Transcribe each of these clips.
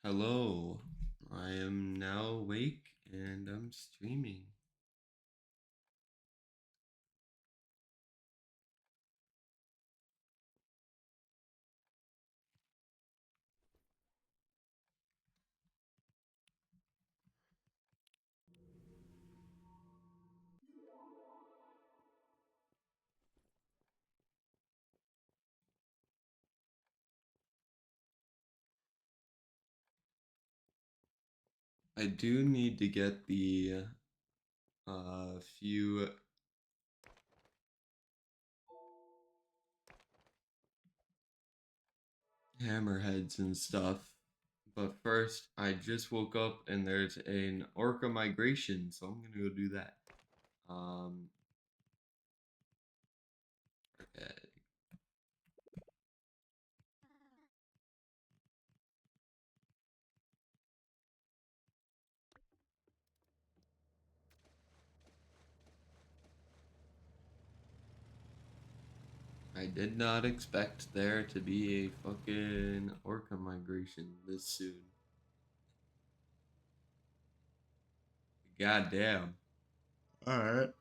Hello, I am now awake and I'm streaming. I do need to get the few hammerheads and stuff. But first, I just woke up and there's an orca migration, so I'm gonna go do that. Okay. I did not expect there to be a fucking orca migration this soon. Goddamn. Alright.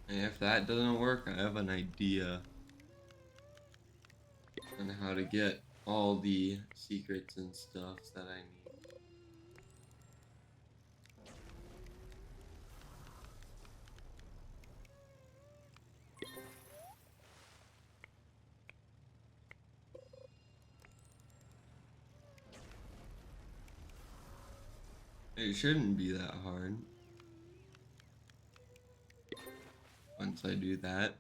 And if that doesn't work, I have an idea on how to get all the secrets and stuff that I need. It shouldn't be that hard once I do that.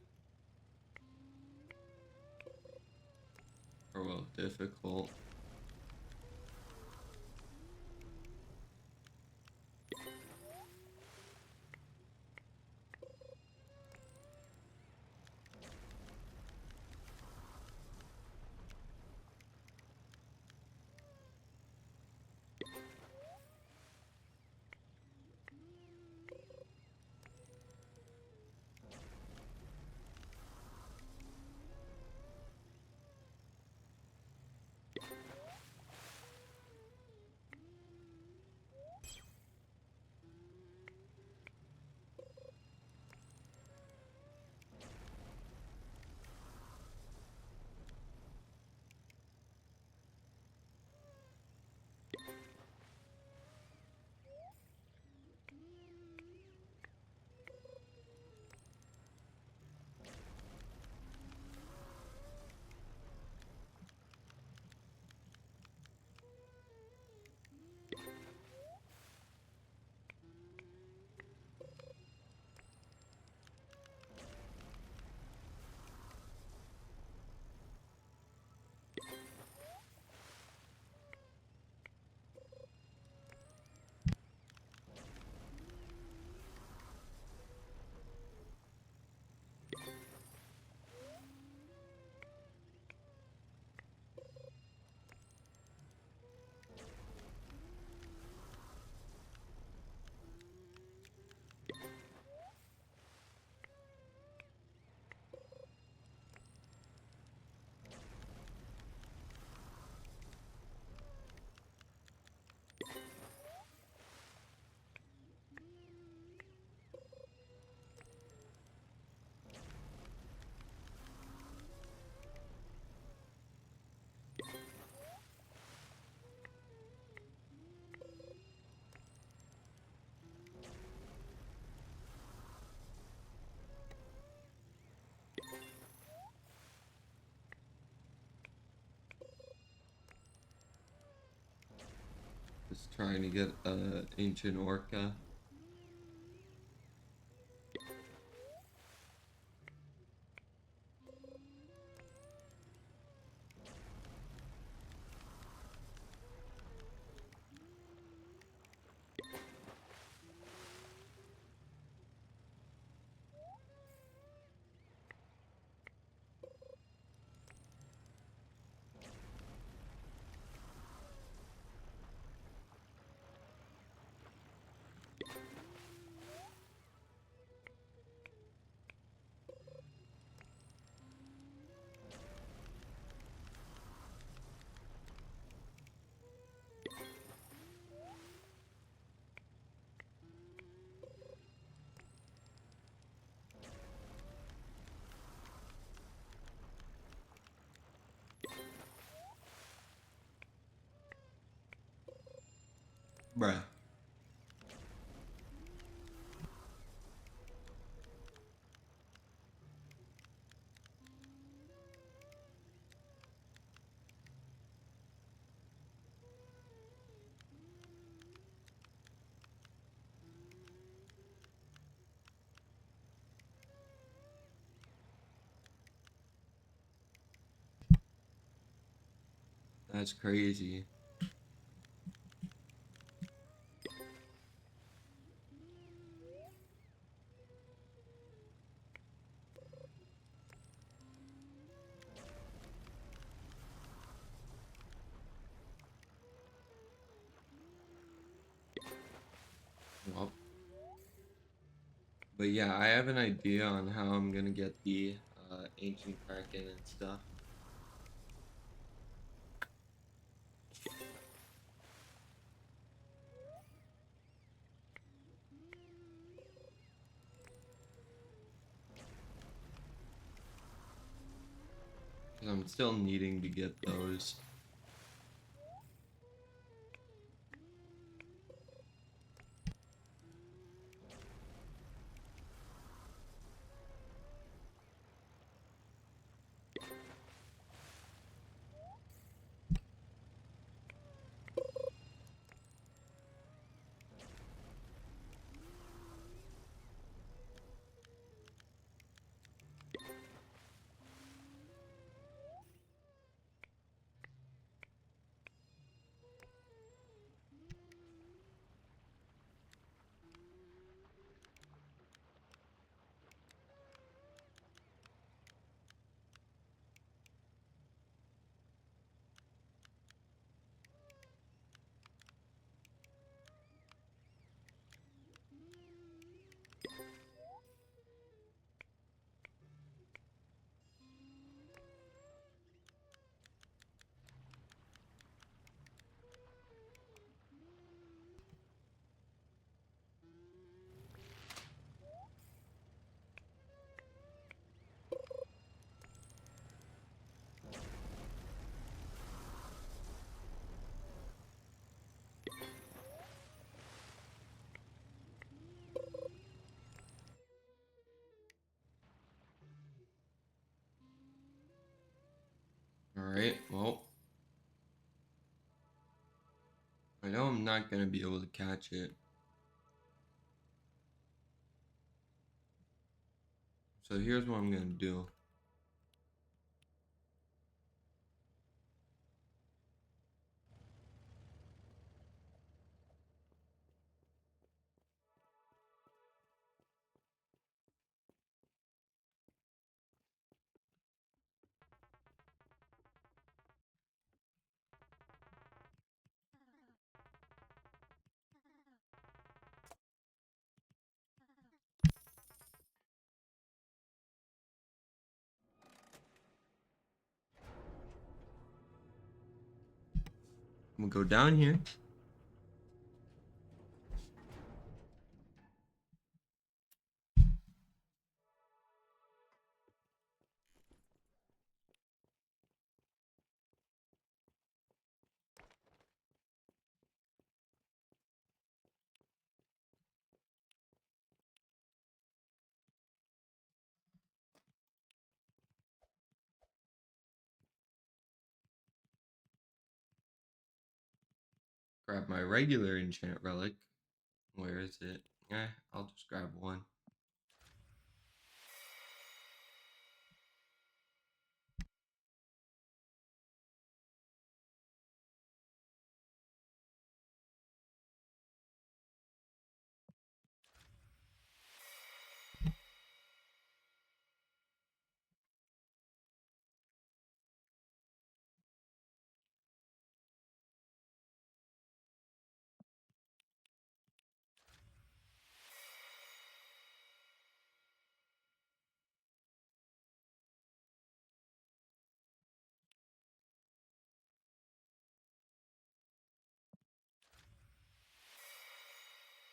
Or well, difficult. trying to get ancient orca. Bruh. That's crazy. Well, but yeah, I have an idea on how I'm gonna get the ancient kraken and stuff. Because I'm still needing to get those. Alright, well. I know I'm not gonna be able to catch it. So here's what I'm gonna do. I'm gonna go down here. grab my regular enchant relic. Where is it? I'll just grab one.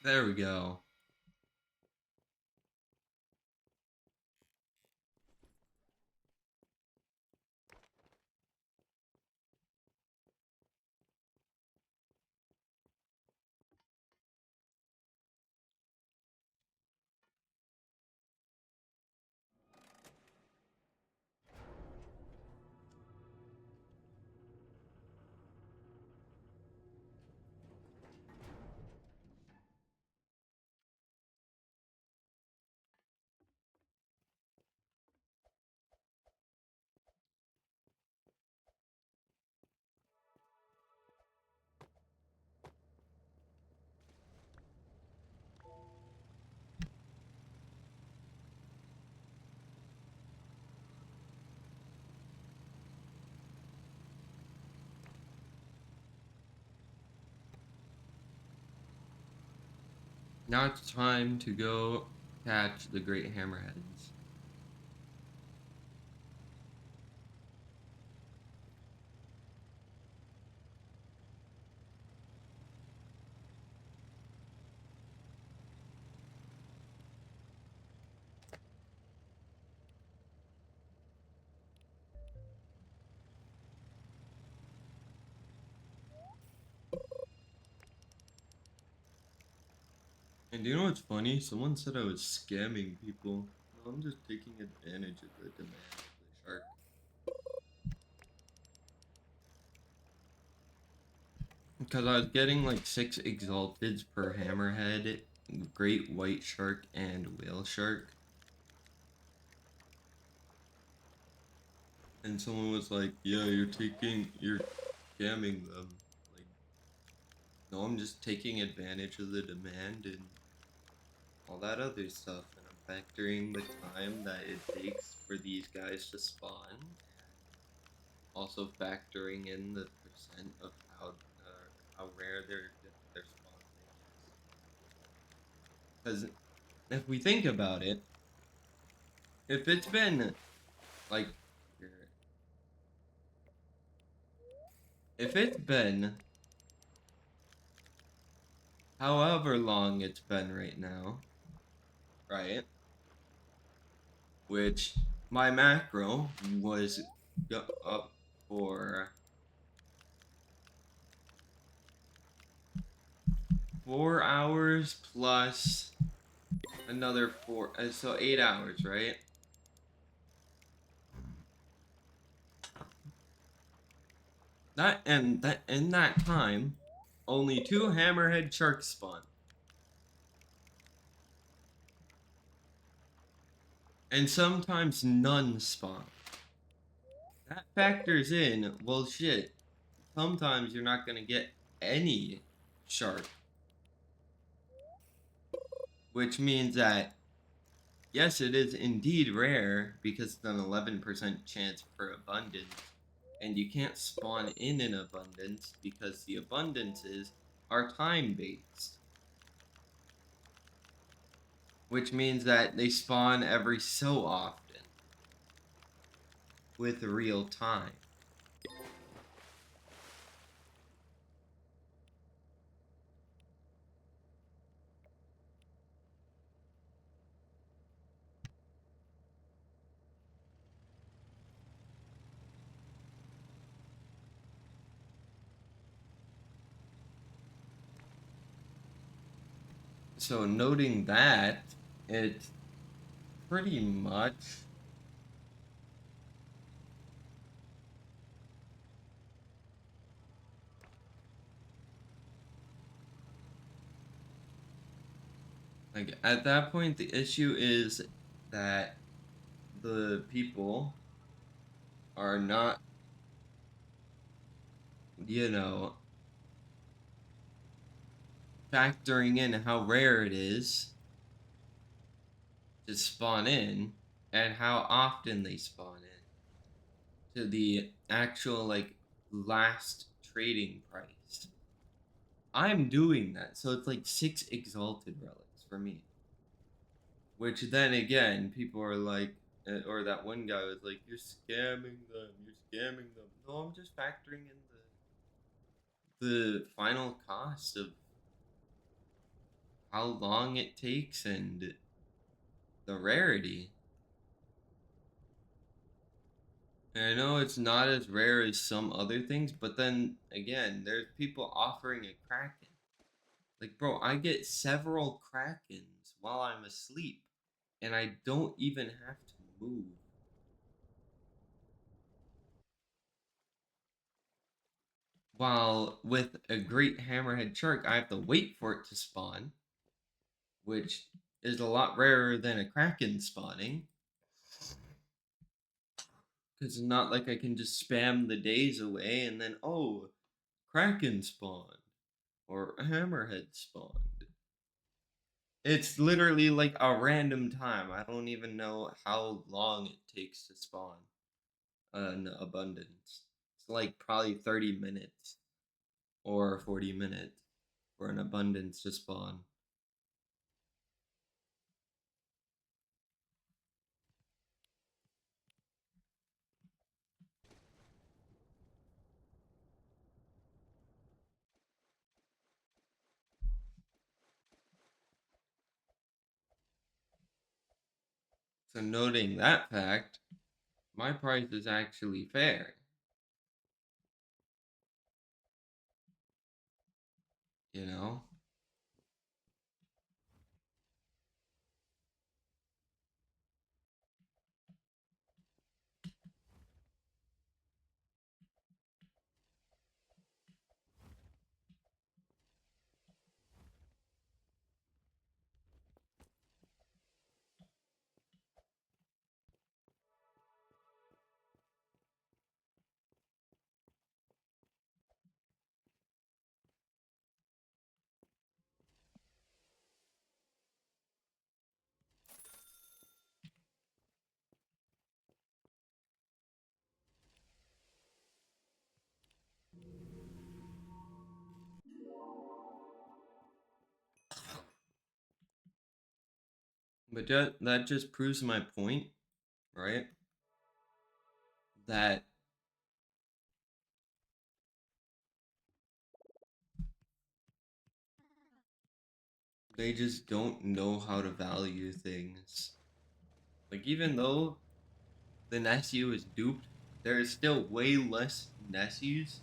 There we go. Now it's time to go catch the great hammerheads. And do you know what's funny? Someone said I was scamming people. No, I'm just taking advantage of the demand of the shark. Because I was getting like 6 exalteds per hammerhead, great white shark, and whale shark. And someone was like, yeah, you're scamming them. Like, no, I'm just taking advantage of the demand and all that other stuff. And I'm factoring the time that it takes for these guys to spawn. And also factoring in the percent of how rare their spawn thing is. Because if we think about it, if it's been like if it's been however long it's been right now, right? Which my macro was up for 4 hours plus another 4, so 8 hours, right? That in that time, only 2 hammerhead sharks spawn. And sometimes none spawn. That factors in, well shit, sometimes you're not gonna get any shark. Which means that, yes, it is indeed rare because it's an 11% chance per abundance. And you can't spawn in an abundance because the abundances are time-based. Which means that they spawn every so often with real time. So noting that, it's pretty much Like at that point, the issue is that the people are not, you know, factoring in how rare it is to spawn in and how often they spawn in to the actual like last trading price. I'm doing that, so it's like 6 exalted relics for me. Which then again, people are like, or that one guy was like, "You're scamming them. You're scamming them." No, I'm just factoring in the final cost of how long it takes and the rarity. And I know it's not as rare as some other things, but then again, there's people offering a kraken. Like, bro, I get several krakens while I'm asleep, and I don't even have to move. While with a great hammerhead shark, I have to wait for it to spawn, which is a lot rarer than a kraken spawning. Because it's not like I can just spam the days away and then, oh, kraken spawned or hammerhead spawned. It's literally like a random time. I don't even know how long it takes to spawn an abundance. It's like probably 30 minutes or 40 minutes for an abundance to spawn. So, noting that fact, my price is actually fair. You know? But that just proves my point, right? That they just don't know how to value things. Like, even though the Nessie is duped, there is still way less Nessies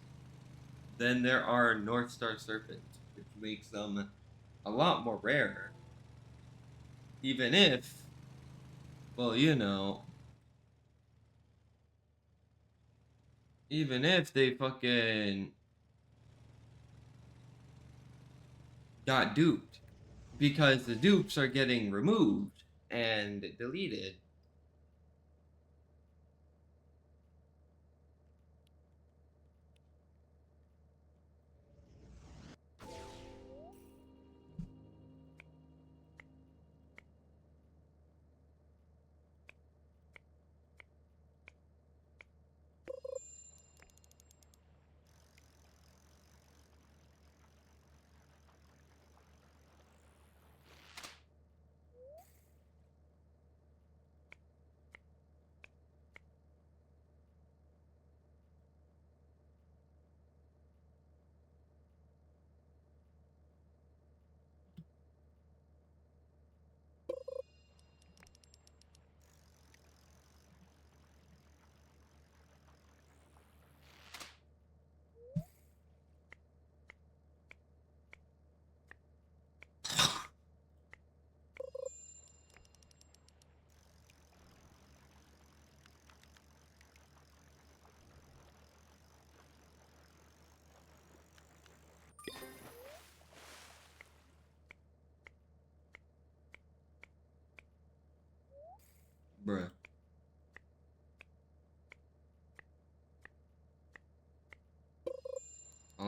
than there are North Star Serpents, which makes them a lot more rare. Even if, well, even if they fucking got duped, because the dupes are getting removed and deleted.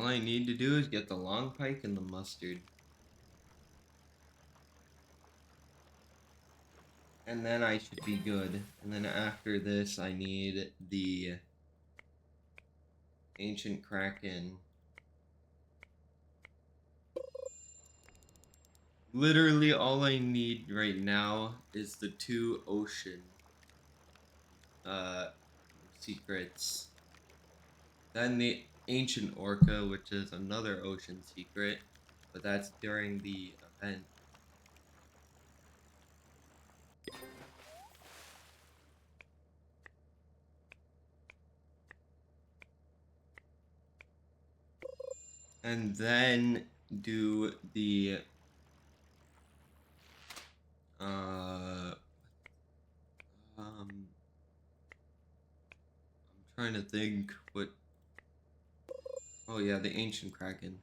All I need to do is get the long pike and the mustard. And then I should be good. And then after this, I need the ancient kraken. Literally all I need right now is the 2 ocean secrets. Then the ancient orca, which is another ocean secret, but that's during the event. And then do the I'm trying to think what. Oh yeah, the ancient kraken.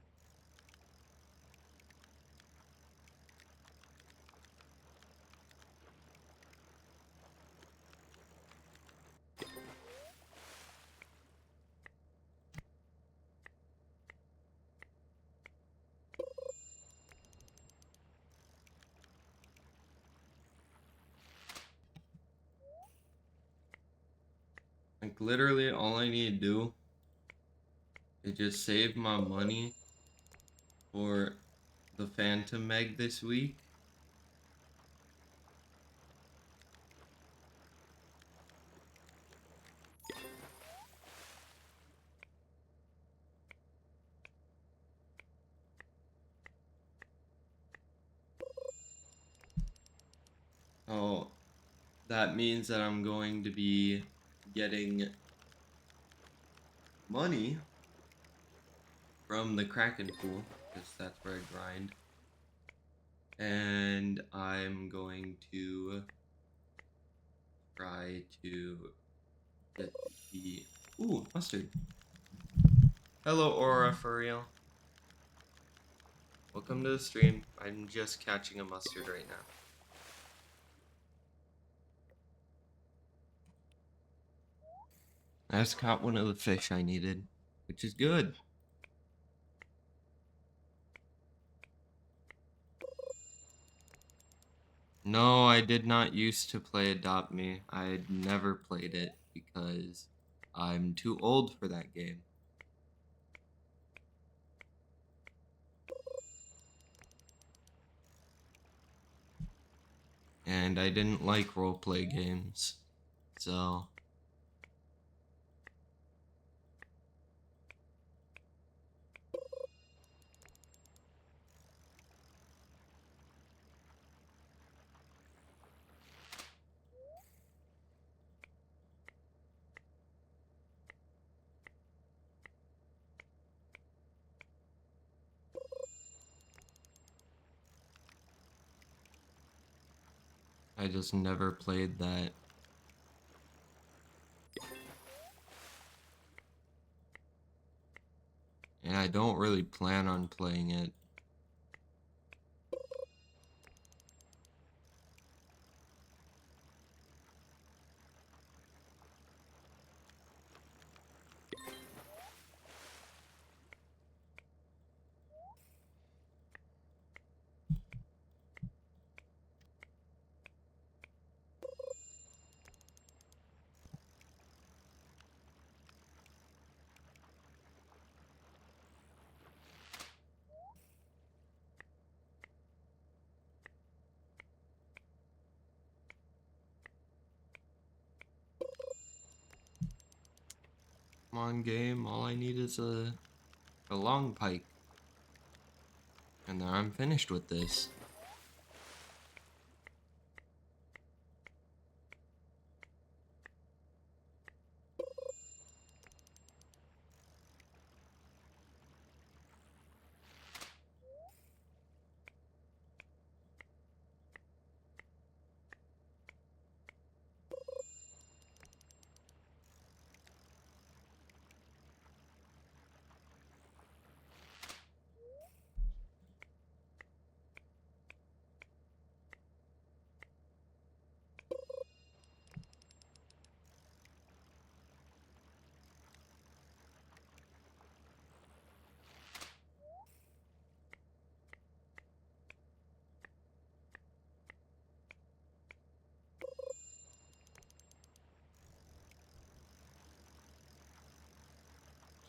Like literally all I need to do is just save my money for the Phantom Egg this week. Oh, that means that I'm going to be getting money from the Kraken pool, because that's where I grind. And I'm going to try to get the... Ooh, mustard. Hello, Aura, for real. Welcome to the stream. I'm just catching a mustard right now. I just caught one of the fish I needed, which is good. No, I did not used to play Adopt Me. I had never played it because I'm too old for that game. And I didn't like roleplay games, so... I just never played that. And I don't really plan on playing it. Come on, game, all I need is a long pike. And then I'm finished with this.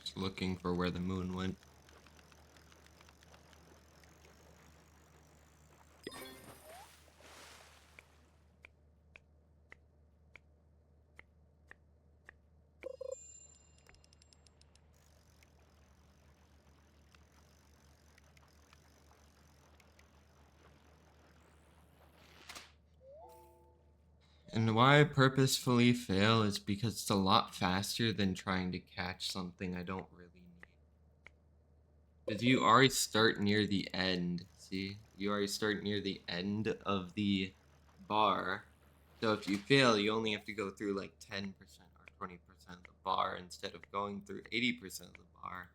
Just looking for where the moon went. And why I purposefully fail is because it's a lot faster than trying to catch something I don't really need. Because you already start near the end. See? You already start near the end of the bar. So if you fail, you only have to go through like 10% or 20% of the bar instead of going through 80% of the bar.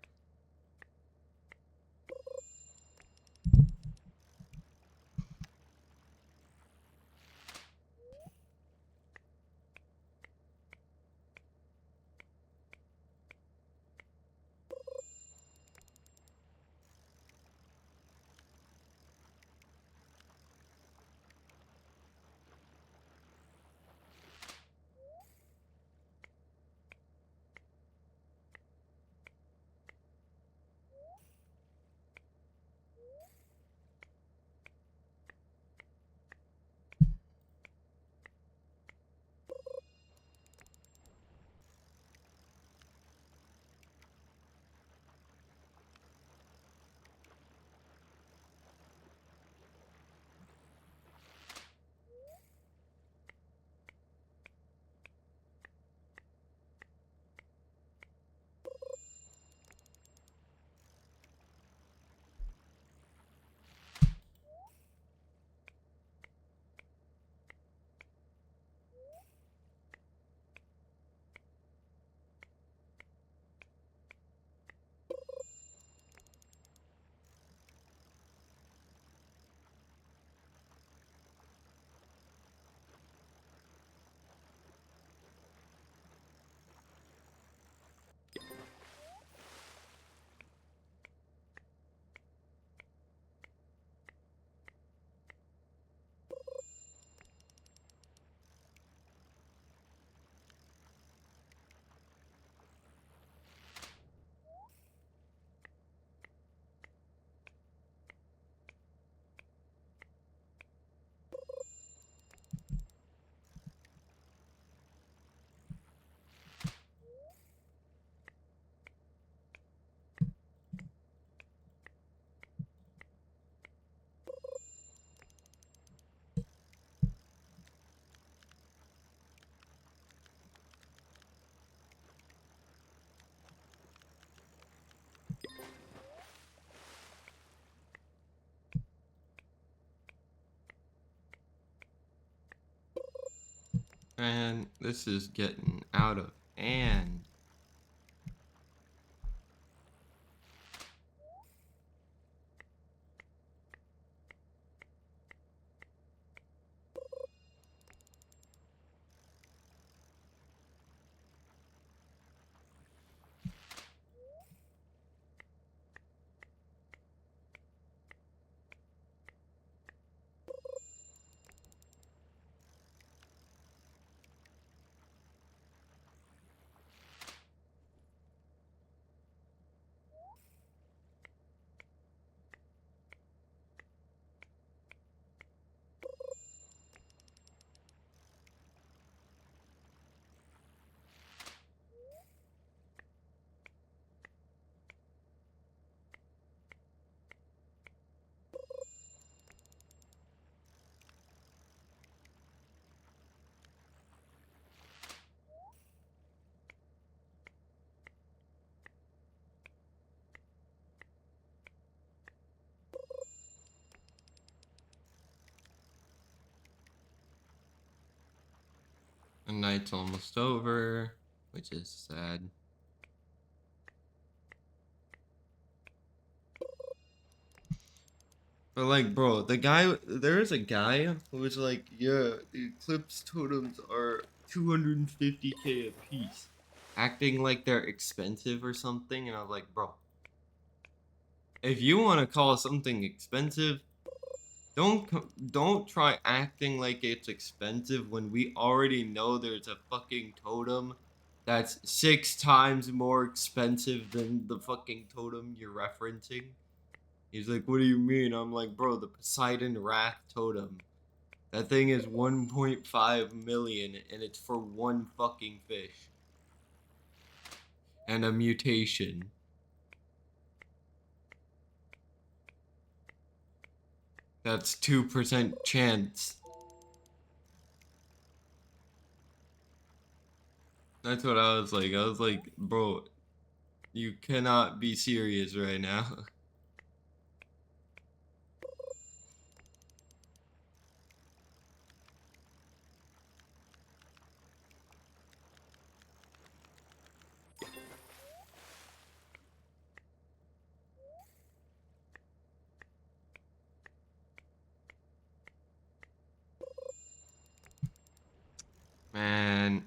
And this is getting out of hand. The night's almost over, which is sad. But like, bro, there is a guy who was like, yeah, the Eclipse totems are 250k a piece, acting like they're expensive or something, and I was like, bro, if you want to call something expensive, don't try acting like it's expensive when we already know there's a fucking totem That's 6 times more expensive than the fucking totem you're referencing. He's like, what do you mean? I'm like, bro, the Poseidon Wrath totem. That thing is 1.5 million and it's for one fucking fish. And a mutation. That's 2% chance. That's what I was like. I was like, bro, you cannot be serious right now. Man.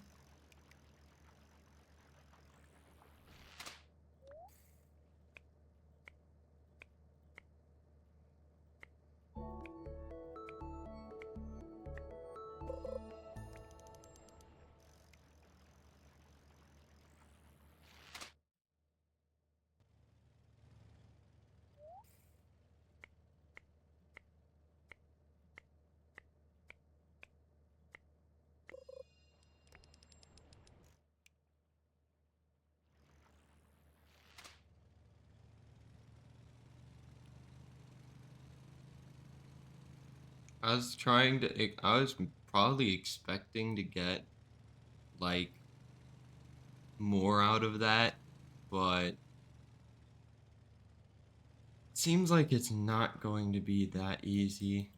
I was probably expecting to get, like, more out of that, but it seems like it's not going to be that easy.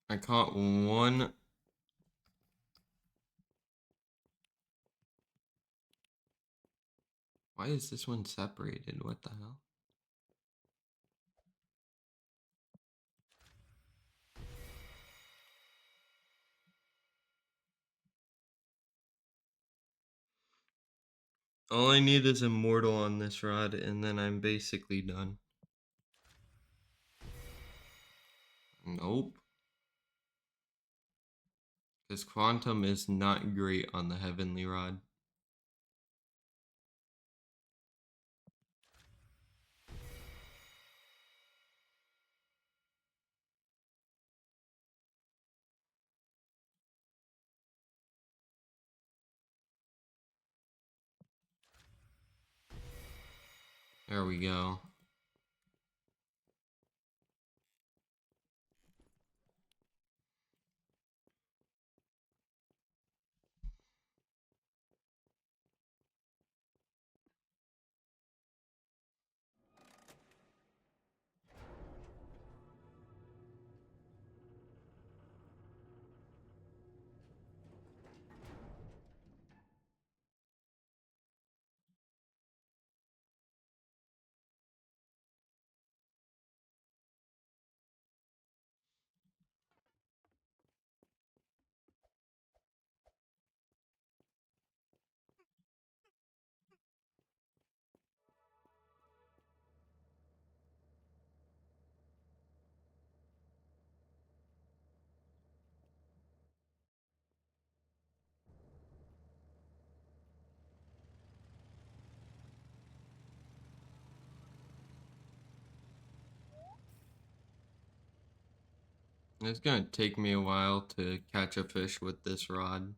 I caught one. Why is this one separated? What the hell? All I need is immortal on this rod, and then I'm basically done. Nope. Because quantum is not great on the heavenly rod. There we go. It's gonna take me a while to catch a fish with this rod,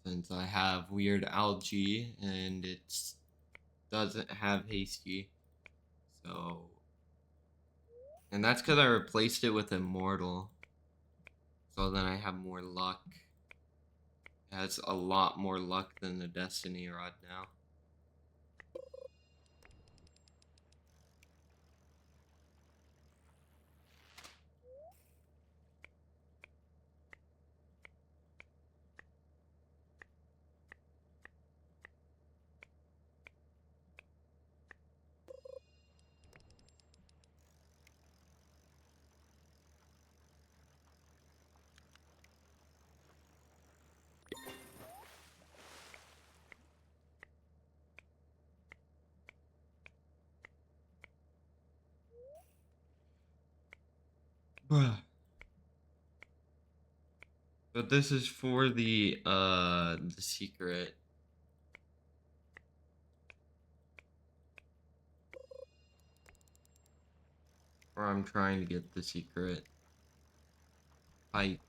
since I have weird algae and it doesn't have hasty. And that's because I replaced it with immortal. So so then I have more luck. It has a lot more luck than the destiny rod now. Bruh. But this is for the secret. Or I'm trying to get the secret pike.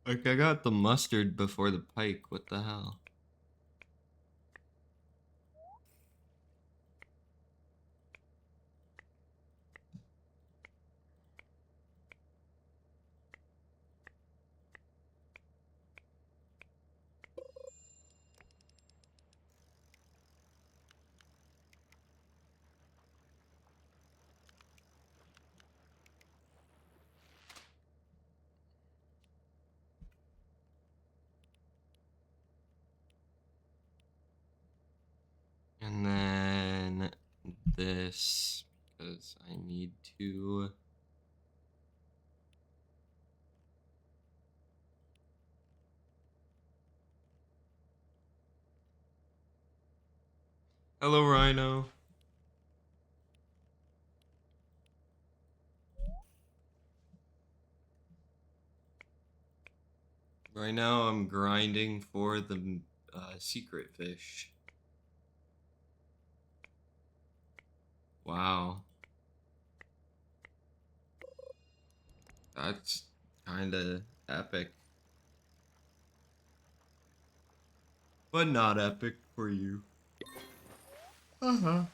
Like, I got the mustard before the pike. What the hell? And then this, because I need to. Hello, Rhino. Right now, I'm grinding for the secret fish. Wow. That's kinda epic. But not epic for you. Uh-huh.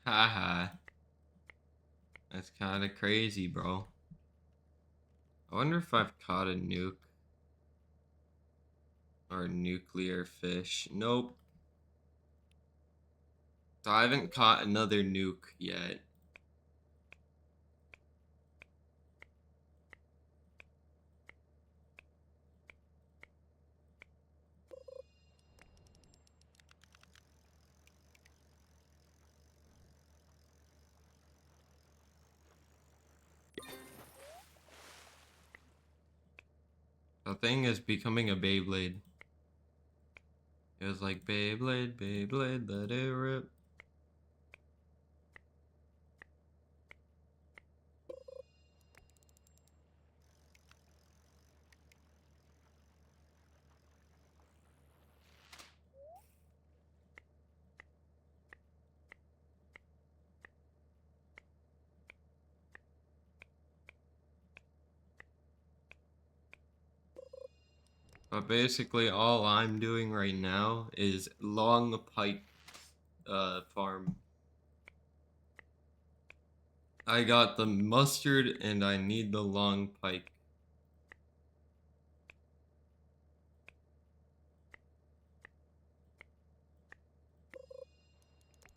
Haha. That's kinda crazy, bro. I wonder if I've caught a nuke. Or nuclear fish. Nope. So I haven't caught another nuke yet. The thing is becoming a Beyblade. It was like, Beyblade, Beyblade, let it rip. But basically all I'm doing right now is long pike farm. I got the mustard and I need the long pike.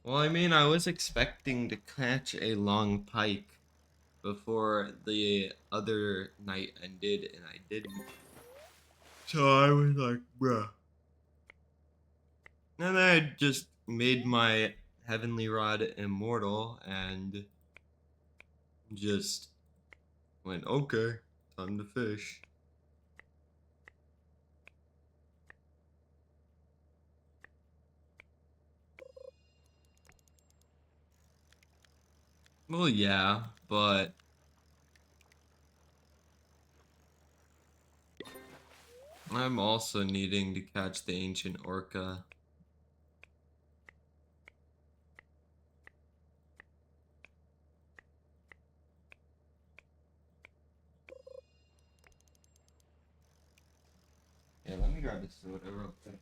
Well, I mean, I was expecting to catch a long pike before the other night ended, and I didn't. So I was like, bruh. And then I just made my heavenly rod immortal and just went, okay, time to fish. Well, yeah, but I'm also needing to catch the ancient orca. Yeah, let me grab a soda real quick.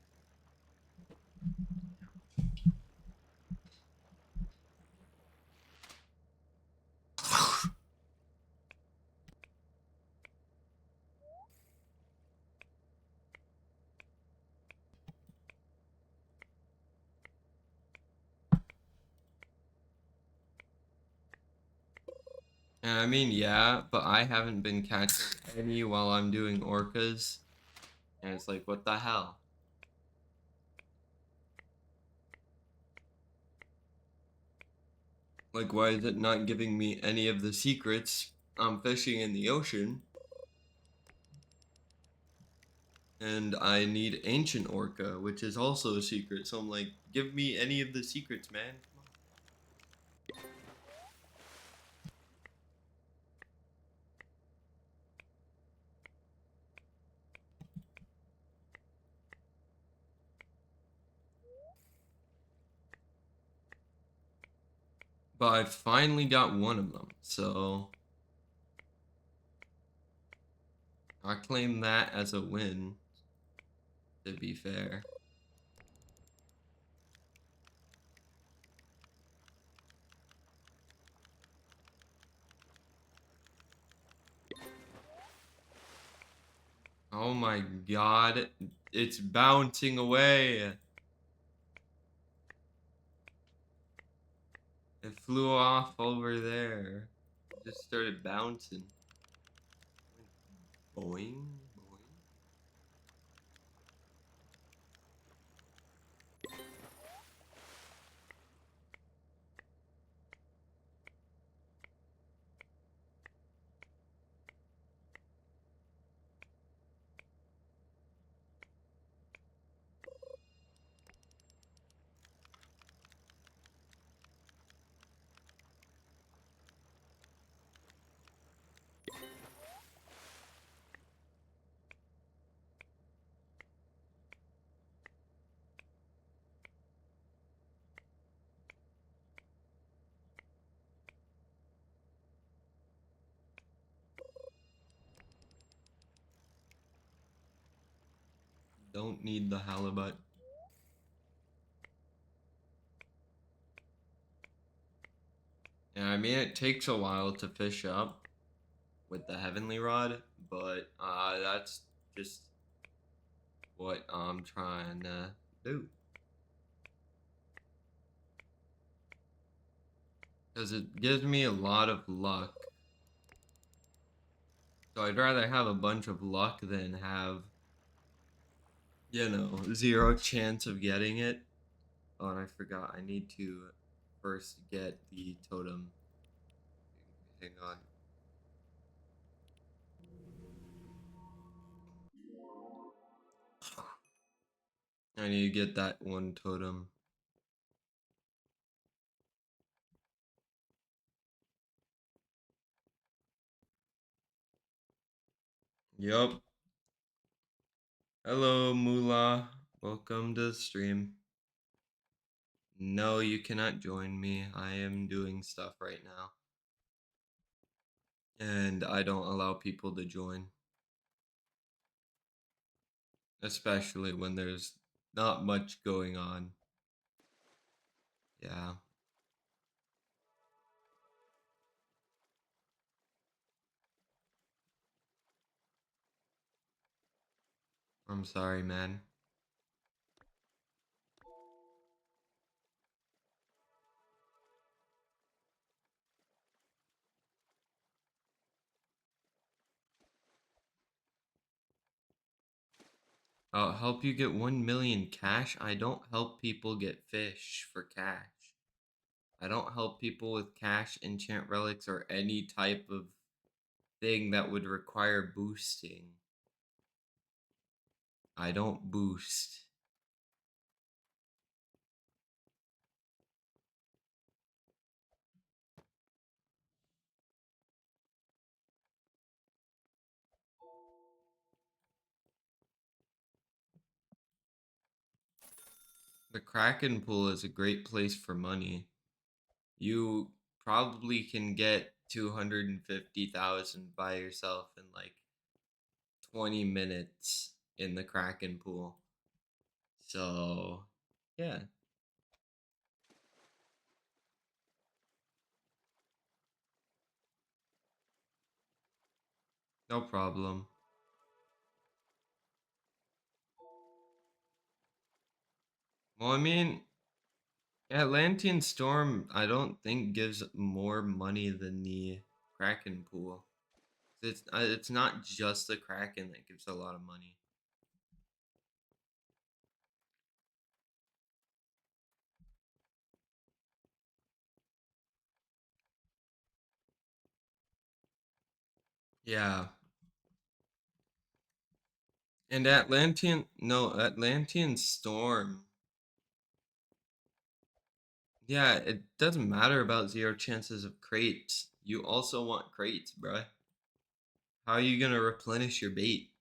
And I mean, yeah, but I haven't been catching any while I'm doing orcas. And it's like, what the hell? Like, why is it not giving me any of the secrets? I'm fishing in the ocean. And I need ancient orca, which is also a secret. So I'm like, give me any of the secrets, man. Come on. But I finally got one of them, so I claim that as a win, to be fair. Oh my god, it's bouncing away. It flew off over there. It just started bouncing. Boing, boing. Don't need the halibut. Yeah, I mean, it takes a while to fish up with the heavenly rod, but that's just what I'm trying to do. Because it gives me a lot of luck. So I'd rather have a bunch of luck than have, you know, zero chance of getting it. Oh, and I forgot. I need to first get the totem. Hang on. I need to get that one totem. Yup. Hello, Moolah. Welcome to the stream. No, you cannot join me. I am doing stuff right now. And I don't allow people to join. Especially when there's not much going on. Yeah. I'm sorry, man. I'll help you get 1 million cash. I don't help people get fish for cash. I don't help people with cash, enchant relics, or any type of thing that would require boosting. I don't boost. The Kraken pool is a great place for money. You probably can get 250,000 by yourself in like 20 minutes in the Kraken pool. So, yeah, no problem. Well, I mean, Atlantean Storm, I don't think gives more money than the Kraken pool. It's not just the Kraken that gives a lot of money. Yeah, and Atlantean Storm. Yeah, it doesn't matter about zero chances of crates. You also want crates, bruh. How are you gonna replenish your bait?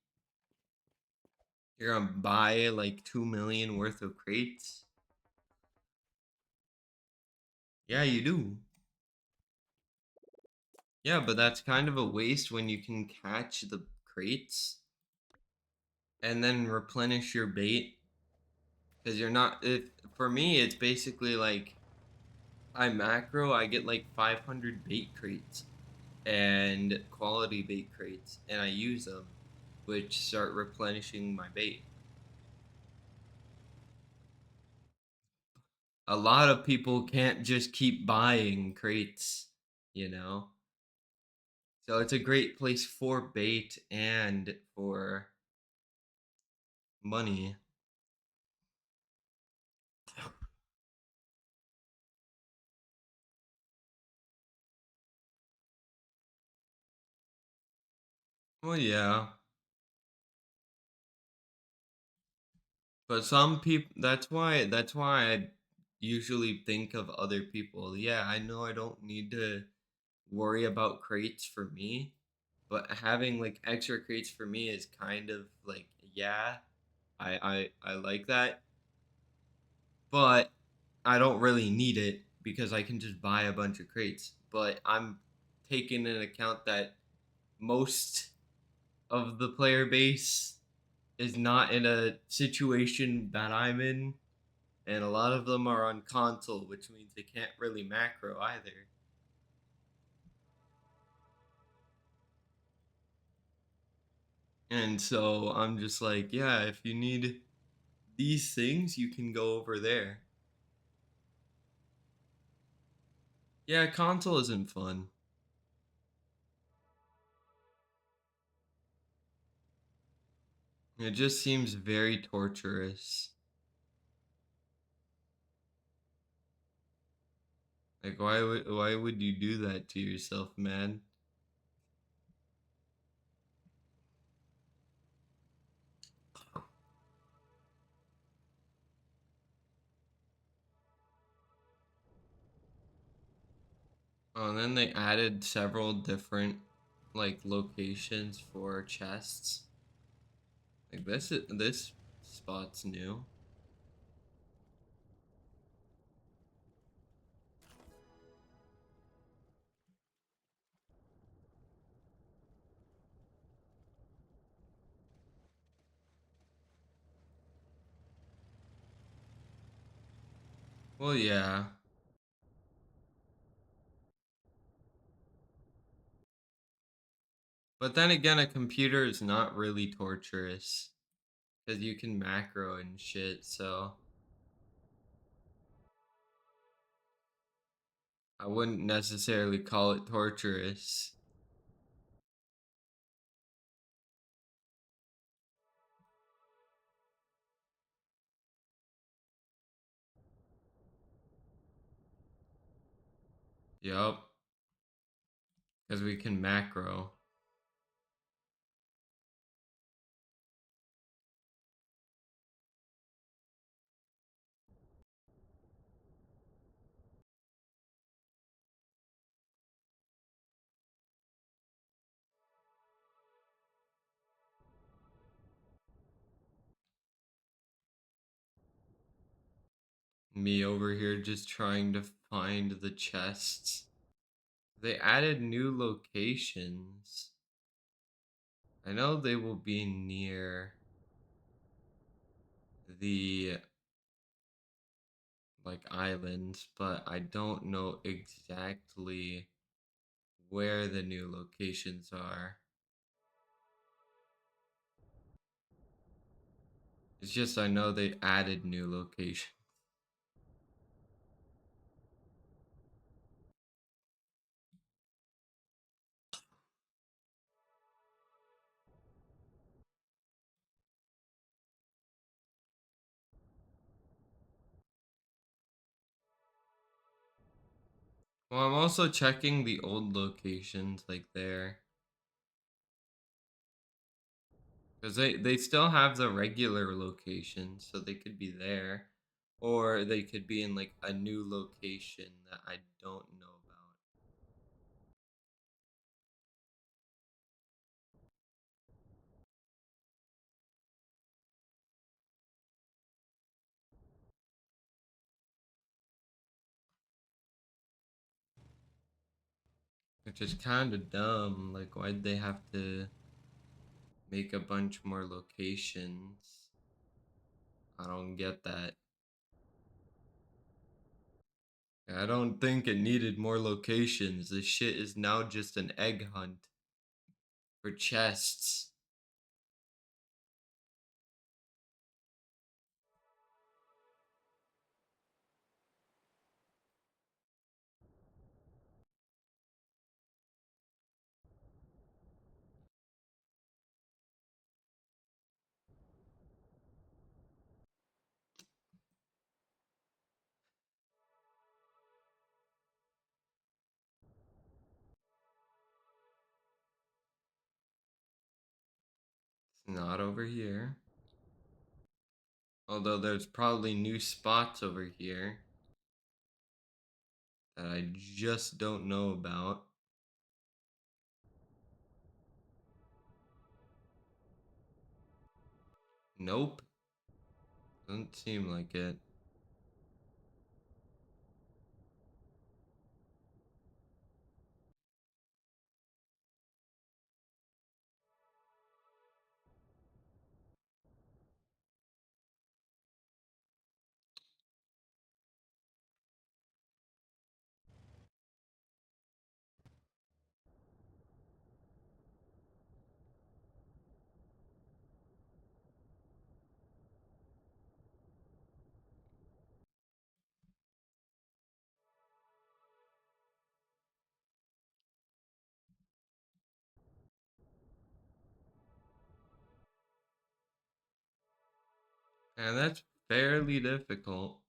You're gonna buy like 2 million worth of crates? Yeah, you do. Yeah, but that's kind of a waste when you can catch the crates and then replenish your bait. Because you're not. For me, it's basically like I macro, I get like 500 bait crates and quality bait crates, and I use them, which start replenishing my bait. A lot of people can't just keep buying crates, you know? So it's a great place for bait and for money. Well, yeah. But some people, that's why I usually think of other people. Yeah, I know I don't need to worry about crates for me, but having like extra crates for me is kind of like, yeah, I like that, but I don't really need it because I can just buy a bunch of crates. But I'm taking into account that most of the player base is not in a situation that I'm in, and a lot of them are on console, which means they can't really macro either. And so I'm just like, yeah, if you need these things, you can go over there. Yeah, console isn't fun. It just seems very torturous. Like, why would you do that to yourself, man? Oh, and then they added several different like locations for chests. Like this spot's new. Well, yeah. But then again, a computer is not really torturous because you can macro and shit. So I wouldn't necessarily call it torturous. Yup. Because we can macro. Me over here just trying to find the chests. They added new locations. I know they will be near the like islands, but I don't know exactly where the new locations are. It's just I know they added new locations. Well, I'm also checking the old locations like there. Because they still have the regular location, so they could be there. Or they could be in like a new location that I don't know about. Which is kind of dumb. Like, why'd they have to make a bunch more locations? I don't get that. I don't think it needed more locations. This shit is now just an egg hunt for chests. It's not over here. Although there's probably new spots over here that I just don't know about. Nope. Doesn't seem like it. And that's fairly difficult.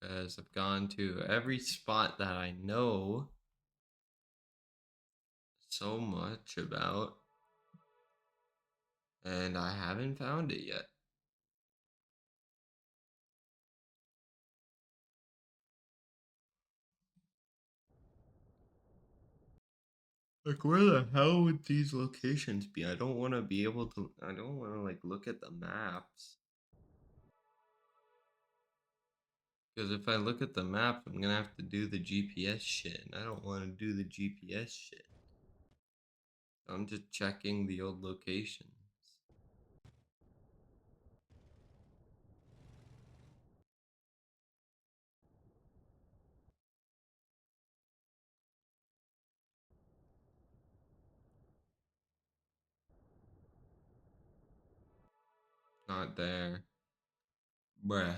Because I've gone to every spot that I know so much about. And I haven't found it yet. Like, where the hell would these locations be? I don't want to be able to. I don't want to, like, look at the maps. Because if I look at the map, I'm gonna have to do the GPS shit. And I don't want to do the GPS shit. I'm just checking the old locations. Not there. Bruh.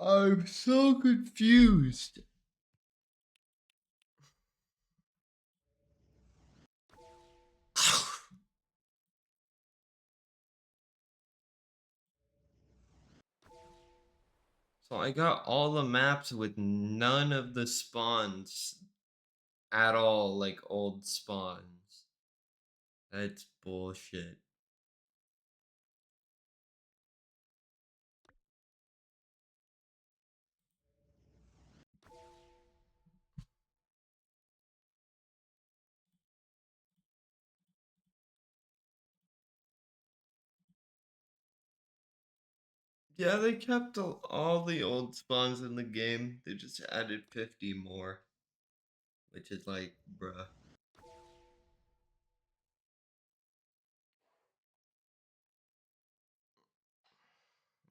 I'm so confused. So I got all the maps with none of the spawns at all, like old spawns. That's bullshit. Yeah, they kept all the old spawns in the game. They just added 50 more, which is like, bruh.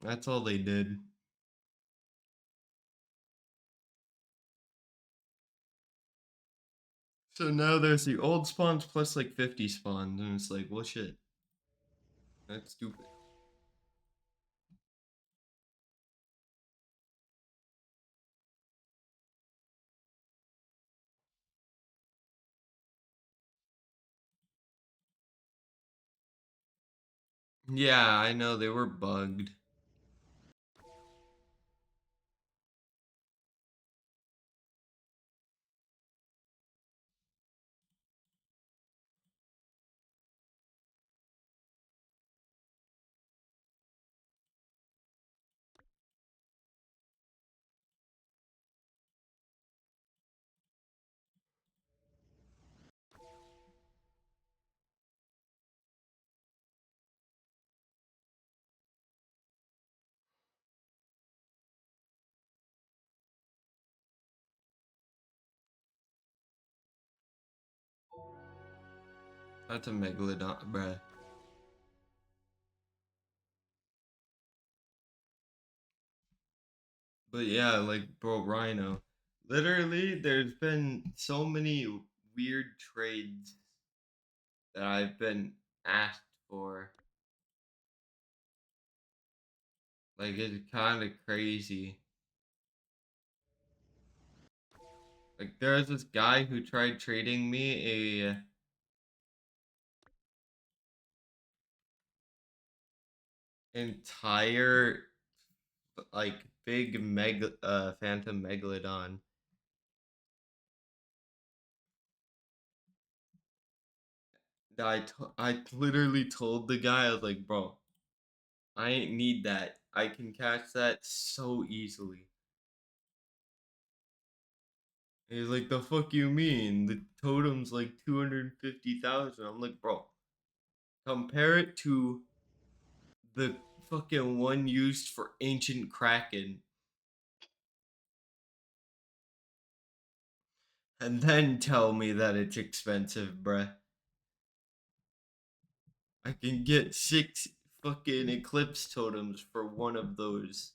That's all they did. So now there's the old spawns plus like 50 spawns, and it's like, well, shit. That's stupid. Yeah, I know they were bugged. That's a megalodon, bruh. But yeah, like, bro, Rhino. Literally, there's been so many weird trades that I've been asked for. Like, it's kind of crazy. Like, there was this guy who tried trading me a entire, like, big phantom megalodon. I literally told the guy, I was like, bro, I ain't need that. I can catch that so easily. He's like, the fuck you mean? The totem's like 250,000. I'm like, bro, compare it to the fucking one used for ancient Kraken. And then tell me that it's expensive, bruh. I can get 6 fucking eclipse totems for one of those.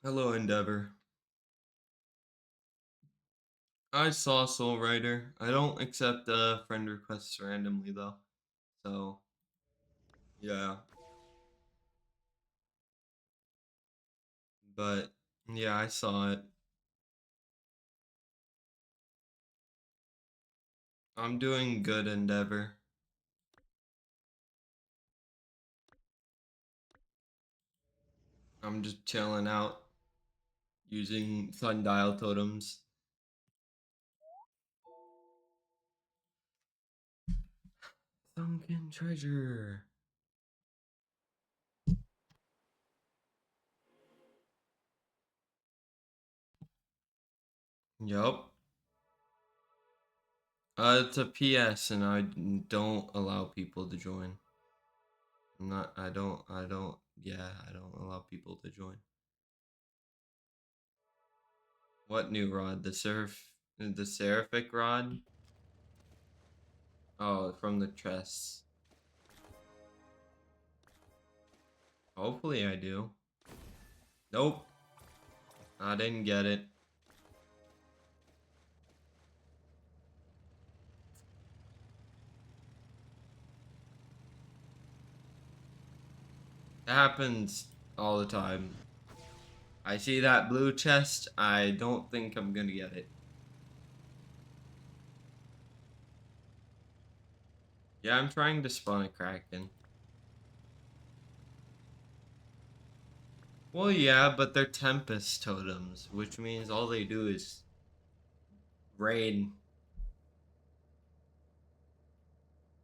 Hello, Endeavor. I saw Soul Rider. I don't accept friend requests randomly though. So, yeah. But, yeah, I saw it. I'm doing good, Endeavor. I'm just chilling out using sundial totems. Sunken treasure. Yup. It's a PS, and I don't allow people to join. I'm not. I don't. Yeah, I don't allow people to join. What new rod? The seraphic rod? Oh, from the chests. Hopefully I do. Nope. I didn't get it. It happens all the time. I see that blue chest, I don't think I'm gonna get it. Yeah, I'm trying to spawn a kraken. Well, yeah, but they're tempest totems, which means all they do is rain.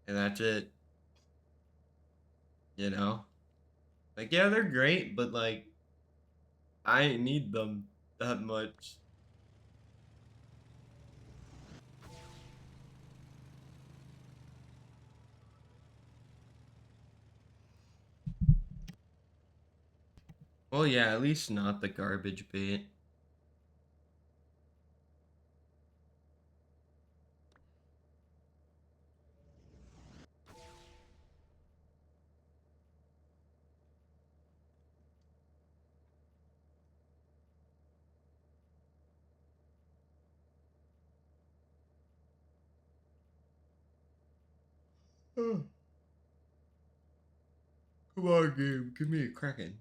And that's it. You know? Like, yeah, they're great, but like, I ain't need them that much. Well, yeah, at least not the garbage bait. Oh, come on, game. Give me a kraken.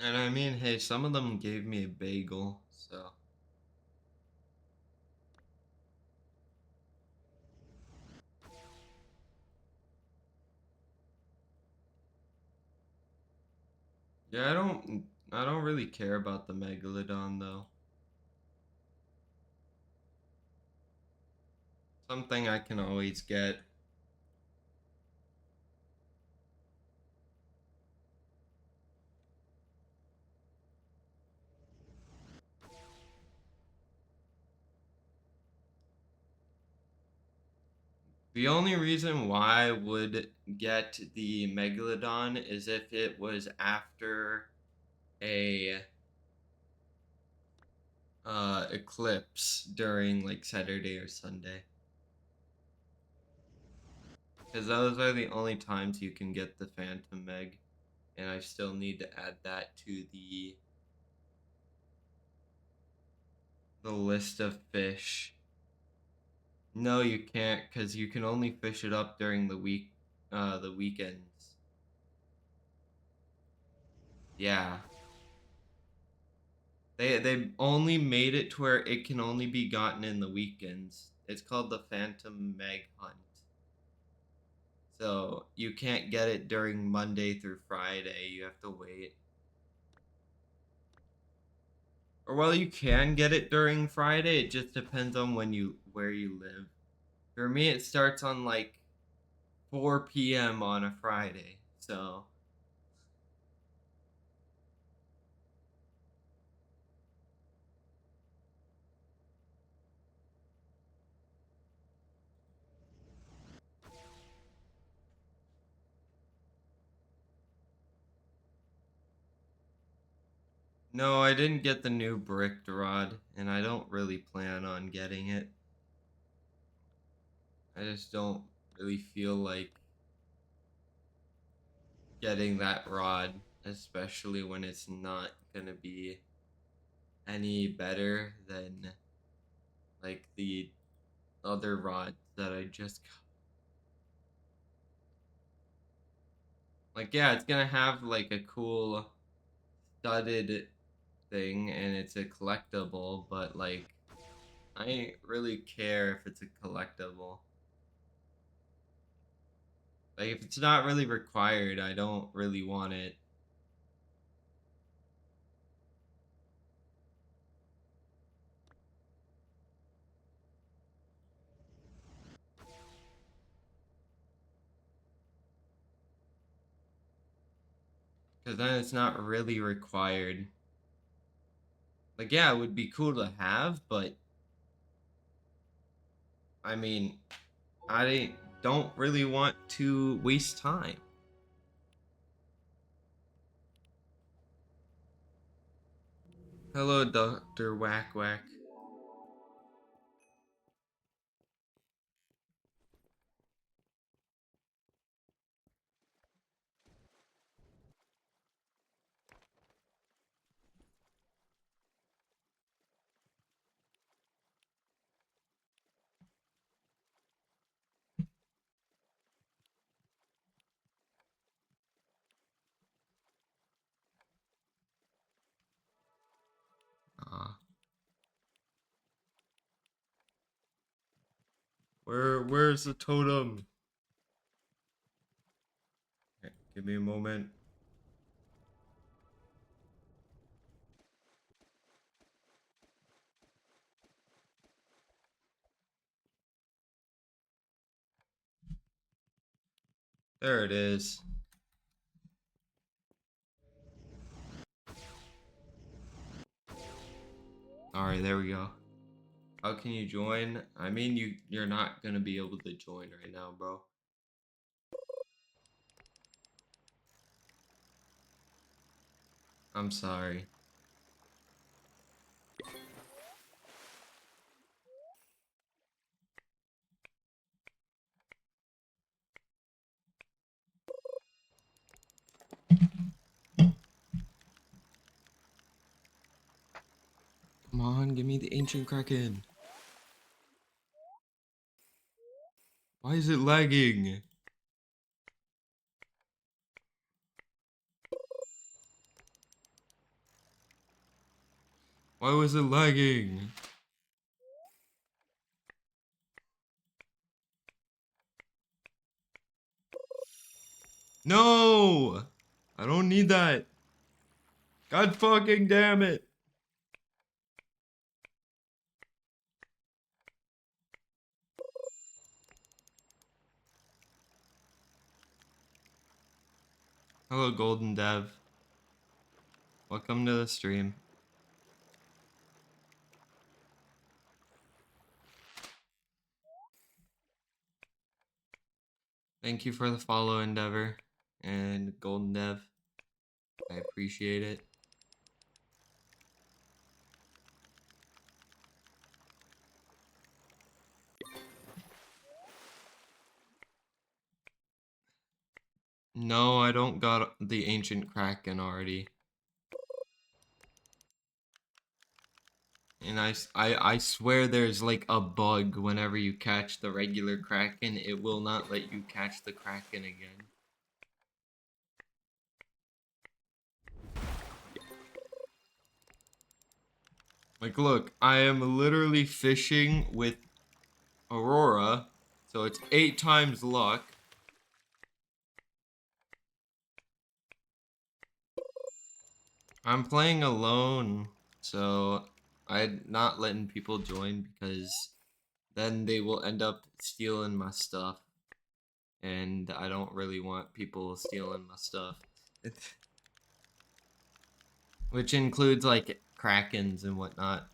And I mean, hey, some of them gave me a bagel, so. Yeah, I don't really care about the megalodon though. Something I can always get. The only reason why I would get the megalodon is if it was after a eclipse during like Saturday or Sunday. Because those are the only times you can get the Phantom Meg. And I still need to add that to the list of fish. No, you can't, because you can only fish it up during the weekends. Yeah. They only made it to where it can only be gotten in the weekends. It's called the Phantom Meg Hunt. So you can't get it during Monday through Friday. You have to wait. Or well, you can get it during Friday. It just depends on where you live. For me, it starts on like 4 p.m. on a Friday. So no, I didn't get the new bricked rod, and I don't really plan on getting it. I just don't really feel like getting that rod, especially when it's not gonna be any better than like the other rods that I just got. Like, yeah, it's gonna have like a cool studded thing and it's a collectible, but like, I ain't really care if it's a collectible. Like, if it's not really required, I don't really want it. Because then it's not really required. Like, yeah, it would be cool to have, but I mean, I don't really want to waste time. Hello, Dr. Whack Whack. Where's the totem? Okay, give me a moment. There it is. Alright, there we go. How can you join? I mean, you're not gonna be able to join right now, bro. I'm sorry. Come on, give me the ancient kraken. Why is it lagging? Why was it lagging? No! I don't need that. God fucking damn it. Hello, Golden Dev. Welcome to the stream. Thank you for the follow, Endeavor and Golden Dev. I appreciate it. No, I don't got the ancient kraken already. And I swear there's like a bug whenever you catch the regular kraken, it will not let you catch the kraken again. Like, look, I am literally fishing with Aurora, so it's 8 times luck. I'm playing alone, so I'm not letting people join because then they will end up stealing my stuff. And I don't really want people stealing my stuff. Which includes, like, krakens and whatnot.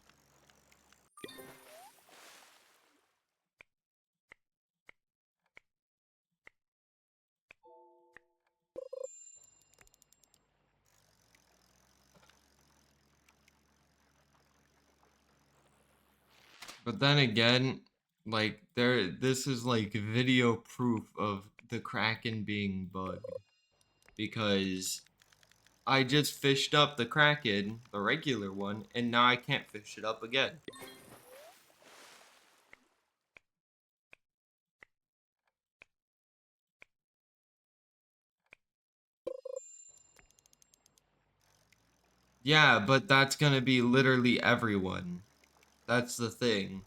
But then again, like, this is, like, video proof of the kraken being bugged. Because I just fished up the kraken, the regular one, and now I can't fish it up again. Yeah, but that's gonna be literally everyone. That's the thing.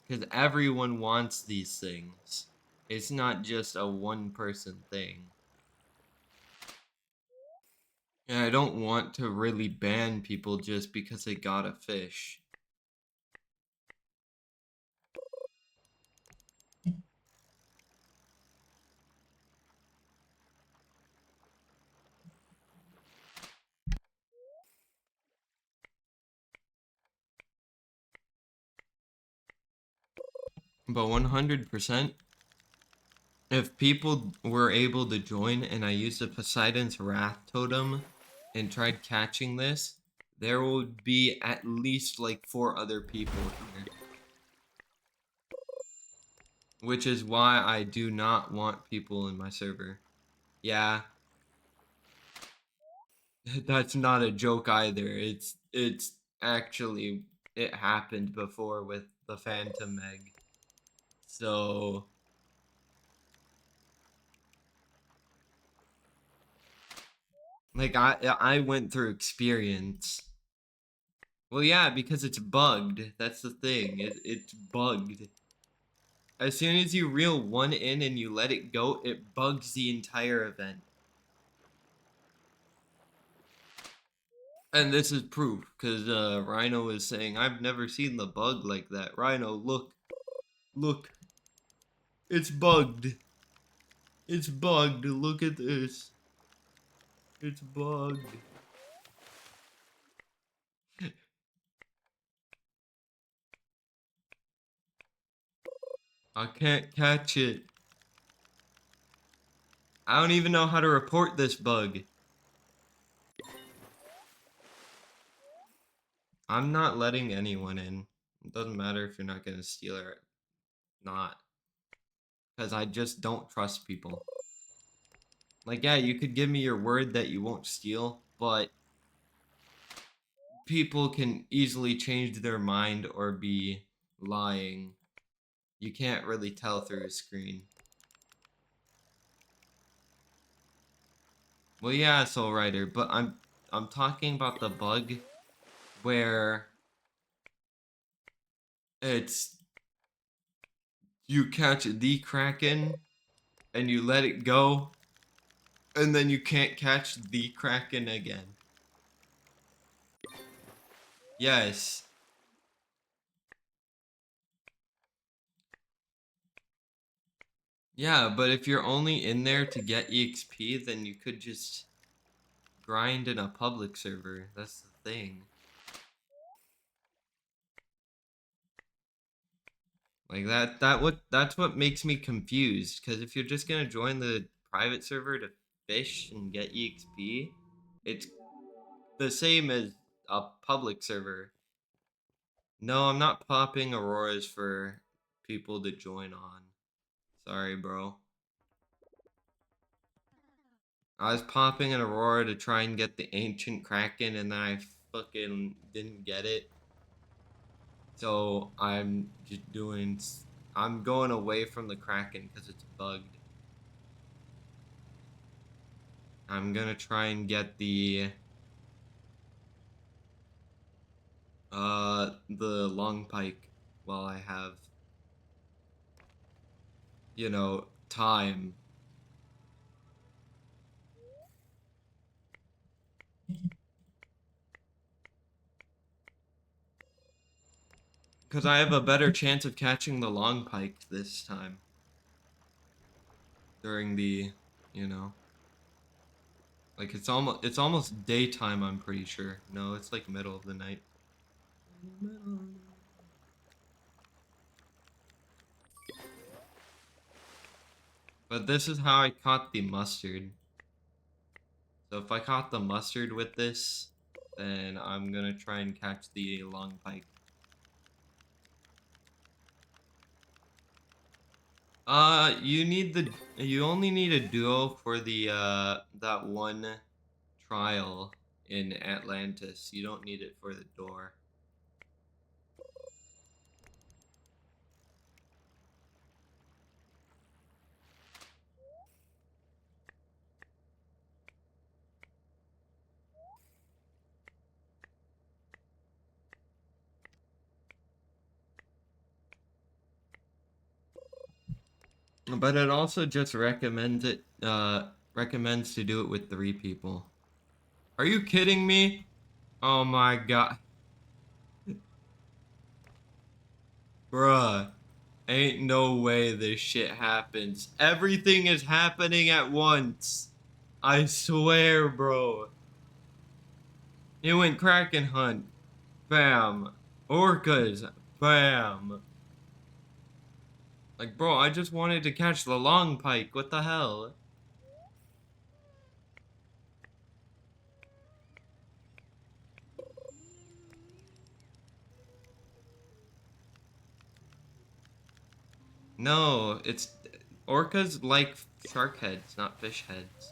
Because everyone wants these things. It's not just a one-person thing. And I don't want to really ban people just because they got a fish. But 100%, if people were able to join and I used a Poseidon's Wrath totem and tried catching this, there would be at least like 4 other people here. Which is why I do not want people in my server. Yeah. That's not a joke either. It's actually, it happened before with the Phantom Egg. So like I went through experience. Well, yeah, because it's bugged. That's the thing. It's bugged. As soon as you reel one in and you let it go, it bugs the entire event. And this is proof, because Rhino is saying, I've never seen the bug like that. Rhino, look. Look. It's bugged. It's bugged. Look at this. It's bugged. I can't catch it. I don't even know how to report this bug. I'm not letting anyone in. It doesn't matter if you're not gonna steal or not. Because I just don't trust people. Like, yeah, you could give me your word that you won't steal, but people can easily change their mind or be lying. You can't really tell through a screen. Well, yeah, Soul Rider, but I'm talking about the bug where it's you catch the Kraken and you let it go and then you can't catch the Kraken again. Yes. Yeah, but if you're only in there to get EXP, then you could just grind in a public server. That's the thing. Like that's what makes me confused. Because if you're just gonna join the private server to fish and get EXP, it's the same as a public server. No, I'm not popping auroras for people to join on. Sorry, bro. I was popping an aurora to try and get the ancient kraken, and then I fucking didn't get it. So I'm just doing. I'm going away from the kraken because it's bugged. I'm gonna try and get the long pike while I have, time. Because I have a better chance of catching the long pike this time. During the, you know. Like it's almost daytime, I'm pretty sure. No, it's like middle of the night. But this is how I caught the mustard. So if I caught the mustard with this, then I'm gonna try and catch the long pike. You only need a duo for the that one trial in Atlantis. You don't need it for the door. But it also just recommends to do it with 3 people. Are you kidding me? Oh my god. Bruh. Ain't no way this shit happens. Everything is happening at once. I swear, bro. It went Kraken Hunt. Bam. Orcas. Bam. Like, bro, I just wanted to catch the long pike. What the hell? No, it's orcas like shark heads, not fish heads.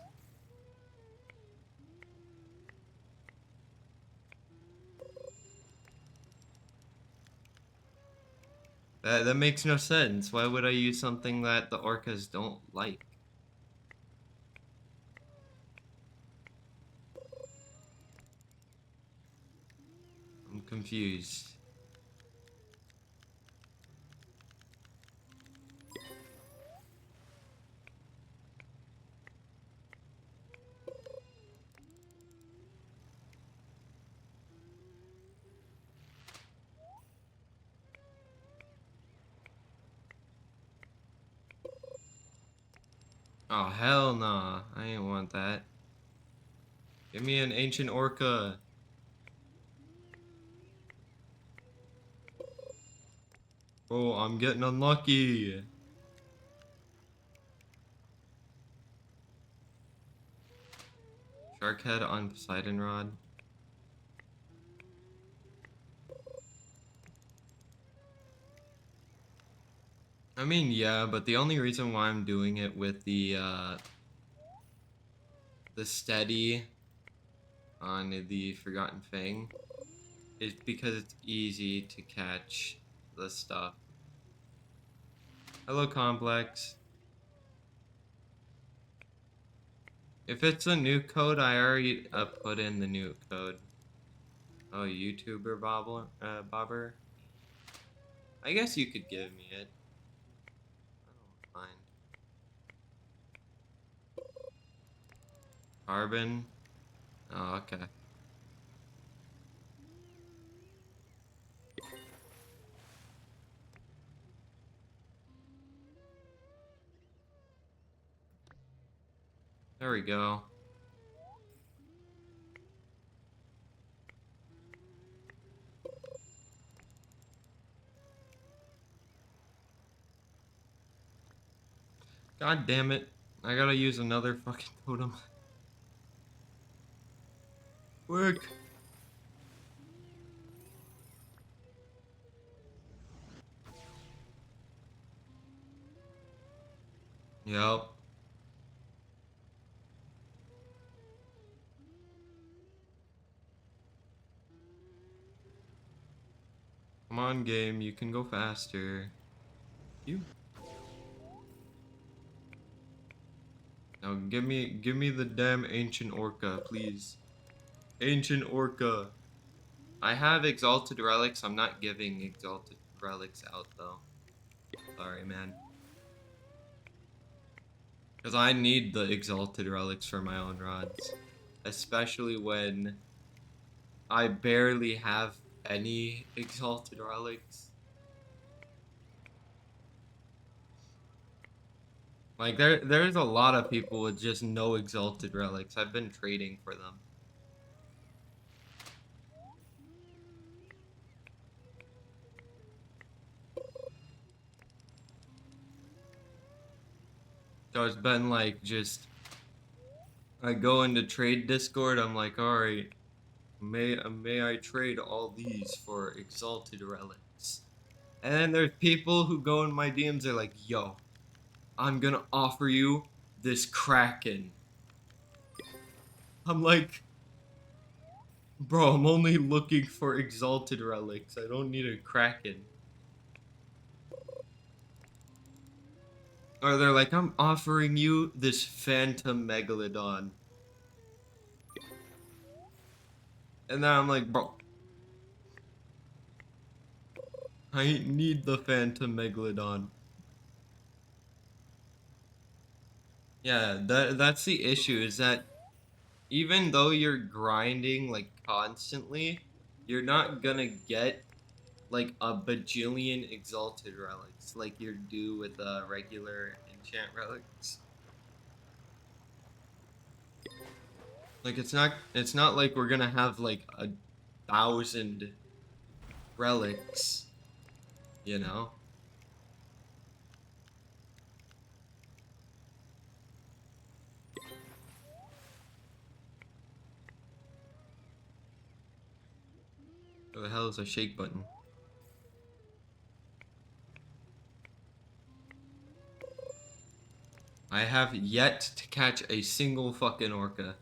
That makes no sense. Why would I use something that the orcas don't like? I'm confused. Oh, hell nah. I ain't want that. Give me an ancient orca. Oh, I'm getting unlucky. Shark head on Poseidon rod. I mean, yeah, but the only reason why I'm doing it with the steady on the Forgotten Fang is because it's easy to catch the stuff. Hello, Complex. If it's a new code, I already put in the new code. Oh, YouTuber bobber. I guess you could give me it. I don't mind. Carbon. Oh, okay. There we go. God damn it. I gotta use another fucking totem. Quick. Yep. Come on, game. You can go faster. You. Now give me the damn ancient orca, please. Ancient orca. I have exalted relics. I'm not giving exalted relics out though. Sorry, man. Because I need the exalted relics for my own rods. Especially when I barely have any exalted relics. Like there's a lot of people with just no exalted relics. I've been trading for them. So it's been like just I go into trade Discord, I'm like, alright, may I trade all these for exalted relics? And then there's people who go in my DMs, they're like, yo, I'm gonna offer you this Kraken. I'm like, bro, I'm only looking for exalted relics. I don't need a Kraken. Or they're like, I'm offering you this Phantom Megalodon. And then I'm like, bro, I need the Phantom Megalodon. Yeah, that's the issue, is that even though you're grinding like constantly, you're not gonna get like a bajillion exalted relics like you're due with regular enchant relics. Like it's not like we're gonna have like 1,000 relics, you know? What the hell is a shake button? I have yet to catch a single fucking orca.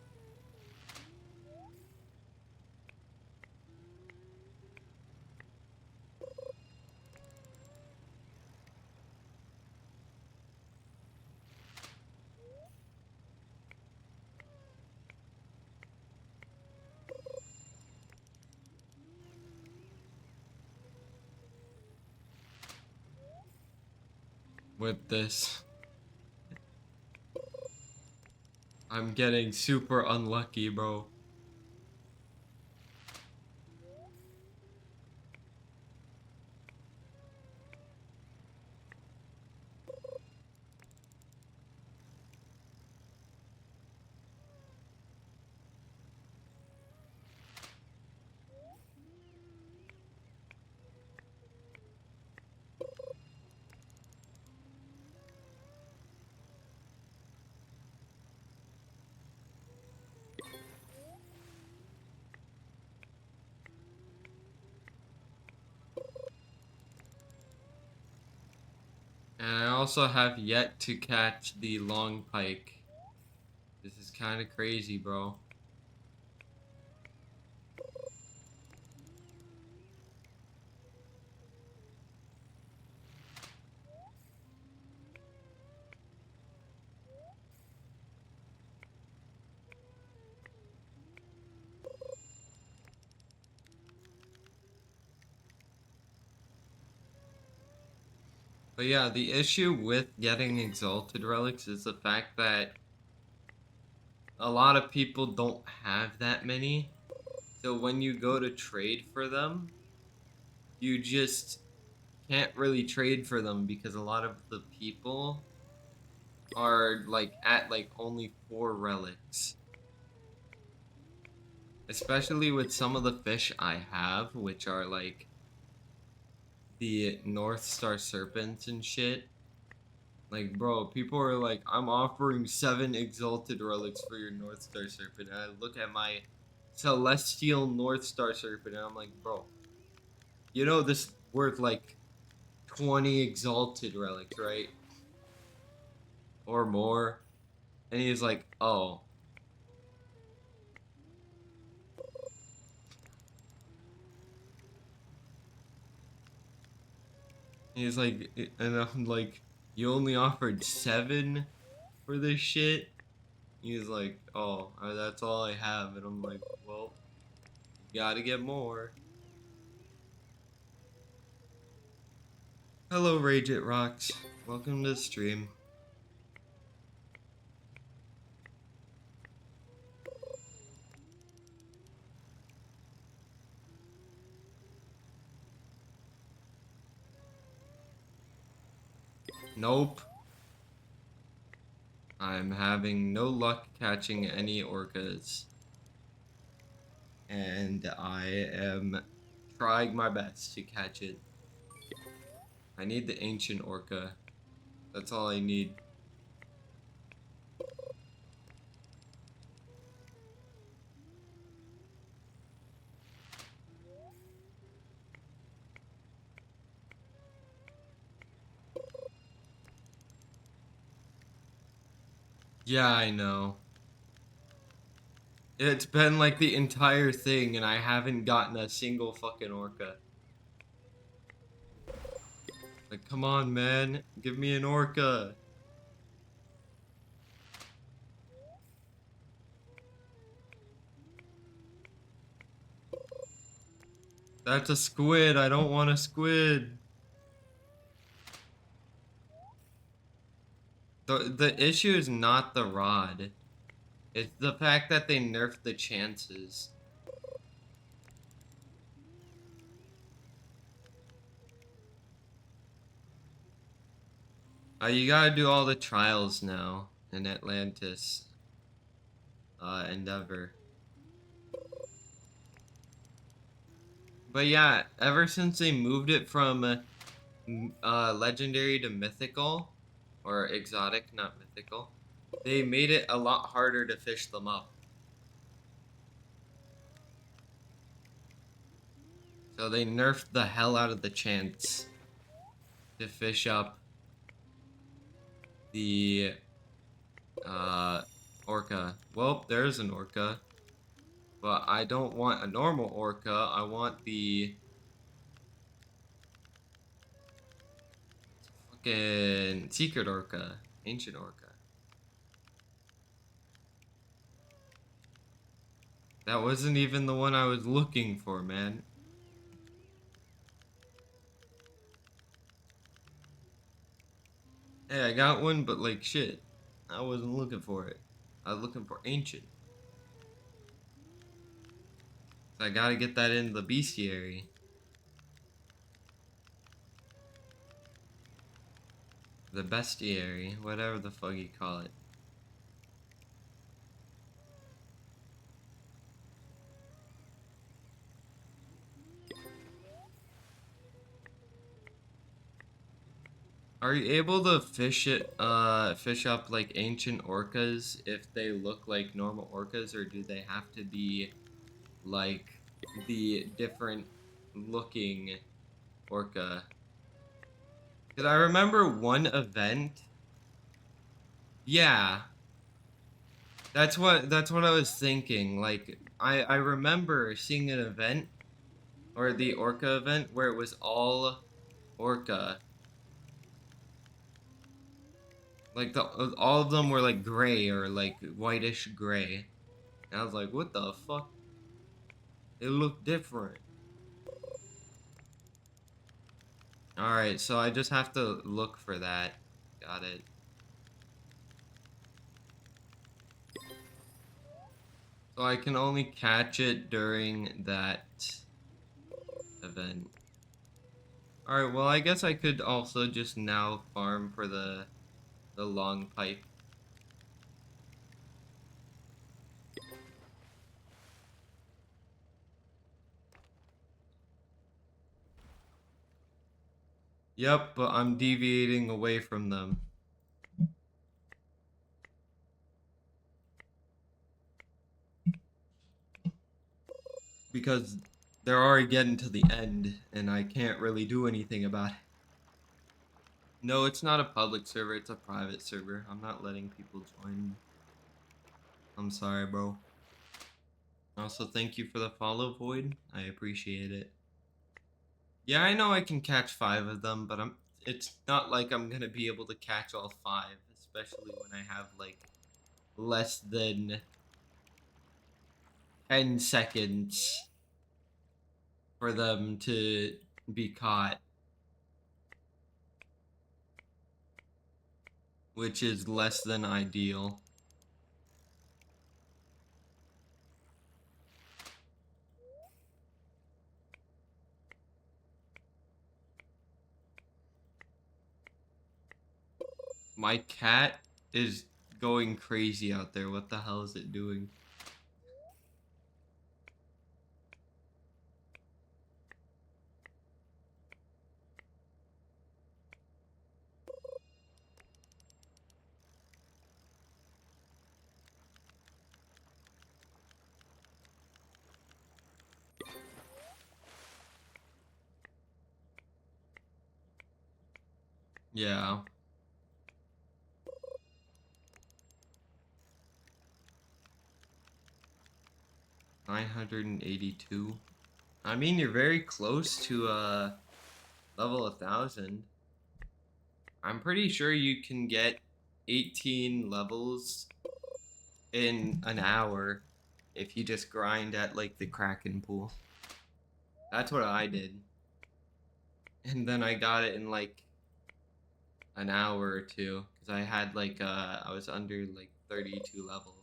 With this. I'm getting super unlucky, bro. And I also have yet to catch the long pike. This is kind of crazy, bro. But yeah, the issue with getting exalted relics is the fact that a lot of people don't have that many. So when you go to trade for them, you just can't really trade for them because a lot of the people are like at like only 4 relics. Especially with some of the fish I have, which are like the North Star Serpents and shit. Like, bro, people are like, I'm offering 7 exalted relics for your North Star Serpent. And I look at my Celestial North Star Serpent and I'm like, bro, you know this is worth like 20 exalted relics, right? Or more. And he's like, oh. He's like, and I'm like, you only offered 7 for this shit? He's like, oh, that's all I have. And I'm like, well, you gotta get more. Hello, Rage It Rocks. Welcome to the stream. Nope. I'm having no luck catching any orcas. And I am trying my best to catch it. I need the ancient orca. That's all I need. Yeah, I know. It's been like the entire thing and I haven't gotten a single fucking orca. Like, come on, man. Give me an orca. That's a squid. I don't want a squid. The issue is not the rod. It's the fact that they nerfed the chances. You gotta do all the trials now in Atlantis. Endeavor. But yeah, ever since they moved it from legendary to mythical, or exotic, not mythical, they made it a lot harder to fish them up. So they nerfed the hell out of the chance to fish up the orca. Well, there's an orca. But I don't want a normal orca. I want the fucking secret orca. Ancient orca. That wasn't even the one I was looking for, man. Hey, I got one, but like shit. I wasn't looking for it. I was looking for ancient. So I gotta get that into the bestiary. The bestiary, whatever the fuck you call it. Are you able to fish up like ancient orcas if they look like normal orcas, or do they have to be like the different looking orca? Because I remember one event. Yeah, that's what I was thinking. Like I remember seeing an event or the orca event where it was all orca. Like the all of them were like gray or like whitish gray. And I was like, what the fuck? They look different. Alright, so I just have to look for that. Got it. So I can only catch it during that event. Alright, well I guess I could also just now farm for the long pipe. Yep, but I'm deviating away from them. Because they're already getting to the end, and I can't really do anything about it. No, it's not a public server, it's a private server. I'm not letting people join. I'm sorry, bro. Also, thank you for the follow, Void. I appreciate it. Yeah, I know I can catch 5 of them, but it's not like I'm gonna be able to catch all 5, especially when I have like less than 10 seconds for them to be caught, which is less than ideal. My cat is going crazy out there. What the hell is it doing? Yeah. 982. I mean, you're very close to level 1000. I'm pretty sure you can get 18 levels in an hour if you just grind at like the Kraken pool. That's what I did. And then I got it in like an hour or two because I had like I was under like 32 levels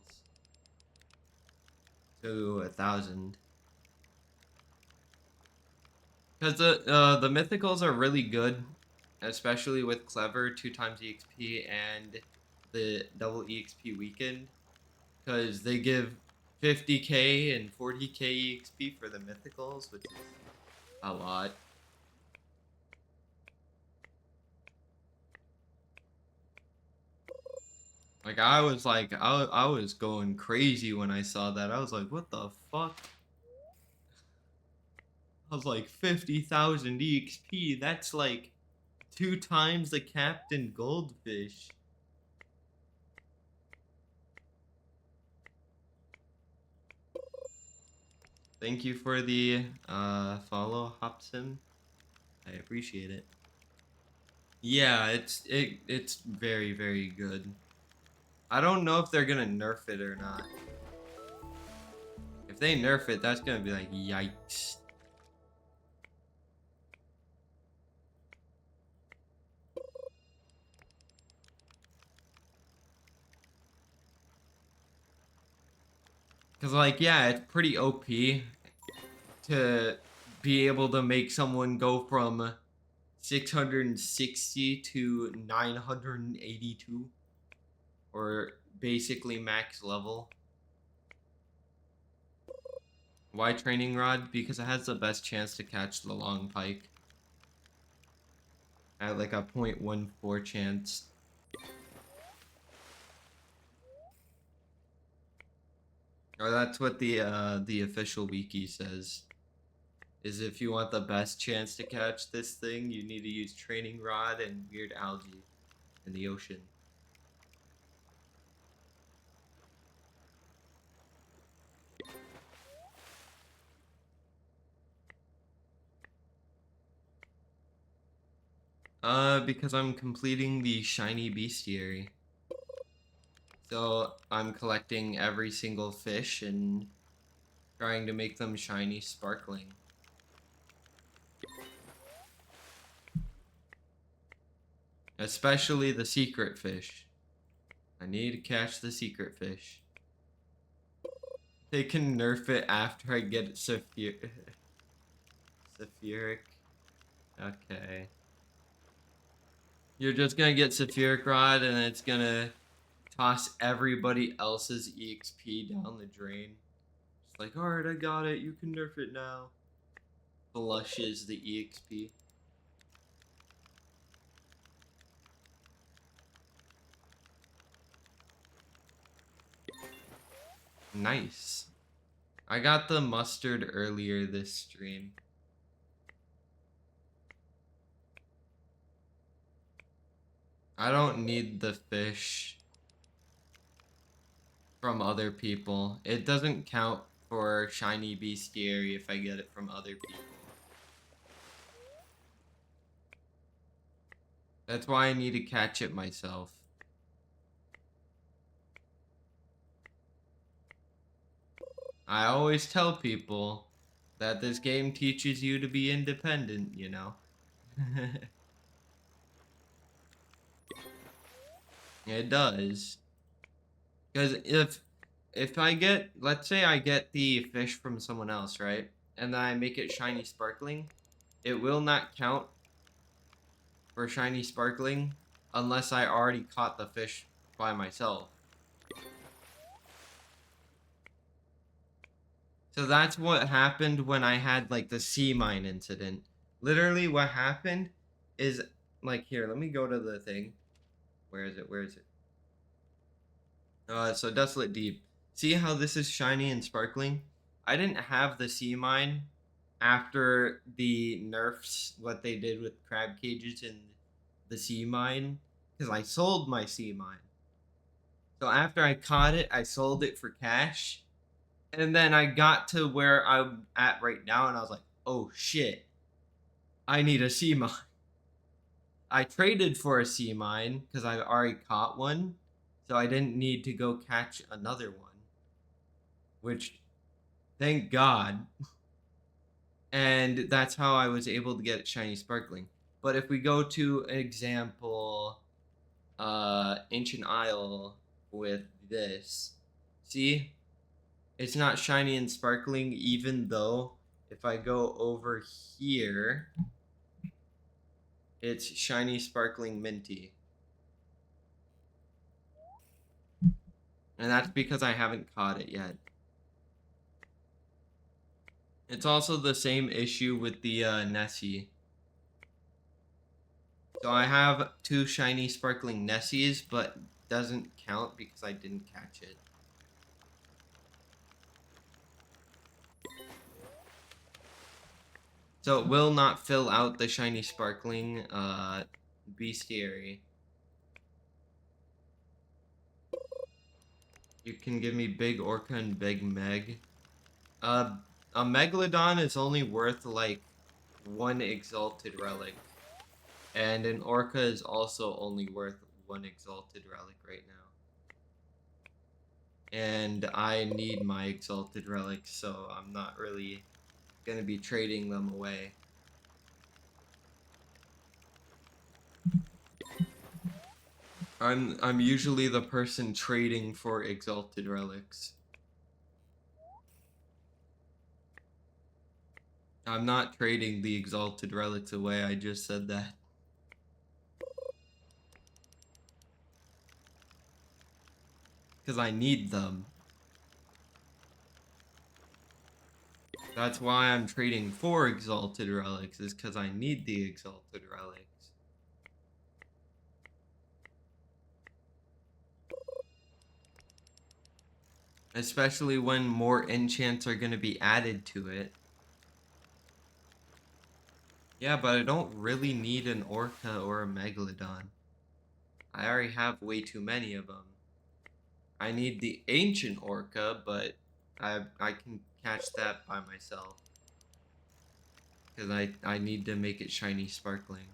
to 1000. Because the mythicals are really good, especially with clever 2 times EXP and the double EXP weekend, because they give 50k and 40k EXP for the mythicals, which is a lot. Like I was going crazy when I saw that. I was like, what the fuck? I was like 50,000 EXP. That's like 2 times the Captain Goldfish. Thank you for the follow, Hobson. I appreciate it. Yeah, it's very, very good. I don't know if they're gonna nerf it or not. If they nerf it, that's gonna be like yikes. Cause like yeah, it's pretty OP to be able to make someone go from 660 to 982 or basically max level. Why training rod? Because it has the best chance to catch the long pike at like a 0.14 chance. Or that's what the official wiki says. is if you want the best chance to catch this thing, you need to use training rod and weird algae in the ocean. Because I'm completing the shiny bestiary. So I'm collecting every single fish and trying to make them shiny sparkling. Especially the secret fish. I need to catch the secret fish. They can nerf it after I get Saphiric. Okay. You're just gonna get Saphiric Rod and it's gonna toss everybody else's EXP down the drain. It's like, alright, I got it. You can nerf it now. Flushes the EXP. Nice. I got the mustard earlier this stream. I don't need the fish from other people. It doesn't count for shiny bestiary if I get it from other people. That's why I need to catch it myself. I always tell people that this game teaches you to be independent, you know? It does. Because if I get, let's say I get the fish from someone else, right? And then I make it shiny sparkling, it will not count for shiny sparkling unless I already caught the fish by myself. So that's what happened when I had like the sea mine incident. Literally what happened is like here, let me go to the thing. Where is it? Where is it? So Desolate Deep. See how this is shiny and sparkling? I didn't have the sea mine after the nerfs, what they did with crab cages in the sea mine, because I sold my sea mine. So after I caught it, I sold it for cash. And then I got to where I'm at right now, and I was like, oh shit, I need a sea mine. I traded for a sea mine because I already caught one, so I didn't need to go catch another one. Which, thank God. And that's how I was able to get shiny sparkling. But if we go to an example, Ancient Isle with this, see, it's not shiny and sparkling, even though if I go over here, it's shiny sparkling minty. And that's because I haven't caught it yet. It's also the same issue with the Nessie. So I have 2 shiny sparkling Nessies, but doesn't count because I didn't catch it. So it will not fill out the shiny sparkling bestiary. You can give me Big Orca and Big Meg. A Megalodon is only worth like 1 exalted relic. And an Orca is also only worth 1 exalted relic right now. And I need my exalted relics, so I'm not really gonna be trading them away. I'm usually the person trading for exalted relics. I'm not trading the exalted relics away, I just said that. Because I need them. That's why I'm trading for exalted relics, is because I need the exalted relics. Especially when more enchants are going to be added to it. Yeah, but I don't really need an orca or a megalodon. I already have way too many of them. I need the ancient orca, but I can catch that by myself because I need to make it shiny sparkling.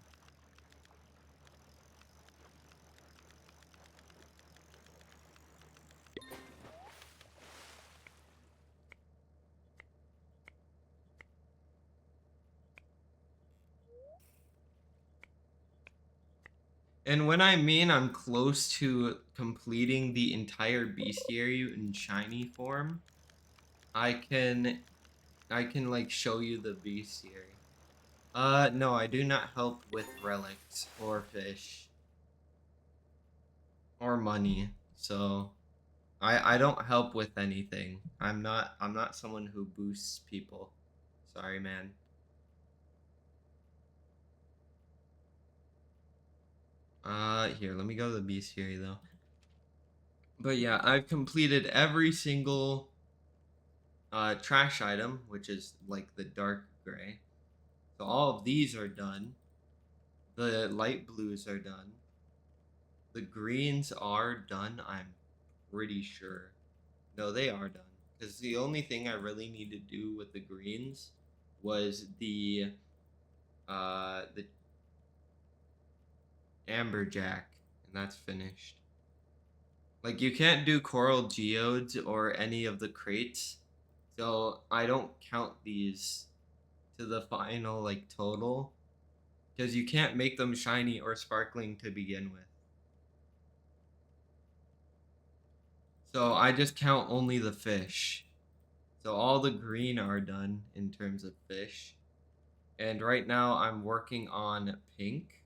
And when I mean I'm close to completing the entire bestiary in shiny form, I can like show you the bestiary. No, I do not help with relics or fish or money. So I don't help with anything. I'm not someone who boosts people. Sorry, man. Here, let me go to the bestiary though. But yeah, I've completed every single trash item, which is like the dark gray. So all of these are done. The light blues are done. The greens are done, I'm pretty sure. No, they are done. Because the only thing I really need to do with the greens was the amberjack, and that's finished. Like you can't do coral geodes or any of the crates, so I don't count these to the final like total because you can't make them shiny or sparkling to begin with. So I just count only the fish. So all the green are done in terms of fish. And right now I'm working on pink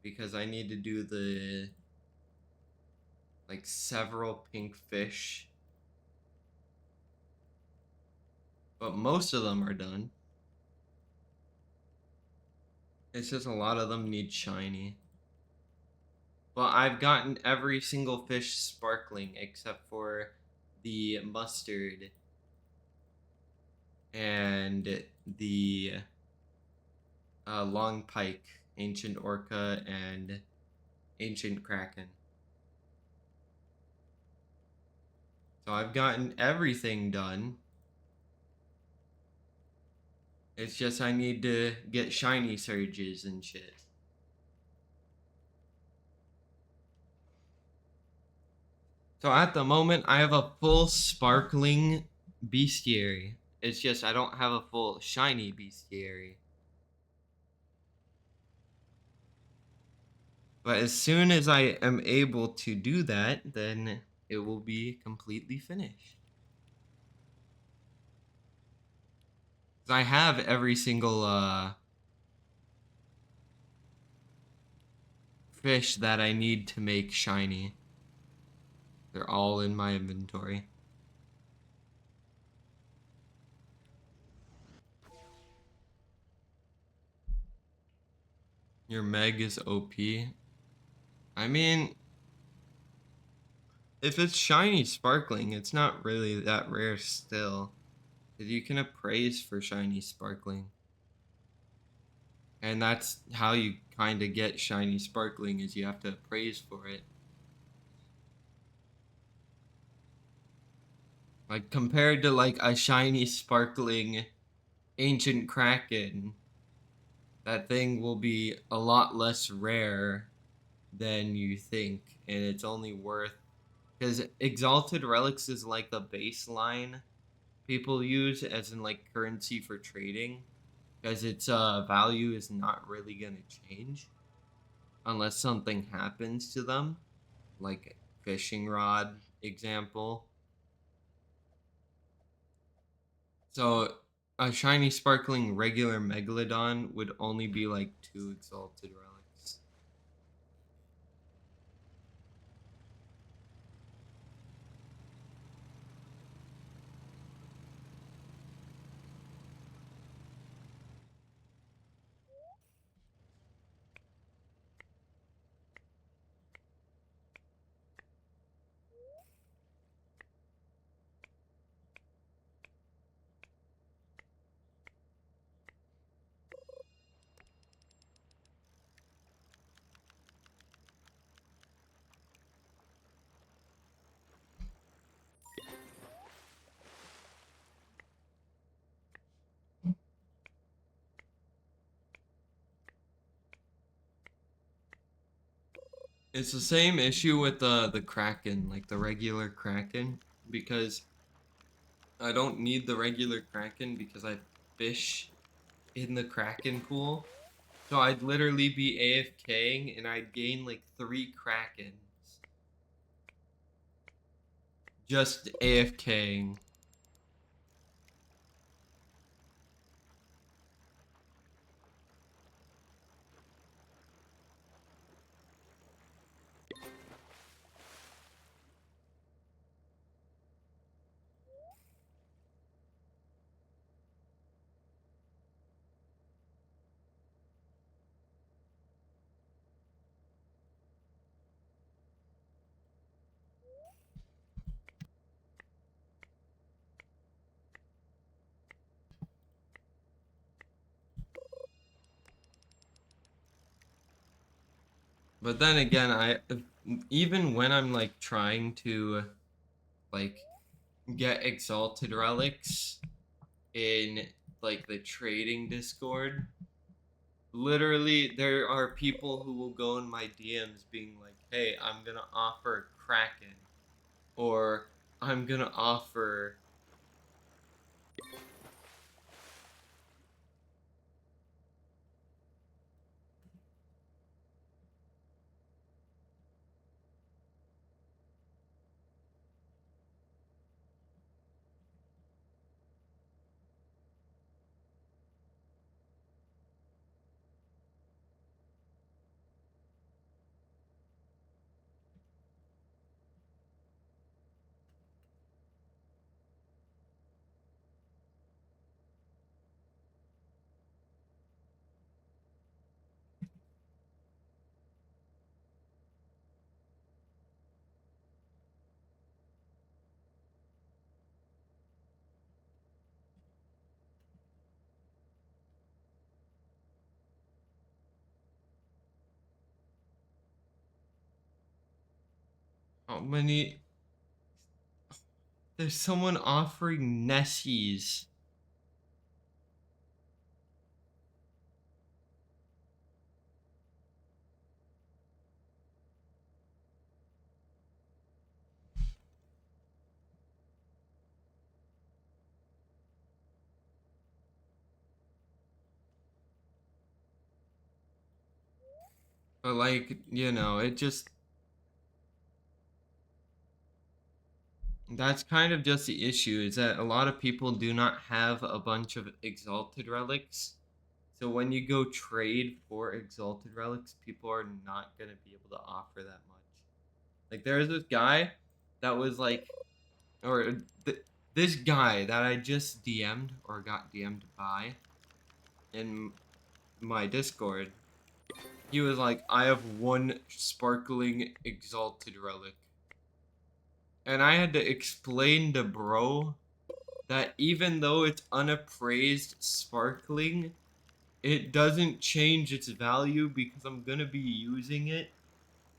because I need to do the like several pink fish. But most of them are done. It's just a lot of them need shiny. But I've gotten every single fish sparkling except for the mustard and the long pike, ancient orca, and ancient kraken. So I've gotten everything done. It's just I need to get shiny surges and shit. So at the moment, I have a full sparkling bestiary. It's just I don't have a full shiny bestiary. But as soon as I am able to do that, then it will be completely finished. I have every single fish that I need to make shiny. They're all in my inventory. Your Meg is OP. I mean, if it's shiny sparkling, it's not really that rare still. Because you can appraise for shiny sparkling. And that's how you kind of get shiny sparkling is you have to appraise for it. Like compared to like a shiny sparkling ancient kraken, that thing will be a lot less rare than you think, and it's only worth because exalted relics is like the baseline people use as in like currency for trading because its value is not really going to change unless something happens to them, like fishing rod example. So a shiny sparkling regular megalodon would only be like 2 exalted relics. It's the same issue with the Kraken, like the regular Kraken, because I don't need the regular Kraken because I fish in the Kraken pool. So I'd literally be AFKing and I'd gain like 3 Krakens. Just AFKing. But then again, even when I'm like trying to like get exalted relics in like the trading Discord, literally there are people who will go in my DMs being like, "Hey, I'm going to offer Kraken," or "I'm going to offer." How many? There's someone offering Nessies. But like, it just that's kind of just the issue is that a lot of people do not have a bunch of exalted relics. So when you go trade for exalted relics, people are not going to be able to offer that much. Like there's this guy that was like or this guy that I just DM'd or got DM'd by in my Discord. He was like, "I have one sparkling exalted relic." And I had to explain to bro that even though it's unappraised sparkling, it doesn't change its value because I'm gonna be using it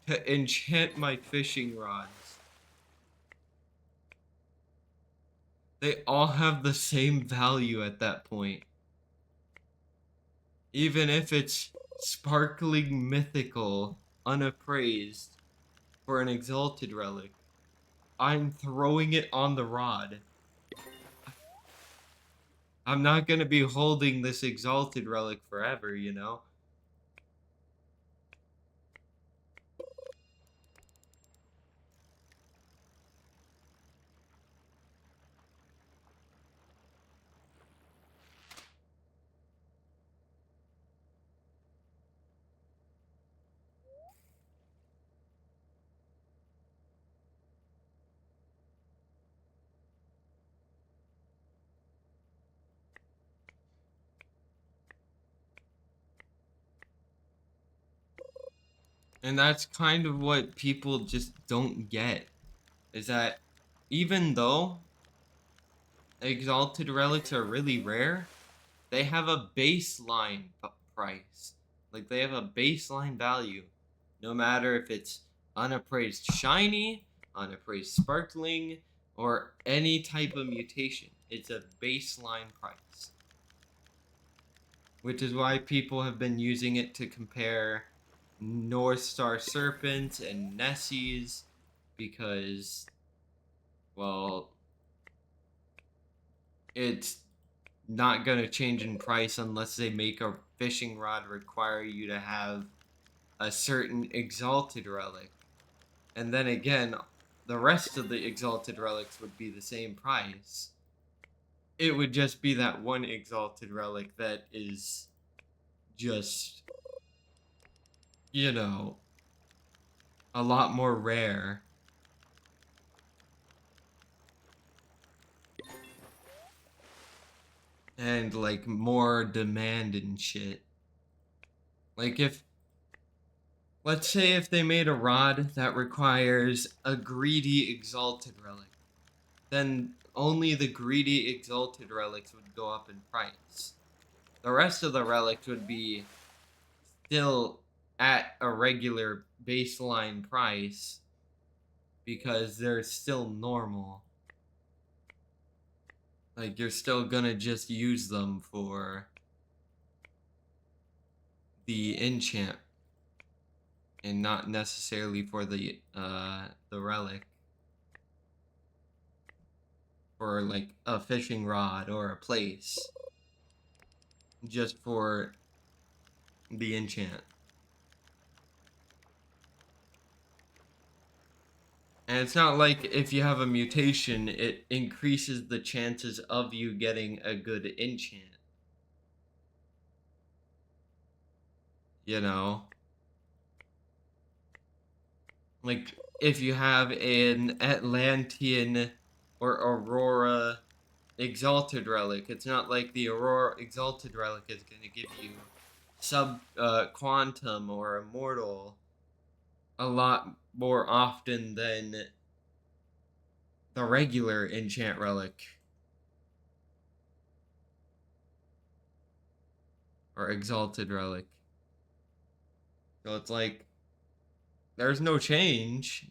to enchant my fishing rods. They all have the same value at that point. Even if it's sparkling mythical, unappraised, for an exalted relic, I'm throwing it on the rod. I'm not gonna be holding this exalted relic forever, you know? And that's kind of what people just don't get. Is that even though exalted relics are really rare, they have a baseline price. Like they have a baseline value. No matter if it's unappraised shiny, unappraised sparkling, or any type of mutation. It's a baseline price. Which is why people have been using it to compare North Star Serpents and Nessies because, well, it's not going to change in price unless they make a fishing rod require you to have a certain exalted relic. And then again, the rest of the exalted relics would be the same price. It would just be that one exalted relic that is just, a lot more rare. And like more demand and shit. Like let's say if they made a rod that requires a greedy exalted relic, then only the greedy exalted relics would go up in price. The rest of the relics would be still at a regular baseline price because they're still normal. Like you're still gonna just use them for the enchant and not necessarily for the relic, for like a fishing rod or a place, just for the enchant. And it's not like if you have a mutation, it increases the chances of you getting a good enchant. You know? Like, if you have an Atlantean or Aurora Exalted Relic, it's not like the Aurora Exalted Relic is going to give you quantum or immortal a lot more often than the regular enchant relic or exalted relic. So it's like there's no change,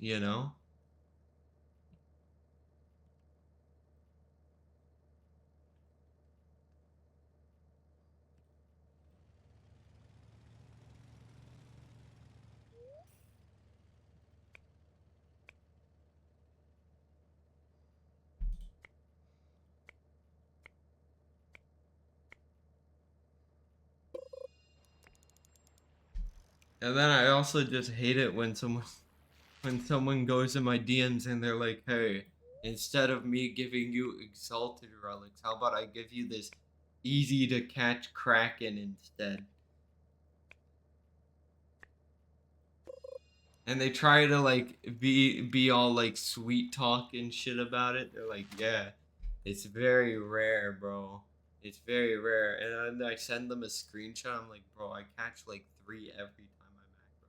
And then I also just hate it when someone goes in my DMs and they're like, "Hey, instead of me giving you exalted relics, how about I give you this easy to catch Kraken instead?" And they try to like be all like sweet talk and shit about it. They're like, "Yeah, it's very rare, bro. It's very rare." And then I send them a screenshot. I'm like, "Bro, I catch like 3 every time I'm at, bro."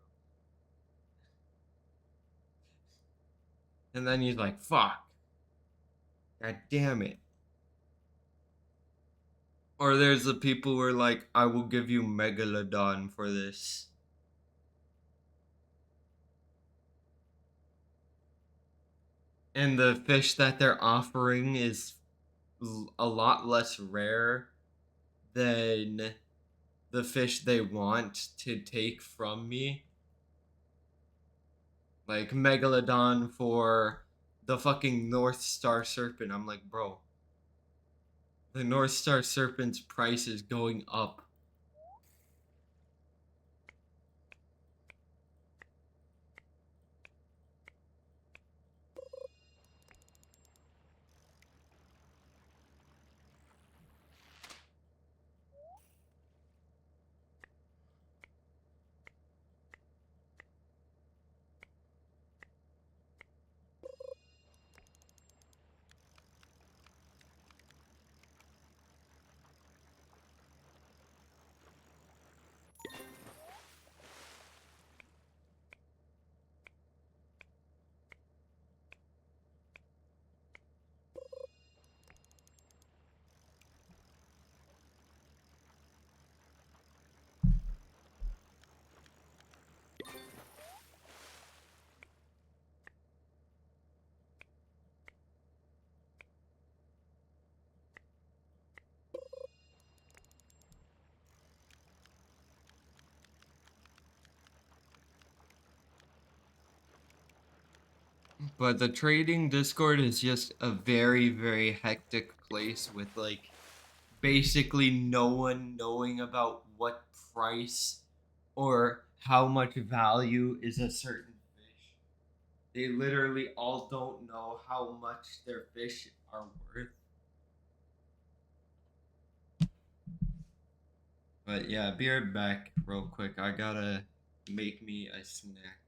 And then he's like, "Fuck. God damn it." Or there's the people who are like, "I will give you Megalodon for this." And the fish that they're offering is a lot less rare than the fish they want to take from me. Like Megalodon for the fucking North Star Serpent. I'm like, bro, the North Star Serpent's price is going up. But the trading Discord is just a very, very hectic place with like basically no one knowing about what price or how much value is a certain fish. They literally all don't know how much their fish are worth. But yeah, be right back real quick. I gotta make me a snack.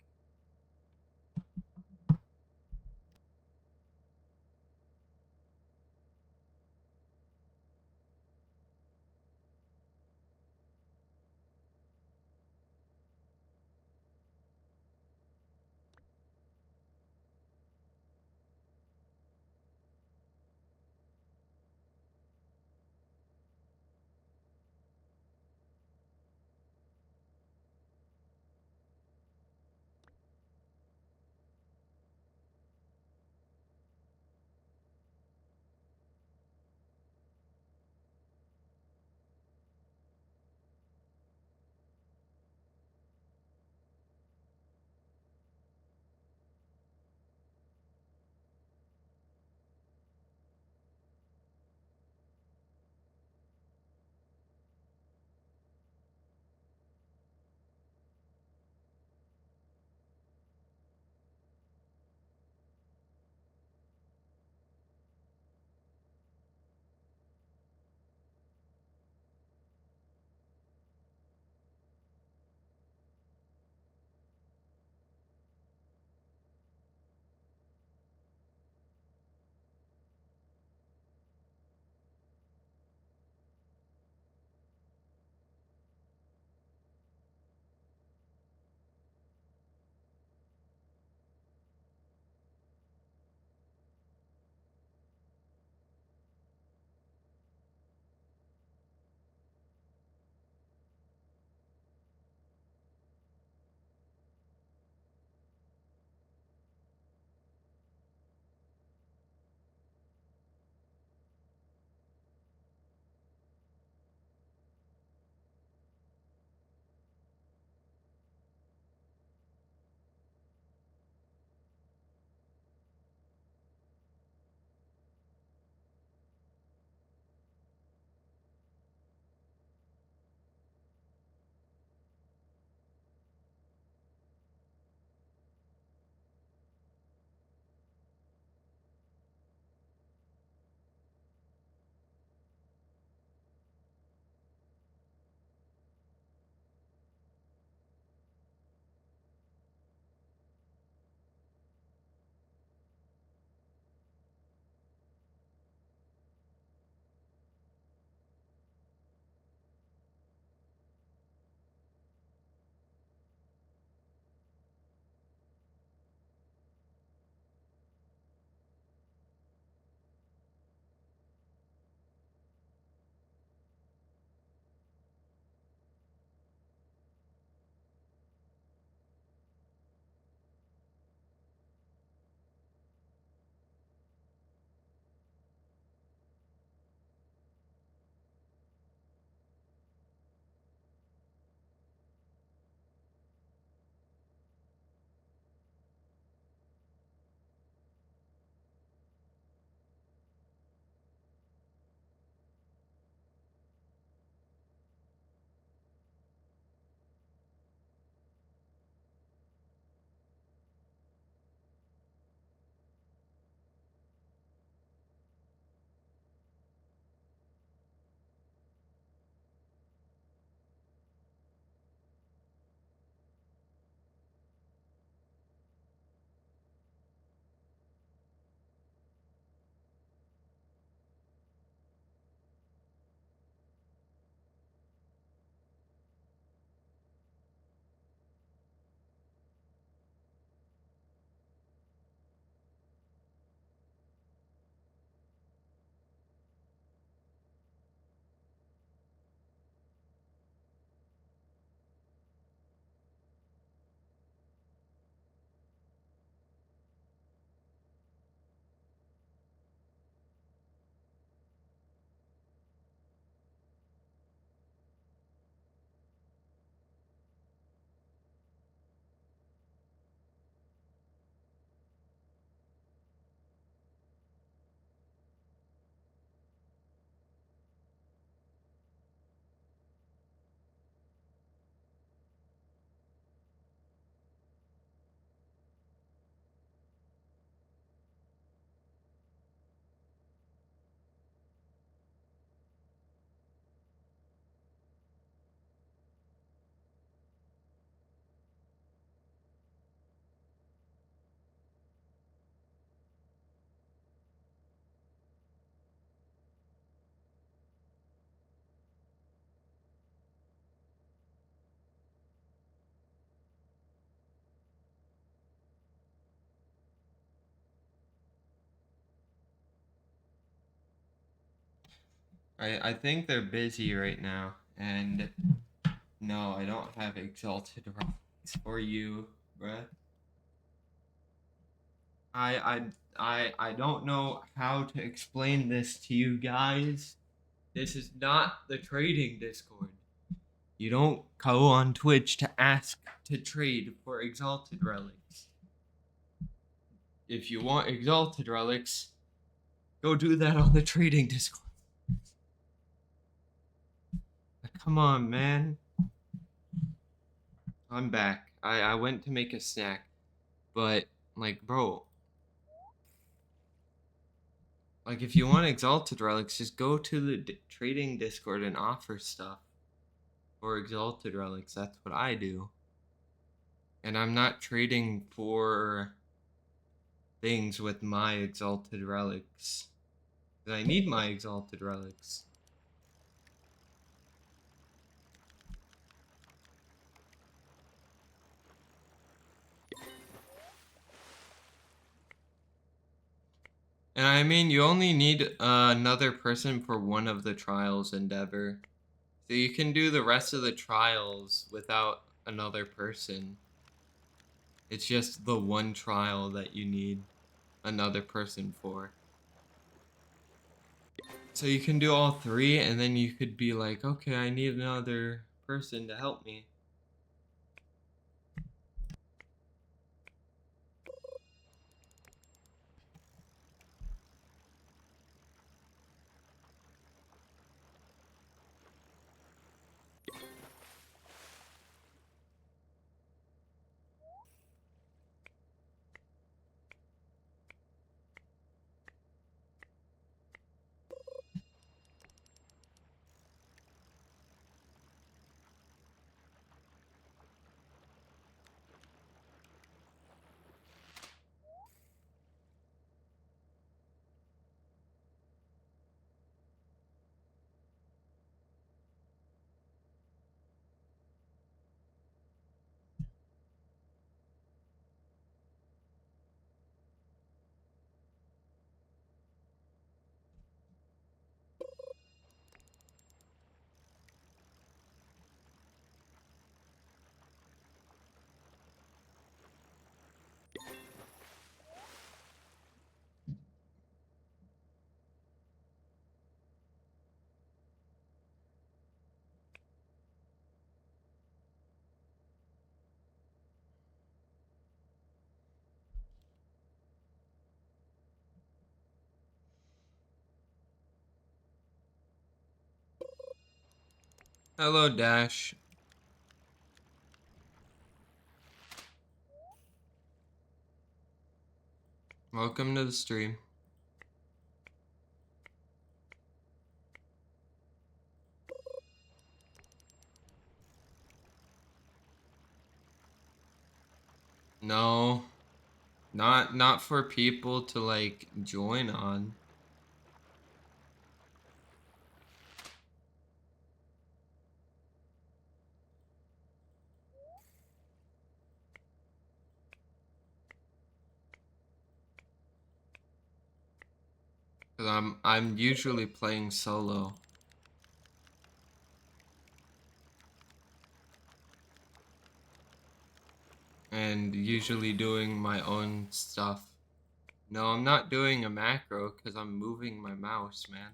I think they're busy right now, and no, I don't have exalted relics for you, bruh. I don't know how to explain this to you guys. This is not the trading Discord. You don't go on Twitch to ask to trade for exalted relics. If you want exalted relics, go do that on the trading Discord. Come on, man. I'm back. I went to make a snack, but like, bro, like if you want exalted relics, just go to the trading Discord and offer stuff for exalted relics. That's what I do. And I'm not trading for things with my exalted relics. I need my exalted relics. And I mean, you only need another person for one of the trials, Endeavor. So you can do the rest of the trials without another person. It's just the one trial that you need another person for. So you can do all three, and then you could be like, okay, I need another person to help me. Hello, Dash. Welcome to the stream. No, not for people to like join on. Cause I'm usually playing solo. And usually doing my own stuff. No, I'm not doing a macro because I'm moving my mouse, man.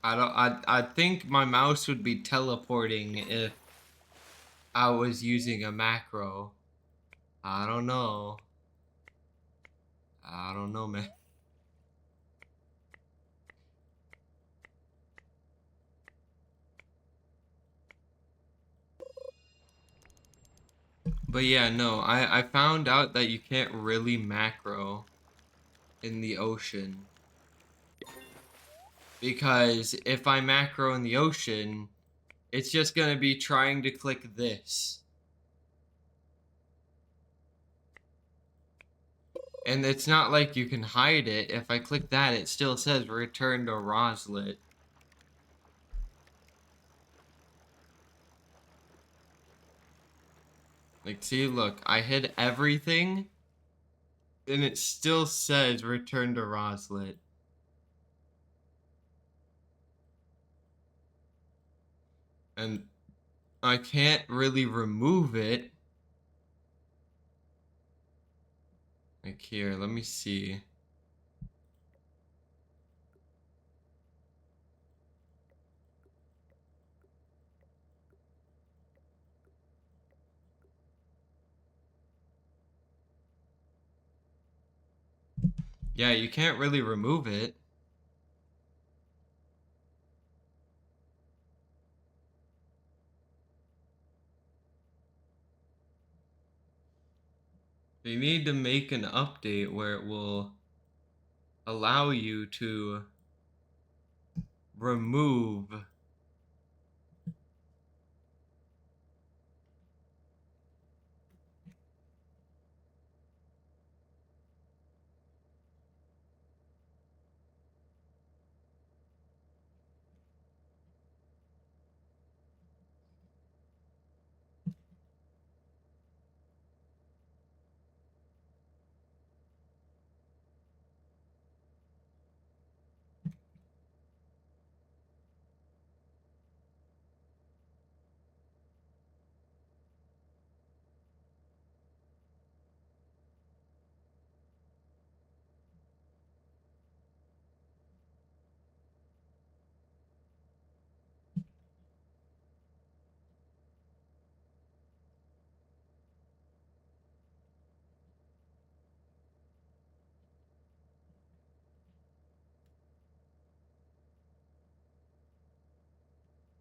I think my mouse would be teleporting if I was using a macro. I don't know. I don't know, man. But yeah, no, I found out that you can't really macro in the ocean. Because if I macro in the ocean, it's just gonna be trying to click this. And it's not like you can hide it. If I click that, it still says return to Roslet. Like, see, look, I hid everything, And it still says return to Roslet. And I can't really remove it. Like here, let me see. Yeah, you can't really remove it. You need to make an update where it will allow you to remove.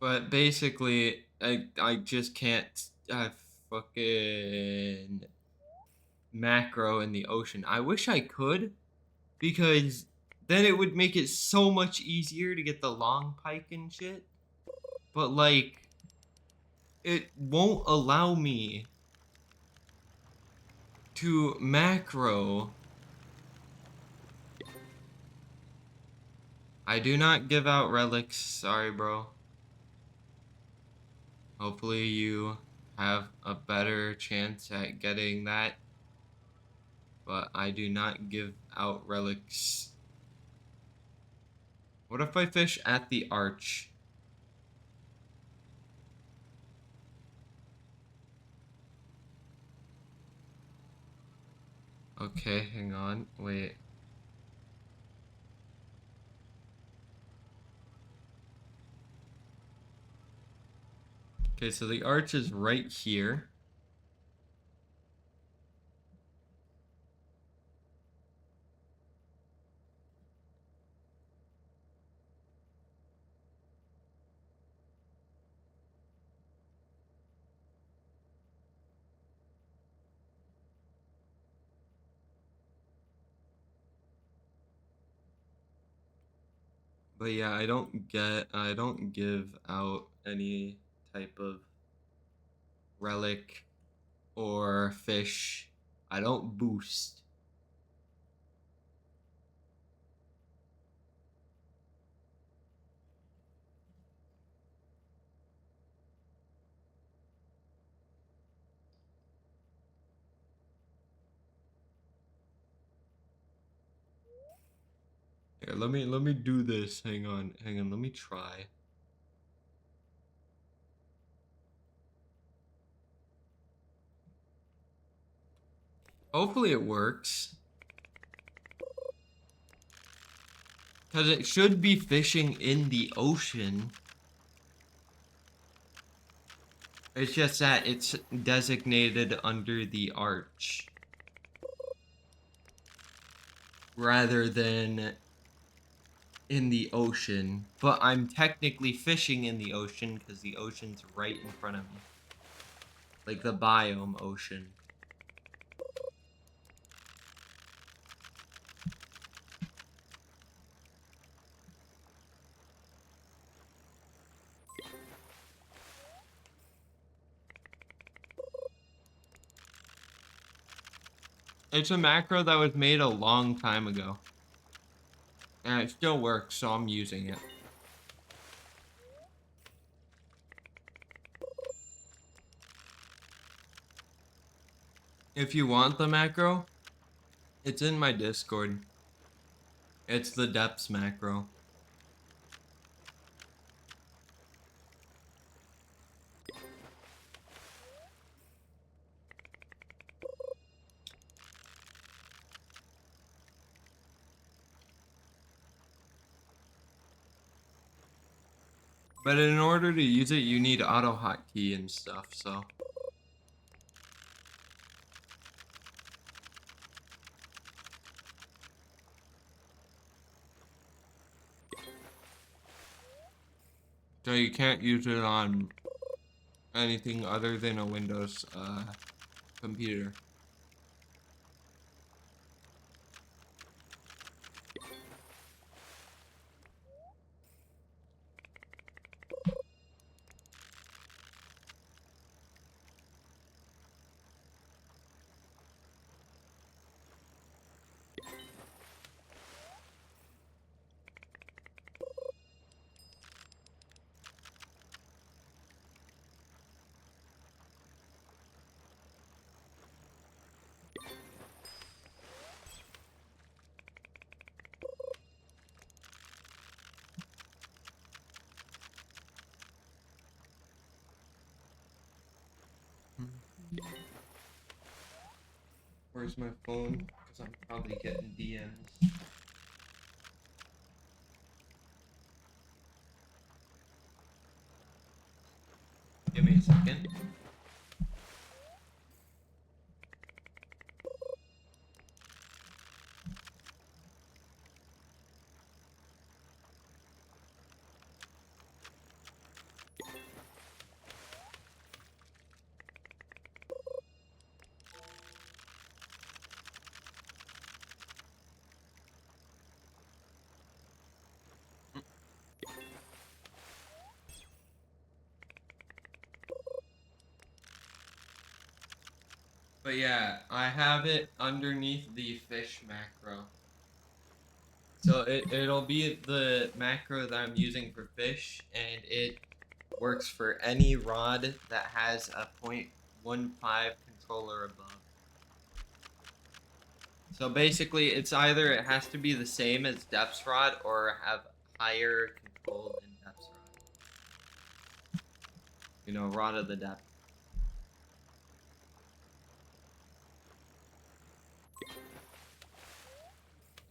But basically, I just can't fucking macro in the ocean. I wish I could, because then it would make it so much easier to get the long pike and shit. But like, it won't allow me to macro. I do not give out relics. Sorry, bro. Hopefully you have a better chance at getting that. But I do not give out relics. What if I fish at the arch? Okay, hang on. Wait. Okay, so the arch is right here. But yeah, I don't give out any type of relic or fish. I don't boost. Here, let me do this. Hang on, let me try. Hopefully it works. Because it should be fishing in the ocean. It's just that it's designated under the arch. Rather than in the ocean. But I'm technically fishing in the ocean because the ocean's right in front of me. Like the biome ocean. It's a macro that was made a long time ago. And it still works, so I'm using it. If you want the macro, It's in my Discord. It's the depths macro. But in order to use it, you need auto hotkey and stuff, so. So you can't use it on anything other than a Windows computer. Where's my phone? Because I'm probably getting DMs. Give me a second. But yeah, I have it underneath the fish macro. So it'll be the macro that I'm using for fish, and it works for any rod that has a 0.15 controller above. So basically, it's either it has to be the same as depths rod or have higher control than depths rod. You know, rod of the depth.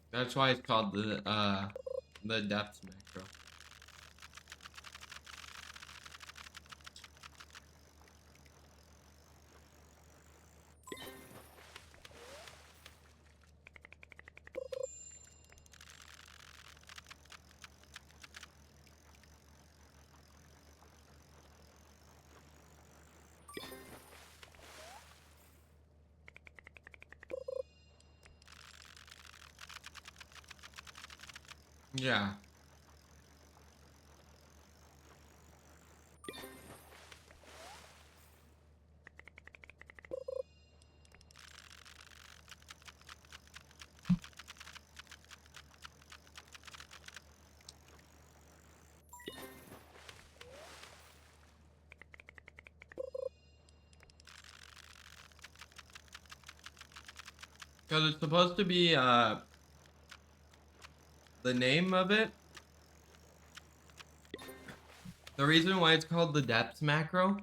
That's why it's called the depths macro. Yeah. Because it's supposed to be, the name of it. The reason why it's called the depths macro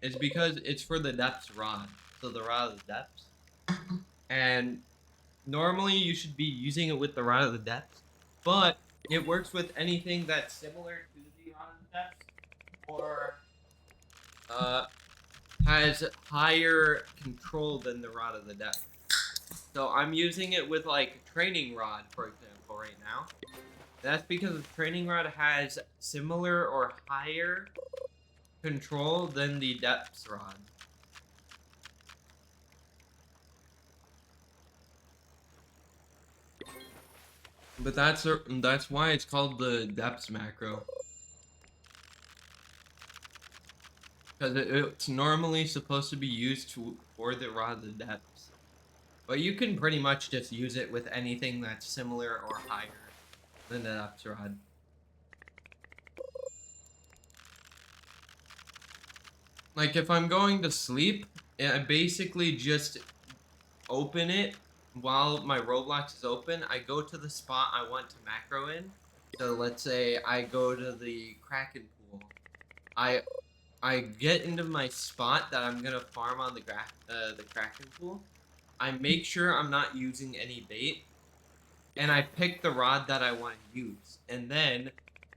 is because it's for the depths rod. So the rod of the depths. And normally you should be using it with the rod of the depths, but it works with anything that's similar to the rod of the depths or has higher control than the rod of the depth. So I'm using it with like training rod, for example, right now. That's because the training rod has similar or higher control than the depths rod. But that's why it's called the depths macro. Because it's normally supposed to be used for the rod of the depths. But you can pretty much just use it with anything that's similar or higher than the depths rod. Like if I'm going to sleep, I basically just open it, while my Roblox is open, I go to the spot I want to macro in. So let's say I go to the Kraken pool. I get into my spot that I'm gonna farm on the Kraken pool. I make sure I'm not using any bait, and I pick the rod that I want to use, and then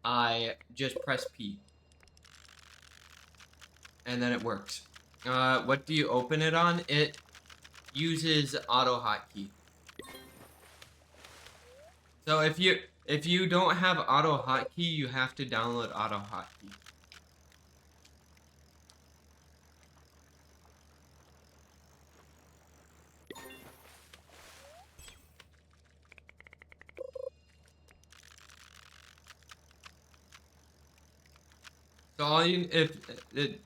I just press P, and then it works. What do you open it on? It uses auto hotkey. So if you don't have auto hotkey, you have to download auto hotkey. So all you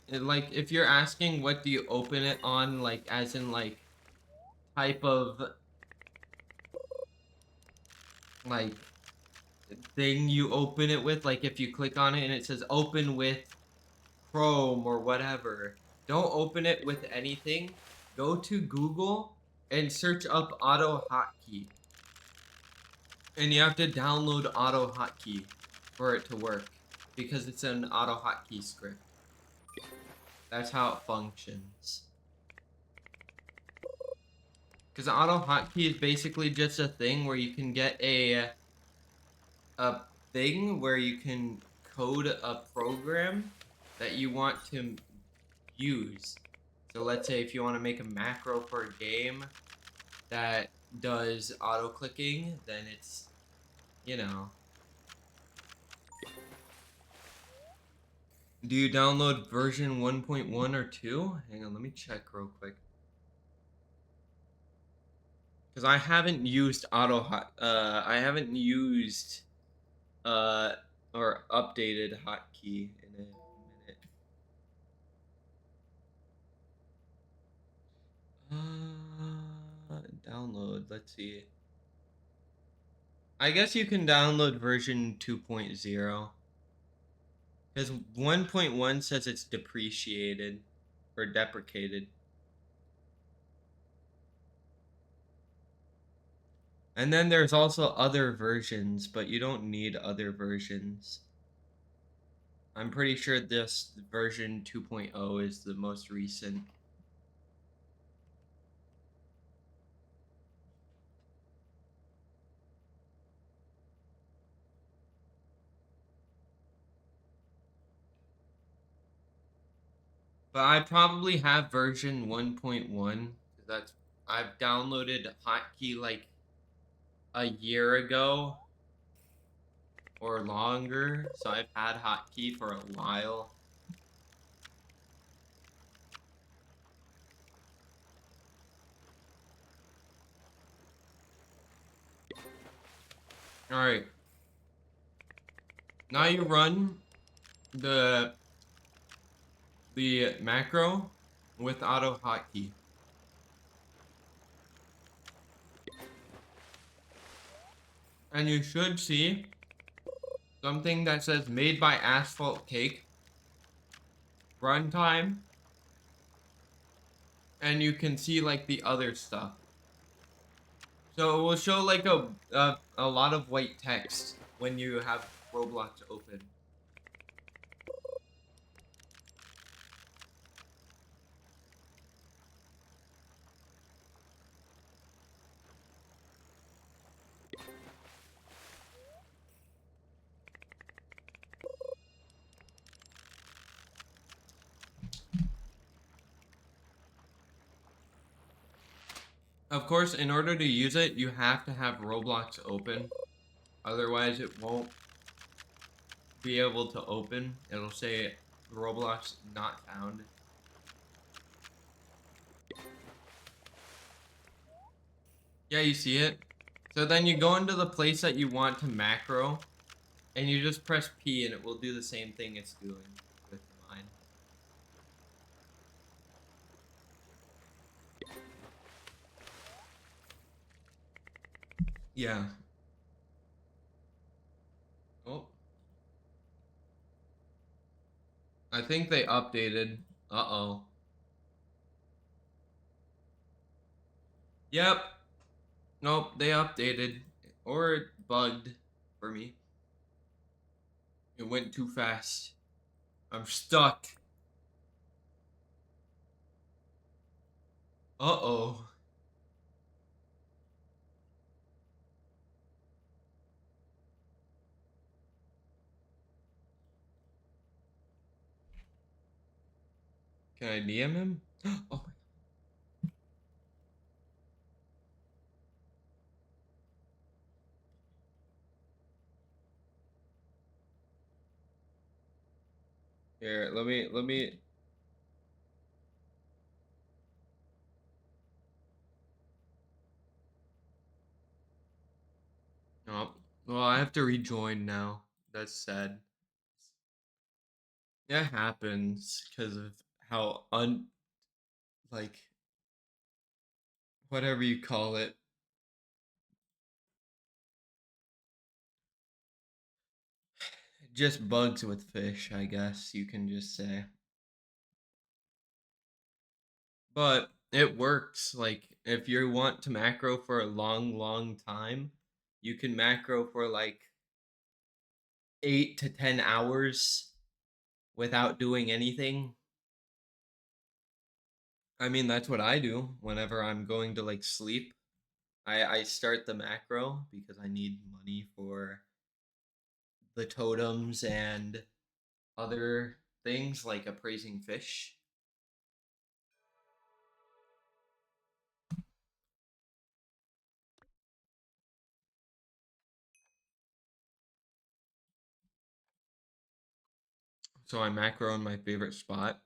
like if you're asking what do you open it on, like as in like type of like thing you open it with, like if you click on it and it says open with Chrome or whatever, don't open it with anything. Go to Google and search up auto hotkey. And you have to download auto hotkey for it to work because it's an auto hotkey script. That's how it functions. Because auto hotkey is basically just a thing where you can get a thing where you can code a program that you want to use. So let's say if you want to make a macro for a game that does auto clicking, then it's, you know. Do you download version 1.1 or 2? Hang on, let me check real quick. Because I haven't used I haven't used or updated hotkey in a minute. Download, let's see. I guess you can download version 2.0. Because 1.1 says it's depreciated or deprecated. And then there's also other versions, but you don't need other versions. I'm pretty sure this version 2.0 is the most recent. But I probably have version 1.1 because that's I've downloaded hotkey like a year ago or longer, so I've had hotkey for a while. All right. Now you run the macro with auto hotkey. And you should see something that says made by Asphalt Cake, runtime, and you can see like the other stuff. So it will show like a lot of white text when you have Roblox open. Of course, in order to use it, you have to have Roblox open. Otherwise, it won't be able to open. It'll say Roblox not found. Yeah, you see it? So then you go into the place that you want to macro, and you just press P and it will do the same thing it's doing with mine. Yeah. Oh. I think they updated. Uh-oh. Yep. Nope, they updated. Or it bugged for me. It went too fast. I'm stuck. Uh-oh. Can I DM him? Oh my. Here, let me. Oh, well, I have to rejoin now. That's sad. It happens because of how like, whatever you call it. Just bugs with fish, I guess you can just say. But it works. Like, if you want to macro for a long, long time, you can macro for like 8 to 10 hours without doing anything. I mean, that's what I do whenever I'm going to like sleep. I start the macro because I need money for the totems and other things like appraising fish. So I macro in my favorite spot.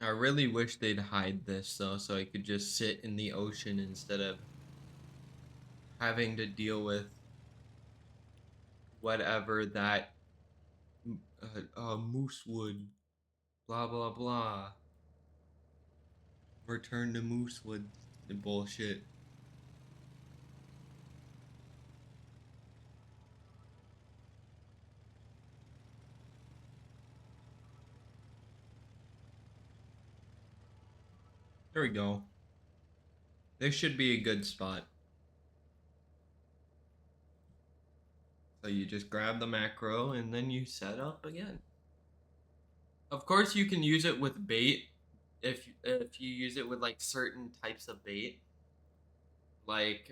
I really wish they'd hide this though, so I could just sit in the ocean instead of having to deal with whatever that moose wood, blah blah blah. Return to Moosewood and bullshit. There we go. This should be a good spot. So you just grab the macro and then you set up again. Of course, you can use it with bait if you use it with like certain types of bait. Like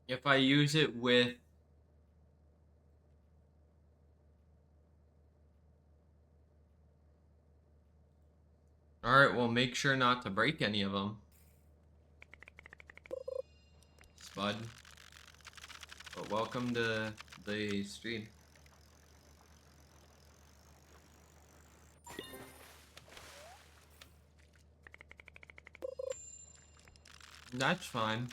if I use it with all right, well make sure not to break any of them. Spud. But welcome to the stream. That's fine.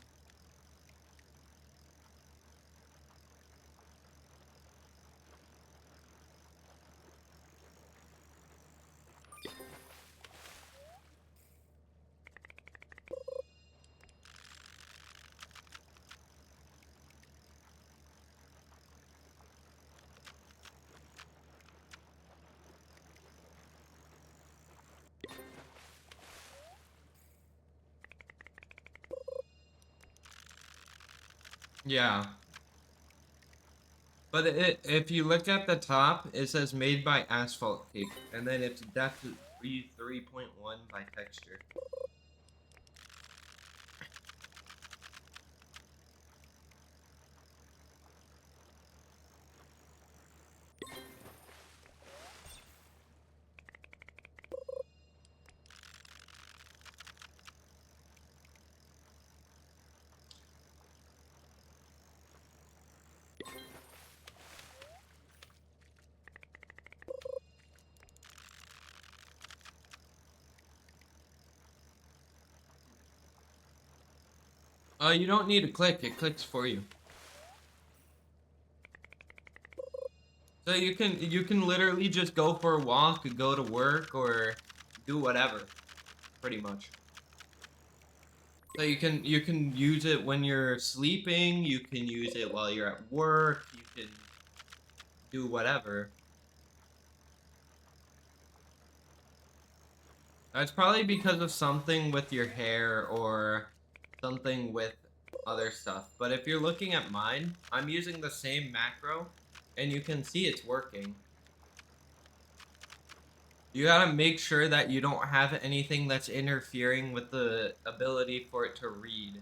Yeah. But if you look at the top, it says made by asphalt cake, and then it's depth 3.1 by texture. You don't need to click, it clicks for you. So you can literally just go for a walk, go to work, or do whatever, pretty much. So you can use it when you're sleeping, you can use it while you're at work, you can do whatever. That's probably because of something with your hair or something with other stuff. But if you're looking at mine, I'm using the same macro and you can see it's working. You gotta make sure that you don't have anything that's interfering with the ability for it to read.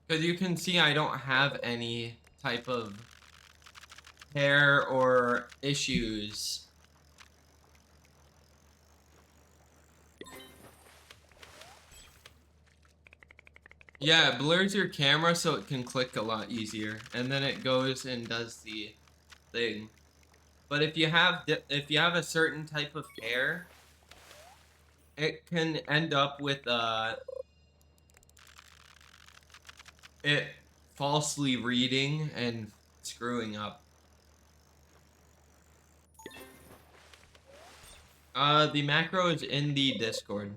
Because you can see I don't have any type of hair or issues. Yeah, it blurs your camera so it can click a lot easier, and then it goes and does the thing. But if you have a certain type of hair, it can end up with it falsely reading and screwing up. The macro is in the Discord.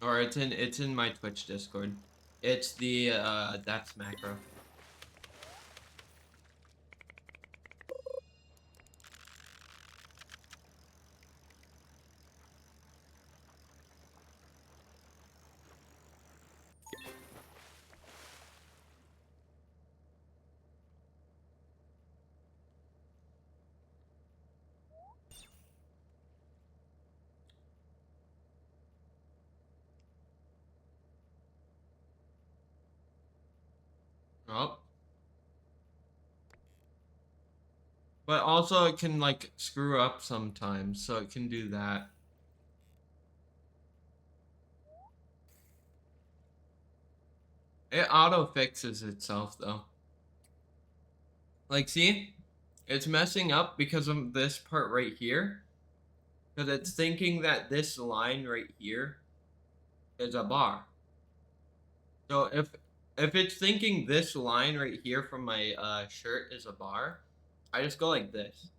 Or it's in my Twitch Discord. It's the that's macro. Oh. But also it can like screw up sometimes, so it can do that. It auto fixes itself though. Like see? It's messing up because of this part right here. Because it's thinking that this line right here is a bar. So if it's thinking this line right here from my shirt is a bar, I just go like this.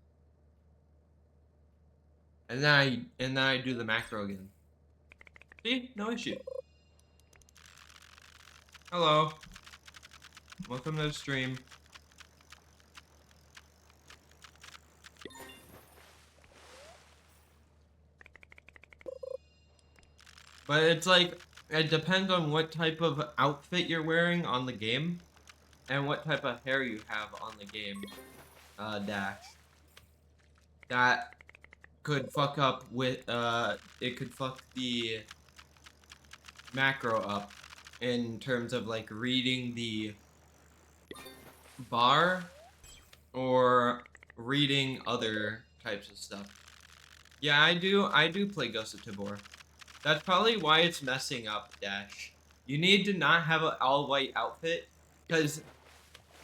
And then I do the macro again. See? No issue. Hello. Welcome to the stream. But it's like, it depends on what type of outfit you're wearing on the game and what type of hair you have on the game, Dash. That could fuck up with, it could fuck the macro up in terms of like reading the bar or reading other types of stuff. Yeah, I do play Ghost of Tabor. That's probably why it's messing up, Dash. You need to not have an all-white outfit, because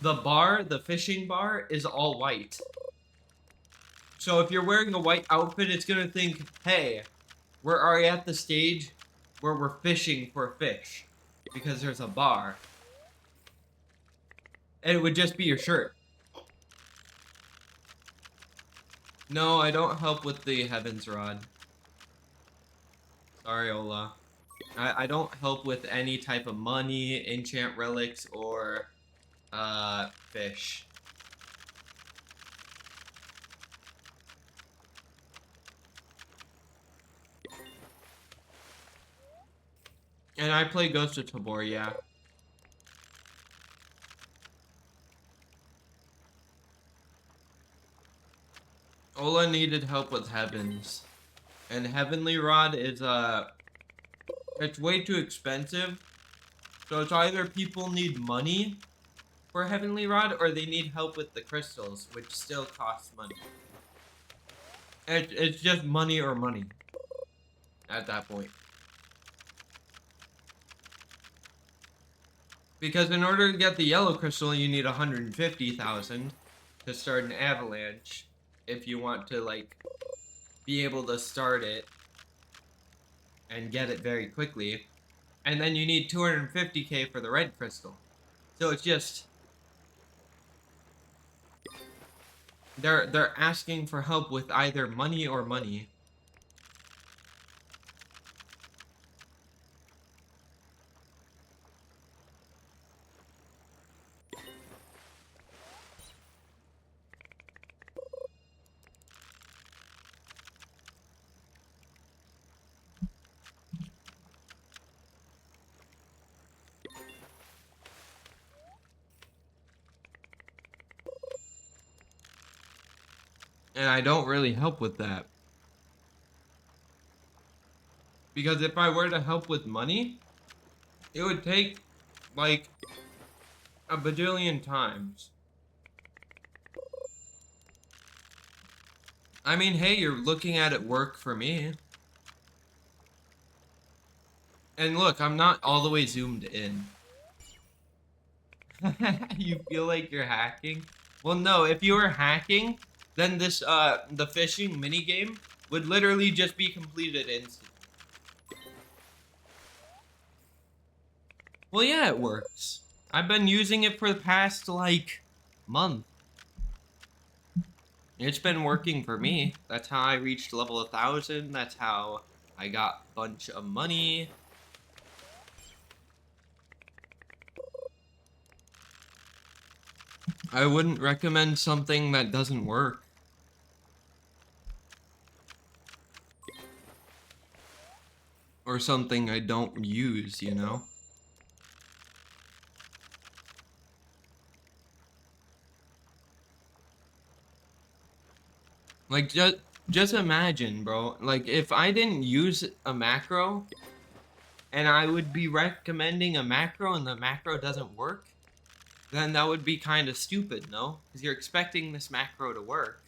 the fishing bar, is all white. So if you're wearing a white outfit, it's gonna think, hey, we're already at the stage where we're fishing for fish, because there's a bar. And it would just be your shirt. No, I don't help with the Heaven's Rod. Sorry, Ola. I don't help with any type of money, enchant relics, or fish. And I play Ghost of Tabor, yeah. Ola needed help with Heavens. And Heavenly Rod is it's way too expensive. So it's either people need money for Heavenly Rod or they need help with the crystals, which still costs money. It's just money or money at that point. Because in order to get the yellow crystal, you need 150,000 to start an avalanche if you want to like be able to start it and get it very quickly. And then you need 250k for the red crystal. So it's just they're asking for help with either money or money. And I don't really help with that. Because if I were to help with money, it would take like a bajillion times. I mean, hey, you're looking at it work for me. And look, I'm not all the way zoomed in. You feel like you're hacking? Well, no, if you were hacking, then this the fishing minigame would literally just be completed instantly. Well, yeah, it works. I've been using it for the past like month. It's been working for me. That's how I reached level 1000. That's how I got a bunch of money. I wouldn't recommend something that doesn't work. Or something I don't use, you know? Like, just imagine, bro. Like, if I didn't use a macro, and I would be recommending a macro and the macro doesn't work, then that would be kind of stupid, no? Because you're expecting this macro to work.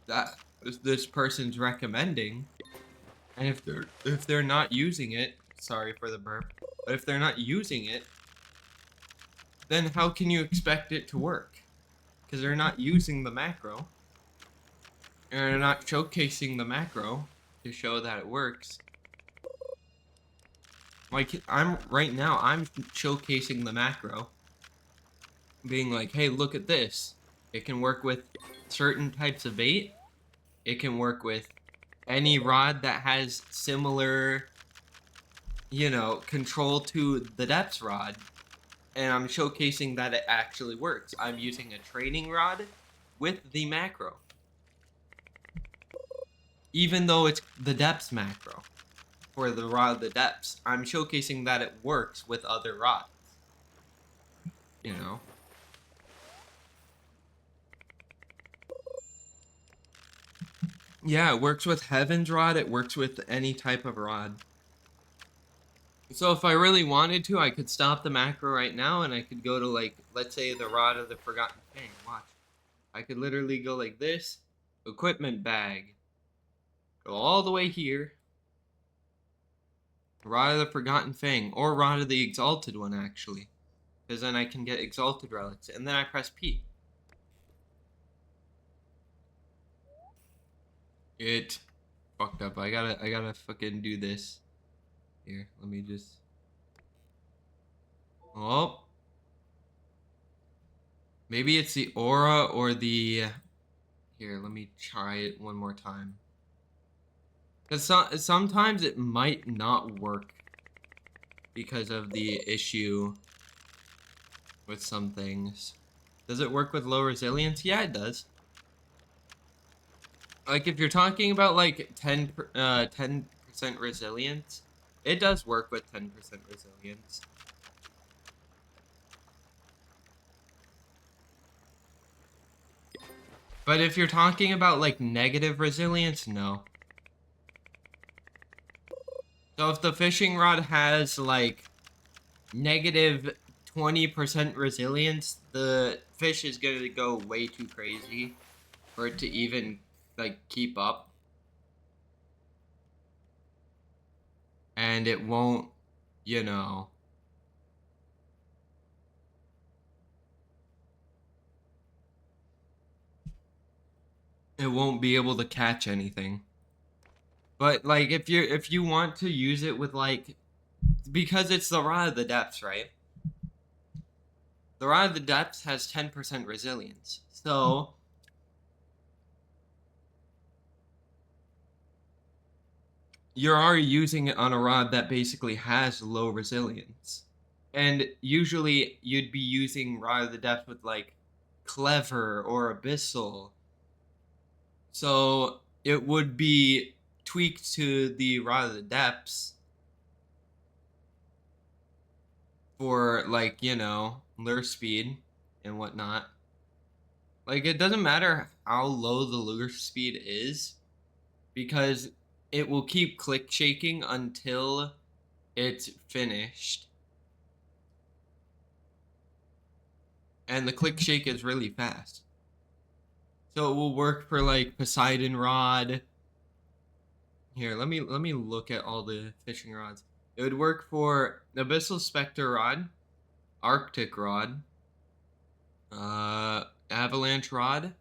That this person's recommending. And if they're not using it, sorry for the burp, but if they're not using it, then how can you expect it to work? Because they're not using the macro. And they're not showcasing the macro to show that it works. Like, right now, I'm showcasing the macro. Being like, hey, look at this. It can work with certain types of bait. It can work with any rod that has similar, you know, control to the depths rod. And I'm showcasing that it actually works. I'm using a training rod with the macro. Even though it's the depths macro for the rod of the depths, I'm showcasing that it works with other rods. You know? Yeah, it works with Heaven's Rod, it works with any type of rod. So if I really wanted to, I could stop the macro right now and I could go to, like, let's say the Rod of the Forgotten Fang. Watch. I could literally go like this, equipment bag. Go all the way here. Rod of the Forgotten Fang, or Rod of the Exalted one, actually. Because then I can get Exalted relics. And then I press P. It fucked up. I gotta fucking do this. Here, let me just... Oh. Maybe it's the aura or the... Here, let me try it one more time. Because sometimes it might not work because of the issue with some things. Does it work with low resilience? Yeah, it does. Like, if you're talking about, like, 10% resilience, it does work with 10% resilience. But if you're talking about, like, negative resilience, no. So if the fishing rod has, like, negative 20% resilience, the fish is going to go way too crazy for it to even, like, keep up. And it won't, you know... it won't be able to catch anything. But like if you want to use it with like, because it's the rod of the depths, right? The rod of the depths has 10% resilience. So you're already using it on a rod that basically has low resilience. And usually you'd be using rod of the depth with like clever or abyssal. So it would be tweaked to the rod of the depths for like, lure speed and whatnot. Like it doesn't matter how low the lure speed is, because it will keep click shaking until it's finished. And the click shake is really fast. So it will work for like Poseidon rod. Here, let me look at all the fishing rods. It would work for Abyssal Spectre rod, Arctic rod, Avalanche rod,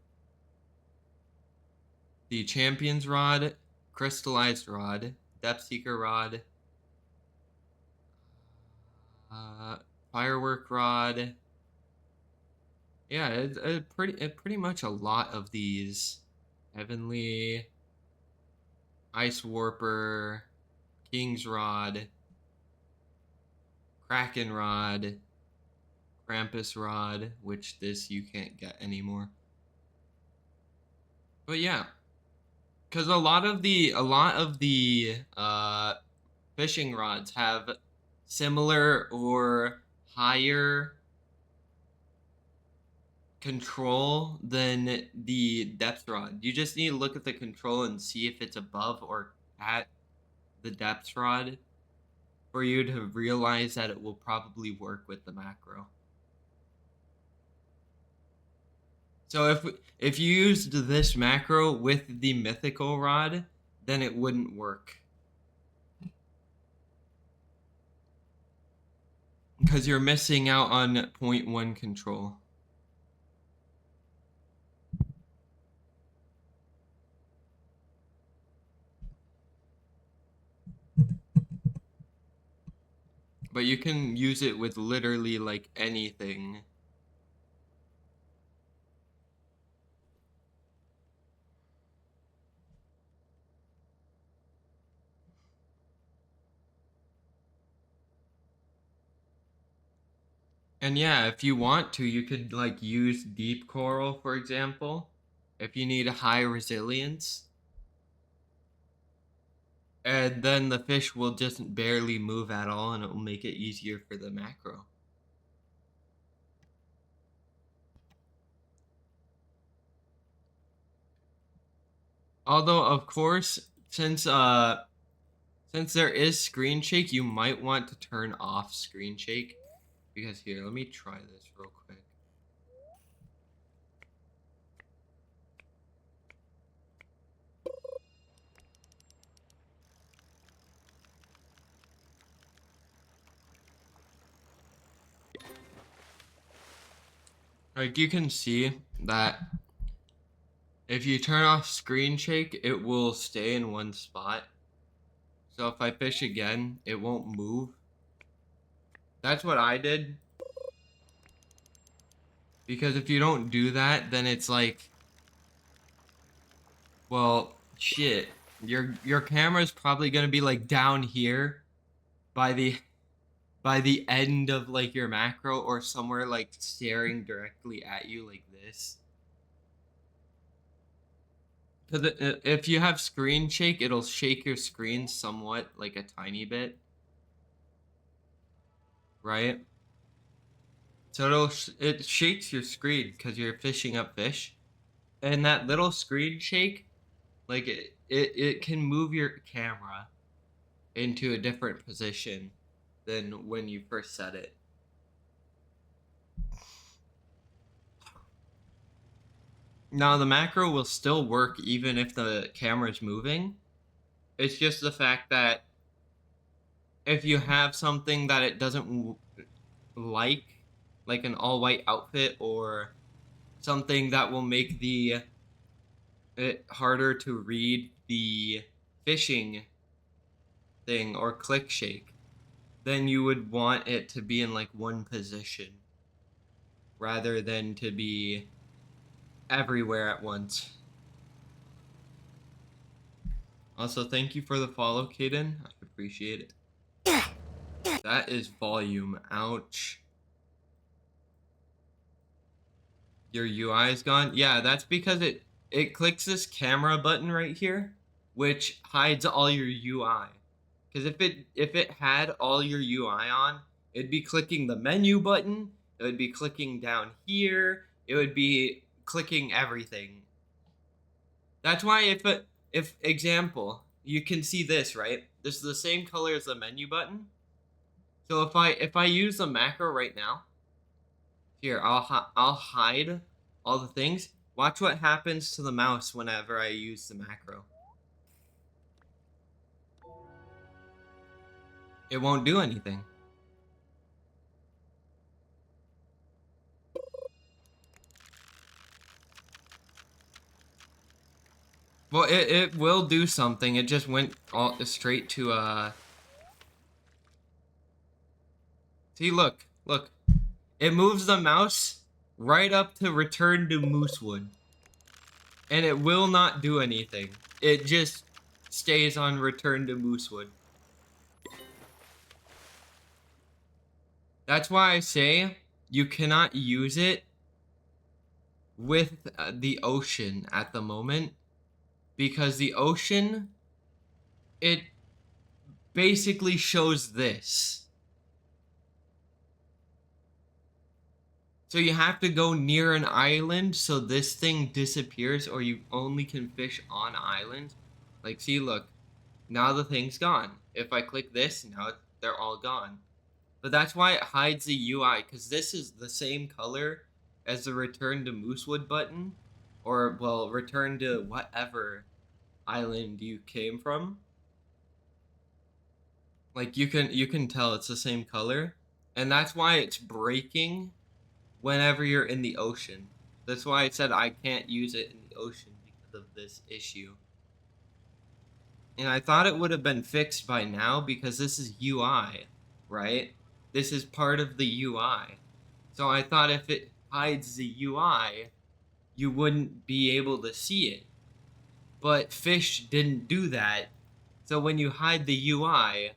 the Champions rod, Crystallized rod, Depth Seeker rod, Firework rod. Yeah, it pretty much a lot of these. Heavenly, Ice Warper, King's Rod, Kraken Rod, Krampus Rod, which this you can't get anymore. But yeah, because a lot of the fishing rods have similar or higher control than the depth rod. You just need to look at the control and see if it's above or at the depth rod for you to realize that it will probably work with the macro. So if you used this macro with the mythical rod, then it wouldn't work. Because you're missing out on 0.1 control. But you can use it with literally like anything. And yeah, if you want to, you could like use deep coral, for example, if you need a high resilience. And then the fish will just barely move at all, and it will make it easier for the macro. Although, of course, since there is screen shake, you might want to turn off screen shake. Because here, let me try this real quick. Like you can see that if you turn off screen shake, it will stay in one spot. So if I fish again, it won't move. That's what I did. Because if you don't do that, then it's like, well, shit. Your camera's probably gonna be like down here by the end of like your macro, or somewhere like staring directly at you like this. Because if you have screen shake, it'll shake your screen somewhat, like a tiny bit. Right? So it shakes your screen because you're fishing up fish. And that little screen shake, like it can move your camera into a different position than when you first set it. Now the macro will still work even if the camera's moving. It's just the fact that if you have something that it doesn't like an all white outfit, or something that will make the it harder to read the fishing thing or click shake, then you would want it to be in like one position rather than to be everywhere at once. Also, thank you for the follow, Kaden. I appreciate it. That is volume. Ouch. Your UI is gone? Yeah, that's because it clicks this camera button right here, which hides all your UI. Because if it had all your UI on, it'd be clicking the menu button, it would be clicking down here, it would be clicking everything. That's why if example, you can see this, right? This is the same color as the menu button. So if I use the macro right now, here I'll hide all the things. Watch what happens to the mouse whenever I use the macro. It won't do anything. Well, it will do something. It just went all straight to See, look. It moves the mouse right up to return to Moosewood. And it will not do anything. It just stays on return to Moosewood. That's why I say you cannot use it with the ocean at the moment, because the ocean, it basically shows this. So you have to go near an island so this thing disappears, or you only can fish on islands. Like, see, look, now the thing's gone. If I click this, now they're all gone. But that's why it hides the UI, because this is the same color as the return to Moosewood button, or, well, return to whatever island you came from. Like, you can tell it's the same color, and that's why it's breaking whenever you're in the ocean. That's why I said I can't use it in the ocean, because of this issue. And I thought it would have been fixed by now, because this is UI, right? This is part of the UI. So I thought if it hides the UI, you wouldn't be able to see it. But fish didn't do that. So when you hide the UI,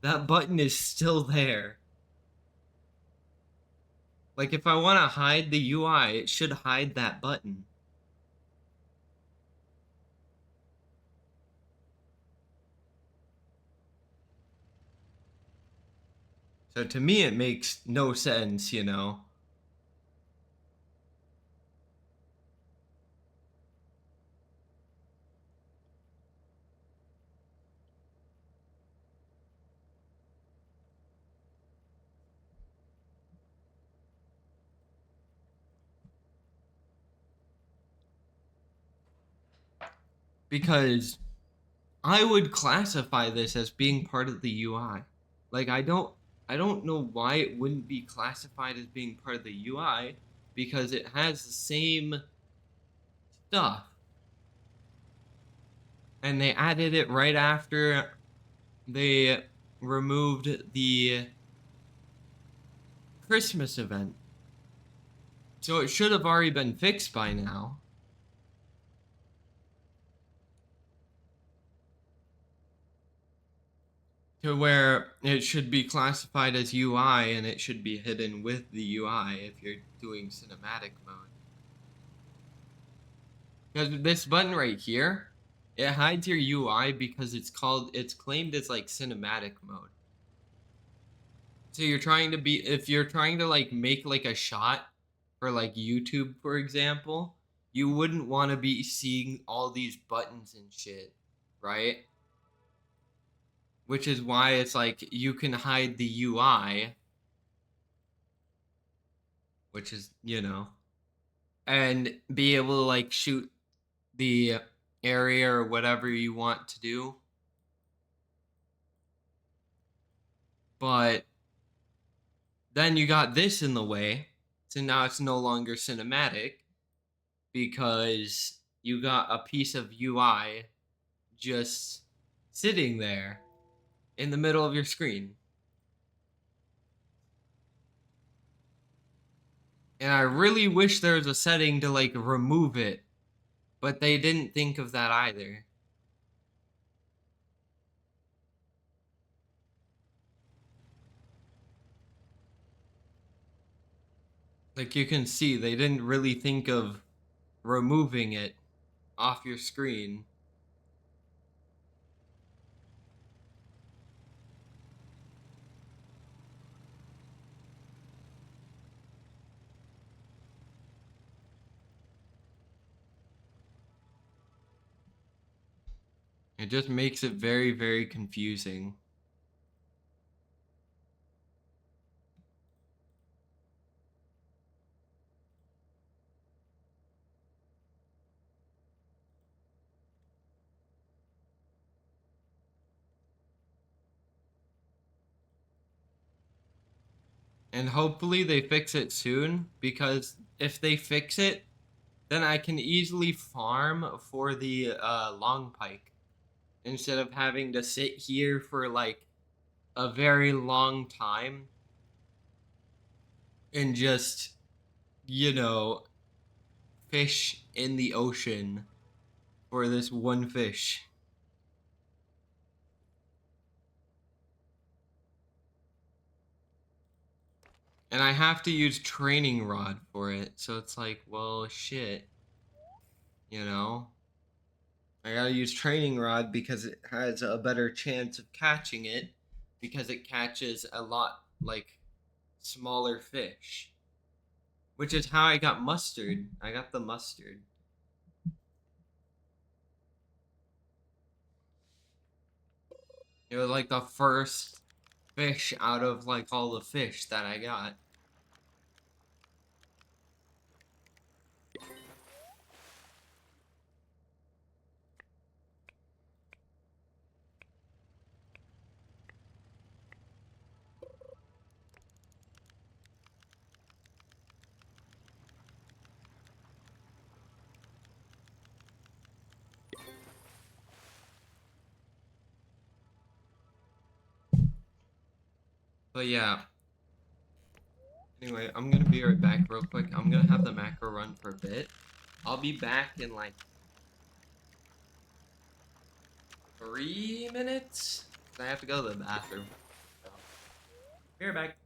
that button is still there. Like, if I want to hide the UI, it should hide that button. So to me, it makes no sense, you know? Because I would classify this as being part of the UI. Like, I don't know why it wouldn't be classified as being part of the UI, because it has the same stuff. And they added it right after they removed the Christmas event. So it should have already been fixed by now. To where it should be classified as UI, and it should be hidden with the UI if you're doing cinematic mode. Because this button right here, it hides your UI because it's claimed as like cinematic mode. So you're trying to be, if you're trying to like make like a shot for like YouTube, for example, you wouldn't want to be seeing all these buttons and shit, right? Which is why it's like you can hide the UI, which is, you know, and be able to like shoot the area or whatever you want to do. But then you got this in the way, so now it's no longer cinematic, because you got a piece of UI just sitting there in the middle of your screen. And I really wish there was a setting to like remove it, but they didn't think of that either. Like you can see, they didn't really think of removing it off your screen. It just makes it very, very confusing. And hopefully they fix it soon, because if they fix it, then I can easily farm for the long pike instead of having to sit here for like a very long time and just, you know, fish in the ocean for this one fish. And I have to use training rod for it, so it's like, well, shit, you know? I gotta use training rod because it has a better chance of catching it, because it catches a lot, like, smaller fish. Which is how I got mustard. I got the mustard. It was like the first fish out of like all the fish that I got. But yeah. Anyway, I'm gonna be right back real quick. I'm gonna have the macro run for a bit. I'll be back in like 3 minutes. I have to go to the bathroom. So, be right back.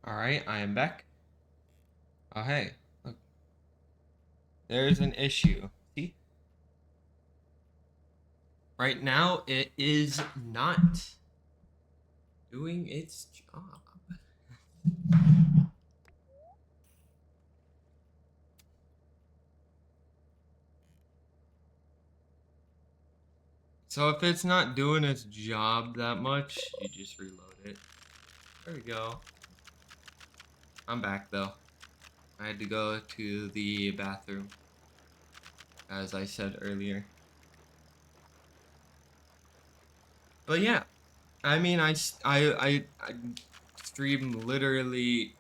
All right, I am back. Oh, hey, look, there's an issue. See, right now it is not doing its job. So if it's not doing its job that much, you just reload it. There we go. I'm back though. I had to go to the bathroom, as I said earlier. But yeah, I mean, I stream literally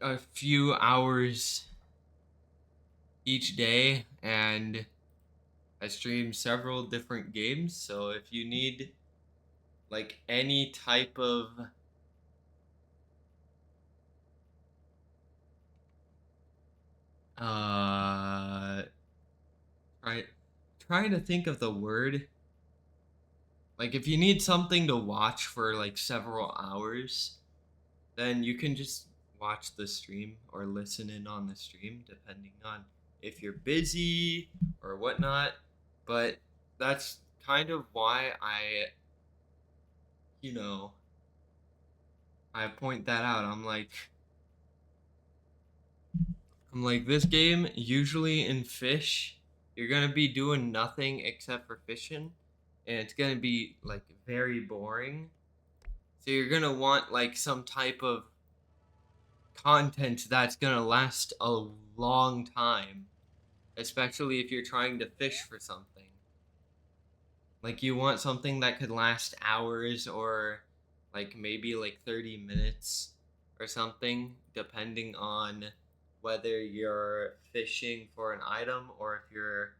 a few hours each day, and I stream several different games. So if you need like any type of uh try trying to think of the word, like if you need something to watch for like several hours, then you can just watch the stream or listen in on the stream depending on if you're busy or whatnot. But that's kind of why you know I point that out. I'm like, this game, usually in fish, you're gonna be doing nothing except for fishing, and it's gonna be like very boring. So you're gonna want like some type of content that's gonna last a long time, especially if you're trying to fish for something. Like you want something that could last hours or like maybe like 30 minutes or something, depending on whether you're fishing for an item or if you're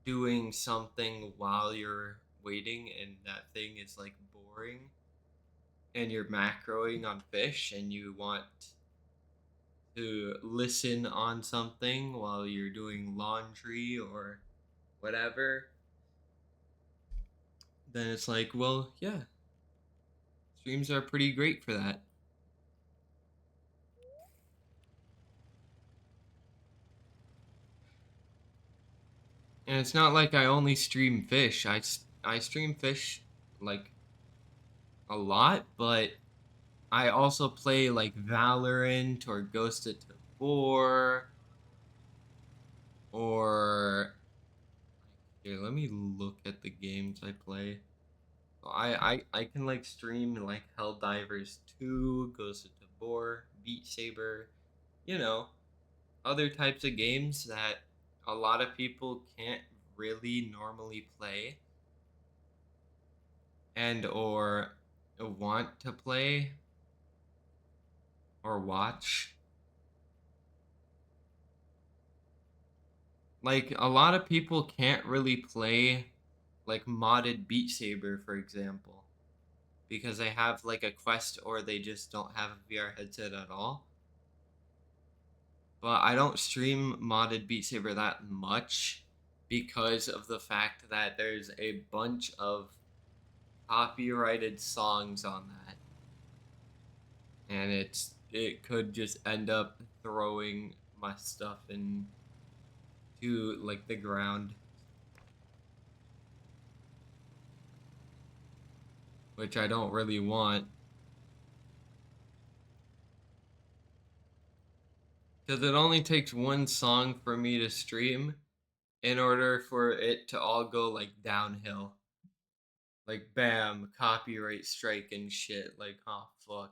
doing something while you're waiting and that thing is like boring and you're macroing on fish and you want to listen on something while you're doing laundry or whatever, then it's like, well, yeah, streams are pretty great for that. And it's not like I only stream fish. I stream fish like a lot, but I also play like Valorant or Ghost of Tabor or here, let me look at the games I play. I can like stream like Helldivers 2, Ghost of Tabor, Beat Saber, you know, other types of games that a lot of people can't really normally play and or want to play or watch. Like a lot of people can't really play like modded Beat Saber, for example, because they have like a Quest or they just don't have a VR headset at all. But I don't stream modded Beat Saber that much because of the fact that there's a bunch of copyrighted songs on that. And it could just end up throwing my stuff into like the ground, which I don't really want. Because it only takes one song for me to stream in order for it to all go like downhill. Like bam, copyright strike and shit. Like, oh fuck.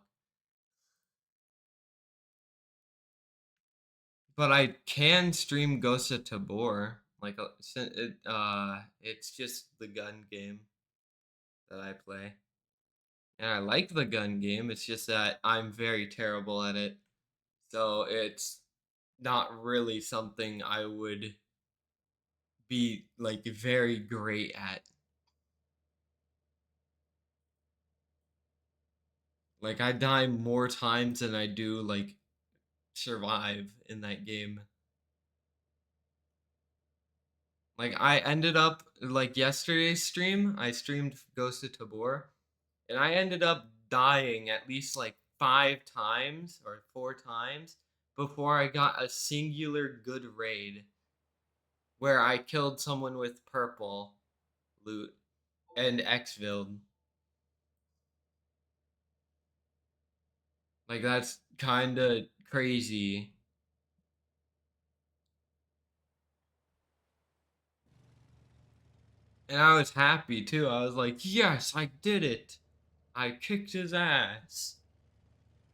But I can stream Ghost of Tabor. Like it's just the gun game that I play. And I like the gun game. It's just that I'm very terrible at it. So it's not really something I would be like very great at. Like I die more times than I do like survive in that game. Like I ended up like yesterday's stream, I streamed Ghost of Tabor And I ended up dying at least like 5 times or 4 times before I got a singular good raid where I killed someone with purple loot and Xvilled. Like that's kind of crazy. And I was happy too. I was like, yes, I did it. I kicked his ass.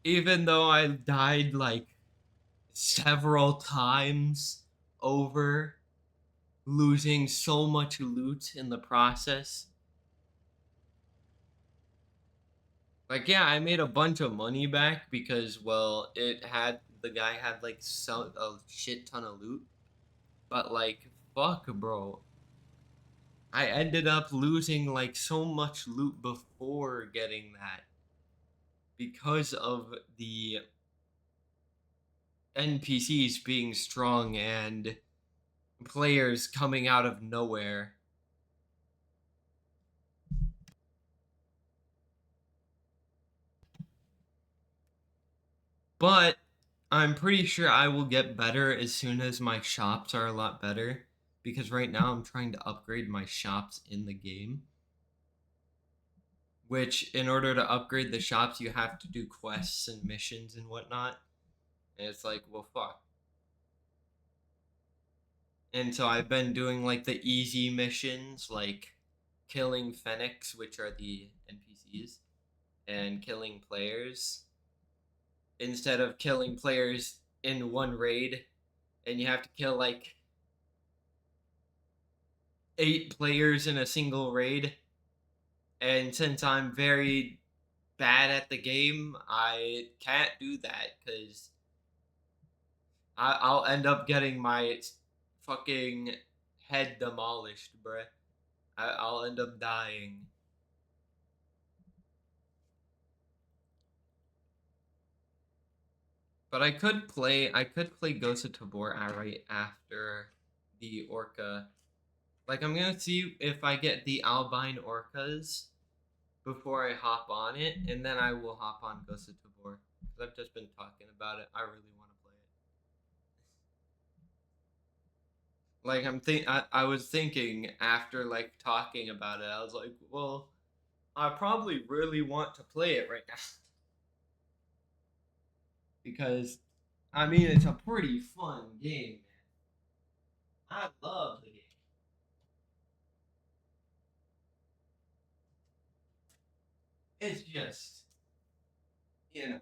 Even though I died like several times over, losing so much loot in the process. Like, yeah, I made a bunch of money back because, well, the guy had like a shit ton of loot. But like, fuck, bro. I ended up losing like so much loot before getting that because of the NPCs being strong and players coming out of nowhere. But I'm pretty sure I will get better as soon as my shops are a lot better. Because right now I'm trying to upgrade my shops in the game. Which, in order to upgrade the shops, you have to do quests and missions and whatnot. And it's like, well, fuck. And so I've been doing like the easy missions, like killing Phoenix, which are the NPCs, and killing players. Instead of killing players in one raid, and you have to kill like 8 players in a single raid. And since I'm very bad at the game, I can't do that because I'll end up getting my fucking head demolished, bruh. I'll end up dying. But I could play Ghost of Tabor right after the Orca. Like I'm gonna see if I get the albine orcas before I hop on it, and then I will hop on Ghost of Tabor. Because I've just been talking about it. I really want to play it. Like I was thinking after like talking about it, I was like, well, I probably really want to play it right now. Because I mean it's a pretty fun game, man. I love the game. It's just, you know,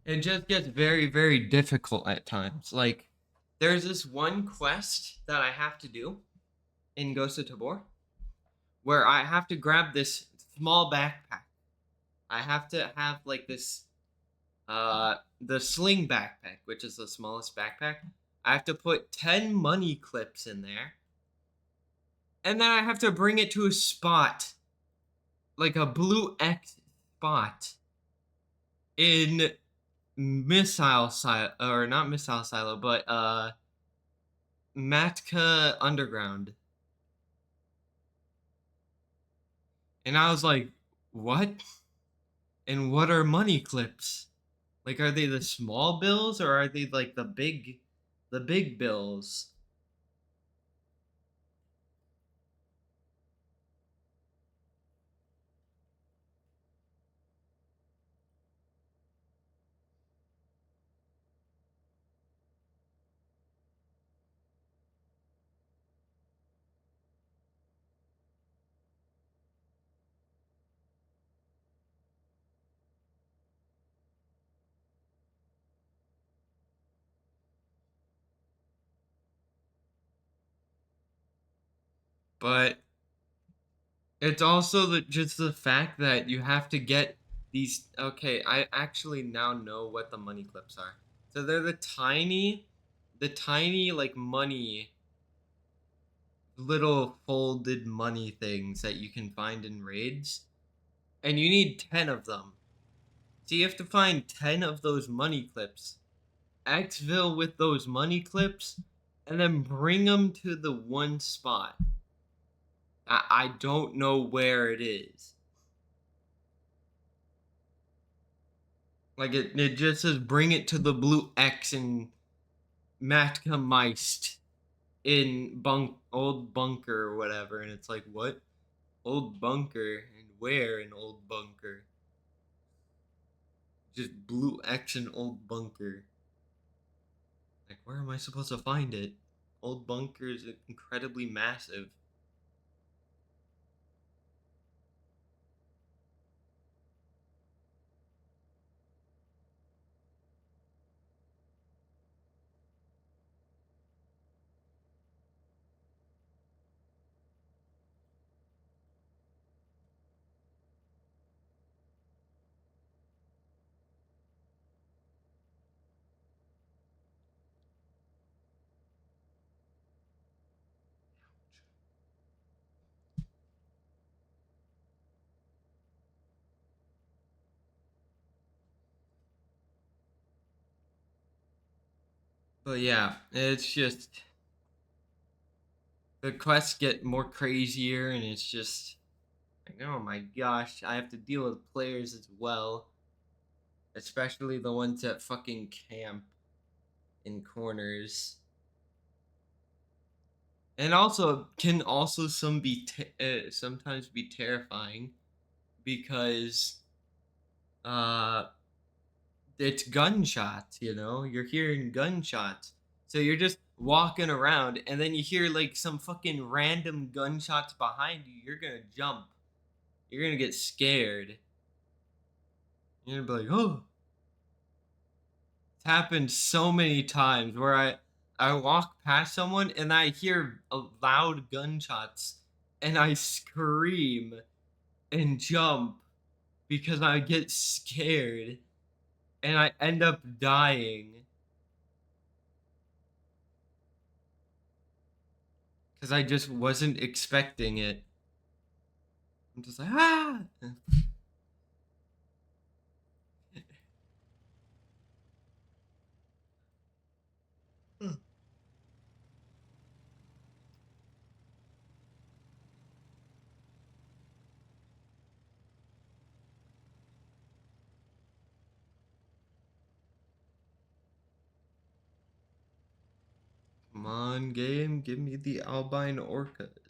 it just gets very, very difficult at times. Like, there's this one quest that I have to do in Ghost of Tabor where I have to grab this small backpack. I have to have like this the sling backpack, which is the smallest backpack. I have to put 10 money clips in there. And then I have to bring it to a spot, like a blue X spot in missile silo, or not missile silo, but Matka Underground. And I was like, what? And what are money clips? Like, are they the small bills or are they like the big bills? But it's also just the fact that you have to get these. Okay, I actually now know what the money clips are. So they're the tiny like money, little folded money things that you can find in raids. and you need 10 of them. So you have to find 10 of those money clips, exfil with those money clips, and then bring them to the one spot. I don't know where it is. Like it just says bring it to the blue X in Matka Meist in old bunker or whatever, and it's like what? Old bunker and where in old bunker? Just blue X in old bunker. Like where am I supposed to find it? Old bunker is incredibly massive. But yeah, it's just the quests get more crazier, and it's just like, oh my gosh, I have to deal with players as well, especially the ones that fucking camp in corners, and also can also sometimes be terrifying because uh it's gunshots, you're hearing gunshots. So you're just walking around and then you hear like some fucking random gunshots behind you. You're gonna jump. You're gonna get scared. You're gonna be like, oh. It's happened so many times where I walk past someone and I hear loud gunshots and I scream and jump because I get scared and I end up dying because I just wasn't expecting it. I'm just like, ah! Come on, game, give me the albino orcas.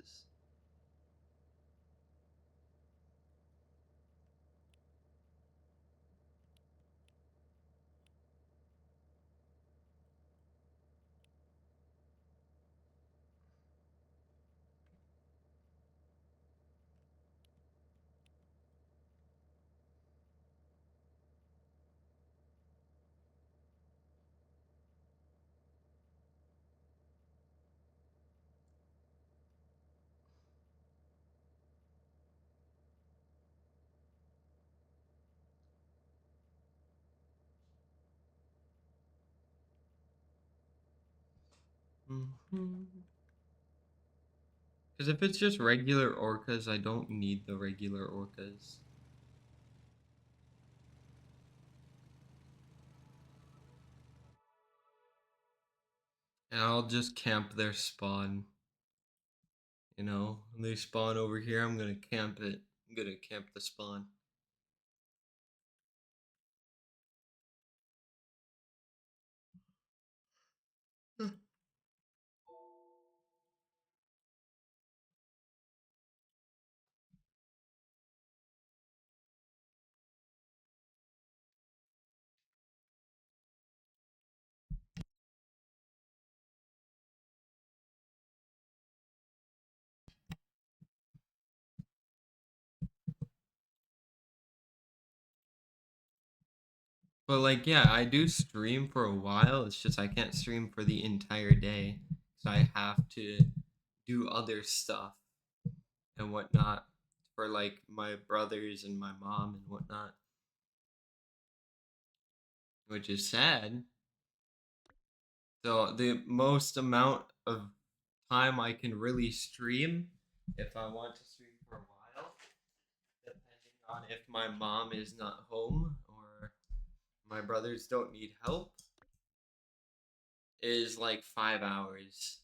Because if it's just regular orcas, I don't need the regular orcas. And I'll just camp their spawn. When they spawn over here, I'm gonna camp it. I'm gonna camp the spawn. But like, yeah, I do stream for a while. It's just I can't stream for the entire day, so I have to do other stuff and whatnot for like my brothers and my mom and whatnot, which is sad. So the most amount of time I can really stream, if I want to stream for a while, depending on if my mom is not home or my brothers don't need help, is like 5 hours.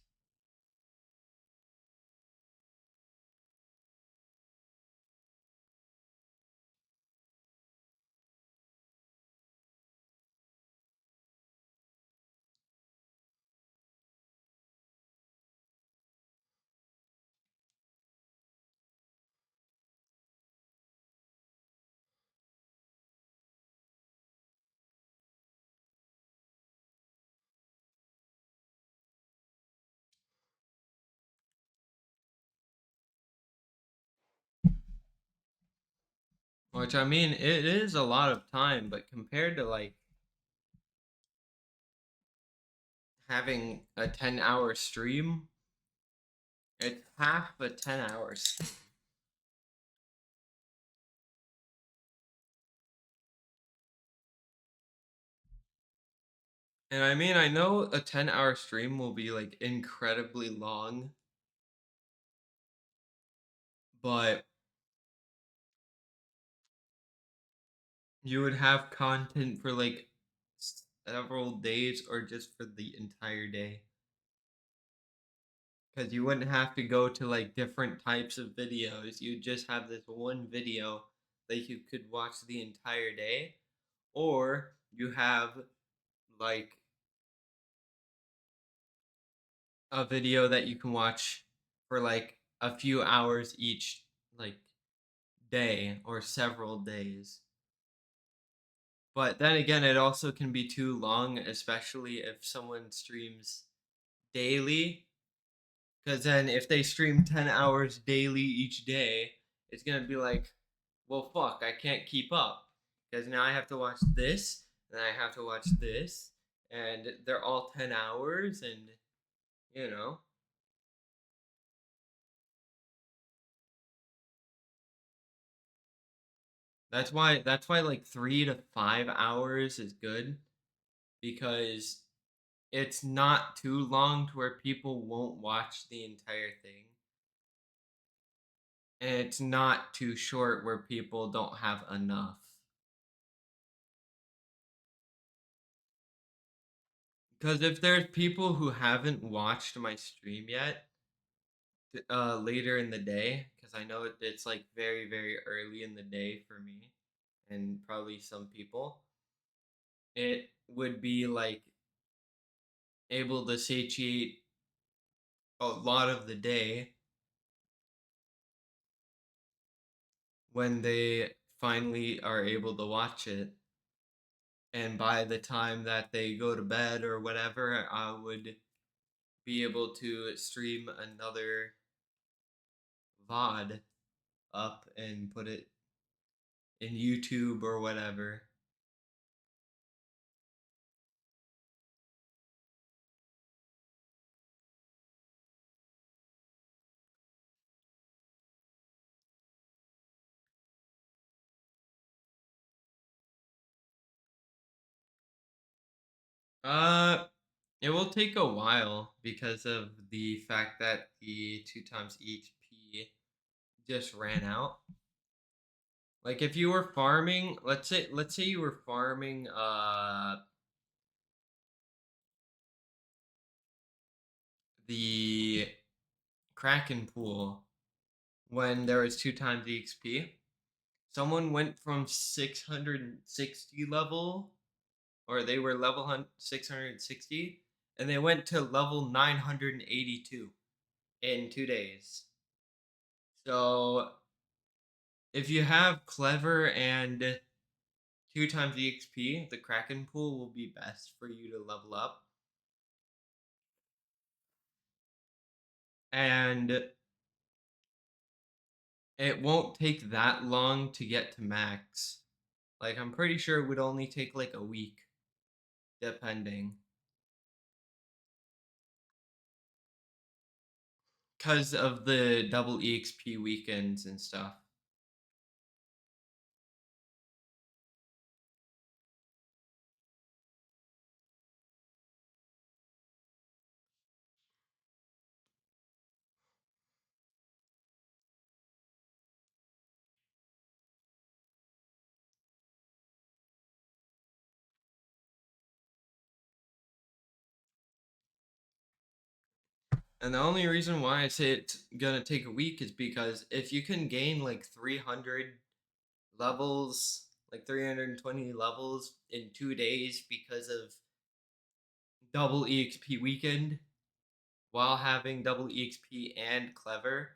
Which I mean, it is a lot of time, but compared to like having a 10-hour stream, it's half a 10-hour stream. And I mean, I know a 10-hour stream will be like incredibly long, but you would have content for like several days or just for the entire day. Because you wouldn't have to go to like different types of videos. You just have this one video that you could watch the entire day, or you have like a video that you can watch for like a few hours each like day or several days. But then again, it also can be too long, especially if someone streams daily. Because then if they stream 10 hours daily each day, it's going to be like, well, fuck, I can't keep up. Because now I have to watch this, and I have to watch this, and they're all 10 hours, and, you know. That's why like 3 to 5 hours is good because it's not too long to where people won't watch the entire thing. And it's not too short where people don't have enough. Because if there's people who haven't watched my stream yet, later in the day, because I know it's like very, very early in the day for me and probably some people, it would be like able to satiate a lot of the day when they finally are able to watch it. And by the time that they go to bed or whatever, I would be able to stream another VOD up and put it in YouTube or whatever. Uh, it will take a while because of the fact that the 2 times HP just ran out. Like if you were farming, let's say you were farming the Kraken pool when there was 2 times EXP. Someone went from 660 level, or they were level 660, and they went to level 982 in 2 days. So if you have clever and 2 times EXP, the Kraken pool will be best for you to level up. And it won't take that long to get to max. Like, I'm pretty sure it would only take like a week, depending. Because of the double EXP weekends and stuff. And the only reason why I say it's gonna take a week is because if you can gain like 300 levels, like 320 levels in 2 days because of double EXP weekend while having double EXP and clever,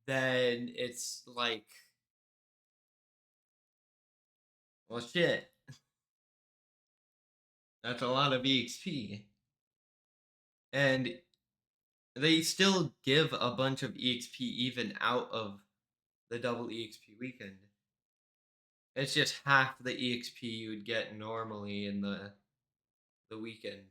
then it's like, well, shit. That's a lot of EXP. And they still give a bunch of EXP even out of the double EXP weekend. It's just half the EXP you would get normally in the weekend.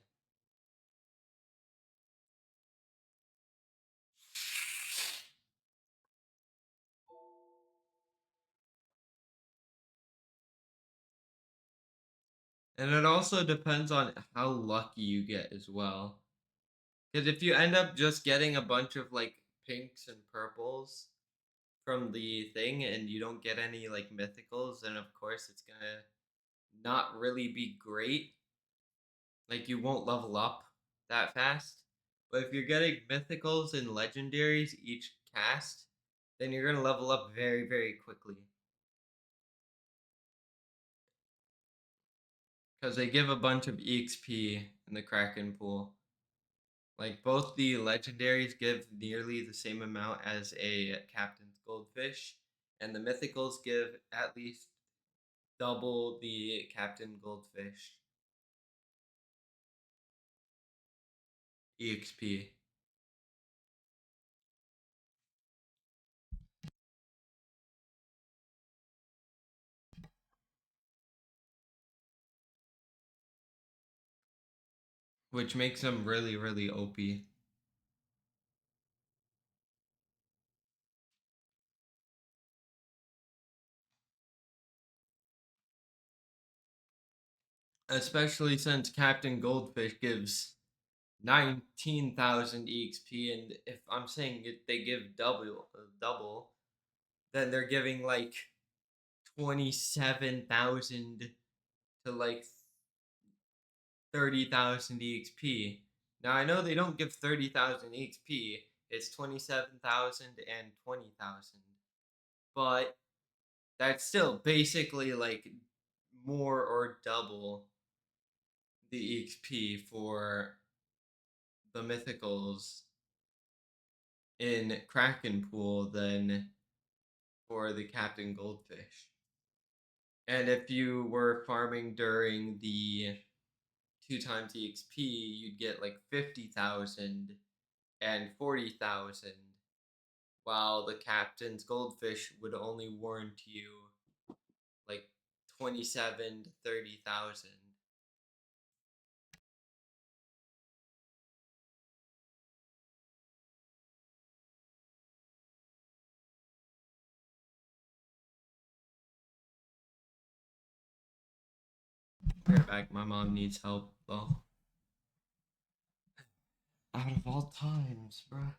And it also depends on how lucky you get as well. Because if you end up just getting a bunch of like pinks and purples from the thing and you don't get any like mythicals, then of course it's gonna not really be great. Like you won't level up that fast. But if you're getting mythicals and legendaries each cast, then you're gonna level up very, very quickly. Because they give a bunch of EXP in the Kraken pool. Like both the legendaries give nearly the same amount as a captain's goldfish, and the mythicals give at least double the captain goldfish EXP. Which makes them really, really OP. Especially since Captain Goldfish gives 19,000 EXP, and if I'm saying they give double, then they're giving like 27,000 to like 30,000 EXP. Now I know they don't give 30,000 EXP. It's 27,000 and 20,000, but that's still basically like more or double the EXP for the mythicals in Kraken Pool than for the Captain Goldfish. And if you were farming during the 2 times EXP, you'd get like 50,000 and 40,000, while the Captain's Goldfish would only warrant you like 27 to 30,000. Right back, my mom needs help though. Out of all times, bruh.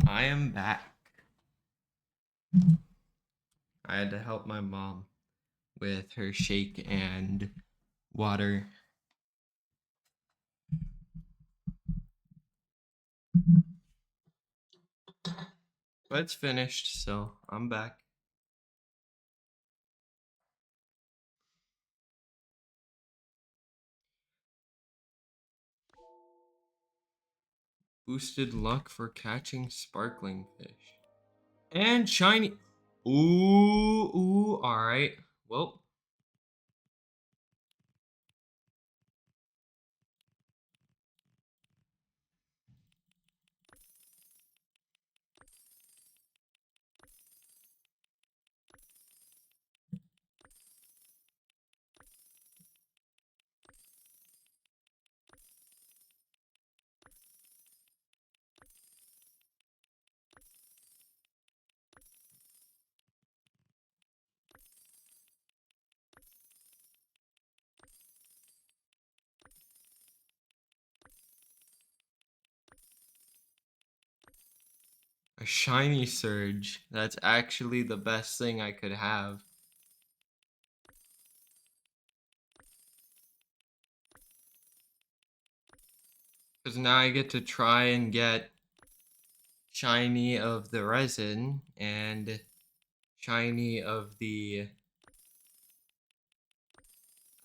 I am back. I had to help my mom with her shake and water. But it's finished, so I'm back. Boosted luck for catching sparkling fish. And shiny. Ooh, alright. Well. A shiny surge. That's actually the best thing I could have. Because now I get to try and get shiny of the resin and shiny of the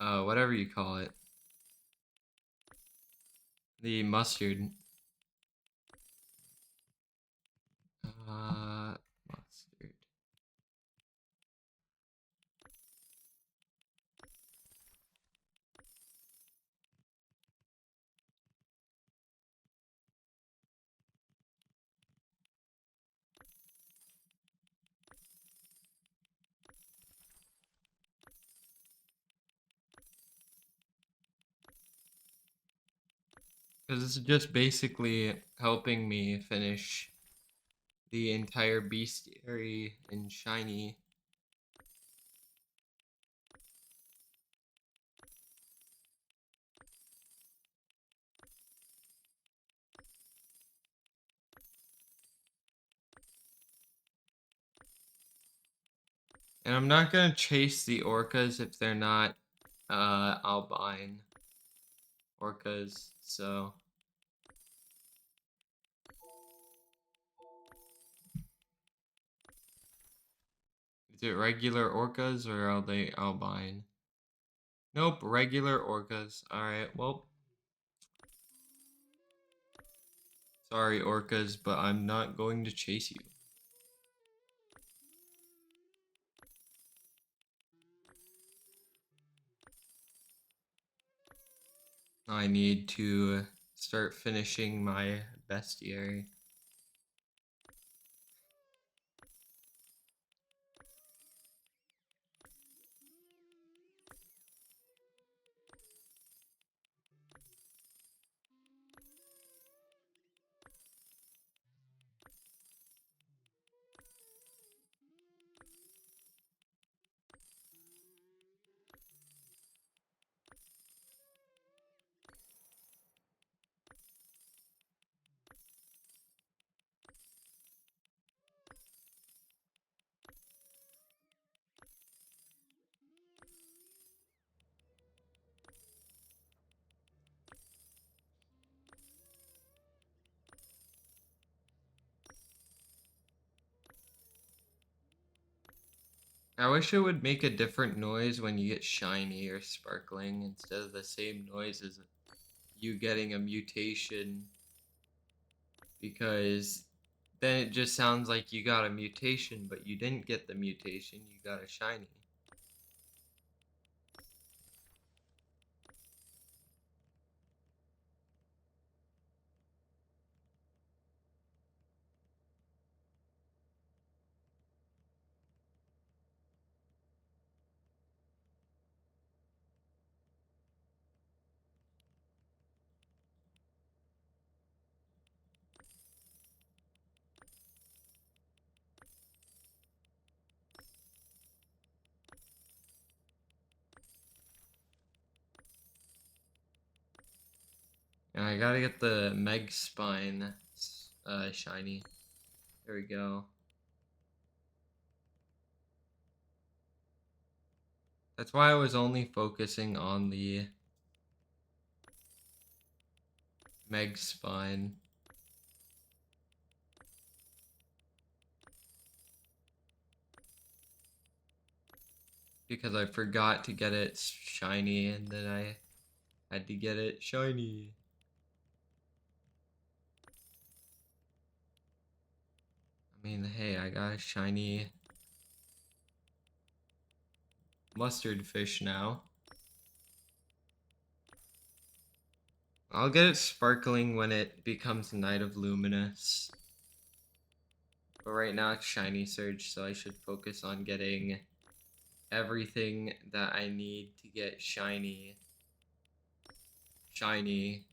whatever you call it, the mustard. Mustard. Because it's just basically helping me finish the entire bestiary in shiny. And I'm not gonna chase the orcas if they're not albine orcas, so is it regular orcas or are they albine? Nope, regular orcas. Alright, well. Sorry, orcas, but I'm not going to chase you. I need to start finishing my bestiary. I wish it would make a different noise when you get shiny or sparkling instead of the same noise as you getting a mutation, because then it just sounds like you got a mutation, but you didn't get the mutation, you got a shiny. And I gotta get the Meg Spine shiny. There we go. That's why I was only focusing on the Meg spine. Because I forgot to get it shiny, and then I had to get it shiny. I mean, hey, I got a shiny mustard fish now. I'll get it sparkling when it becomes Night of Luminous. But right now it's shiny surge, so I should focus on getting everything that I need to get shiny. Shiny.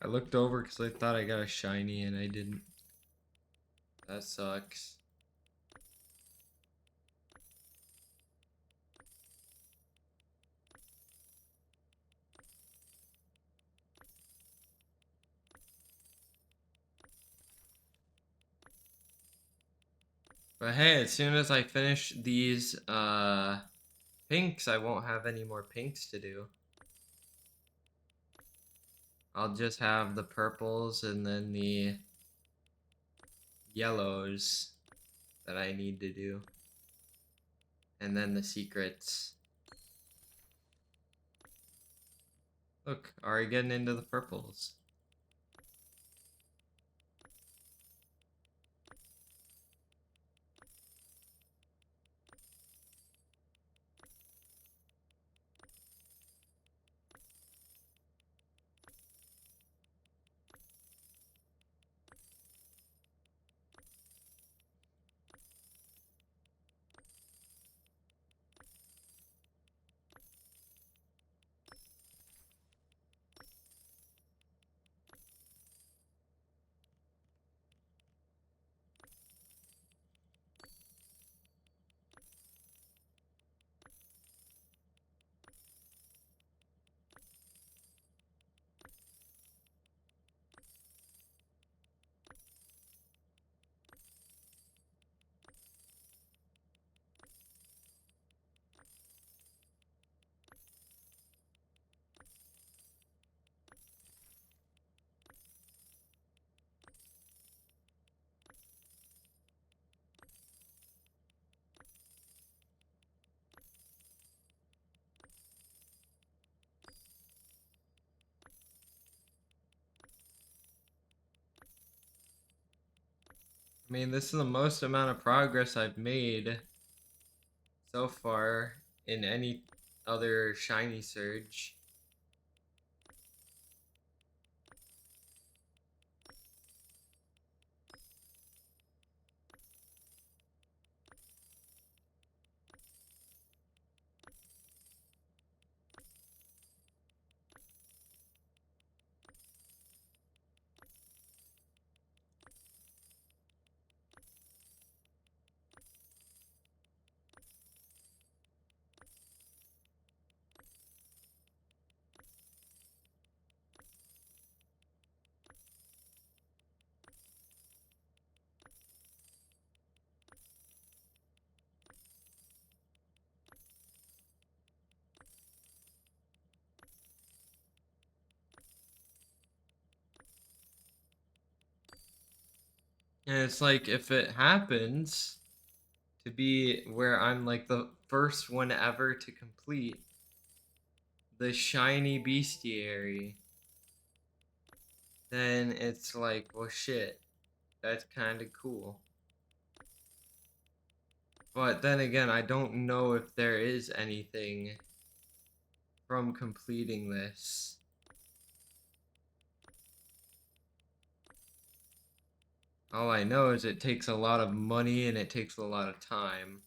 I looked over because I thought I got a shiny and I didn't. That sucks. But hey, as soon as I finish these pinks, I won't have any more pinks to do. I'll just have the purples and then the yellows that I need to do. And then the secrets. Look, already getting into the purples. I mean, this is the most amount of progress I've made so far in any other shiny surge. And it's like if it happens to be where I'm like the first one ever to complete the shiny bestiary, then it's like, well, shit, that's kind of cool. But then again, I don't know if there is anything from completing this. All I know is it takes a lot of money and it takes a lot of time.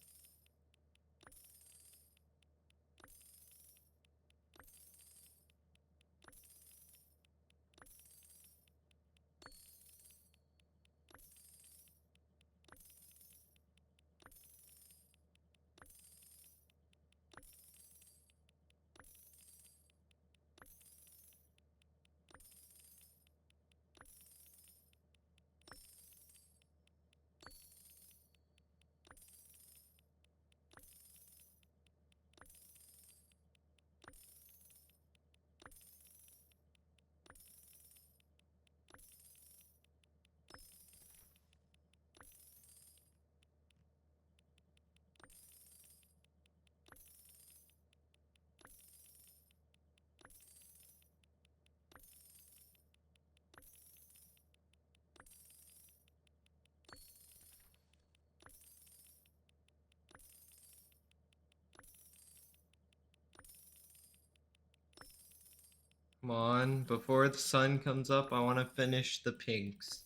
Come on, before the sun comes up, I want to finish the pinks.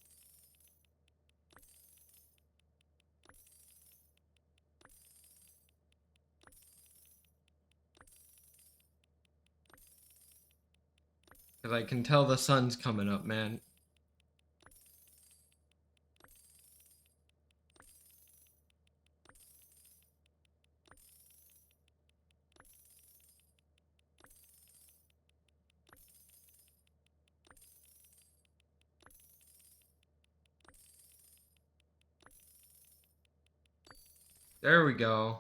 Because I can tell the sun's coming up, man. There we go.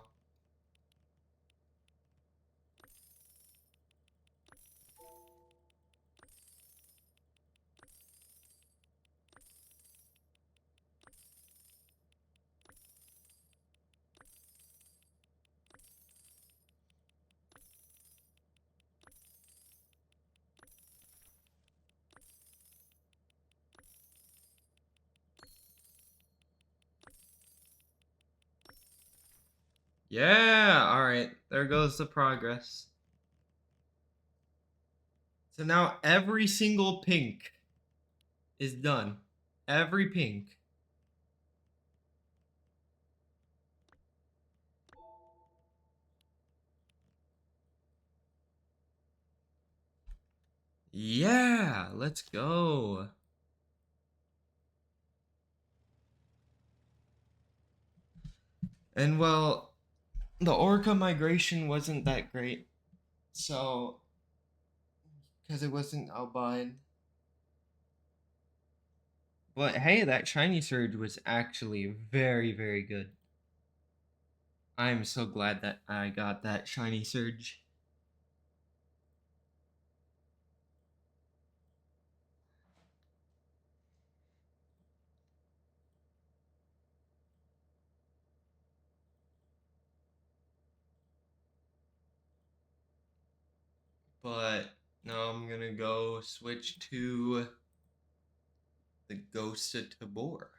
Yeah, alright. There goes the progress. So now every single pink is done. Every pink. Yeah, let's go. And well, the orca migration wasn't that great. So, because it wasn't albine. But hey, that shiny surge was actually very, very good. I'm so glad that I got that shiny surge. But now I'm gonna go switch to the Ghost of Tabor.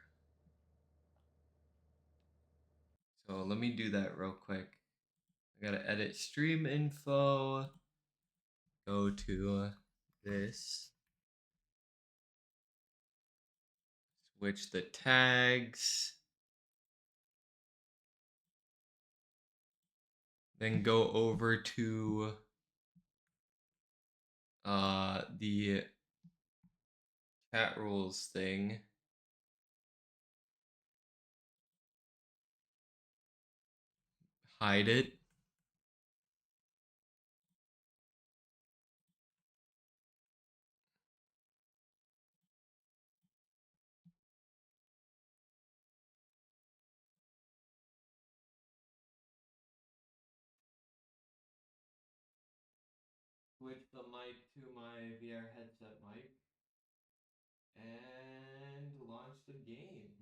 So let me do that real quick. I gotta edit stream info. Go to this. Switch the tags. Then go over to the chat rules thing. Hide it. Switch the mic to my VR headset mic. And launch the game.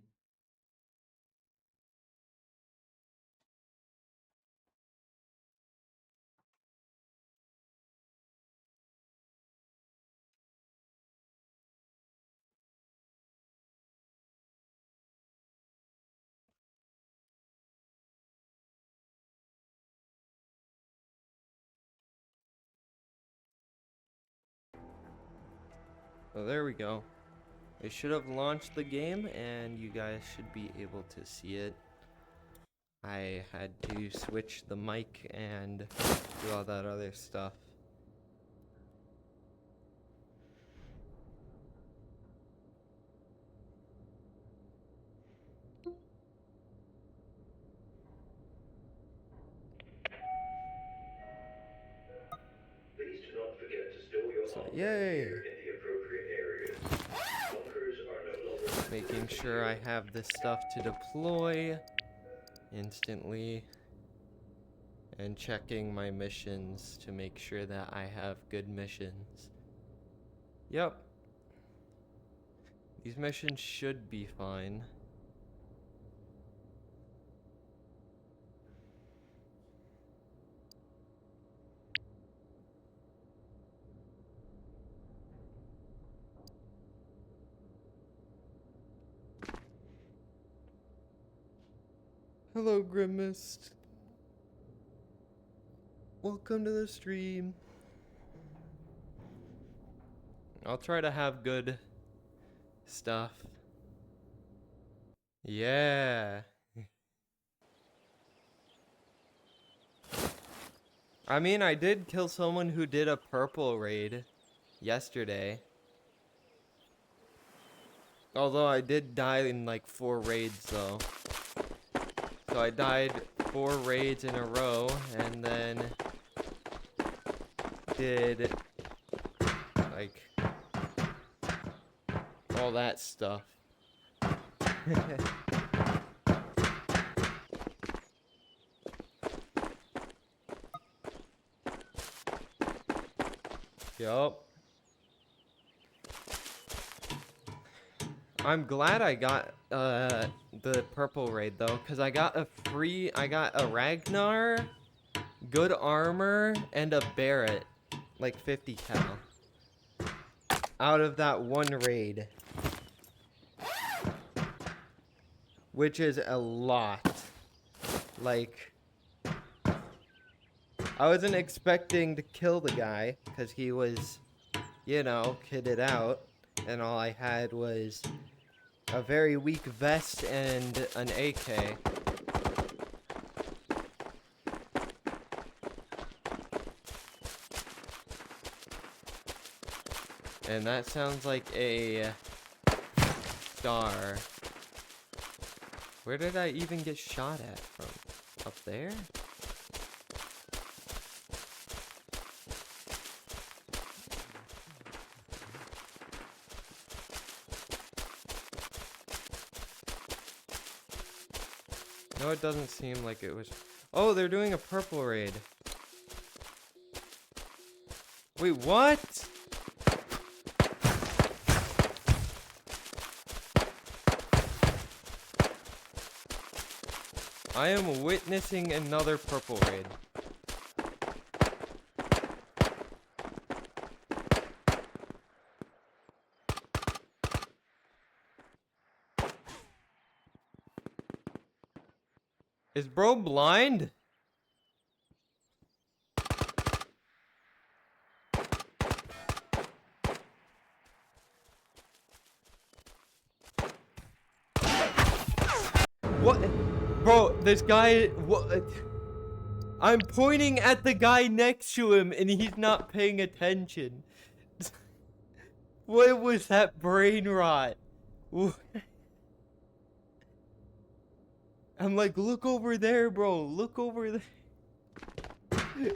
Oh, there we go. I should have launched the game, and you guys should be able to see it. I had to switch the mic and do all that other stuff. Please do not forget to store your So, armor yay! gear in the appropriate areas. Bunkers are no longer Making sure I have this stuff to deploy instantly. And checking my missions to make sure that I have good missions. Yep. These missions should be fine. Hello, Grimmist. Welcome to the stream. I'll try to have good stuff. Yeah. I mean, I did kill someone who did a purple raid yesterday. Although I did die in like 4 raids though. So I died 4 raids in a row and then did like all that stuff. Yup. I'm glad I got the purple raid though, cause I got a Ragnar, good armor, and a Barrett, like 50 cal, out of that one raid, which is a lot. Like, I wasn't expecting to kill the guy, cause he was, you know, kitted out, and all I had was a very weak vest and an AK. And that sounds like a star. Where did I even get shot at from? Up there? No, it doesn't seem like it was. Oh, they're doing a purple raid. Wait, what? I am witnessing another purple raid. Is bro blind? What? Bro, this guy, what? I'm pointing at the guy next to him and he's not paying attention. What was that brain rot? I'm like, look over there, bro. Look over there.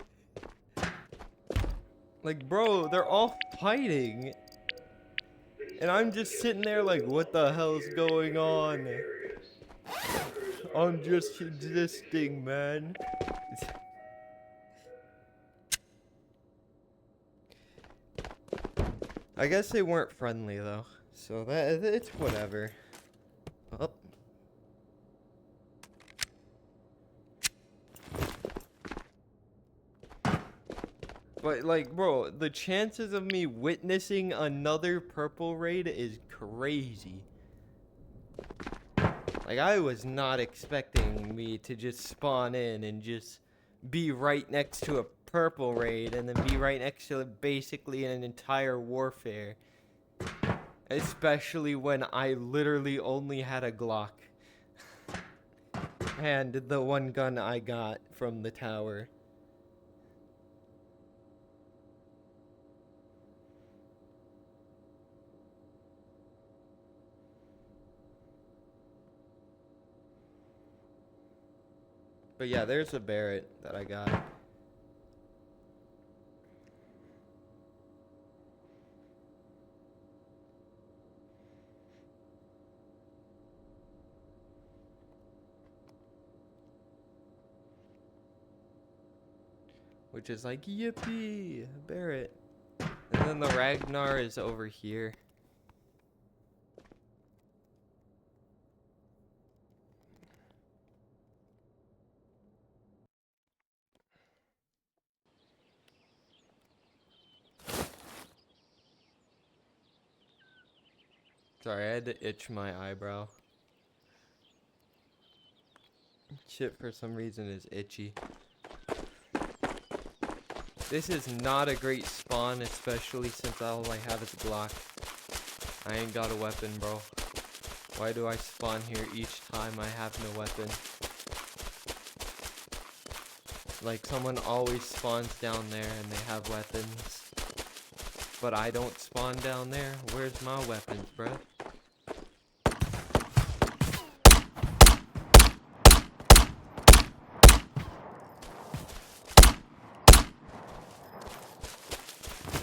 Like, bro, they're all fighting. And I'm just sitting there like, what the hell's going on? I'm just existing, man. I guess they weren't friendly, though. So that it's whatever. Oh. But, like, bro, the chances of me witnessing another purple raid is crazy. Like, I was not expecting me to just spawn in and just be right next to a purple raid and then be right next to basically an entire warfare. Especially when I literally only had a Glock. And the one gun I got from the tower. But yeah, there's a Barrett that I got. Which is like, yippee, Barrett. And then the Ragnar is over here. Sorry, I had to itch my eyebrow. Shit, for some reason, is itchy. This is not a great spawn, especially since all I have is a Glock. I ain't got a weapon, bro. Why do I spawn here each time I have no weapon? Like, someone always spawns down there and they have weapons. But I don't spawn down there. Where's my weapons, bruh?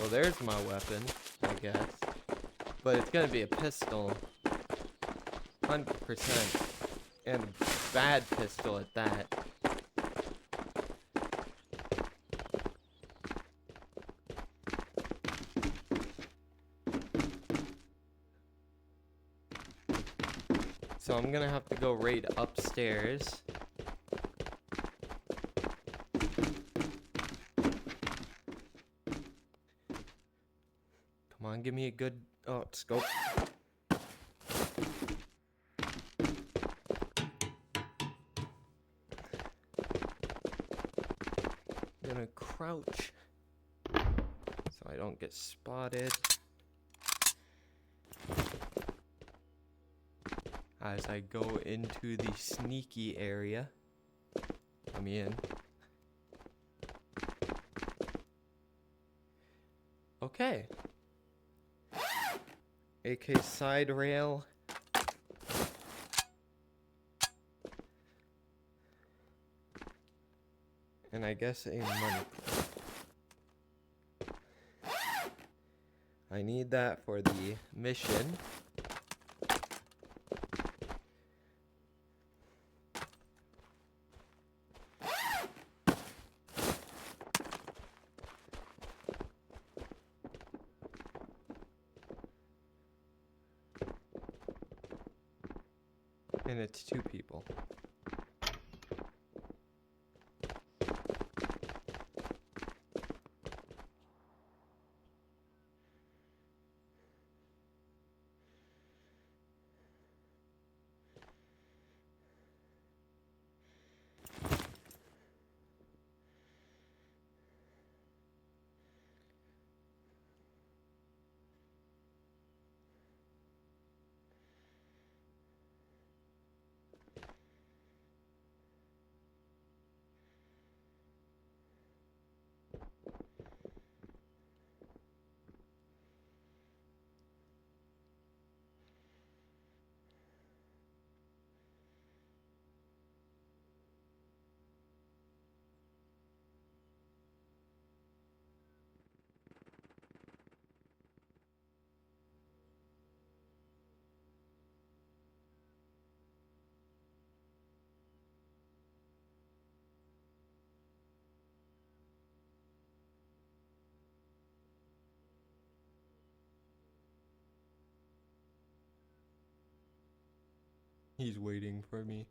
Well, there's my weapon, I guess. But it's gonna be a pistol. 100%. And a bad pistol at that. So I'm gonna have to go raid upstairs. Come on, give me a good scope. I'm gonna crouch so I don't get spotted. As I go into the sneaky area. Let me in. Okay. AK side rail. And I guess a money. I need that for the mission. And it's 2 people. He's waiting for me.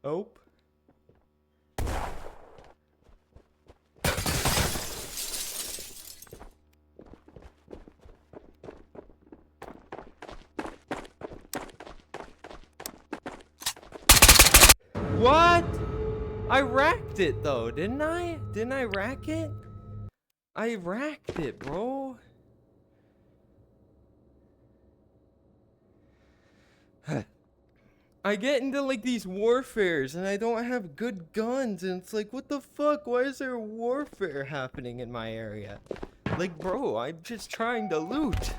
Oh. What? I racked it though, didn't I? Didn't I rack it? I racked it, bro. I get into like these warfares and I don't have good guns and it's like, what the fuck? Why is there warfare happening in my area? Like, bro, I'm just trying to loot.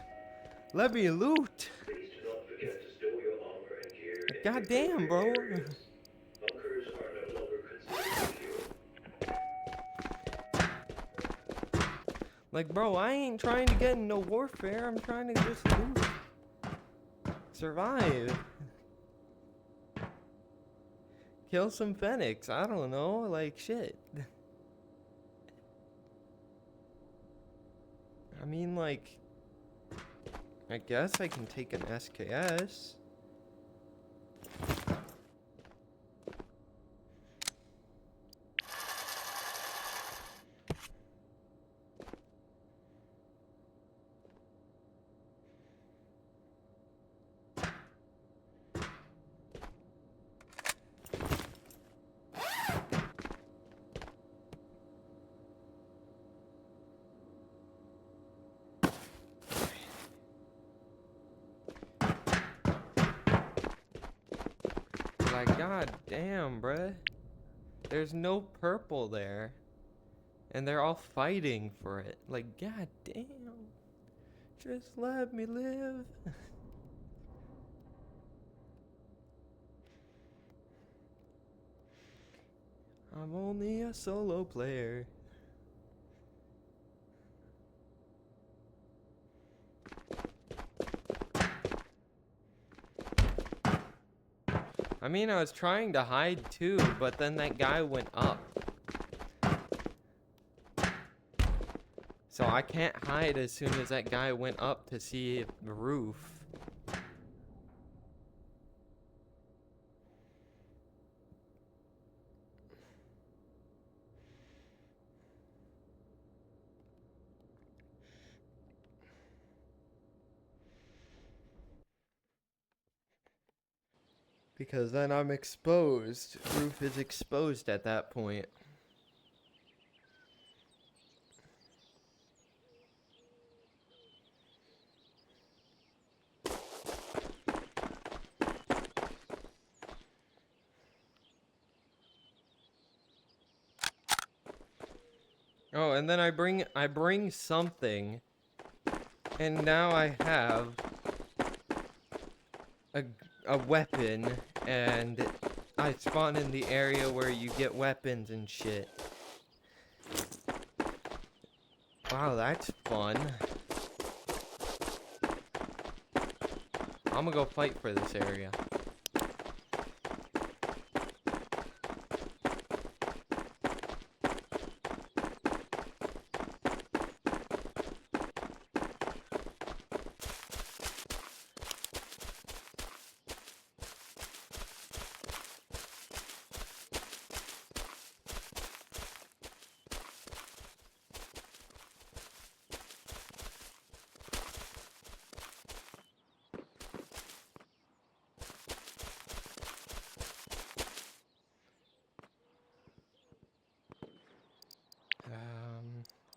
Let me loot. Please do not forget to store your armor and gear in the Goddamn, bro. appropriate areas. Bunkers are no longer considered secure. Like, bro, I ain't trying to get into warfare. I'm trying to just loot. Survive. Kill some Fenix. I don't know. Like, shit. I mean, like, I guess I can take an SKS. Like, god damn, bruh. There's no purple there. And they're all fighting for it. Like, god damn. Just let me live. I'm only a solo player. I mean, I was trying to hide too, but then that guy went up. So I can't hide as soon as that guy went up to see the roof. Because then I'm exposed. Roof is exposed at that point. Oh, and then I bring something, and now I have a weapon, and I spawn in the area where you get weapons and shit. Wow, that's fun. I'm gonna go fight for this area.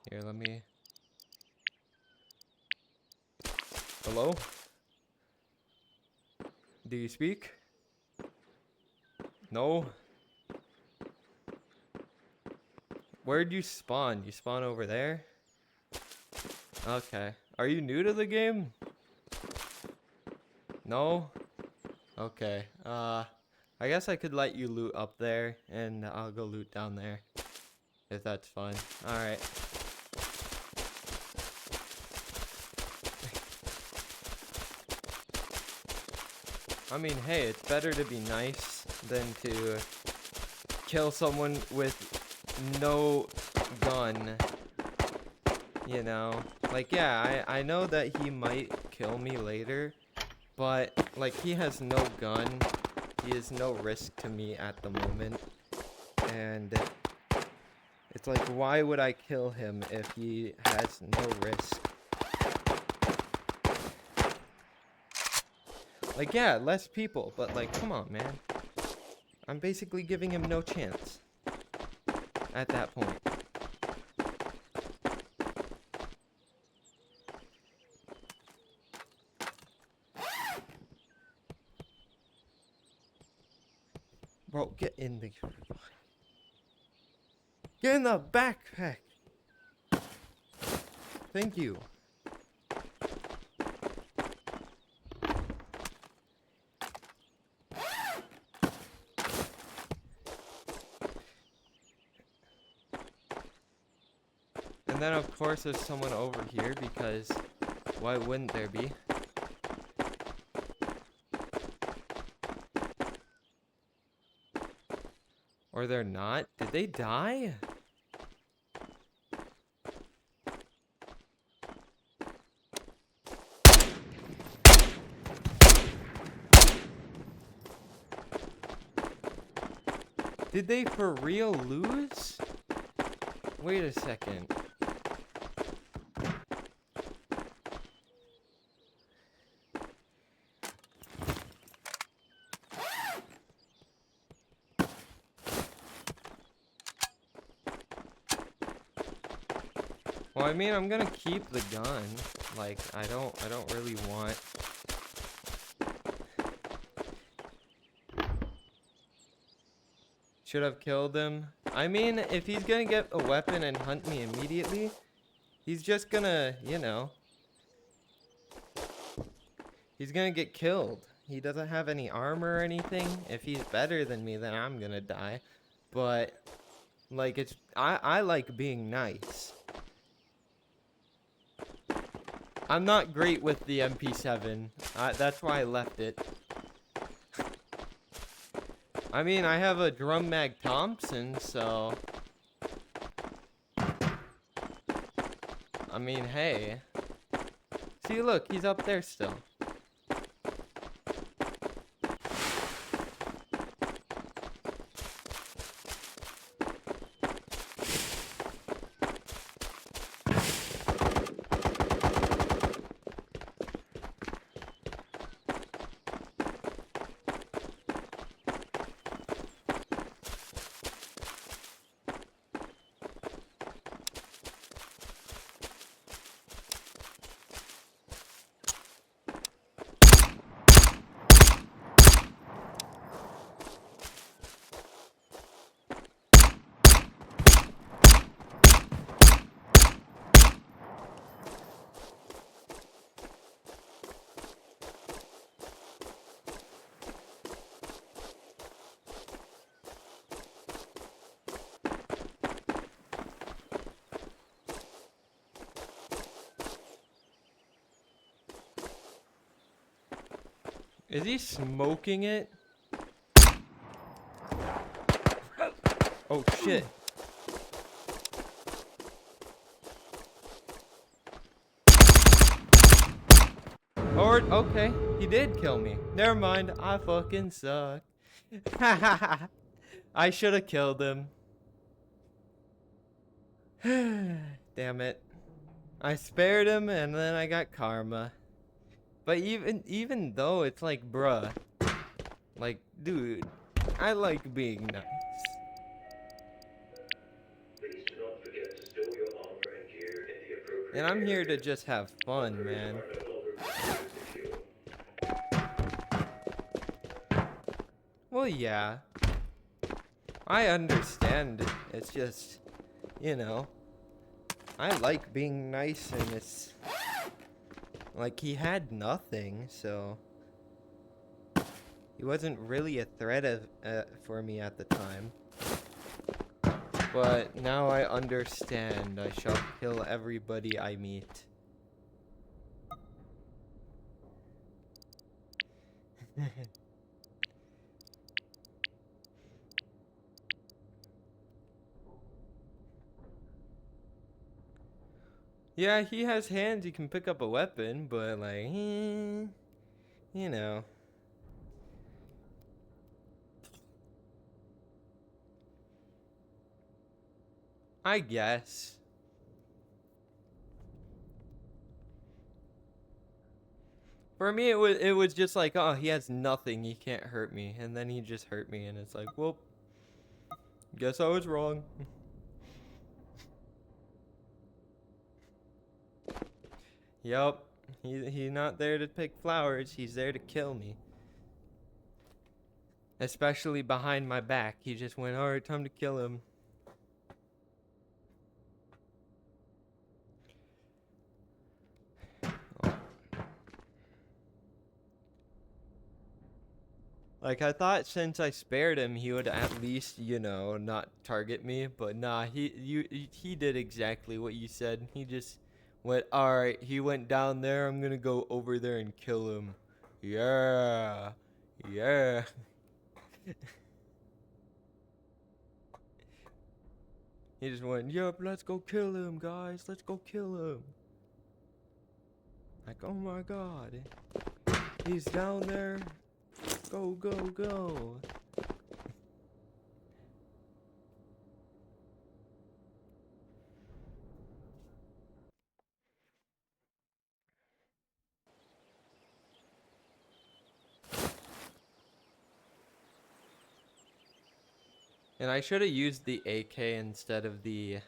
Here, let me... Hello? Do you speak? No? Where'd you spawn? You spawn over there? Okay. Are you new to the game? No? Okay. I guess I could let you loot up there, and I'll go loot down there. If that's fun. Alright. I mean, hey, it's better to be nice than to kill someone with no gun. You know? Like, yeah, I know that he might kill me later, but, like, he has no gun. He is no risk to me at the moment. And it's like, why would I kill him if he has no risk? Like, yeah, less people, but like, come on, man. I'm basically giving him no chance at that point. Bro, get in the... Get in the backpack! Thank you. And then of course there's someone over here because why wouldn't there be? Or they're not? Did they die? Did they for real lose? Wait a second. Well, I mean, I'm gonna keep the gun. Like, I don't really want... Should have killed him. I mean, if he's gonna get a weapon and hunt me immediately, he's just gonna, you know... He's gonna get killed. He doesn't have any armor or anything. If he's better than me, then I'm gonna die. But, like, it's... I like being nice. I'm not great with the MP7. That's why I left it. I mean, I have a drum mag Thompson, so... I mean, hey. See, look, he's up there still. Is he smoking it? Oh shit. Or, okay, he did kill me. Never mind, I fucking suck. I should have killed him. Damn it. I spared him and then I got karma. But even though it's like, bruh. Like, dude, I like being nice. Please do not forget to store your armor and gear in the appropriate And I'm here to areas. just have fun, man. Bunkers are no longer considered secure. Well, yeah. I understand it. It's just, you know, I like being nice and it's like he had nothing, so he wasn't really a threat for me at the time. But now I understand. I shall kill everybody I meet. Yeah, he has hands, he can pick up a weapon, but like, you know. I guess. For me, it was just like, oh, he has nothing, he can't hurt me, and then he just hurt me, and it's like, well, guess I was wrong. Yup, he's not there to pick flowers, he's there to kill me. Especially behind my back. He just went, alright, time to kill him. Like, I thought since I spared him, he would at least, you know, not target me. But nah, he did exactly what you said. He just went, alright, he went down there, I'm gonna go over there and kill him. Yeah. Yeah. He just went, yup, let's go kill him, guys. Let's go kill him. Like, oh my god. He's down there. Go, go, go. And I should have used the AK instead of the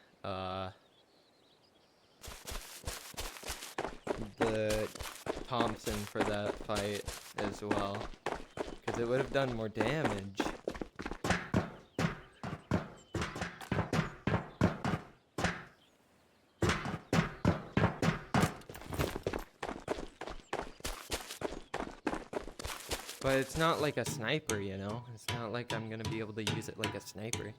Thompson for that fight as well. Because it would have done more damage. But it's not like a sniper, you know? It's not like I'm gonna be able to use it like a sniper.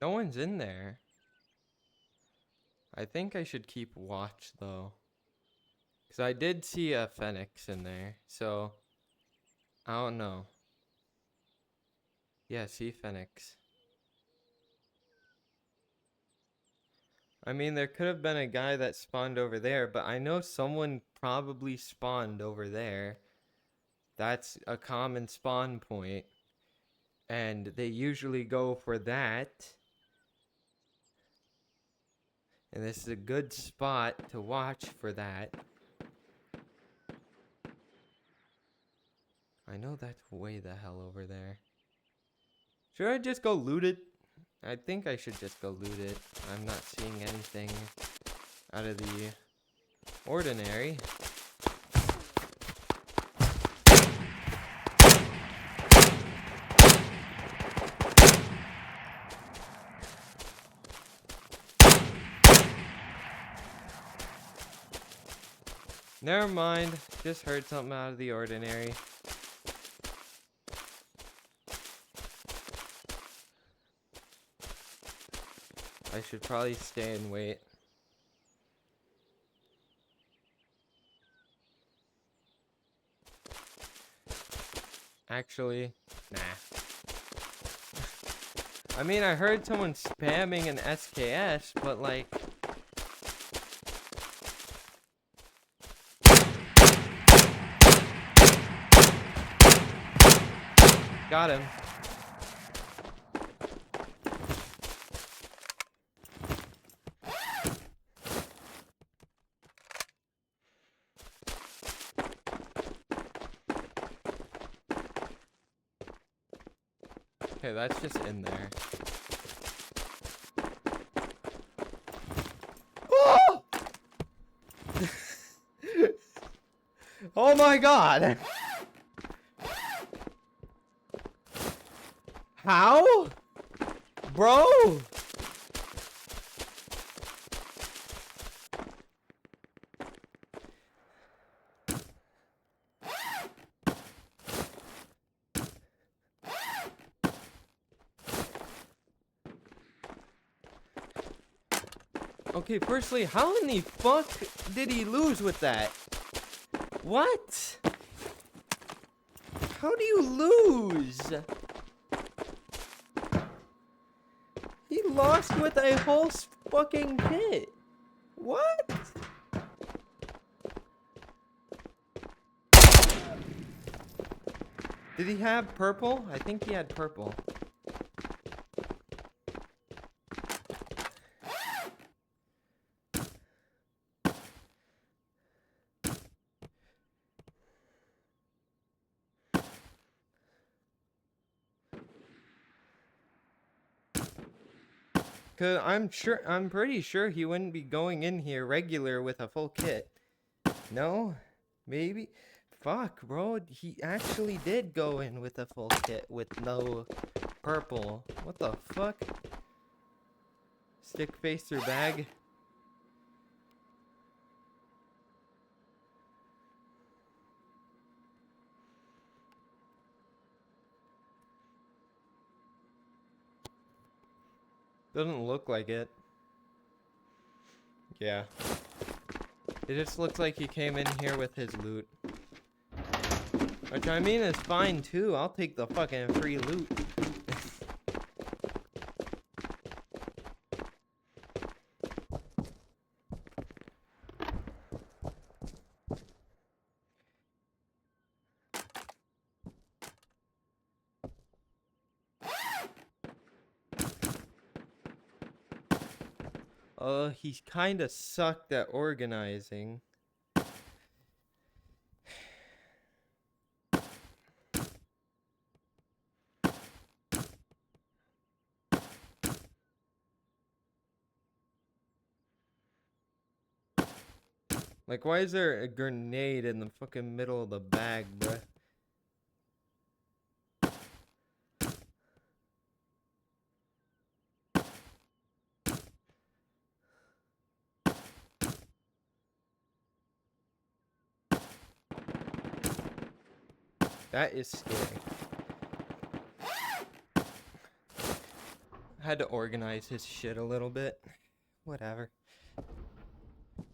No one's in there. I think I should keep watch though. Because I did see a phoenix in there. So, I don't know. Yeah, see phoenix. I mean, there could have been a guy that spawned over there, but I know someone probably spawned over there. That's a common spawn point. And they usually go for that. And this is a good spot to watch for that. I know that's way the hell over there. Should I just go loot it? I think I should just go loot it. I'm not seeing anything out of the ordinary. Never mind. Just heard something out of the ordinary. I should probably stay and wait. Actually, nah. I mean, I heard someone spamming an SKS, but like... Got him. Okay, that's just in there. Oh! Oh my god! How? Bro! Okay, firstly, how in the fuck did he lose with that? What? How do you lose? He lost with a whole fucking kit. What? Did he have purple? I think he had purple. Cause I'm pretty sure he wouldn't be going in here regular with a full kit. No? Maybe? Fuck, bro. He actually did go in with a full kit with no purple. What the fuck? Stick face through bag. Doesn't look like it. Yeah. It just looks like he came in here with his loot. Which I mean is fine too. I'll take the fucking free loot. He kinda sucked at organizing. Like, why is there a grenade in the fucking middle of the bag, bruh? That is scary. Had to organize his shit a little bit. Whatever.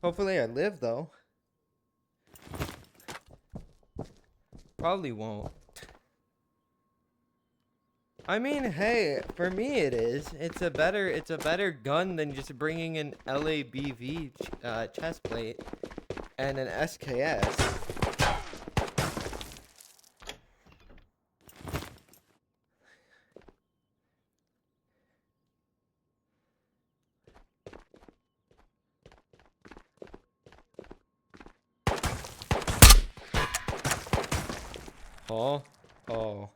Hopefully I live, though. Probably won't. I mean, hey, for me it is. It's a better gun than just bringing an LABV chest plate and an SKS. Oh, oh.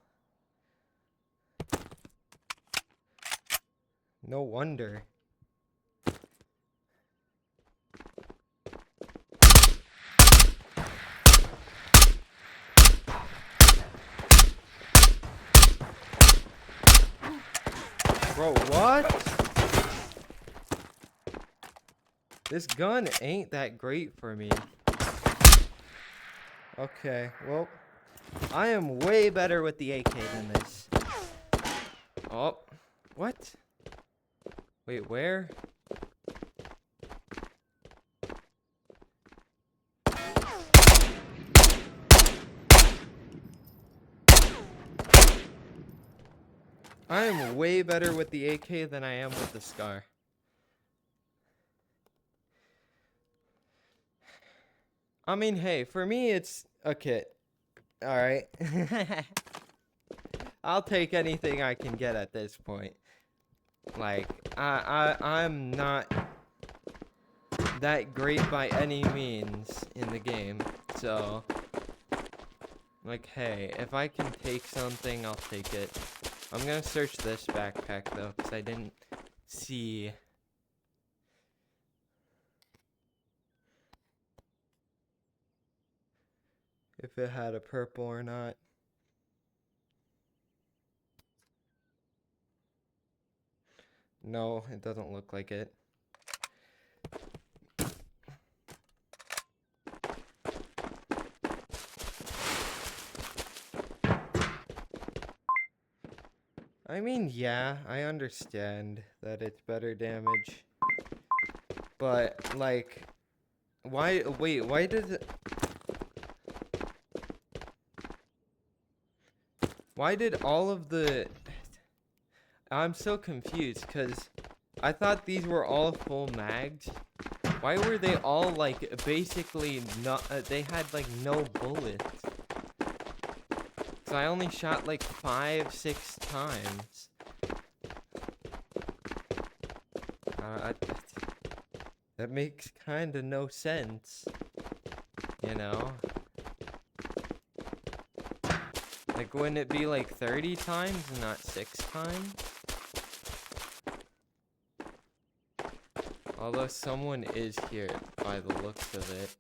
No wonder. Bro, what? This gun ain't that great for me. Okay, well, I am way better with the AK than this. Oh, what? Wait, where? I am way better with the AK than I am with the SCAR. I mean, hey, for me, it's a kit. Alright. I'll take anything I can get at this point. Like, I'm not that great by any means in the game. So, like, hey, if I can take something, I'll take it. I'm gonna search this backpack, though, because I didn't see... if it had a purple or not. No, it doesn't look like it. I mean, yeah, I understand that it's better damage. But, like, why does it... Why did all of the... I'm so confused, because I thought these were all full mags. Why were they all, like, basically not... they had, like, no bullets. So I only shot, like, 5-6 times. That makes kind of no sense. You know? Like, wouldn't it be, like, 30 times and not 6 times? Although someone is here by the looks of it.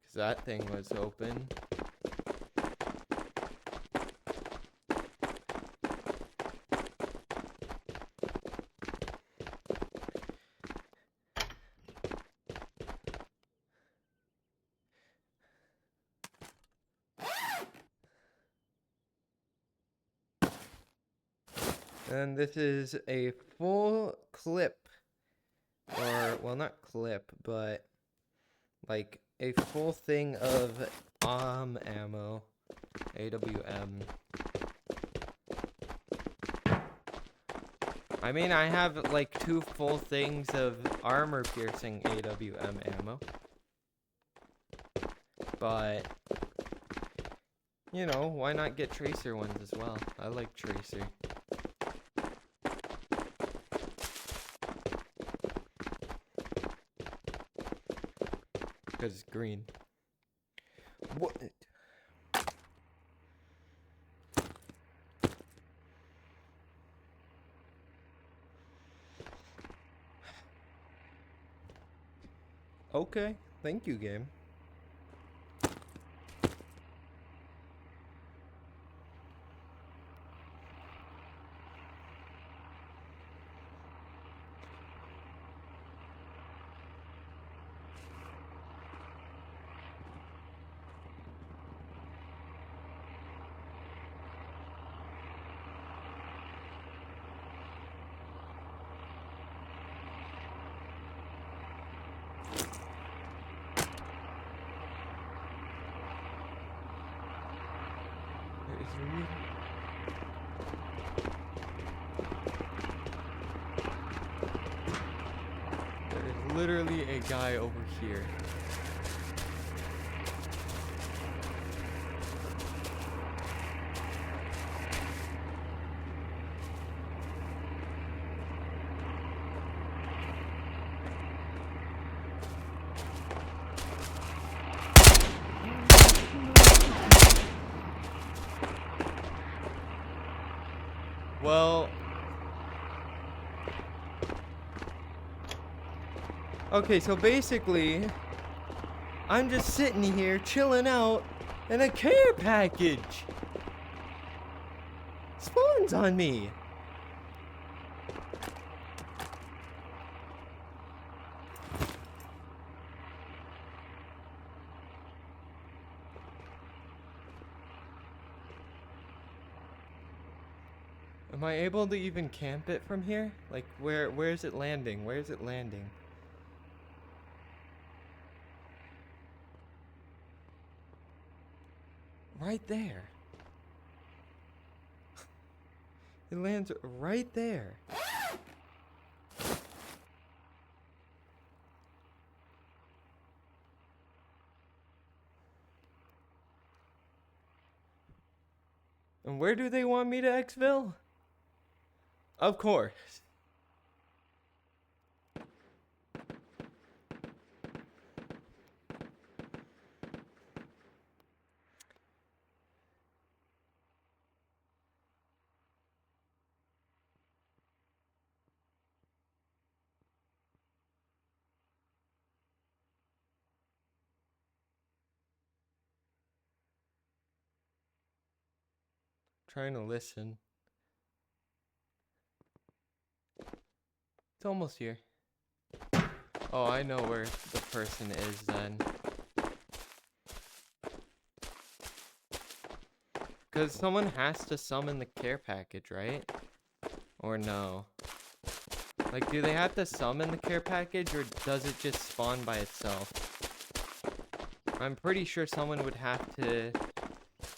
Because that thing was open. And this is a full clip. Or, well, not clip, but like a full thing of ammo. AWM. I mean, I have like 2 full things of armor piercing AWM ammo. But, you know, why not get tracer ones as well? I like tracer. Because it's green. What? Okay, thank you, game. There is literally a guy over here. Well, okay, so basically, I'm just sitting here chilling out, and a care package spawns on me. Am I able to even camp it from here? Like, where is it landing? Where is it landing? Right there. It lands right there. And where do they want me to exfil? Of course. trying to listen. It's almost here. Oh, I know where the person is then. Because someone has to summon the care package, right? Or no? Like, do they have to summon the care package, or does it just spawn by itself? I'm pretty sure someone would have to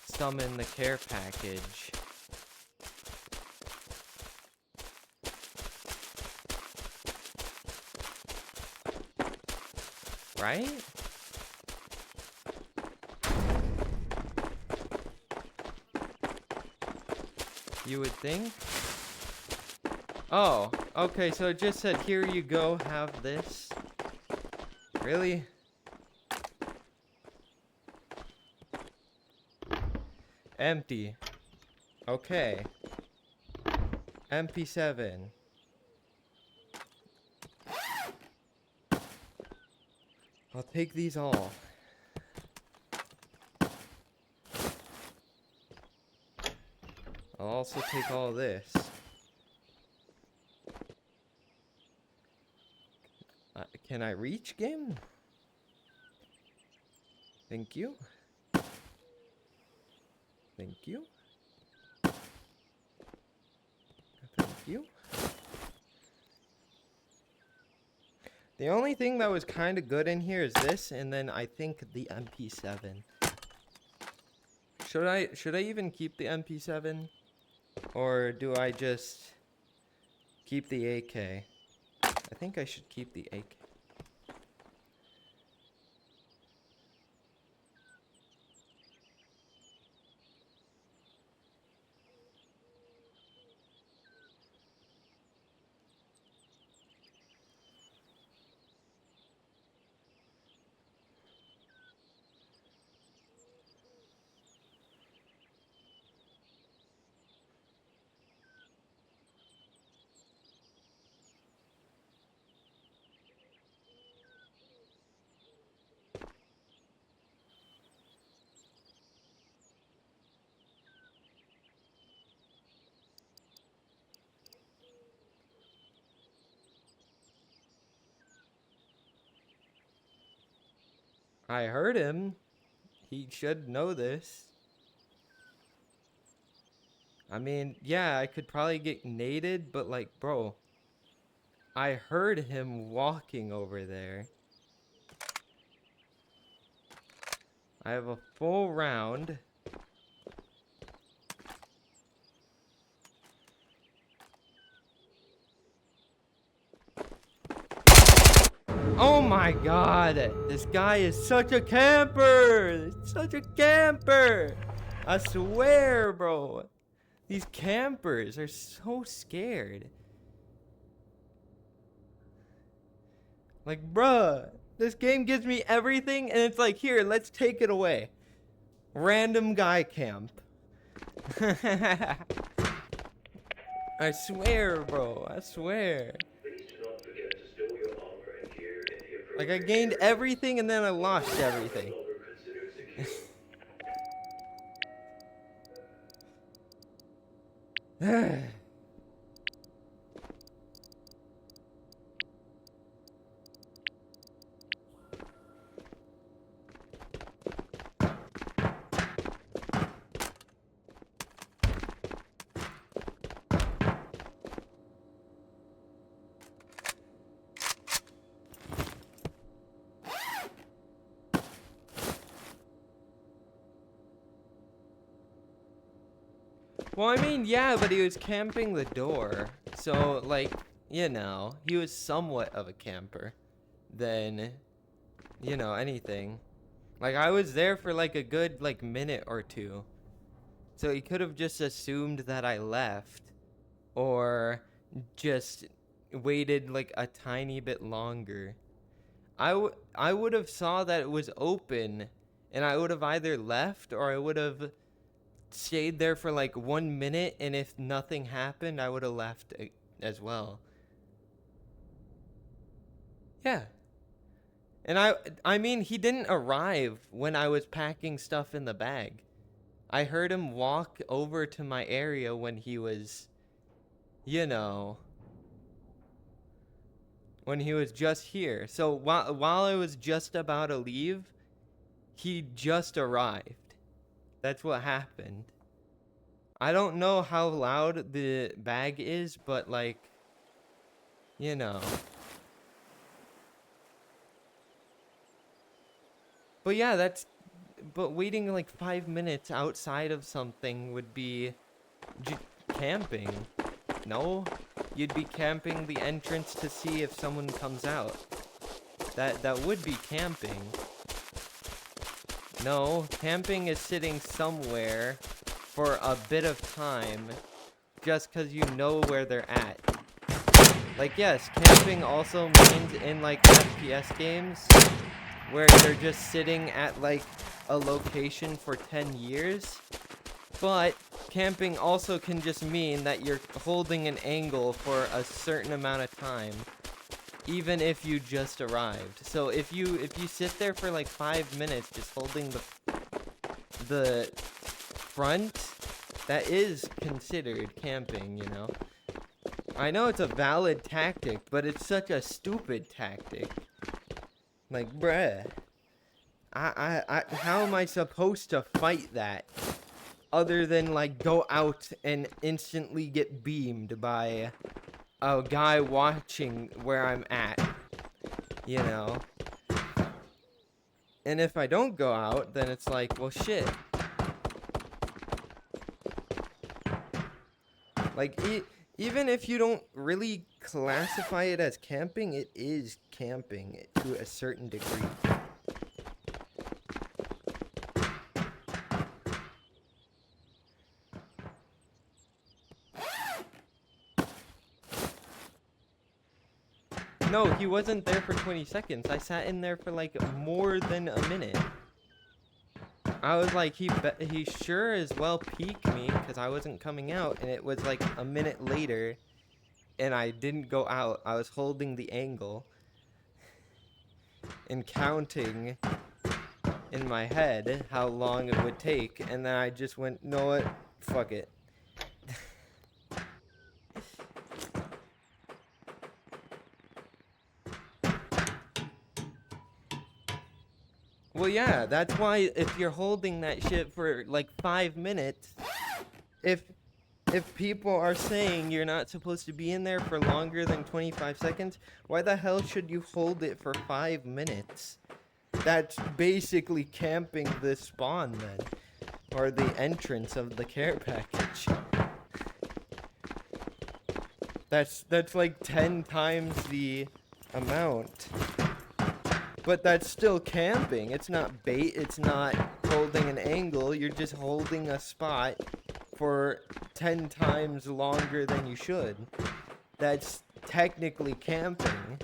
summon the care package. Right? You would think? Oh, okay, so it just said, here you go, have this. Really? Empty. Okay. MP7. I'll take these all. I'll also take all this. Can I reach, game? Thank you. Thank you. Thank you. The only thing that was kind of good in here is this, and then I think the MP7. Should I even keep the MP7? Or do I just keep the AK? I think I should keep the AK. I heard him. He should know this. I mean, yeah, I could probably get naded, but like, bro, I heard him walking over there. I have a full round. Oh my god, this guy is such a camper! Such a camper! I swear, bro. These campers are so scared. Like, bruh, this game gives me everything, and it's like, here, let's take it away. Random guy camp. I swear, bro, I swear. Please do not forget to store your armor and gear in the Like, I appropriate gained areas. everything, and then I lost No everything. longer considered secure. Well, I mean, yeah, but he was camping the door. So, like, you know, he was somewhat of a camper. Than, you know, anything. Like, I was there for, like, a good, like, minute or two. So he could have just assumed that I left. Or just waited, like, a tiny bit longer. I would have saw that it was open. And I would have either left or I would have stayed there for like 1 minute, and if nothing happened, I would have left as well. Yeah. And I mean, he didn't arrive when I was packing stuff in the bag. I heard him walk over to my area when he was, you know, when he was just here. So while I was just about to leave, he just arrived. That's what happened. I don't know how loud the bag is, but like, you know. But yeah, but waiting like 5 minutes outside of something would be camping. No? You'd be camping the entrance to see if someone comes out. That would be camping. No, camping is sitting somewhere for a bit of time just because you know where they're at. Like, yes, camping also means in like FPS games where you're just sitting at like a location for 10 years. But camping also can just mean that you're holding an angle for a certain amount of time, even if you just arrived. So if you sit there for like 5 minutes just holding the front, that is considered camping, you know. I know it's a valid tactic, but it's such a stupid tactic. Like, bruh, how am I supposed to fight that? Other than like go out and instantly get beamed by a guy watching where I'm at, you know. And if I don't go out, then it's like, well, shit. Like, even if you don't really classify it as camping, it is camping to a certain degree. No, he wasn't there for 20 seconds. I sat in there for like more than a minute. I was like, he sure as well peeked me because I wasn't coming out, and it was like a minute later, and I didn't go out. I was holding the angle and counting in my head how long it would take, and then I just went, know what? Fuck it. Well, yeah, that's why if you're holding that shit for like 5 minutes, if people are saying you're not supposed to be in there for longer than 25 seconds, why the hell should you hold it for 5 minutes? That's basically camping the spawn then, or the entrance of the care package. That's like 10 times the amount. But that's still camping. It's not bait, it's not holding an angle, you're just holding a spot for 10 times longer than you should. That's technically camping.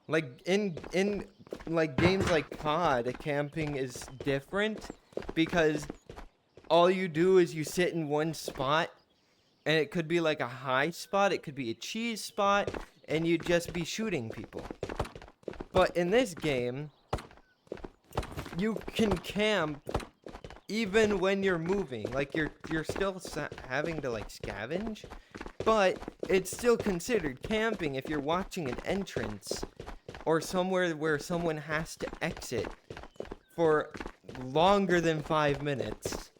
Like in like games like COD, camping is different because all you do is you sit in one spot, and it could be like a high spot, it could be a cheese spot, and you'd just be shooting people. But in this game, you can camp even when you're moving. Like you're still having to like scavenge, but it's still considered camping if you're watching an entrance or somewhere where someone has to exit for longer than 5 minutes.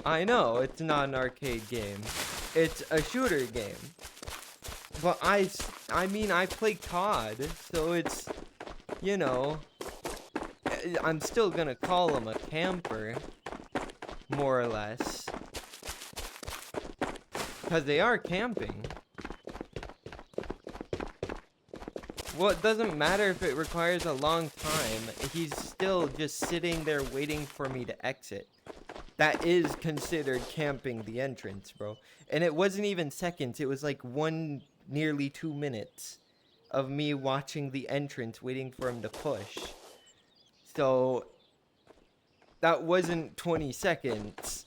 I know, it's not an arcade game. It's a shooter game. But I mean, I play COD, so it's, you know, I'm still gonna call him a camper, more or less. Because they are camping. Well, it doesn't matter if it requires a long time. He's still just sitting there waiting for me to exit. That is considered camping the entrance, bro. And it wasn't even seconds. It was like nearly 2 minutes of me watching the entrance, waiting for him to push. So that wasn't 20 seconds.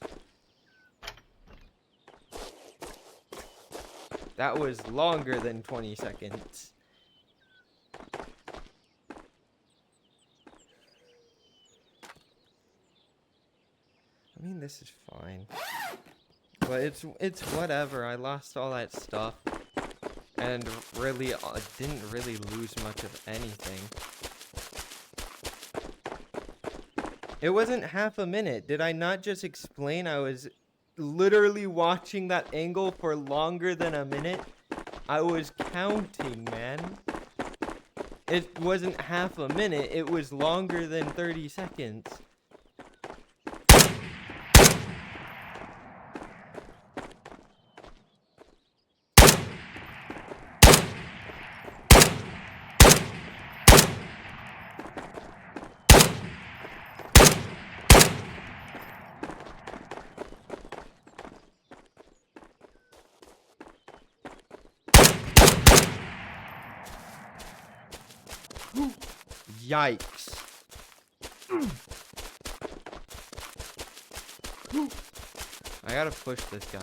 That was longer than 20 seconds. I mean, this is fine. But it's whatever. I lost all that stuff. And really, didn't really lose much of anything. It wasn't half a minute. Did I not just explain I was literally watching that angle for longer than a minute? I was counting, man. It wasn't half a minute. It was longer than 30 seconds. Yikes. I gotta push this guy.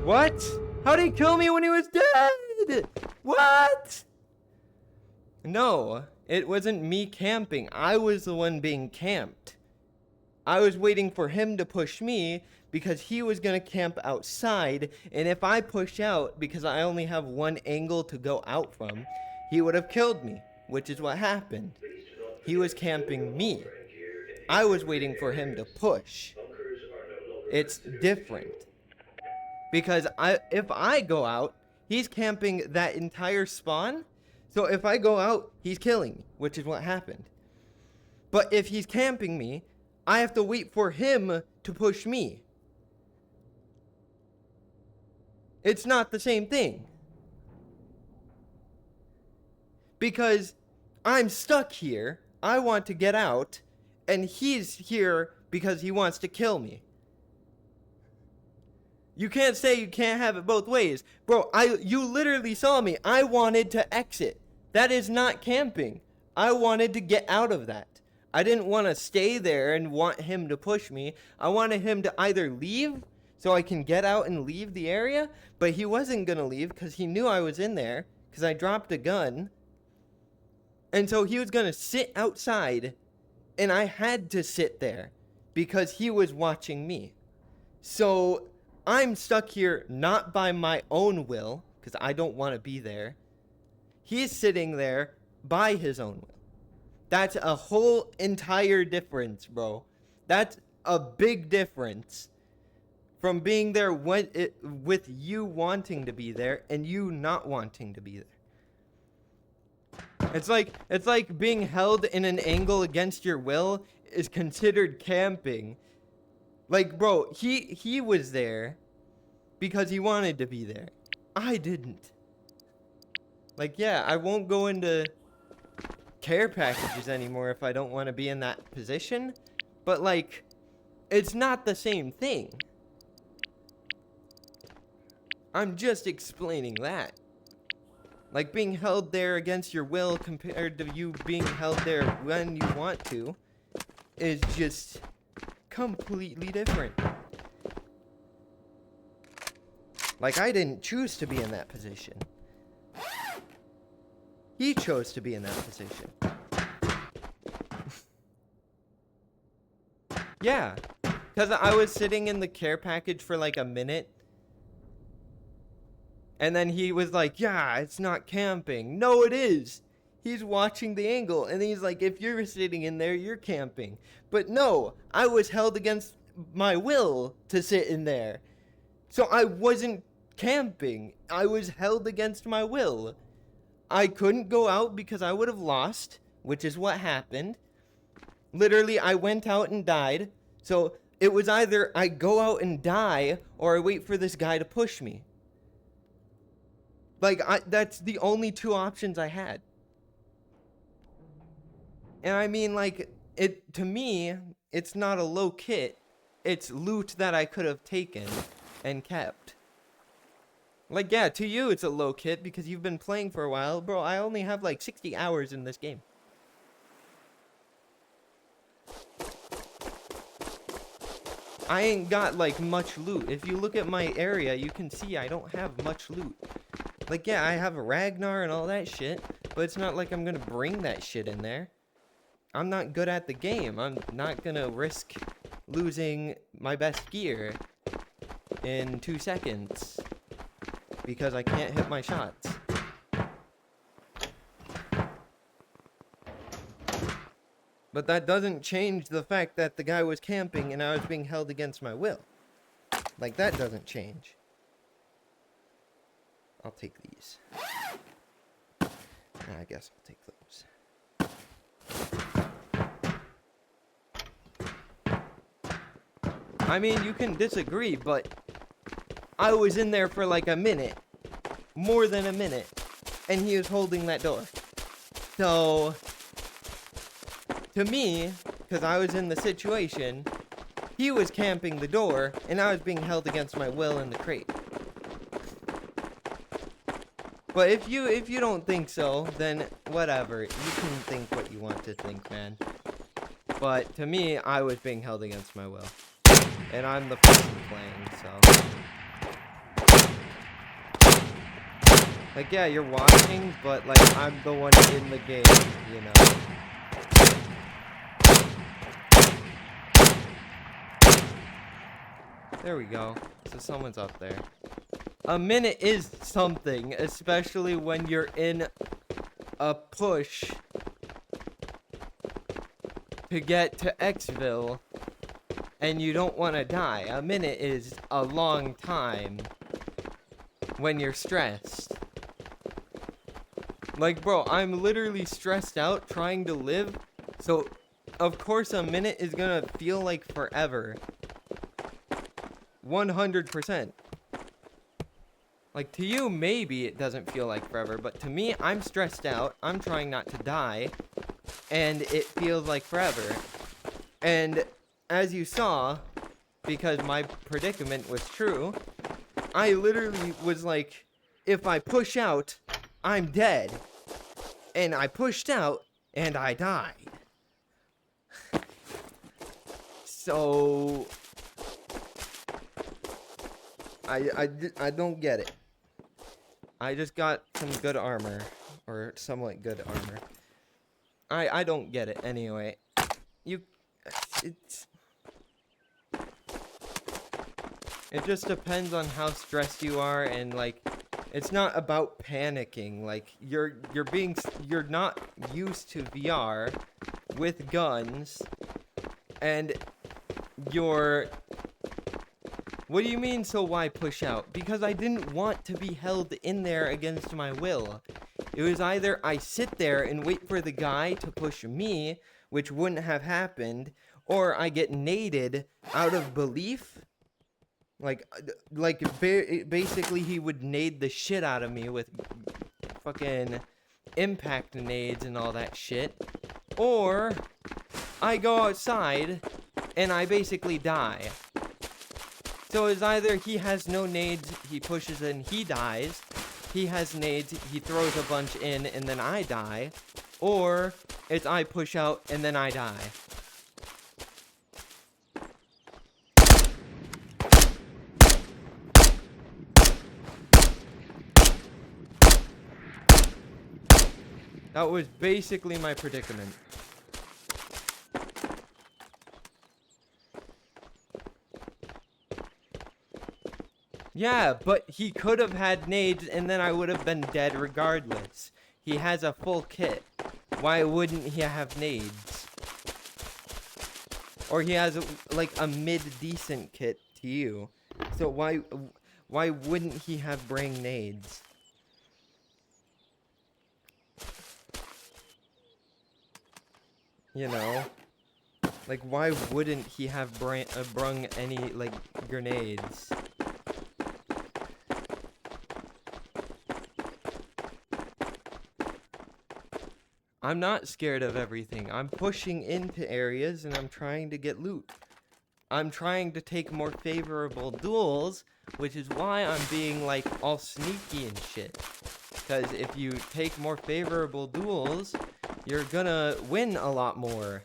What? How'd he kill me when he was dead? What? No, it wasn't me camping. I was the one being camped. I was waiting for him to push me because he was going to camp outside, and if I push out because I only have one angle to go out from, he would have killed me, which is what happened. He was camping me. I was waiting for him to push. It's different. Because if I go out, he's camping that entire spawn, so if I go out, he's killing me, which is what happened. But if he's camping me, I have to wait for him to push me. It's not the same thing. Because I'm stuck here, I want to get out, and he's here because he wants to kill me. You can't say you can't have it both ways. Bro, you literally saw me. I wanted to exit. That is not camping. I wanted to get out of that. I didn't want to stay there and want him to push me. I wanted him to either leave so I can get out and leave the area, but he wasn't going to leave because he knew I was in there because I dropped a gun. And so he was going to sit outside, and I had to sit there because he was watching me. So I'm stuck here not by my own will because I don't want to be there. He's sitting there by his own will. That's a whole entire difference, bro. That's a big difference from being there with you wanting to be there and you not wanting to be there. It's like being held in an angle against your will is considered camping. Like, bro, he was there because he wanted to be there. I didn't. Like, yeah, I won't go into care packages anymore if I don't want to be in that position, but like, it's not the same thing. I'm just explaining that. Like, being held there against your will compared to you being held there when you want to is just completely different. Like, I didn't choose to be in that position. He chose to be in that position. Yeah, because I was sitting in the care package for like a minute. And then he was like, yeah, it's not camping. No, it is. He's watching the angle. And he's like, if you're sitting in there, you're camping. But no, I was held against my will to sit in there. So I wasn't camping. I was held against my will. I couldn't go out because I would have lost, which is what happened. Literally, I went out and died. So it was either I go out and die or I wait for this guy to push me. Like, that's the only two options I had. And I mean, like, to me, it's not a low kit. It's loot that I could have taken and kept. Like, yeah, to you it's a low kit because you've been playing for a while. Bro, I only have like 60 hours in this game. I ain't got, like, much loot. If you look at my area, you can see I don't have much loot. Like, yeah, I have a Ragnar and all that shit, but it's not like I'm gonna bring that shit in there. I'm not good at the game. I'm not gonna risk losing my best gear in 2 seconds because I can't hit my shots. But that doesn't change the fact that the guy was camping and I was being held against my will. Like, that doesn't change. I'll take these. I guess I'll take those. I mean, you can disagree, but I was in there for like a minute. More than a minute. And he was holding that door. So, to me, because I was in the situation, he was camping the door, and I was being held against my will in the crate. But if you don't think so, then whatever. You can think what you want to think, man. But to me, I was being held against my will. And I'm the person playing, so. Like, yeah, you're watching, but, like, I'm the one in the game, you know. There we go. So someone's up there. A minute is something, especially when you're in a push to get to Xville and you don't want to die. A minute is a long time when you're stressed. Like, bro, I'm literally stressed out trying to live, so of course a minute is gonna feel like forever. 100%. Like, to you, maybe it doesn't feel like forever, but to me, I'm stressed out, I'm trying not to die, and it feels like forever. And as you saw, because my predicament was true, I literally was like, if I push out, I'm dead. And I pushed out, and I died. So I don't get it. I just got some good armor, or somewhat good armor. I don't get it anyway. It just depends on how stressed you are, and like, it's not about panicking. Like, you're not used to VR with guns, and what do you mean, so why push out? Because I didn't want to be held in there against my will. It was either I sit there and wait for the guy to push me, which wouldn't have happened, or I get naded out of belief. Basically he would nade the shit out of me with fucking impact nades and all that shit. Or I go outside and I basically die. So it's either he has no nades, he pushes and he dies. He has nades, he throws a bunch in and then I die. Or it's I push out and then I die. That was basically my predicament. Yeah, but he could have had nades and then I would have been dead regardless. He has a full kit. Why wouldn't he have nades? Or he has like a mid-decent kit to you. So why wouldn't he have bring nades? You know? Like, why wouldn't he have brung any, like, grenades? I'm not scared of everything. I'm pushing into areas and I'm trying to get loot. I'm trying to take more favorable duels, which is why I'm being, like, all sneaky and shit. Because if you take more favorable duels, you're gonna win a lot more.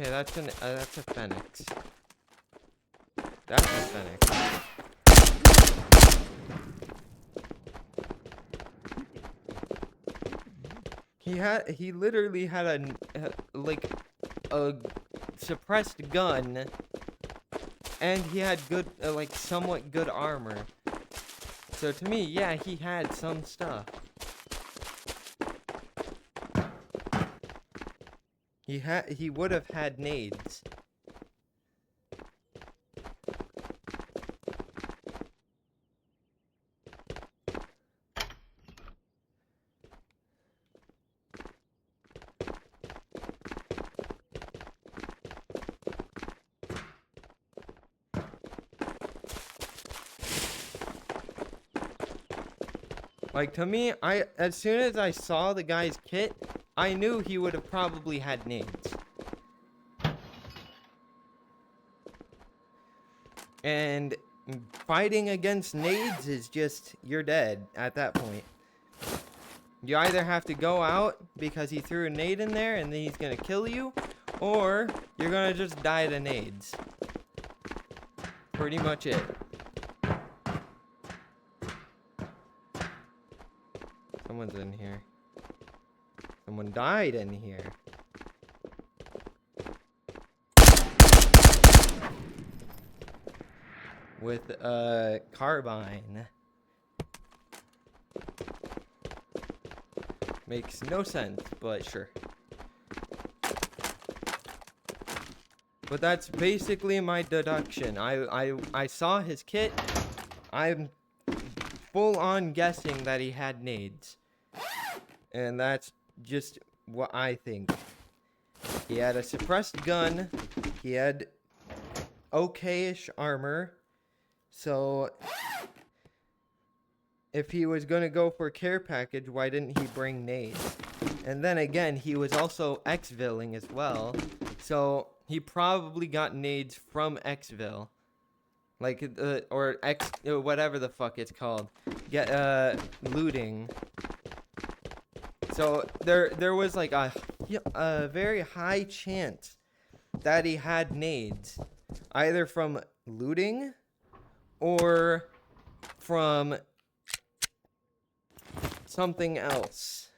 Okay, that's a phoenix. That's a phoenix. He literally had a suppressed gun, and he had good, like somewhat good armor. So to me, yeah, he had some stuff. He would have had nades. Like, to me, as soon as I saw the guy's kit, I knew he would have probably had nades. And fighting against nades is just, you're dead at that point. You either have to go out because he threw a nade in there and then he's gonna kill you, or you're gonna just die to nades. Pretty much it. Someone's in here. Someone died in here. With a carbine. Makes no sense, but sure. But that's basically my deduction. I saw his kit. I'm full on guessing that he had nades. And that's just what I think. He had a suppressed gun. He had okay-ish armor. So if he was gonna go for a care package, why didn't he bring nades? And then again, he was also exvilling as well. So he probably got nades from exvil. Like, or whatever the fuck it's called. Looting. So there was like a very high chance that he had nades, either from looting or from something else.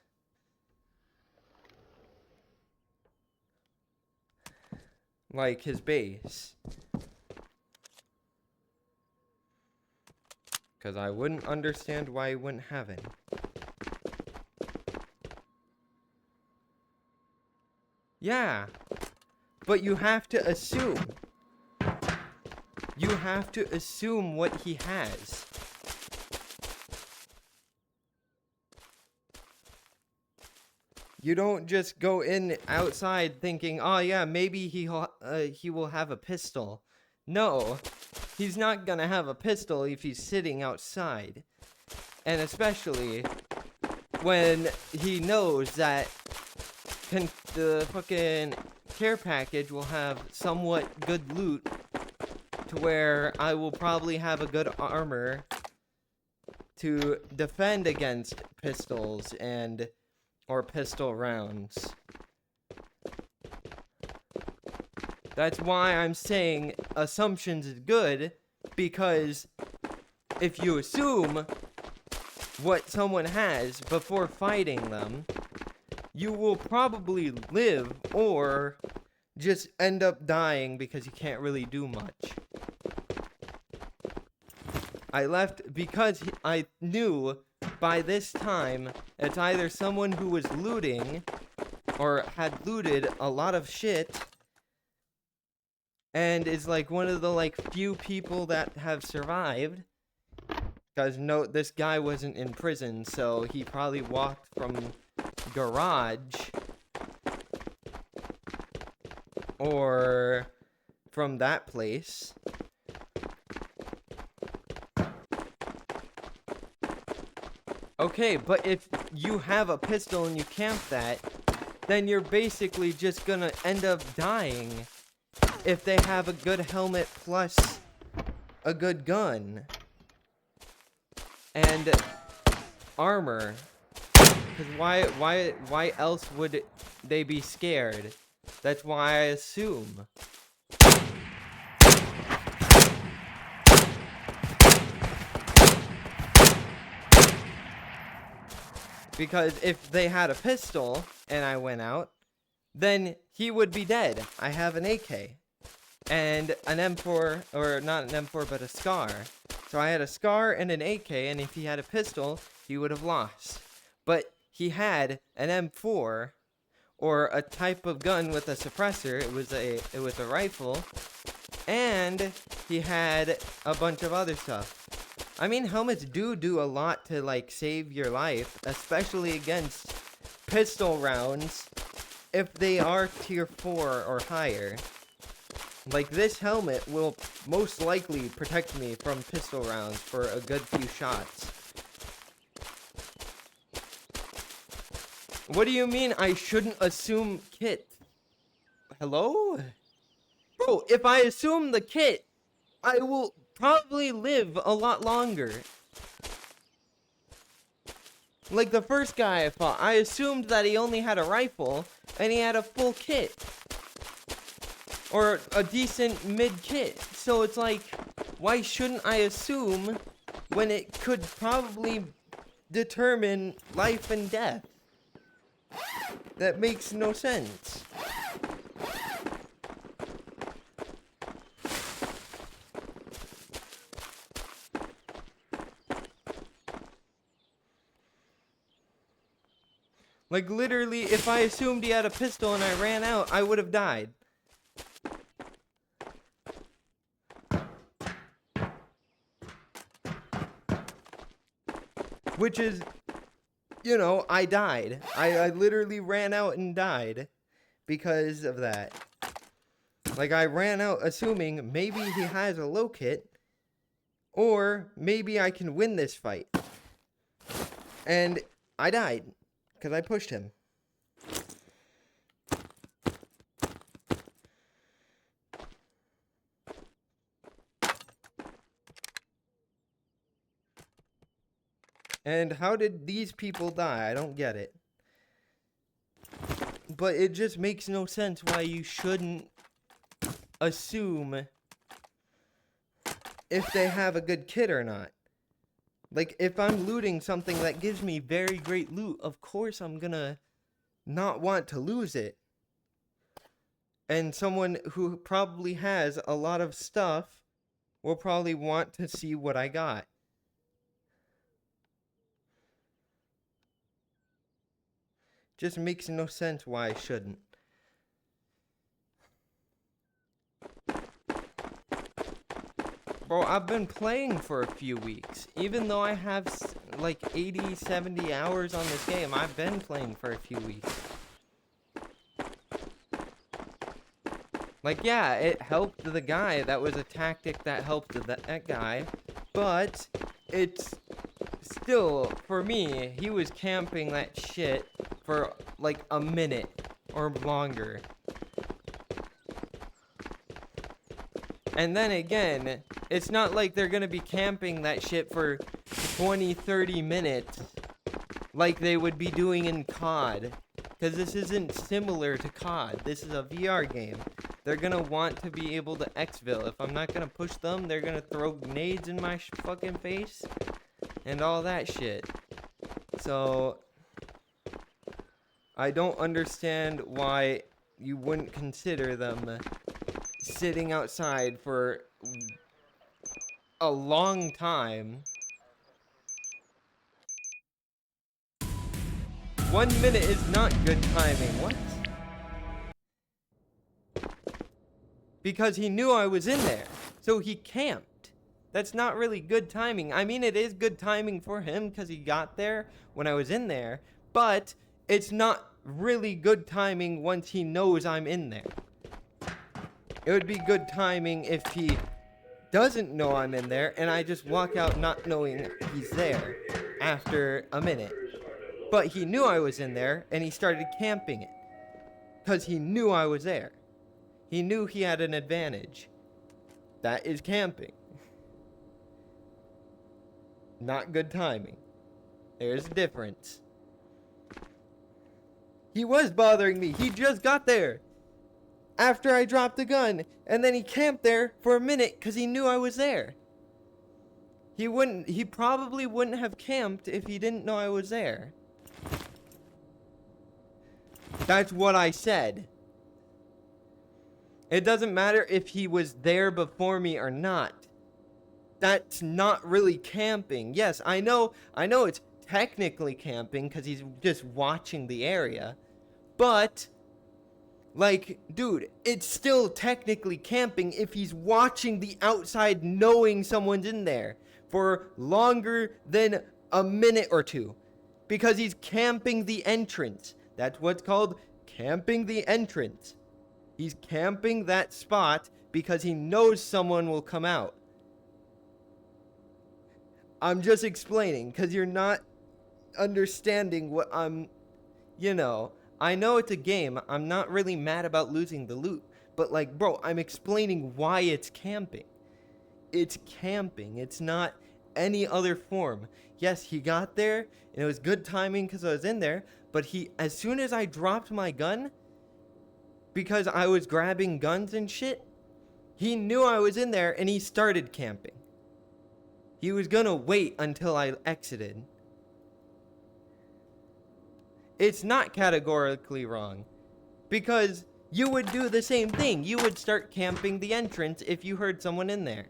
Like his base. Because I wouldn't understand why he wouldn't have any. Yeah, but you have to assume. You have to assume what he has. You don't just go in outside thinking, oh yeah, maybe he will have a pistol. No, he's not gonna have a pistol if he's sitting outside. And especially when he knows that the fucking care package will have somewhat good loot to where I will probably have a good armor to defend against pistols or pistol rounds. That's why I'm saying assumptions is good, because if you assume what someone has before fighting them, you will probably live or just end up dying because you can't really do much. I left because I knew by this time it's either someone who was looting or had looted a lot of shit and is like one of the like few people that have survived. Because no, this guy wasn't in prison, so he probably walked from garage or from that place. Okay, but if you have a pistol and you camp that, then you're basically just gonna end up dying if they have a good helmet plus a good gun and armor. Because why else would they be scared That's why I assume. Because if they had a pistol and I went out, then he would be dead. I have an AK and an M4, or not an M4, but a SCAR. So I had a SCAR and an AK, and if he had a pistol, he would have lost. But he had an M4, or a type of gun with a suppressor. It was a rifle, and he had a bunch of other stuff. I mean, helmets do a lot to, like, save your life, especially against pistol rounds, if they are tier 4 or higher. Like, this helmet will most likely protect me from pistol rounds for a good few shots. What do you mean I shouldn't assume kit? Hello? Bro, if I assume the kit, I will probably live a lot longer. Like the first guy I fought, I assumed that he only had a rifle, and he had a full kit. Or a decent mid-kit. So it's like, why shouldn't I assume when it could probably determine life and death? That makes no sense. Like, literally, if I assumed he had a pistol and I ran out, I would have died. Which is, you know, I died. I literally ran out and died because of that. Like, I ran out assuming maybe he has a low kit, or maybe I can win this fight. And I died because I pushed him. And how did these people die? I don't get it. But it just makes no sense why you shouldn't assume if they have a good kit or not. Like, if I'm looting something that gives me very great loot, of course I'm gonna not want to lose it. And someone who probably has a lot of stuff will probably want to see what I got. Just makes no sense why I shouldn't. Bro, I've been playing for a few weeks. Even though I have like 80, 70 hours on this game, I've been playing for a few weeks. Like, yeah, it helped the guy. That was a tactic that helped that guy. But it's still, for me, he was camping that shit for like a minute or longer. And then again, it's not like they're gonna be camping that shit for 20, 30 minutes like they would be doing in COD. Because this isn't similar to COD. This is a VR game. They're gonna want to be able to exfil. If I'm not gonna push them, they're gonna throw grenades in my fucking face and all that shit. So I don't understand why you wouldn't consider them sitting outside for a long time. 1 minute is not good timing. What? Because he knew I was in there, so he camped. That's not really good timing. I mean, it is good timing for him because he got there when I was in there, but it's not really good timing once he knows I'm in there. It would be good timing if he doesn't know I'm in there and I just walk out not knowing he's there after a minute. But he knew I was in there and he started camping it because he knew I was there. He knew he had an advantage. That is camping. Not good timing. There's a difference. He was bothering me. He just got there. after I dropped the gun, and then he camped there for a minute because he knew I was there. He probably wouldn't have camped if he didn't know I was there. That's what I said. It doesn't matter if he was there before me or not. That's not really camping. Yes, I know it's technically camping because he's just watching the area. But, like, dude, it's still technically camping if he's watching the outside knowing someone's in there for longer than a minute or two. Because he's camping the entrance. That's what's called camping the entrance. He's camping that spot because he knows someone will come out. I'm just explaining because you're not understanding what I'm, I know it's a game. I'm not really mad about losing the loot. But, like, bro, I'm explaining why it's camping. It's camping. It's not any other form. Yes, he got there, and it was good timing because I was in there. But as soon as I dropped my gun, because I was grabbing guns and shit, he knew I was in there, and he started camping. He was gonna wait until I exited. It's not categorically wrong. Because you would do the same thing. You would start camping the entrance if you heard someone in there.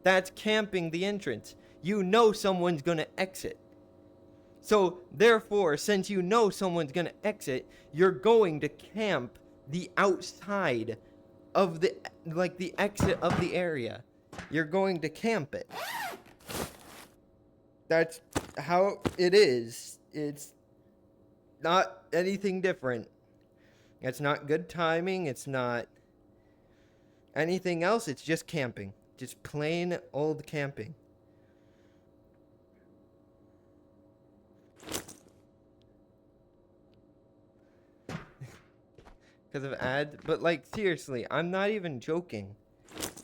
That's camping the entrance. You know someone's gonna exit. So, therefore, since you know someone's gonna exit, you're going to camp the outside of the exit of the area. You're going to camp it. That's how it is. It's not anything different. It's not good timing. It's not anything else. It's just camping. Just plain old camping. Because of ads. But, like, seriously, I'm not even joking.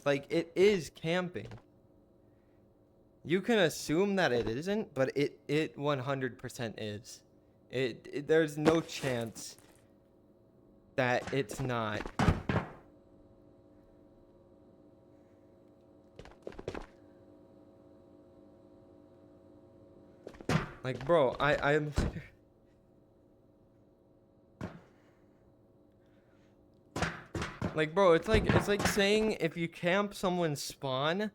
Like, it is camping. You can assume that it isn't, but it 100% is. There's no chance that it's not. Like, bro, I'm like, bro, it's like saying if you camp someone's spawn,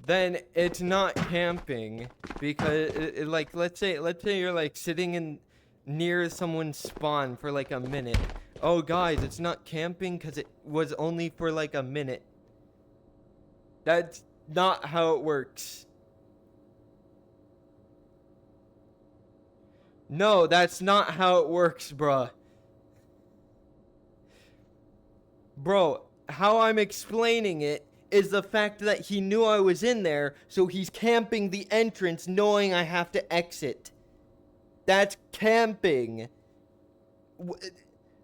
then it's not camping because like let's say you're like sitting near someone's spawn for like a minute. Oh guys, it's not camping because it was only for like a minute. That's not how it works. No, that's not how it works, bruh. Bro, how I'm explaining it is the fact that he knew I was in there, so he's camping the entrance knowing I have to exit. That's camping.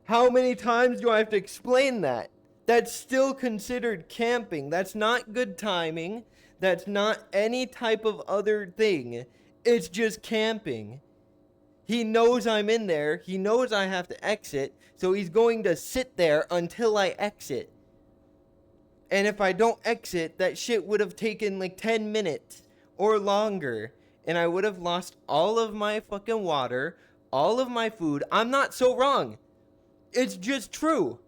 How many times do I have to explain that? That's still considered camping. That's not good timing. That's not any type of other thing. It's just camping. He knows I'm in there. He knows I have to exit. So he's going to sit there until I exit. And if I don't exit, that shit would have taken like 10 minutes or longer. And I would have lost all of my fucking water, all of my food. I'm not so wrong. It's just true.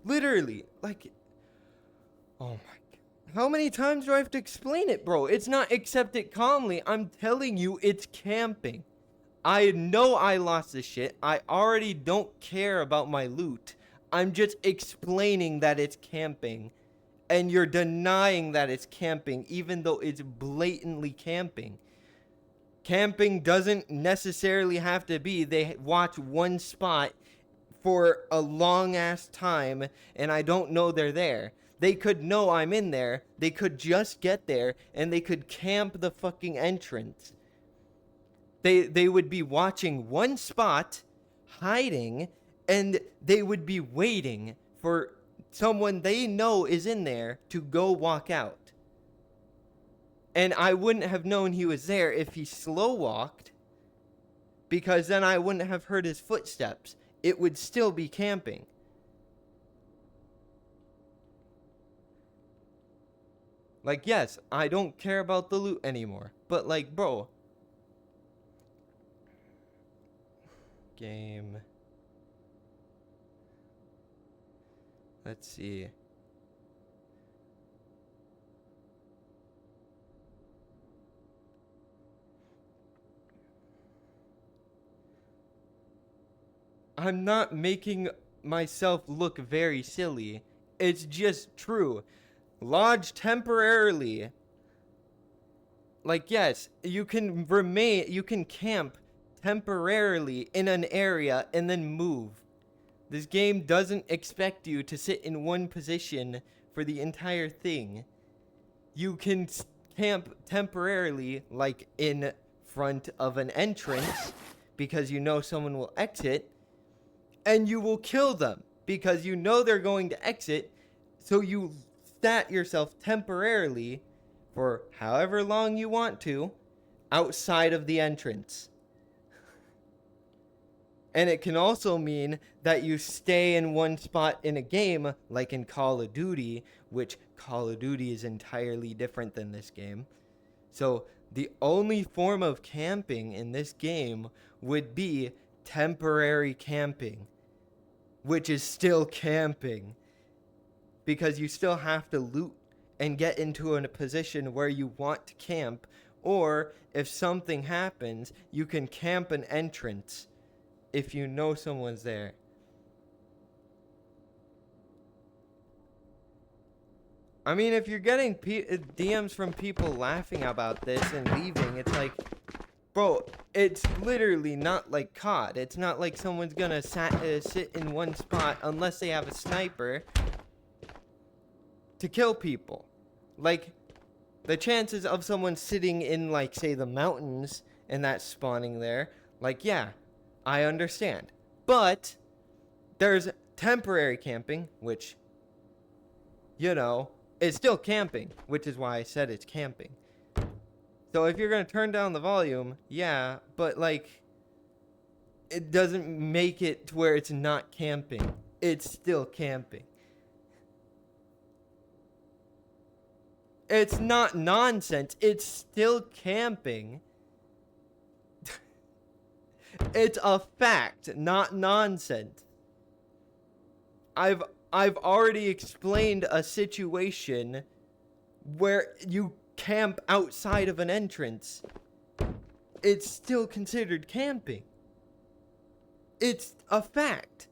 Literally. Like, oh my. How many times do I have to explain it, bro? It's not accept it calmly. I'm telling you, it's camping. I know I lost the shit. I already don't care about my loot. I'm just explaining that it's camping. And you're denying that it's camping, even though it's blatantly camping. Camping doesn't necessarily have to be they watch one spot for a long-ass time, and I don't know they're there. They could know I'm in there. They could just get there, and they could camp the fucking entrance. They would be watching one spot, hiding, and they would be waiting for someone they know is in there to go walk out. And I wouldn't have known he was there if he slow walked, because then I wouldn't have heard his footsteps. it would still be camping. Like, yes, I don't care about the loot anymore. But, like, bro. Game. Let's see. I'm not making myself look very silly. It's just true. Lodge temporarily. Like, yes, you can camp temporarily in an area and then move. This game doesn't expect you to sit in one position for the entire thing. You can camp temporarily, like in front of an entrance, because you know someone will exit, and you will kill them because you know they're going to exit, so you stat yourself temporarily for however long you want to outside of the entrance. And it can also mean that you stay in one spot in a game, like in Call of Duty, which Call of Duty is entirely different than this game. So the only form of camping in this game would be temporary camping, which is still camping, because you still have to loot and get into a position where you want to camp, or if something happens, you can camp an entrance if you know someone's there. I mean, if you're getting DMs from people laughing about this and leaving, it's like, bro, it's literally not like COD. It's not like someone's gonna sit in one spot unless they have a sniper to kill people. Like, the chances of someone sitting in, like, say, the mountains and that spawning there, like, yeah, I understand. But there's temporary camping, which, you know, is still camping, which is why I said it's camping. So if you're going to turn down the volume, yeah, but, like, it doesn't make it to where it's not camping. It's still camping. It's not nonsense. It's still camping. It's a fact, not nonsense. I've already explained a situation where you camp outside of an entrance. It's still considered camping. It's a fact.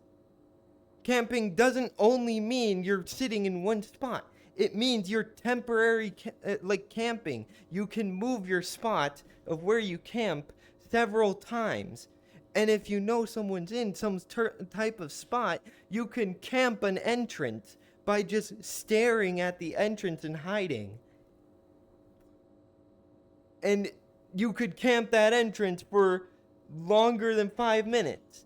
Camping doesn't only mean you're sitting in one spot. It means you're temporary, like, camping. You can move your spot of where you camp several times. And if you know someone's in some type of spot, you can camp an entrance by just staring at the entrance and hiding. And you could camp that entrance for longer than 5 minutes.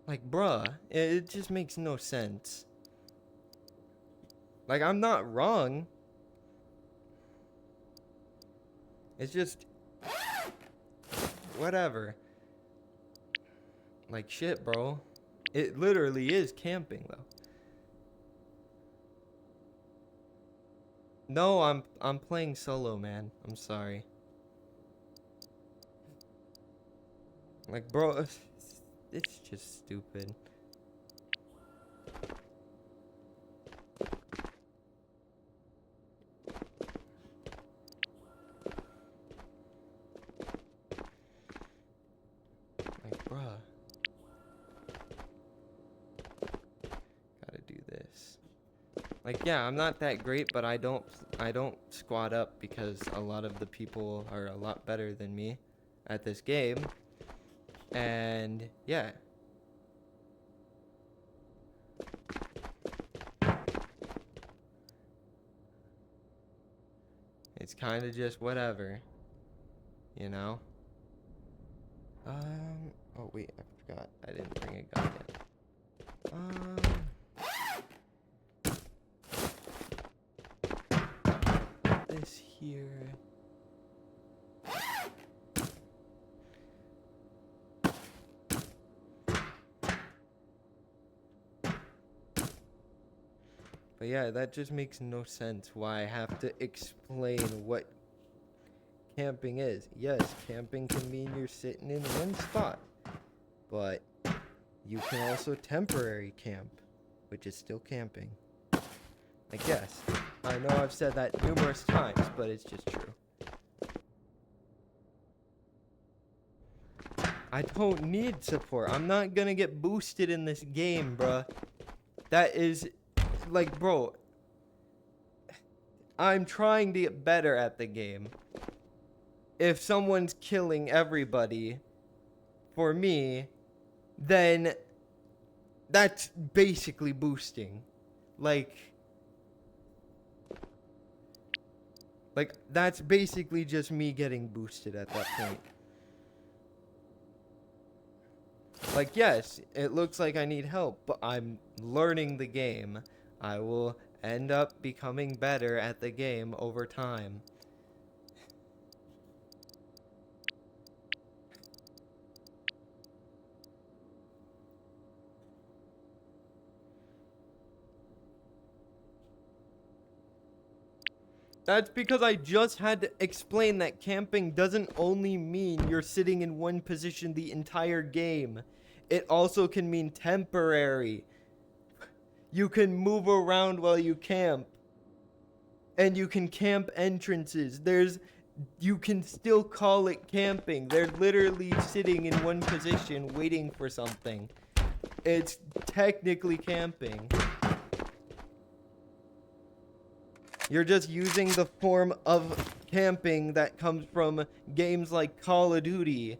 Like, bruh, it just makes no sense. Like, I'm not wrong. It's just whatever. Like, shit, bro. It literally is camping, though. No, I'm playing solo, man. I'm sorry. Like, bro, it's just stupid. Like, bruh. Gotta do this. Like, yeah, I'm not that great, but I don't squat up because a lot of the people are a lot better than me at this game. And yeah. It's kind of just whatever, you know? Oh wait, I forgot. I didn't bring a gun yet. This here. But yeah, that just makes no sense why I have to explain what camping is. Yes, camping can mean you're sitting in one spot, but you can also temporary camp, which is still camping. I guess. I know I've said that numerous times, but it's just true. I don't need support. I'm not gonna get boosted in this game, bruh. That is, like, bro, I'm trying to get better at the game. If someone's killing everybody for me, then that's basically boosting. Like, that's basically just me getting boosted at that point. Like, yes, it looks like I need help, but I'm learning the game. I will end up becoming better at the game over time. That's because I just had to explain that camping doesn't only mean you're sitting in one position the entire game. It also can mean temporary. You can move around while you camp. And you can camp entrances. You can still call it camping. They're literally sitting in one position waiting for something. It's technically camping. You're just using the form of camping that comes from games like Call of Duty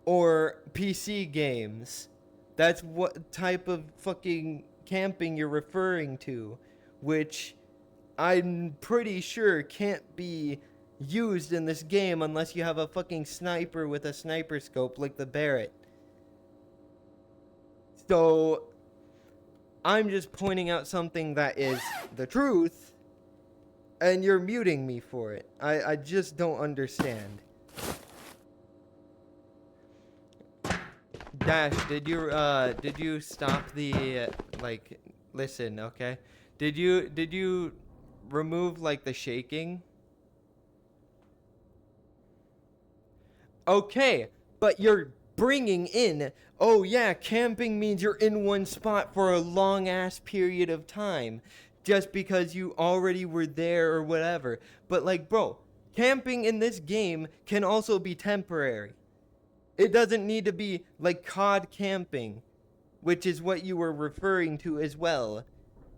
or PC games. That's what type of fucking camping you're referring to, which I'm pretty sure can't be used in this game unless you have a fucking sniper with a sniper scope like the Barrett. So, I'm just pointing out something that is the truth. And you're muting me for it. I just don't understand. Dash, did you stop the, like, listen, okay? Did you remove, like, the shaking? Okay, but you're bringing in, oh yeah, camping means you're in one spot for a long-ass period of time. Just because you already were there or whatever. But like, bro, camping in this game can also be temporary. It doesn't need to be like COD camping, which is what you were referring to as well.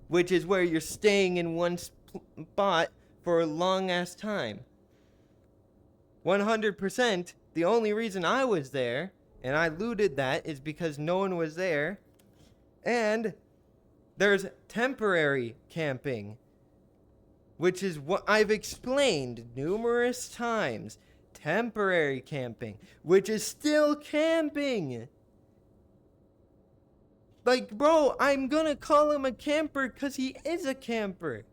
Which is where you're staying in one spot for a long ass time. 100%, the only reason I was there, and I looted that, is because no one was there. And there's temporary camping, which is what I've explained numerous times. Temporary camping, which is still camping. Like, bro, I'm gonna call him a camper because he is a camper.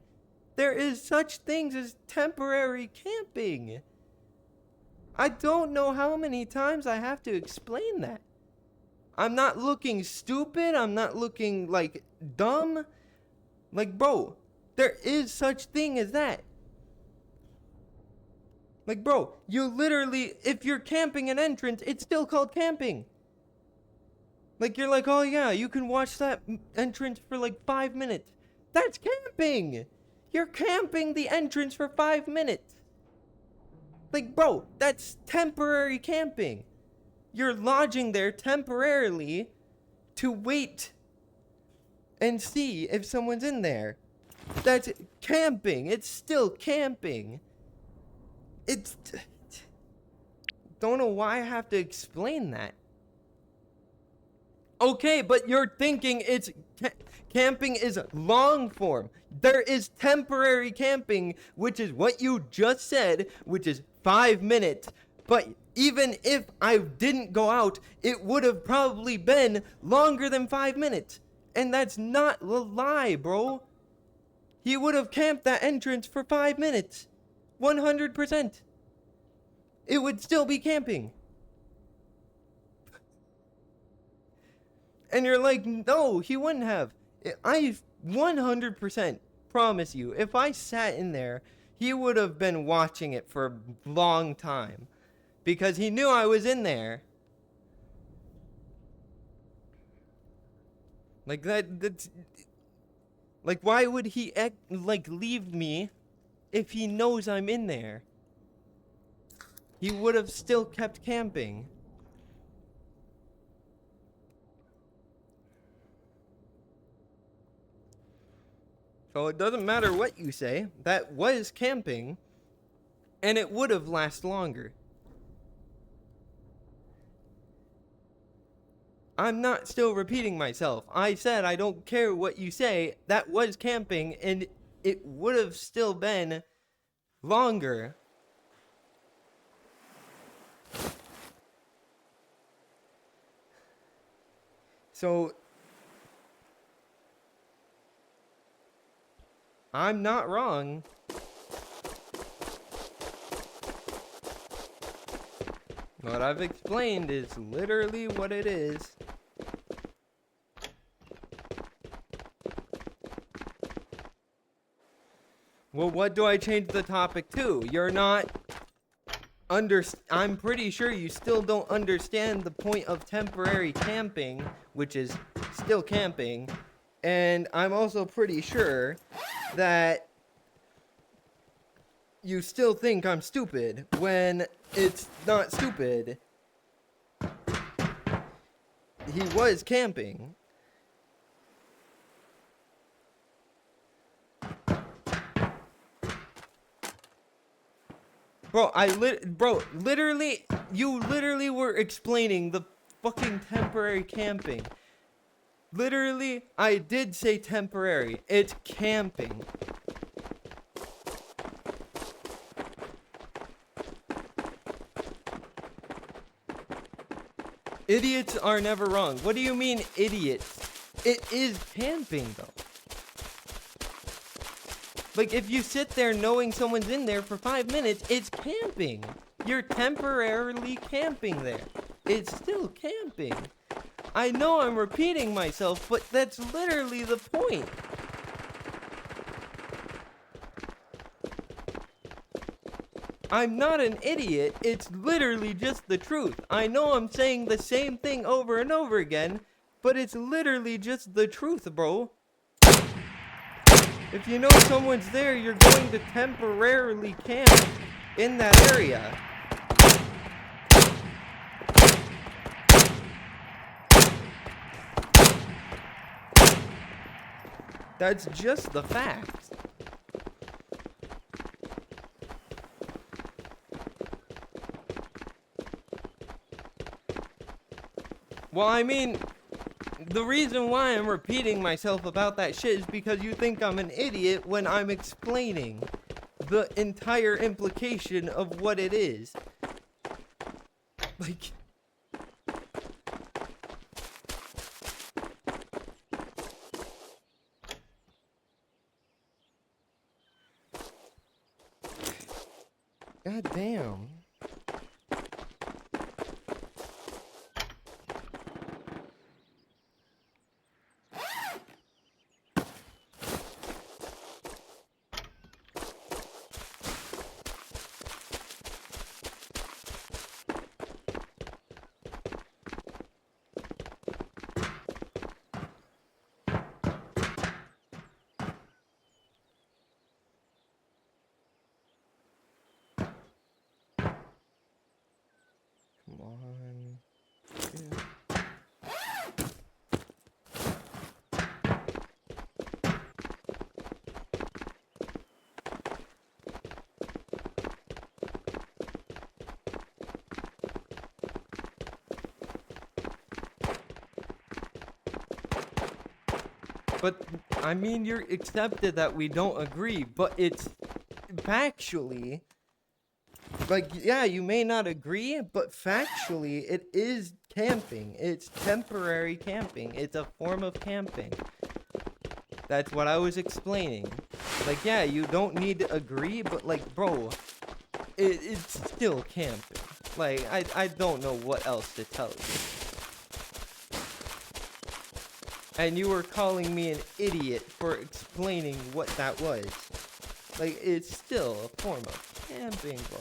There is such things as temporary camping. I don't know how many times I have to explain that. I'm not looking stupid. I'm not looking, like, dumb. Like, bro, there is such thing as that. Like, bro, you literally, if you're camping an entrance, it's still called camping. Like, you're like, oh yeah, you can watch that entrance for like 5 minutes. That's camping. You're camping the entrance for 5 minutes. Like, bro, that's temporary camping. You're lodging there temporarily to wait and see if someone's in there. That's camping. It's still camping. It's... Don't know why I have to explain that. Okay, but you're thinking it's... Camping is long form. There is temporary camping, which is what you just said, which is 5 minutes. But even if I didn't go out, it would have probably been longer than 5 minutes. And that's not a lie, bro. He would have camped that entrance for 5 minutes. 100%. It would still be camping. And you're like, no, he wouldn't have. I 100% promise you, if I sat in there, he would have been watching it for a long time. Because he knew I was in there. Like, that's... Like, why would he, leave me if he knows I'm in there? He would have still kept camping. So it doesn't matter what you say. That was camping. And it would have lasted longer. I'm not still repeating myself. I said I don't care what you say. That was camping, and it would have still been longer. So, I'm not wrong. What I've explained is literally what it is. Well, what do I change the topic to? You're not I'm pretty sure you still don't understand the point of temporary camping, which is still camping. And I'm also pretty sure that you still think I'm stupid when it's not stupid. He was camping. Bro, literally, you literally were explaining the fucking temporary camping. Literally, I did say temporary. It's camping. Idiots are never wrong. What do you mean, idiots? It is camping, though. Like, if you sit there knowing someone's in there for 5 minutes, it's camping. You're temporarily camping there. It's still camping. I know I'm repeating myself, but that's literally the point. I'm not an idiot. It's literally just the truth. I know I'm saying the same thing over and over again, but it's literally just the truth, bro. If you know someone's there, you're going to temporarily camp in that area. That's just the facts. Well, I mean, the reason why I'm repeating myself about that shit is because you think I'm an idiot when I'm explaining the entire implication of what it is. Like... God damn. Come on. Yeah. But, I mean, you're accepted that we don't agree, but it's factually... Like, yeah, you may not agree, but factually, it is camping. It's temporary camping. It's a form of camping. That's what I was explaining. Like, yeah, you don't need to agree, but, like, bro, it's still camping. Like, I don't know what else to tell you. and you were calling me an idiot for explaining what that was. Like, it's still a form of camping, bro.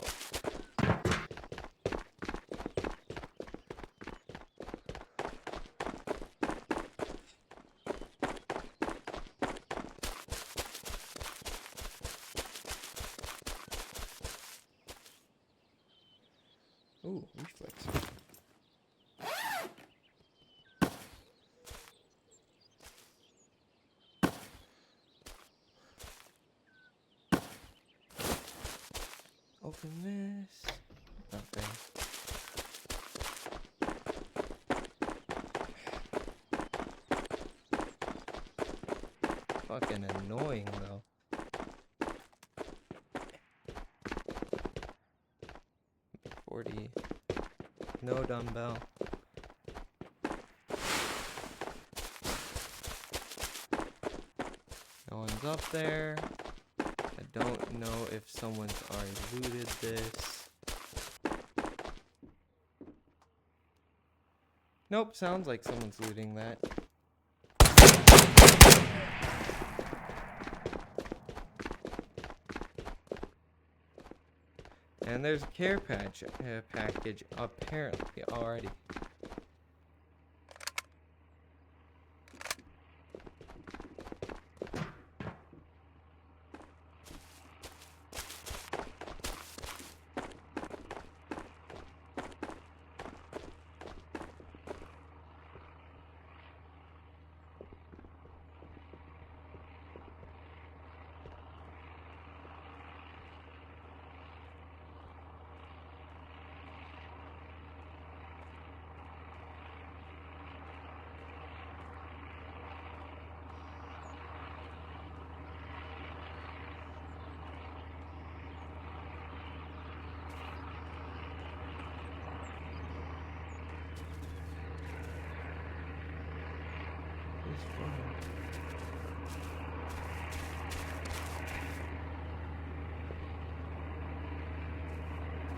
Ooh, reflex. Open this. Nothing. Fucking annoying though. $40. No dumbbell. No one's up there. I don't know if someone's already looted this. Nope, sounds like someone's looting that. And there's a care package apparently already.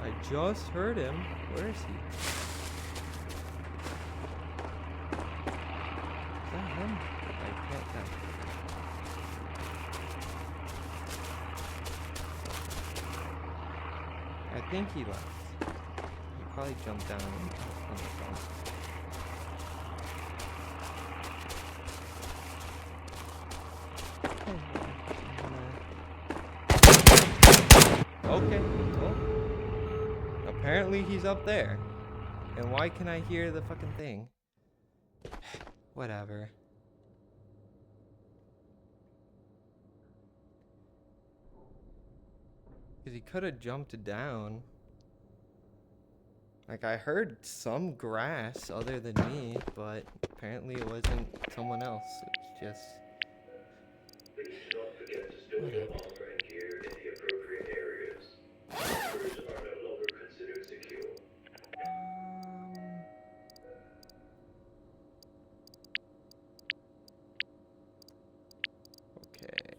I just heard him. Where is he? Is that him? I can't tell. I think he left. He probably jumped down on the phone. Okay, well, apparently he's up there. And why can I hear the fucking thing? Whatever. Because he could have jumped down. Like, I heard some grass other than me, but apparently it wasn't someone else. It was just... Please do not forget to store your armor and gear in the appropriate areas. Bunkers are no longer considered secure. Okay.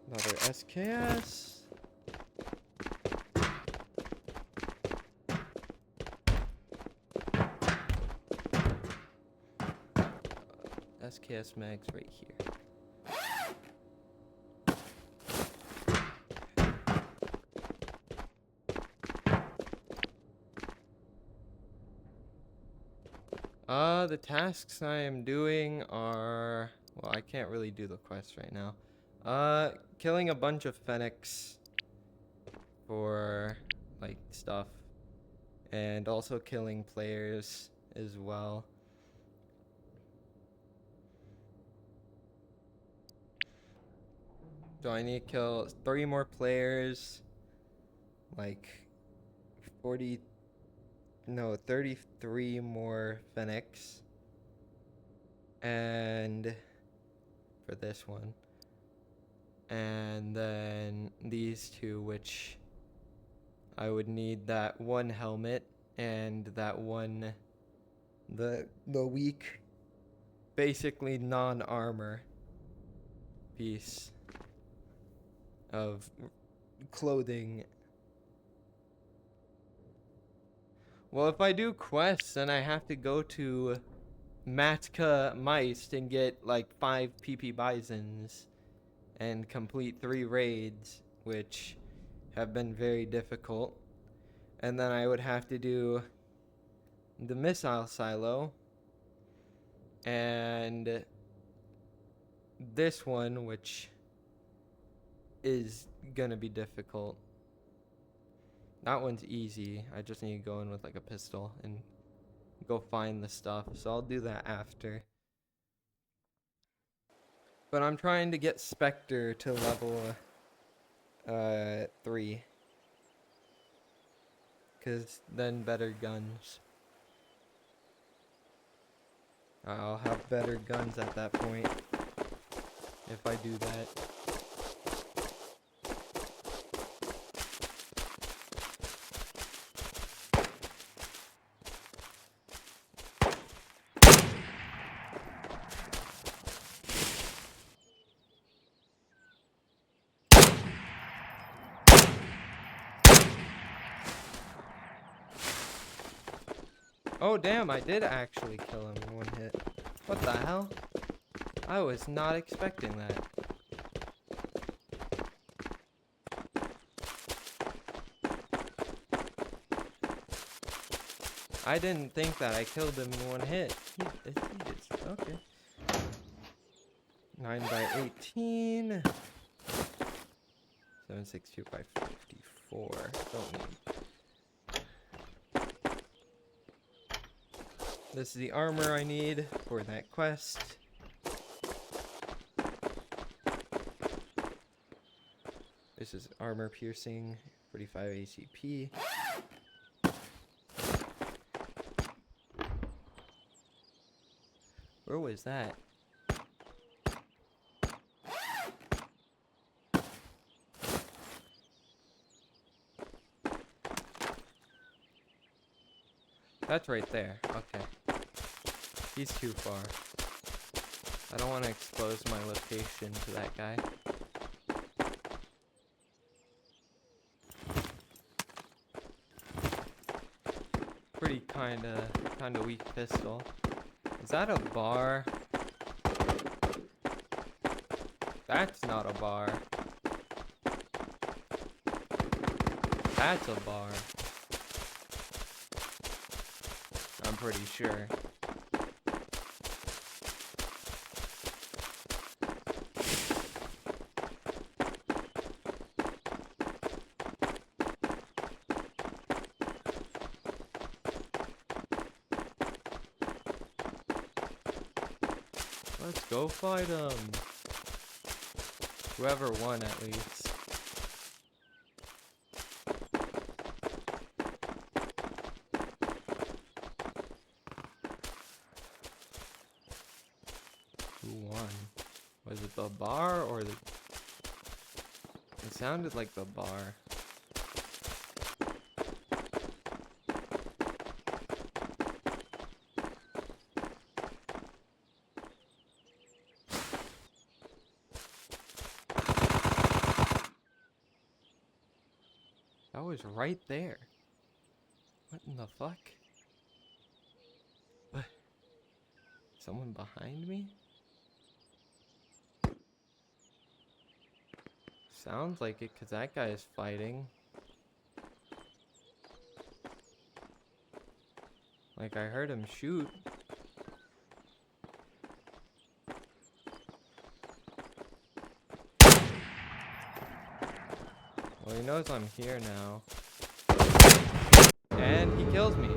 Another SKS. SKS mags right here. The tasks I am doing are, well, I can't really do the quest right now. Killing a bunch of Fennecs for, like, stuff. And also killing players as well. So I need to kill 3 more players, like 33 more Fennecs, and for this one, and then these 2, which I would need that 1 helmet and that 1, the weak, basically non-armor piece of clothing. Well, if I do quests, then I have to go to Matka Meist and get like 5 PP Bisons and complete 3 raids, which have been very difficult. And then I would have to do the missile silo and this one, which is gonna be difficult. That one's easy. I just need to go in with like a pistol and go find the stuff. So I'll do that after. But I'm trying to get Spectre to level 3. Cause then better guns. I'll have better guns at that point if I do that. Oh damn, I did actually kill him in 1 hit. What the hell? I was not expecting that. I didn't think that I killed him in 1 hit. He just, okay. 9 by 18. 762 by 54. Don't need. This is the armor I need for that quest. This is armor piercing, 45 ACP. Where was that? That's right there. Okay. He's too far. I don't want to expose my location to that guy. Pretty kinda weak pistol. Is that a bar? That's not a bar. That's a bar. I'm pretty sure. Let's go fight him. Whoever won, at least. Who won? Was it the bar or the... It sounded like the bar. That was right there. What in the fuck? What? Someone behind me? Sounds like it, cause that guy is fighting. Like I heard him shoot. Well, he knows I'm here now. And he kills me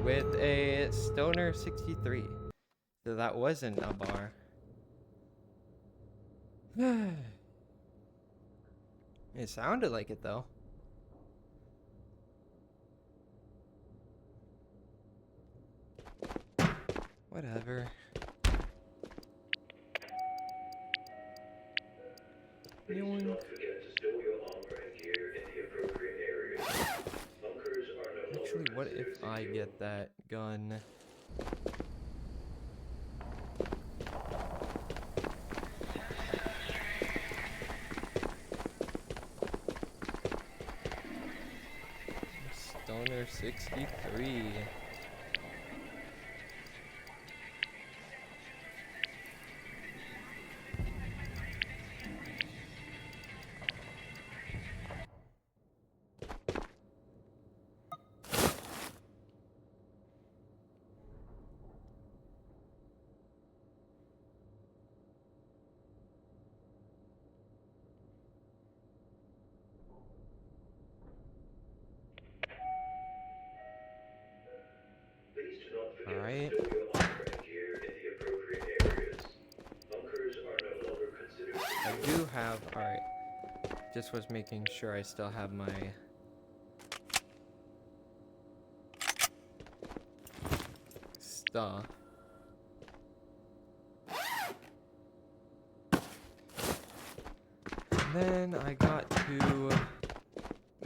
with a Stoner 63. So that wasn't a bar. It sounded like it though. Whatever. Please do not forget to store your armor and gear in the appropriate areas. Bunkers are no longer Actually, what if considered I secure. get that gun? Stoner $1.63. Please do not forget Alright. to stow your armor and gear in the appropriate areas. Bunkers are no longer considered I secure. do have. Alright. Just was making sure I still have my stuff. And then I got to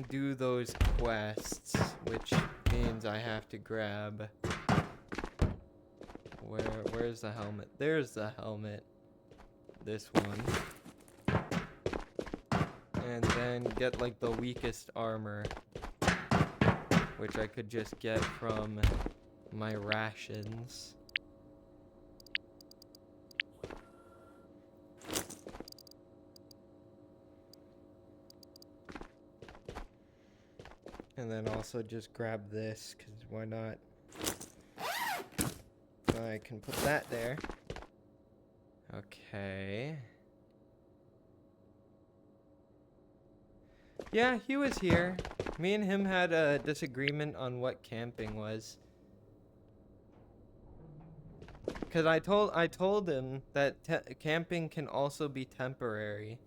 do those quests, which means I have to grab. Where's the helmet? There's the helmet. This one. And then get like the weakest armor, which I could just get from my rations. And then also just grab this, because why not? I can put that there. Okay. Yeah, he was here. Me and him had a disagreement on what camping was. Cause I told him that camping can also be temporary.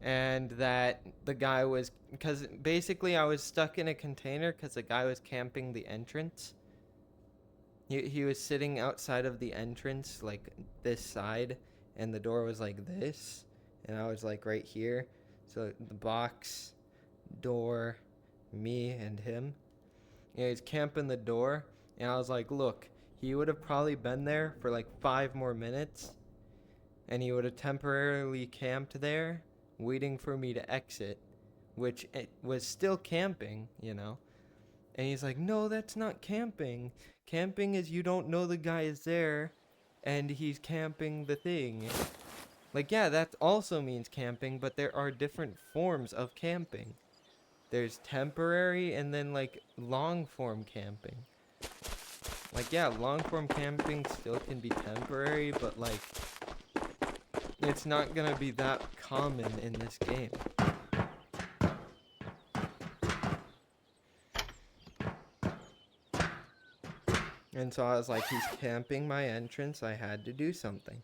And that the guy was, because basically I was stuck in a container because the guy was camping the entrance. He was sitting outside of the entrance, like this side, and the door was like this, and I was like right here. So the box, door, me, and him. And he's camping the door, and I was like, look, he would have probably been there for like 5 more minutes, and he would have temporarily camped there, waiting for me to exit, which it was still camping, you know. And he's like, no, that's not camping. Camping is you don't know the guy is there, and he's camping the thing. Like, yeah, that also means camping, but there are different forms of camping. There's temporary and then, like, long-form camping. Like, yeah, long-form camping still can be temporary, but, like, it's not gonna be that common in this game. And so I was like, he's camping my entrance, I had to do something.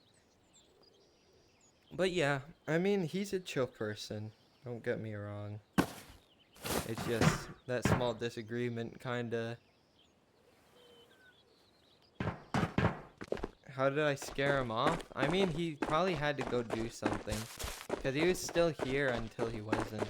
But yeah, I mean, he's a chill person, don't get me wrong. It's just that small disagreement kinda... How did I scare him off? I mean, he probably had to go do something. Because he was still here until he wasn't.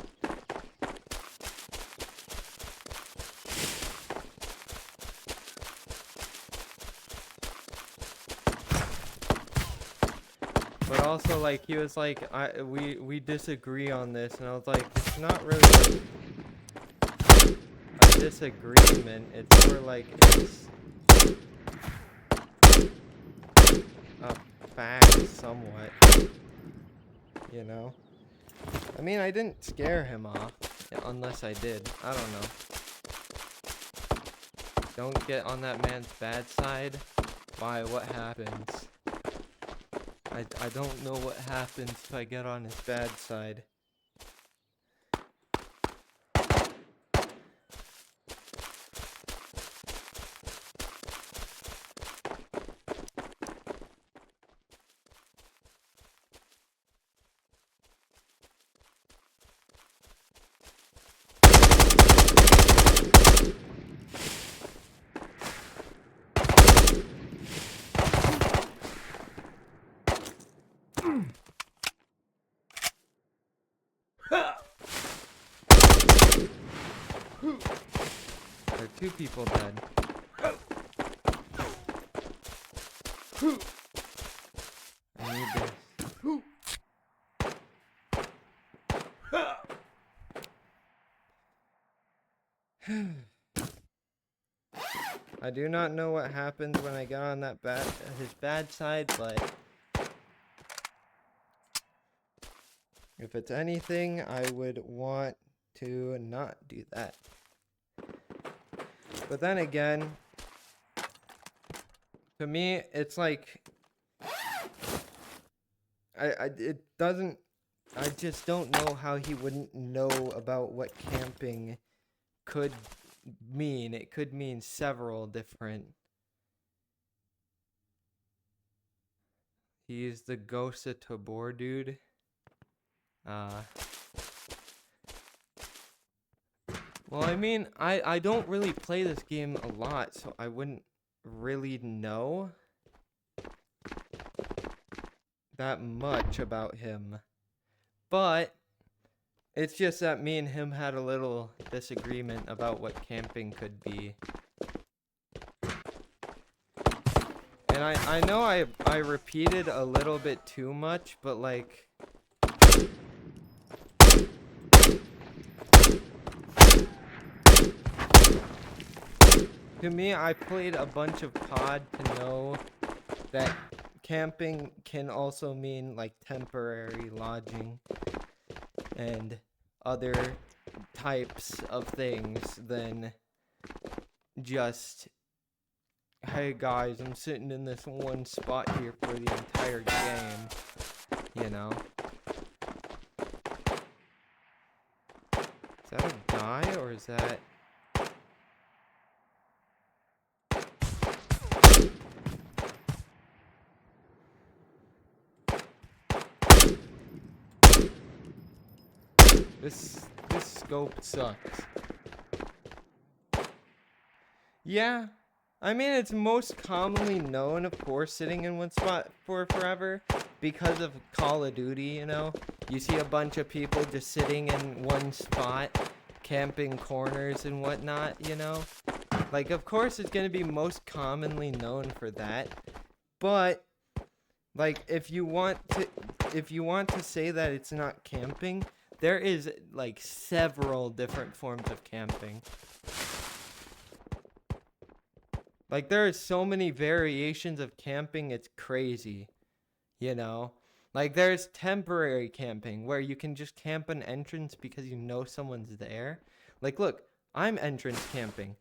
But also, like, he was like, we disagree on this. And I was like, it's not really like a disagreement. It's more like it's a fact somewhat. You know? I mean, I didn't scare him off. Unless I did. I don't know. Don't get on that man's bad side. Why? What happens? I don't know what happens if I get on his bad side. There are 2 people dead. I need this. I do not know what happened when I got on that his bad side, but if it's anything, I would want to not do that. But then again, to me, it's like I just don't know how he wouldn't know about what camping could mean. It could mean several different. He's the ghost of Tabor dude. Well, I mean, I don't really play this game a lot, so I wouldn't really know that much about him. But it's just that me and him had a little disagreement about what camping could be. And I know I repeated a little bit too much, but like, to me, I played a bunch of COD to know that camping can also mean like temporary lodging and other types of things than just, hey guys, I'm sitting in this one spot here for the entire game, you know? Is that a guy or is that... This scope sucks. Yeah, I mean, it's most commonly known, of course, sitting in one spot for forever because of Call of Duty, you know? You see a bunch of people just sitting in one spot, camping corners and whatnot, you know? Like, of course, it's gonna be most commonly known for that, but, like, if you want to say that it's not camping, there is, like, several different forms of camping. Like, there are so many variations of camping, it's crazy, you know? Like, there's temporary camping, where you can just camp an entrance because you know someone's there. Like, look, I'm entrance camping,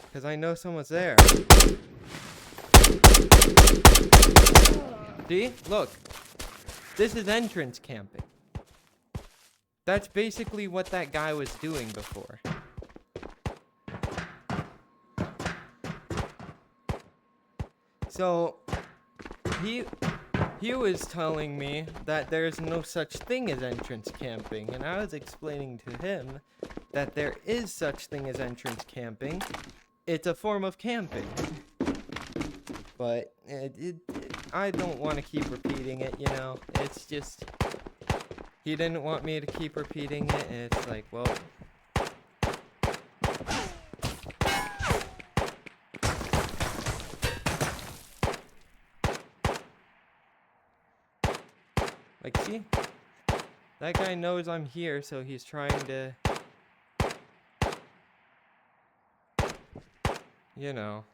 because I know someone's there. See? Look. This is entrance camping. That's basically what that guy was doing before. So, he was telling me that there's no such thing as entrance camping, and I was explaining to him that there is such thing as entrance camping. It's a form of camping. But I don't want to keep repeating it, you know? It's just... He didn't want me to keep repeating it, and it's like, well... Like, see? That guy knows I'm here, so he's trying to... You know...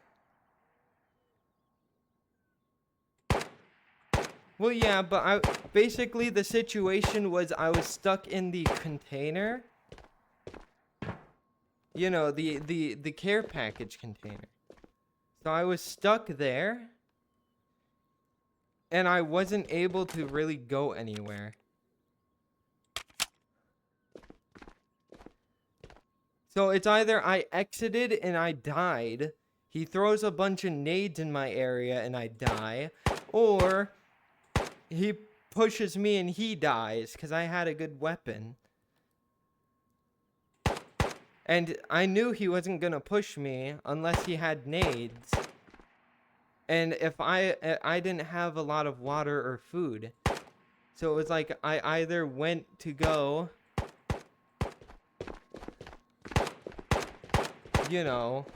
Well, yeah, but basically the situation was I was stuck in the container. You know, the care package container. So I was stuck there. And I wasn't able to really go anywhere. So it's either I exited and I died. He throws a bunch of nades in my area and I die. Or... he pushes me and he dies because I had a good weapon. And I knew he wasn't going to push me unless he had nades. And if I didn't have a lot of water or food. So it was like I either went to go, you know,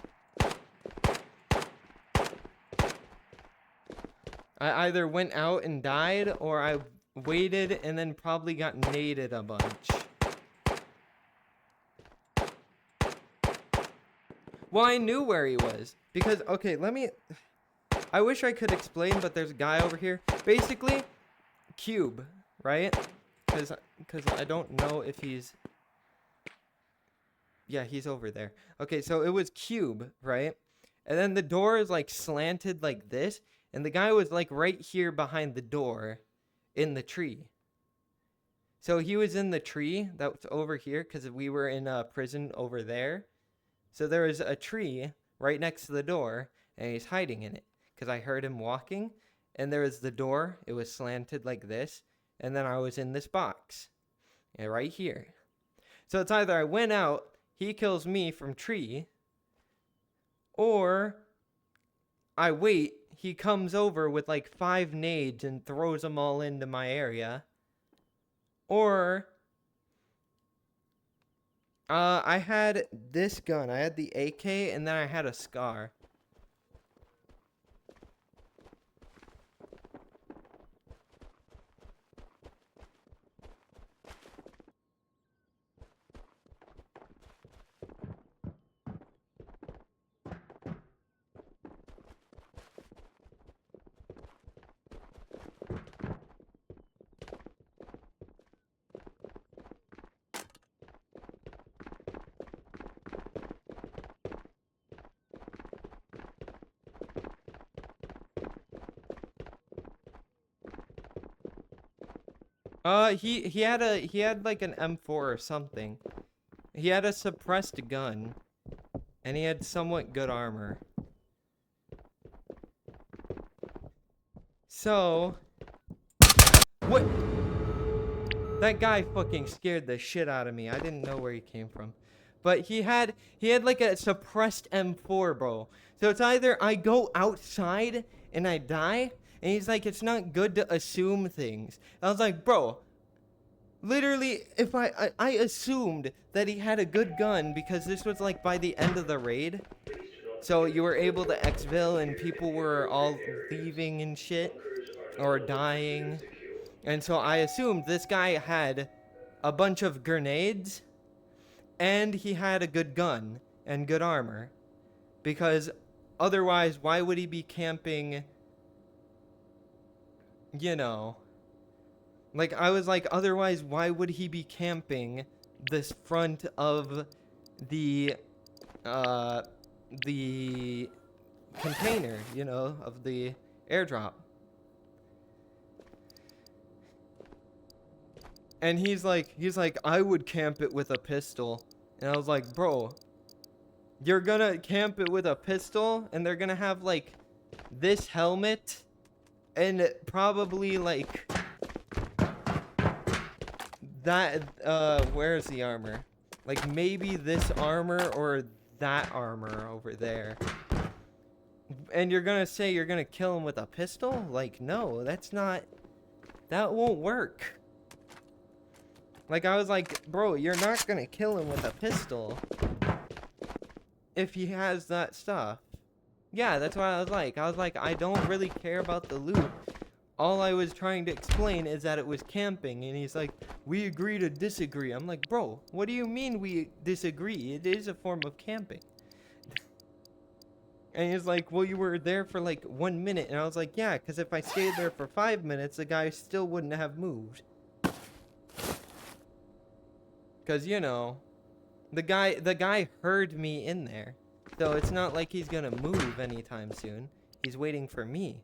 I either went out and died, or I waited and then probably got naded a bunch. Well, I knew where he was because okay, I wish I could explain, but there's a guy over here. Basically, cube, right? Cuz I don't know if he's yeah, he's over there. Okay, so it was cube, right? And then the door is like slanted like this, and the guy was like right here behind the door in the tree. So he was in the tree that's over here because we were in a prison over there. So there was a tree right next to the door, and he's hiding in it because I heard him walking. And there was the door. It was slanted like this. And then I was in this box right here. So it's either I went out, he kills me from tree, or I wait, he comes over with like 5 nades and throws them all into my area. Or I had this gun. I had the AK, and then I had a SCAR. He had like an M4 or something. He had a suppressed gun, and he had somewhat good armor. So, what? That guy fucking scared the shit out of me. I didn't know where he came from. But he had like a suppressed M4, bro. So it's either I go outside and I die, and he's like, it's not good to assume things. I was like, bro, literally, if I assumed that he had a good gun because this was like by the end of the raid. So you were able to exfil and people were all leaving and shit or dying. And so I assumed this guy had a bunch of grenades and he had a good gun and good armor. Because otherwise, why would he be camping, you know? Like, I was like, otherwise, why would he be camping this front of the container, you know, of the airdrop? And he's like, I would camp it with a pistol. And I was like, bro, you're gonna camp it with a pistol, and they're gonna have, like, this helmet, and probably, like, that, where's the armor? Like, maybe this armor or that armor over there. And you're gonna say you're gonna kill him with a pistol? Like, no, that's not, that won't work. Like, I was like, bro, you're not gonna kill him with a pistol if he has that stuff. Yeah, that's what I was like. I was like, I don't really care about the loot. All I was trying to explain is that it was camping. And he's like, we agree to disagree. I'm like, bro, what do you mean we disagree? It is a form of camping. And he's like, well, you were there for like 1 minute. And I was like, yeah, because if I stayed there for 5 minutes, the guy still wouldn't have moved. Because, you know, the guy heard me in there. So it's not like he's gonna move anytime soon. He's waiting for me.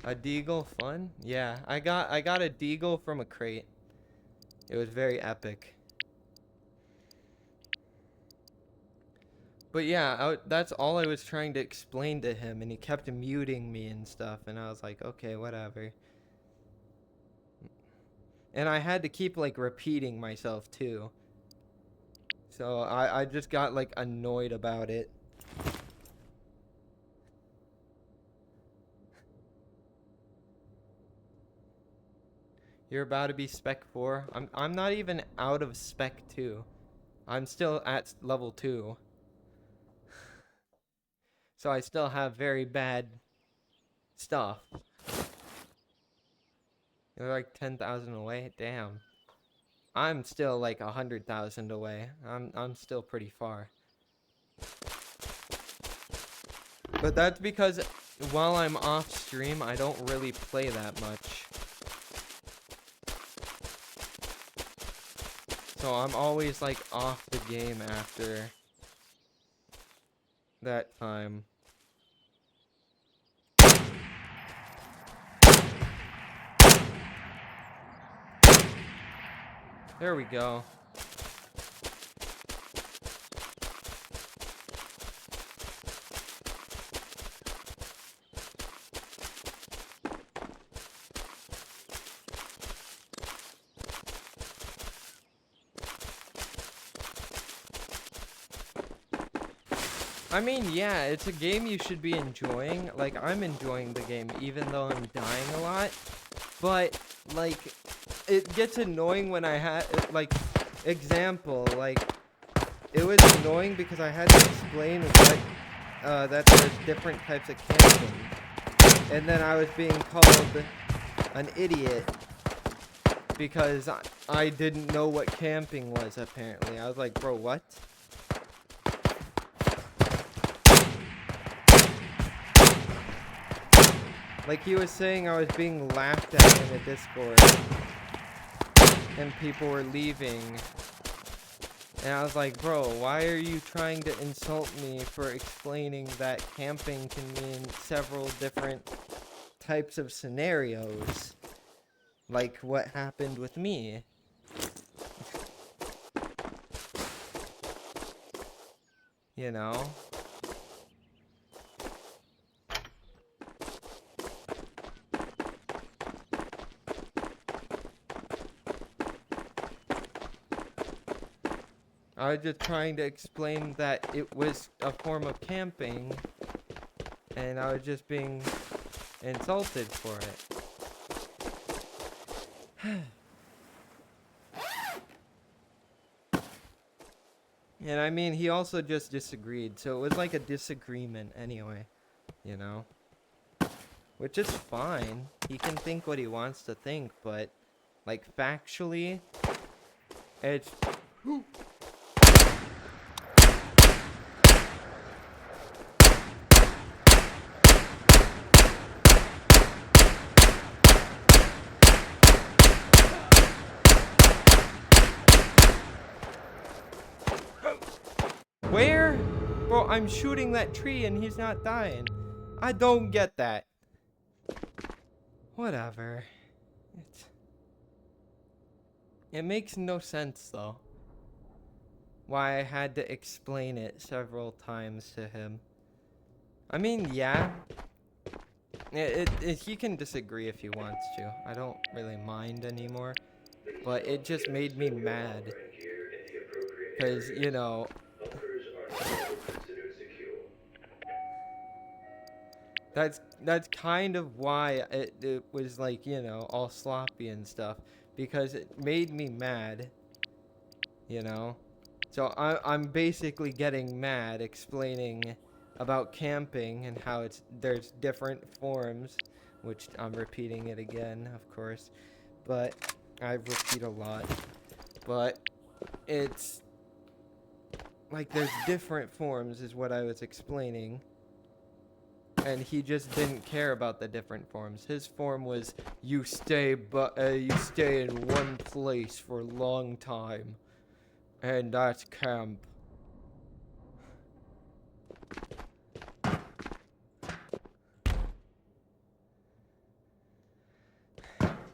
A deagle fun? Yeah, I got a deagle from a crate. It was very epic. But yeah, that's all I was trying to explain to him, and he kept muting me and stuff, and I was like, okay, whatever. And I had to keep, like, repeating myself, too. So I just got, like, annoyed about it. You're about to be Spec 4? I'm not even out of Spec 2. I'm still at level 2. So I still have very bad stuff. You're like 10,000 away? Damn. I'm still like 100,000 away. I'm still pretty far. But that's because while I'm off stream, I don't really play that much. So I'm always like off the game after that time. There we go. I mean, yeah, it's a game you should be enjoying. Like, I'm enjoying the game, even though I'm dying a lot. But, like, it gets annoying when I had, like, example, like, it was annoying because I had to explain what, that there's different types of camping. And then I was being called an idiot because I didn't know what camping was, apparently. I was like, bro, what? Like, he was saying I was being laughed at in the Discord. And people were leaving. And I was like, bro, why are you trying to insult me for explaining that camping can mean several different types of scenarios? Like what happened with me. You know? I was just trying to explain that it was a form of camping, and I was just being insulted for it. And I mean, he also just disagreed, so it was like a disagreement anyway, you know? Which is fine. He can think what he wants to think, but, like, factually, it's... Where? Bro, I'm shooting that tree and he's not dying. I don't get that. Whatever. It makes no sense, though. Why I had to explain it several times to him. I mean, yeah. He can disagree if he wants to. I don't really mind anymore. But it just made me mad. Because, you know... That's kind of why it was like, you know, all sloppy and stuff. Because it made me mad. You know? So I'm basically getting mad explaining about camping and how there's different forms. Which I'm repeating it again, of course. But I repeat a lot. But it's like there's different forms is what I was explaining. And he just didn't care about the different forms. His form was you stay in one place for a long time. And that's camp.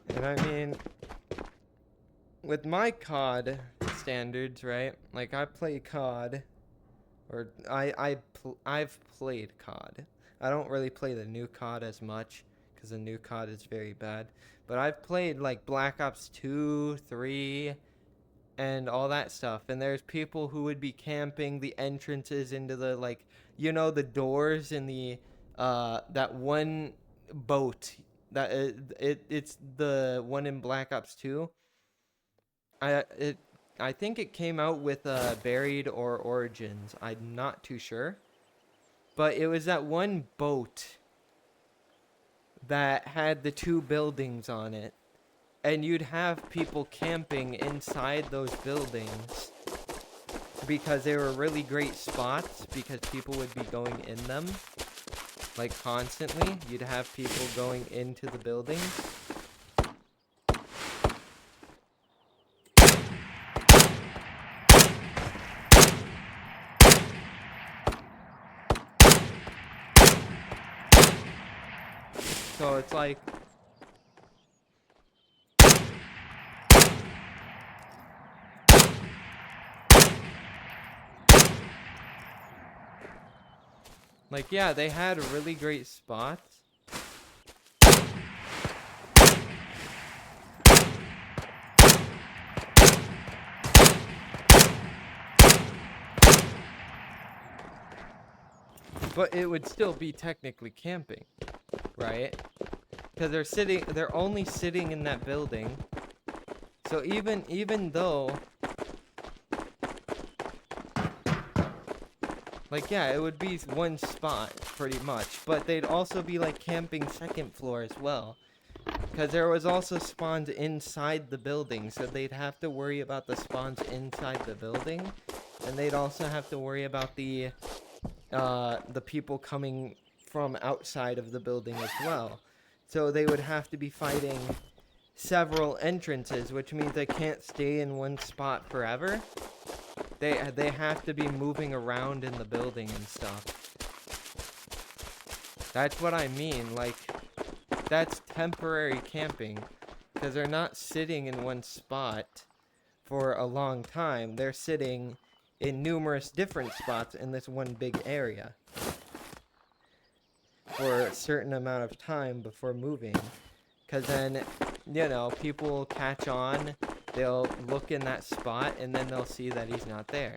And I mean, with my COD standards, right? Like I play COD, or I've played COD. I don't really play the new COD as much because the new COD is very bad. But I've played like Black Ops 2, 3, and all that stuff. And there's people who would be camping the entrances into the, like, you know, the doors in the that one boat that it's the one in Black Ops 2. I think it came out with Buried or Origins. I'm not too sure. But it was that one boat that had the two buildings on it. And you'd have people camping inside those buildings because they were really great spots because people would be going in them, like, constantly. You'd have people going into the buildings. So it's like, yeah, they had really great spots. But it would still be technically camping, right? Because they're only sitting in that building. So even though, like, yeah, it would be one spot pretty much, but they'd also be like camping second floor as well. Because there was also spawns inside the building, so they'd have to worry about the spawns inside the building, and they'd also have to worry about the people coming from outside of the building as well. So they would have to be fighting several entrances, which means they can't stay in one spot forever. They have to be moving around in the building and stuff. That's what I mean, like, that's temporary camping, because they're not sitting in one spot for a long time. They're sitting in numerous different spots in this one big area for a certain amount of time before moving. Because then, you know, people will catch on, they'll look in that spot, and then they'll see that he's not there.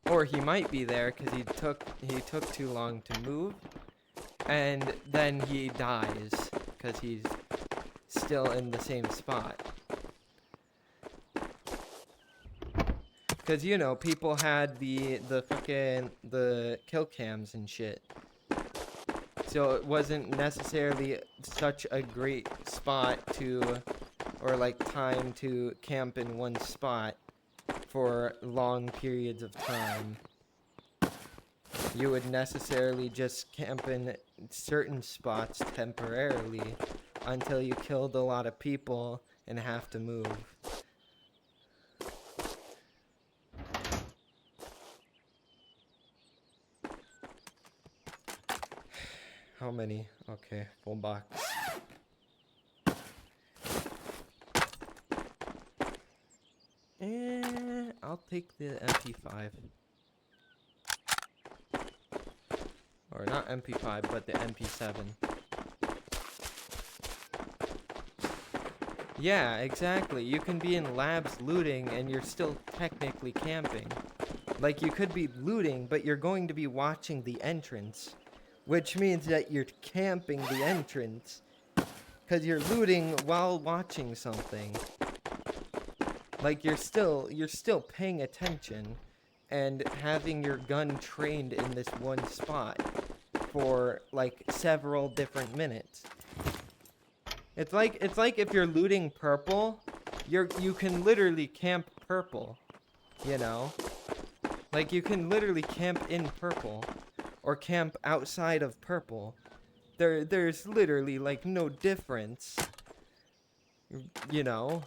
Or he might be there because he took too long to move, and then he dies because he's still in the same spot. Because, you know, people had the kill cams and shit. So it wasn't necessarily such a great spot to, or like time to camp in one spot for long periods of time. You would necessarily just camp in certain spots temporarily until you killed a lot of people and have to move. How many? Okay, full box. I'll take the MP5. Or not MP5, but the MP7. Yeah, exactly. You can be in labs looting and you're still technically camping. Like, you could be looting, but you're going to be watching the entrance. Which means that you're camping the entrance. Because you're looting while watching something. Like, you're still paying attention and having your gun trained in this one spot for like several different minutes. It's like if you're looting purple, you can literally camp purple, you know? Like, you can literally camp in purple or camp outside of purple. There's literally like no difference, you know?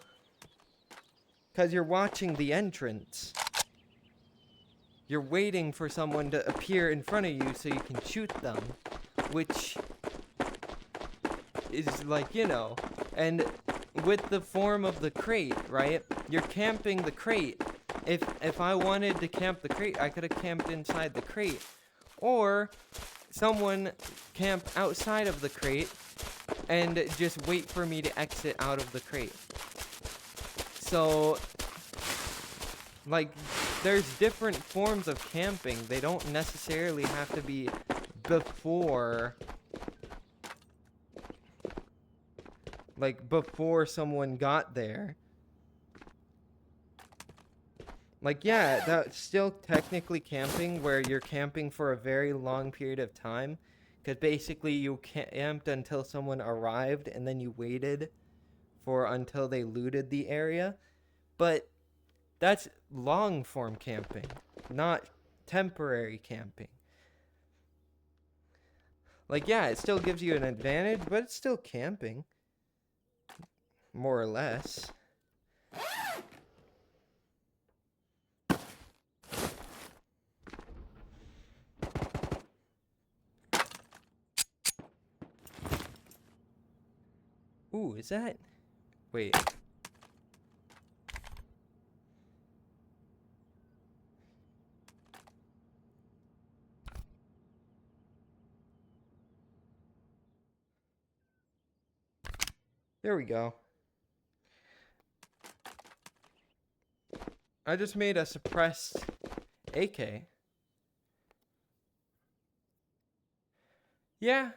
Because you're watching the entrance. You're waiting for someone to appear in front of you so you can shoot them. Which is like, you know. And with the form of the crate, right? You're camping the crate. If I wanted to camp the crate, I could have camped inside the crate. Or someone camp outside of the crate and just wait for me to exit out of the crate. So, like, there's different forms of camping. They don't necessarily have to be before, like, before someone got there. Like, yeah, that's still technically camping, where you're camping for a very long period of time. Because basically you camped until someone arrived, and then you waited for until they looted the area. But that's long form camping, not temporary camping. Like, yeah, it still gives you an advantage, but it's still camping. More or less. Ooh, is that... Wait. There we go. I just made a suppressed AK. Yeah.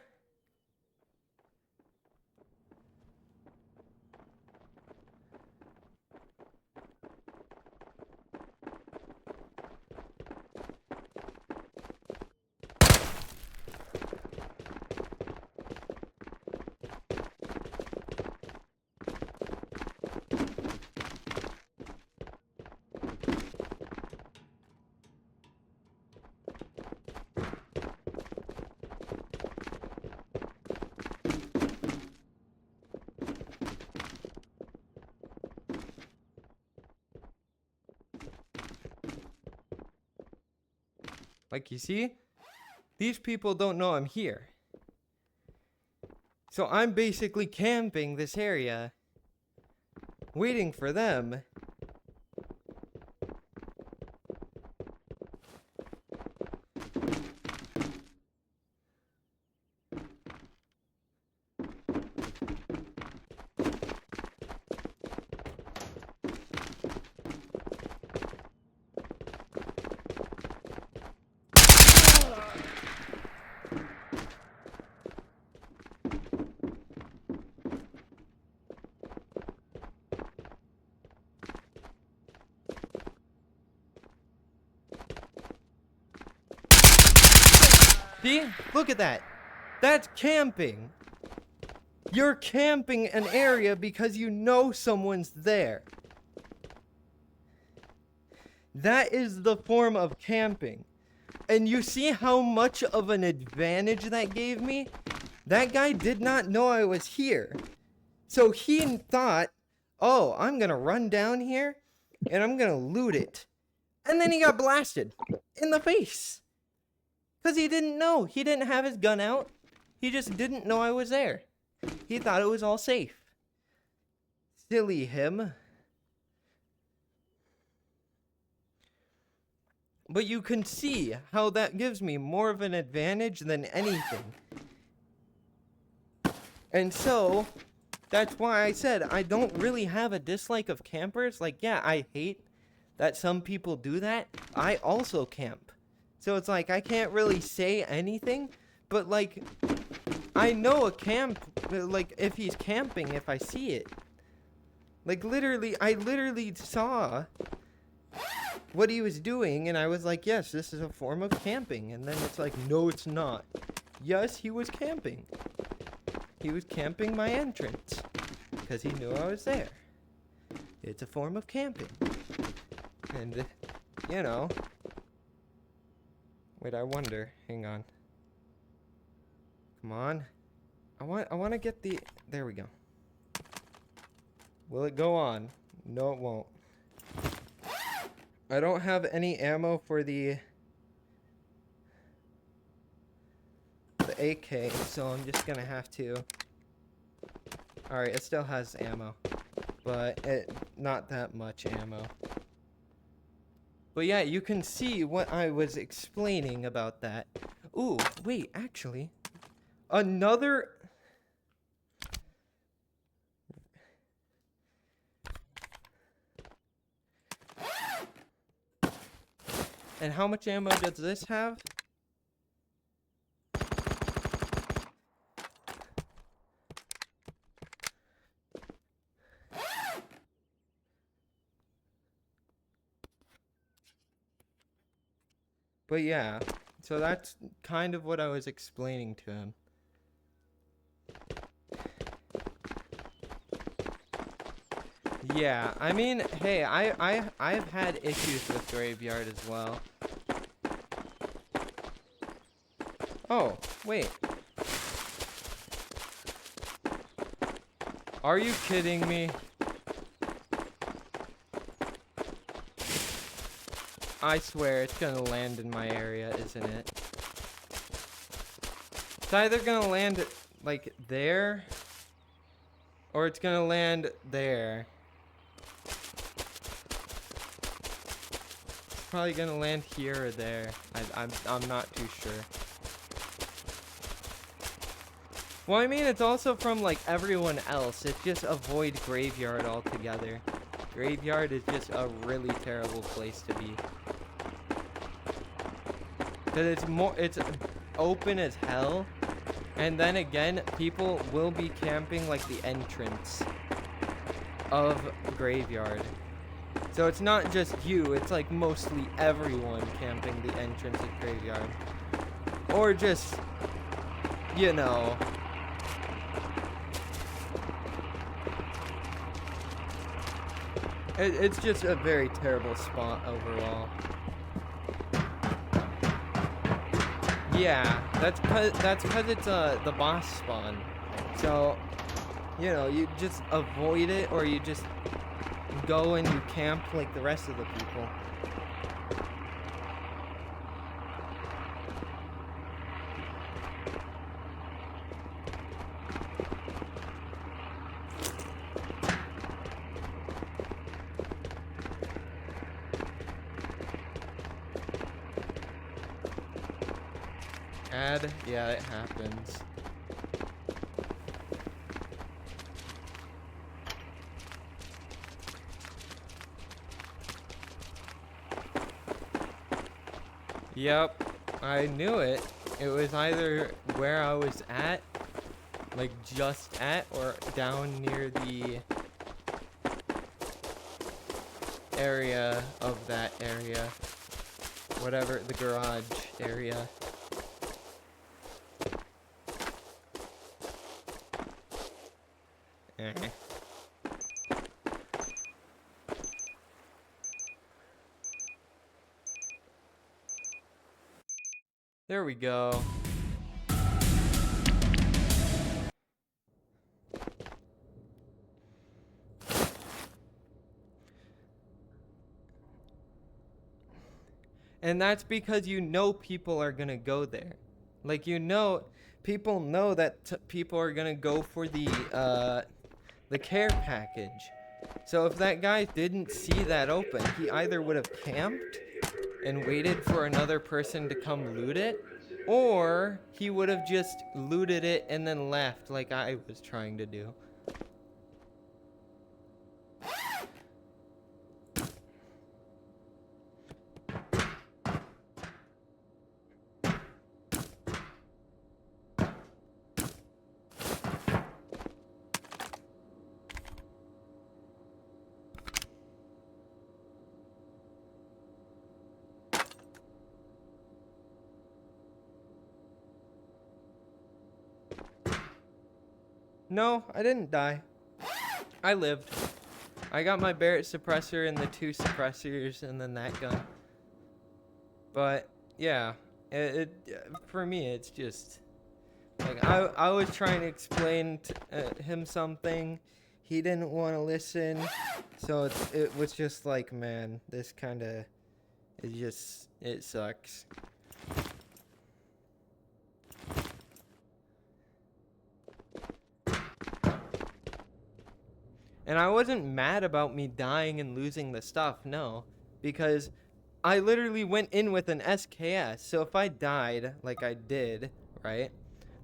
Like, you see? These people don't know I'm here. So I'm basically camping this area, waiting for them. See? Look at that. That's camping. You're camping an area because you know someone's there. That is the form of camping. And you see how much of an advantage that gave me? That guy did not know I was here. So he thought, oh, I'm gonna run down here and I'm gonna loot it. And then he got blasted in the face. Because he didn't know. He didn't have his gun out. He just didn't know I was there. He thought it was all safe. Silly him. But you can see how that gives me more of an advantage than anything. And so, that's why I said I don't really have a dislike of campers. Like, yeah, I hate that some people do that. I also camp. So it's like, I can't really say anything, but like, I know a camp, like, if he's camping, if I see it. Like, literally, I literally saw what he was doing, and I was like, yes, this is a form of camping. And then it's like, no, it's not. Yes, he was camping. He was camping my entrance, because he knew I was there. It's a form of camping. And, you know... Wait, I wonder. Hang on. Come on. I want to get the... There we go. Will it go on? No, it won't. I don't have any ammo for the AK, so I'm just gonna have to... Alright, it still has ammo. But not that much ammo. But yeah, you can see what I was explaining about that. Ooh, wait, actually. Another... And how much ammo does this have? But yeah, so that's kind of what I was explaining to him. Yeah, I mean, hey, I've had issues with graveyard as well. Oh, wait. Are you kidding me? I swear it's gonna land in my area, isn't it? It's either gonna land like there, or it's gonna land there. It's probably gonna land here or there. I'm not too sure. Well, I mean, it's also from like everyone else. It's just avoid graveyard altogether. Graveyard is just a really terrible place to be. Cause it's open as hell, and then again, people will be camping like the entrance of graveyard. So it's not just you, it's like mostly everyone camping the entrance of graveyard. Or just, you know. It's just a very terrible spot overall. Yeah, that's cause it's the boss spawn. So, you know, you just avoid it, or you just go and you camp like the rest of the people. Yeah, it happens. Yep, I knew it. It was either where I was at, like just at, or down near the area of that area. Whatever, the garage area. There we go. And that's because you know people are gonna go there. Like, you know, people know that people are gonna go for the care package. So if that guy didn't see that open, he either would have camped and waited for another person to come loot it, or he would have just looted it and then left like I was trying to do. No, I didn't die. I lived. I got my Barrett suppressor and the 2 suppressors and then that gun. But yeah, for me it's just like I was trying to explain to him something. He didn't want to listen. So it was just like, man, this kind of it sucks. And I wasn't mad about me dying and losing the stuff, no. Because I literally went in with an SKS. So if I died, like I did, right?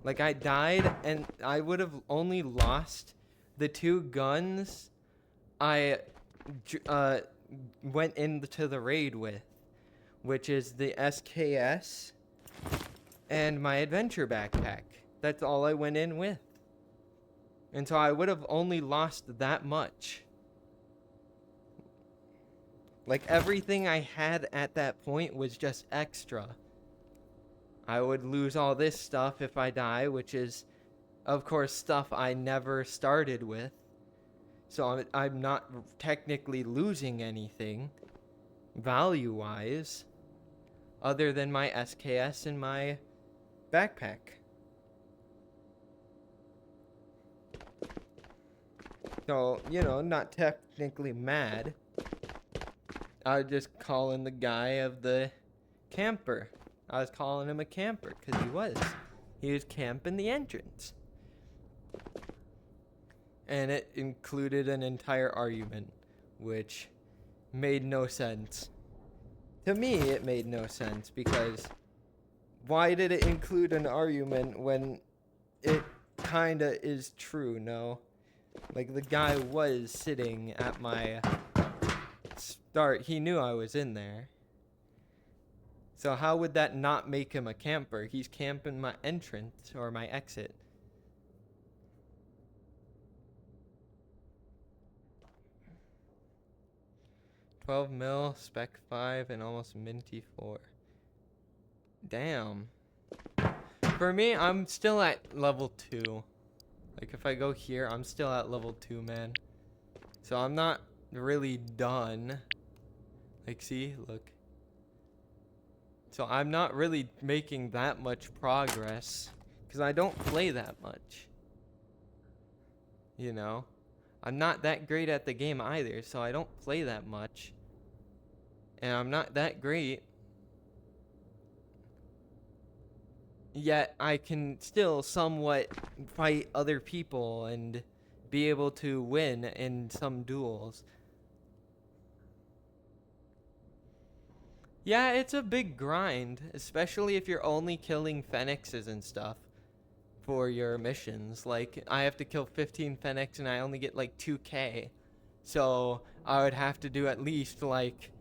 Like I died and I would have only lost the 2 guns I went into the raid with. Which is the SKS and my adventure backpack. That's all I went in with. And so I would have only lost that much. Like, everything I had at that point was just extra. I would lose all this stuff if I die, which is, of course, stuff I never started with. So I'm not technically losing anything, value-wise, other than my SKS and my backpack. So, you know, not technically mad. I was just calling the guy of the camper. I was calling him a camper, because he was. He was camping the entrance. And it included an entire argument, which made no sense. To me, it made no sense, because why did it include an argument when it kinda is true, no? Like, the guy was sitting at my start. He knew I was in there. So how would that not make him a camper? He's camping my entrance or my exit. $12 mil, spec 5, and almost minty 4. Damn. For me, I'm still at level 2. Like, if I go here, I'm still at level 2, man. So I'm not really done. Like, see? Look. So I'm not really making that much progress, because I don't play that much. You know? I'm not that great at the game either, so I don't play that much. And I'm not that great. Yet I can still somewhat fight other people and be able to win in some duels. Yeah, it's a big grind, especially if you're only killing phoenixes and stuff for your missions. Like, I have to kill 15 phoenix and I only get like 2k. So I would have to do at least like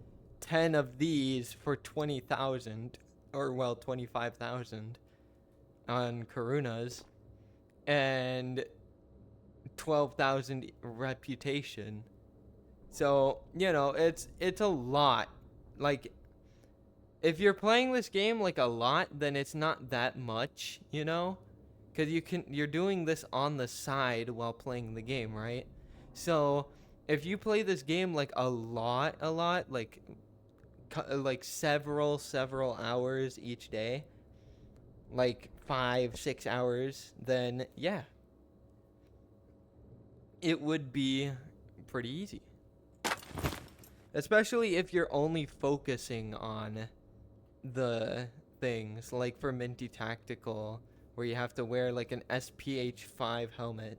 10 of these for 20,000, or well, 25,000 on Karunas, and 12,000 reputation. So, you know, it's a lot. Like, if you're playing this game like a lot, then it's not that much, you know? Because you're doing this on the side while playing the game, right? So if you play this game like a lot, like several hours each day, like 5-6 hours, then yeah, it would be pretty easy. Especially if you're only focusing on the things, like for Minty Tactical, where you have to wear like an SPH-5 helmet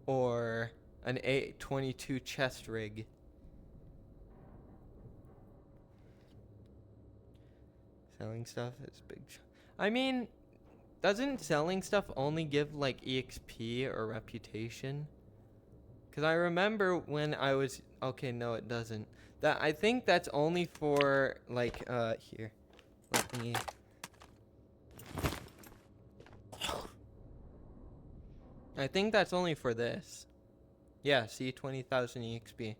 or an A22 chest rig. Selling stuff is big. I mean, doesn't selling stuff only give like EXP or reputation? Because I remember when I was... Okay, no, it doesn't. I think that's only for, like, here. Let me... I think that's only for this. Yeah, see, 20,000 EXP.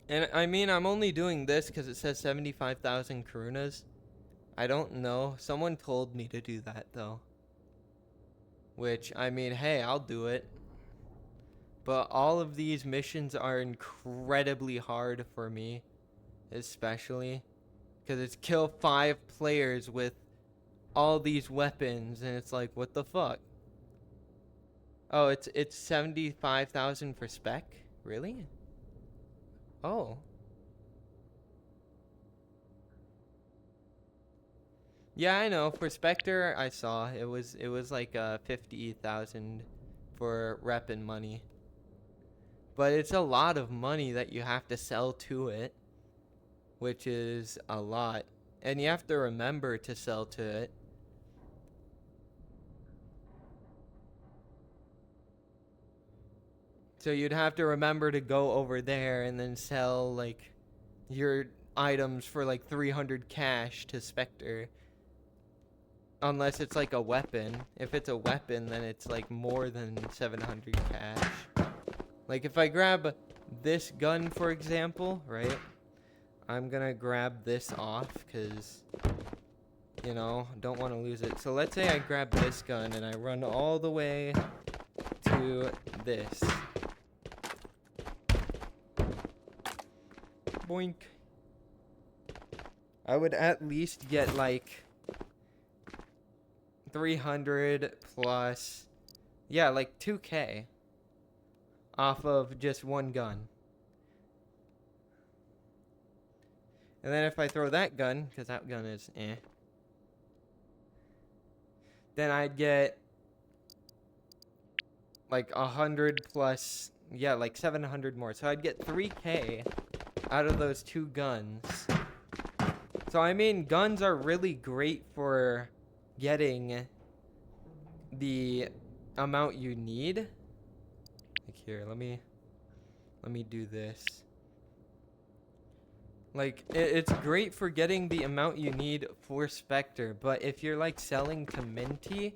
And, I mean, I'm only doing this because it says 75,000 Karunas. I don't know. Someone told me to do that, though. Which, I mean, hey, I'll do it. But all of these missions are incredibly hard for me. Especially. Because it's kill 5 players with all these weapons. And it's like, what the fuck? Oh, it's 75,000 for spec? Really? Oh. Yeah, I know. For Spectre, I saw it was like 50,000 for rep and money. But it's a lot of money that you have to sell to it, which is a lot. And you have to remember to sell to it. So you'd have to remember to go over there and then sell like your items for like 300 cash to Spectre. Unless it's like a weapon. If it's a weapon, then it's like more than 700 cash. Like if I grab this gun, for example, right? I'm gonna grab this off because, you know, don't want to lose it. So let's say I grab this gun and I run all the way to this. Boink. I would at least get like 300 plus, yeah, like 2K off of just one gun. And then if I throw that gun, because that gun is then I'd get like 100 plus, yeah, like 700 more. So I'd get 3K out of those two guns. So I mean, guns are really great for getting the amount you need. Like here, let me do this. Like, it's great for getting the amount you need for Spectre, but if you're, like, selling to Minty,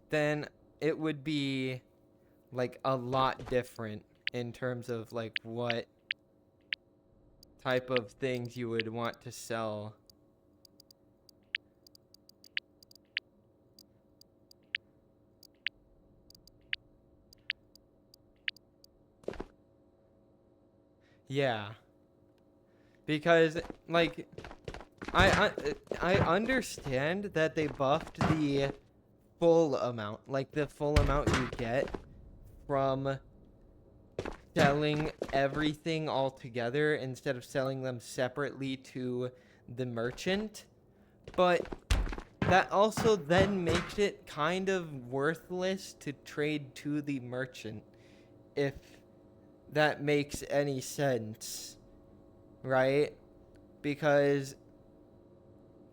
then it would be, like, a lot different in terms of, like, what type of things you would want to sell. Yeah. Because, like, I understand that they buffed the full amount, like the full amount you get from selling everything all together instead of selling them separately to the merchant. But that also then makes it kind of worthless to trade to the merchant, if that makes any sense. Right? Because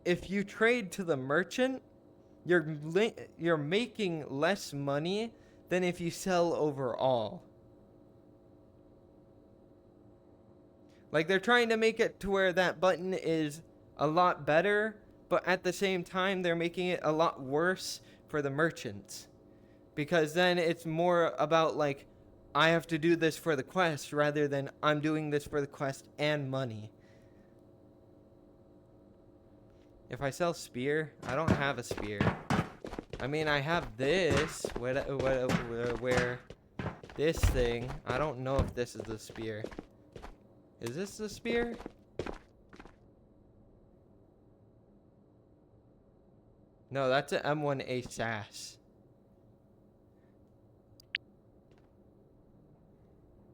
if you trade to the merchant, you're making less money than if you sell overall. Like, they're trying to make it to where that button is a lot better, but at the same time they're making it a lot worse for the merchants. Because then it's more about, like, I have to do this for the quest rather than I'm doing this for the quest and money. If I sell spear, I don't have a spear. I mean, I have this, where this thing, I don't know if this is the spear. Is this the spear? No, that's an M1A SAS.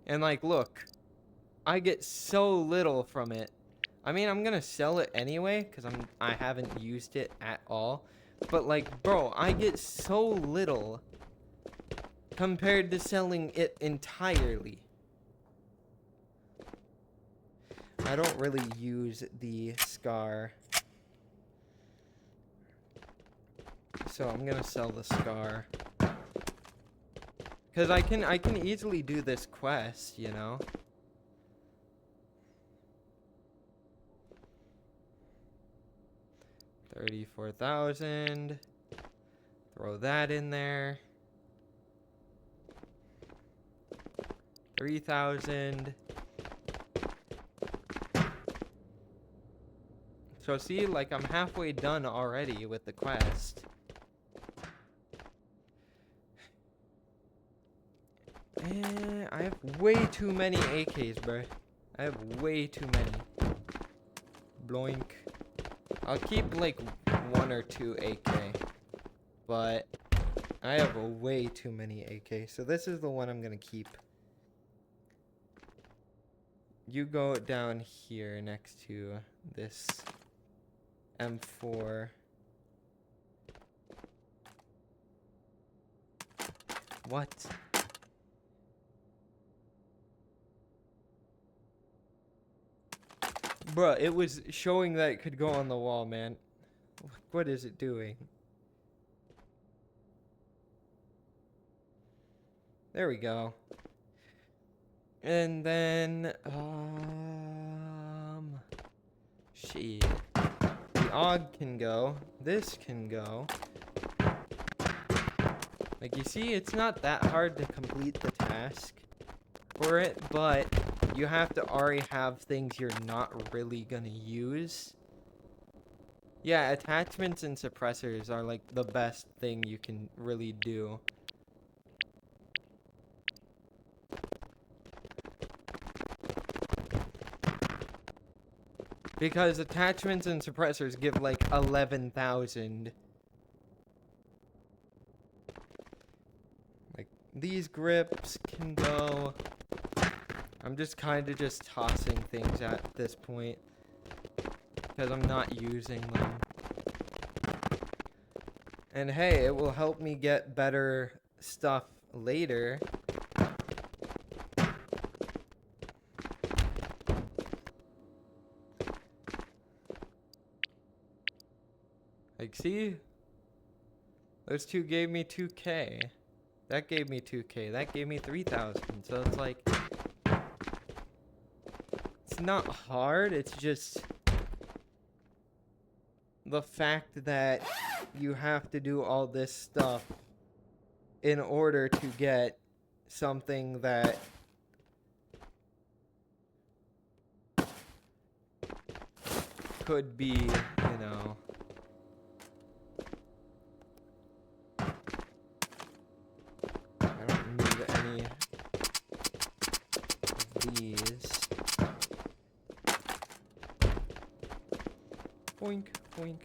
And like, look, I get so little from it. I mean, I'm gonna sell it anyway, because I haven't used it at all. But like, bro, I get so little compared to selling it entirely. I don't really use the scar. So I'm gonna sell the scar. Because I can easily do this quest, you know? $34,000. Throw that in there. 3,000. So see, like, I'm halfway done already with the quest. I have way too many AKs, bro. I have way too many. Bloink. I'll keep like 1 or 2 AK. But I have way too many AK. So this is the one I'm gonna keep. You go down here next to this M4. What? Bruh, it was showing that it could go on the wall, man. What is it doing? There we go. And then, shit. The AUG can go. This can go. Like, you see, it's not that hard to complete the task for it, but you have to already have things you're not really gonna use. Yeah, attachments and suppressors are like the best thing you can really do. Because attachments and suppressors give like 11,000. Like, these grips can go. I'm just kind of just tossing things at this point. Because I'm not using them. And hey, it will help me get better stuff later. Like, see? Those two gave me 2K. That gave me 2K. That gave me 3,000. So it's like... It's not hard. It's just... the fact that you have to do all this stuff in order to get something that... could be, you know... I don't need any of these. Boink, boink.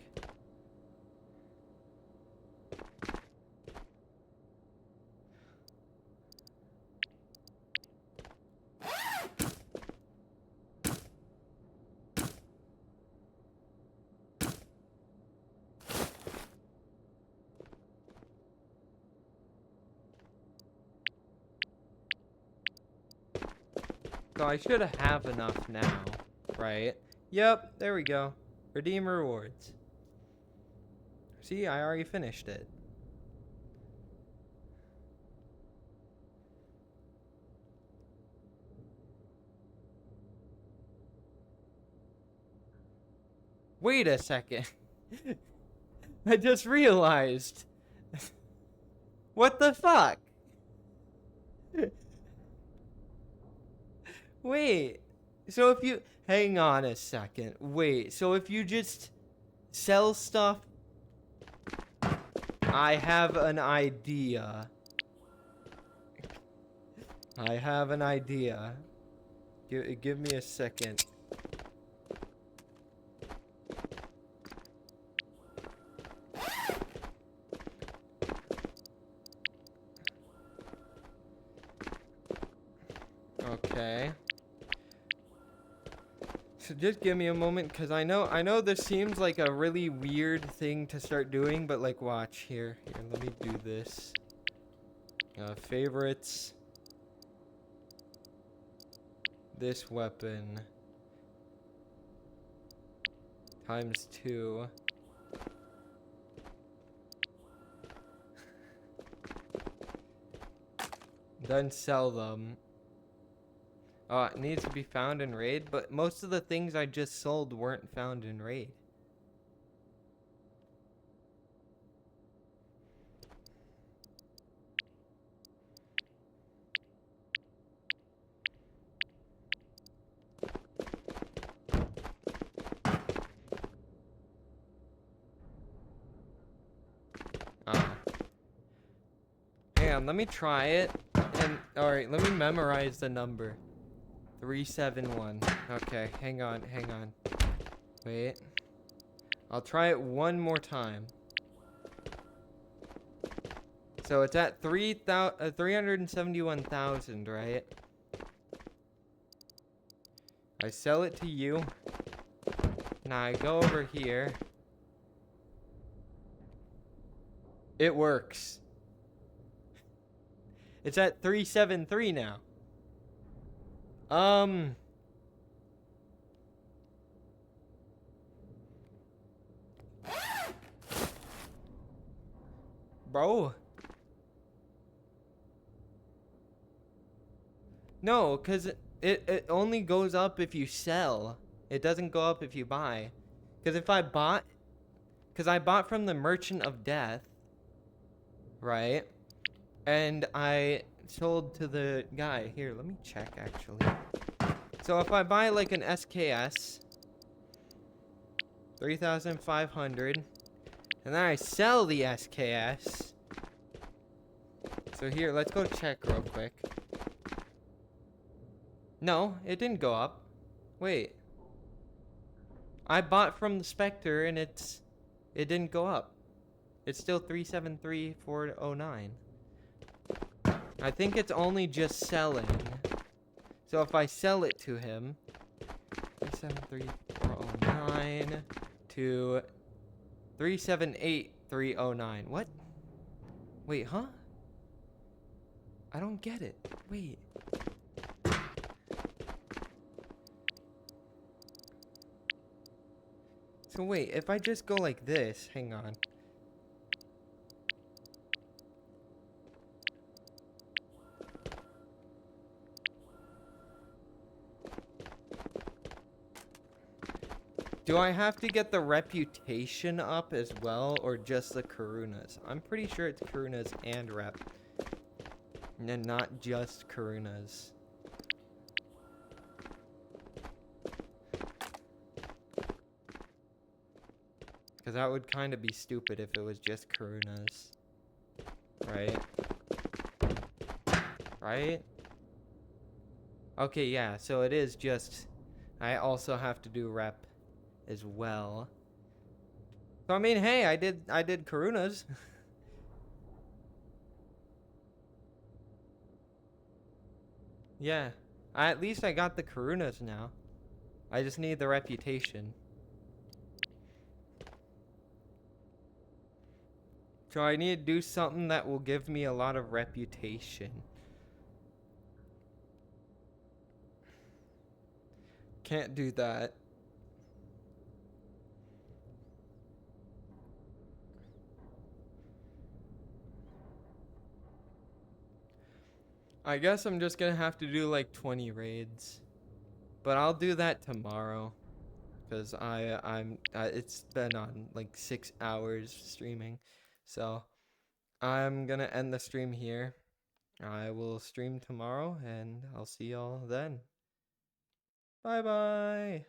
So I should have enough now, right? Yep, there we go. Redeem rewards. See, I already finished it. Wait a second. I just realized. What the fuck? Wait. So if you... Hang on a second. Wait. So if you just sell stuff... I have an idea. I have an idea. Give me a second. Okay. So just give me a moment, because I know this seems like a really weird thing to start doing, but like, watch here. Here, let me do this. Favorites. This weapon. ×2. Then sell them. It needs to be found in raid, but most of the things I just sold weren't found in raid. Hang on, let me try it. And alright, let me memorize the number. 371. Okay, hang on. Wait. I'll try it one more time. So it's at 371,000, right? I sell it to you. Now I go over here. It works. It's at 373 now. Bro. No, because it only goes up if you sell. It doesn't go up if you buy. Because if I bought... Because I bought from the Merchant of Death. Right? And I sold to the guy. Here, let me check, actually. So if I buy like an SKS, 3,500, and then I sell the SKS. So here, let's go check real quick. No, it didn't go up. Wait. I bought from the Spectre and it didn't go up. It's still 373,409. I think it's only just selling. So if I sell it to him, 373,409 to 378,309. What? Wait, huh? I don't get it. Wait. So wait, if I just go like this, hang on. Do I have to get the reputation up as well, or just the Karunas? I'm pretty sure it's Karunas and rep. And then not just Karunas. Because that would kind of be stupid if it was just Karunas. Right? Right? Okay, yeah, so it is just... I also have to do rep as well. So I mean, hey, I did Karunas. Yeah. At least I got the Karunas now. I just need the reputation. So I need to do something that will give me a lot of reputation. Can't do that. I guess I'm just gonna have to do like 20 raids. But I'll do that tomorrow. Because it's been on like 6 hours streaming. So I'm gonna end the stream here. I will stream tomorrow and I'll see y'all then. Bye bye.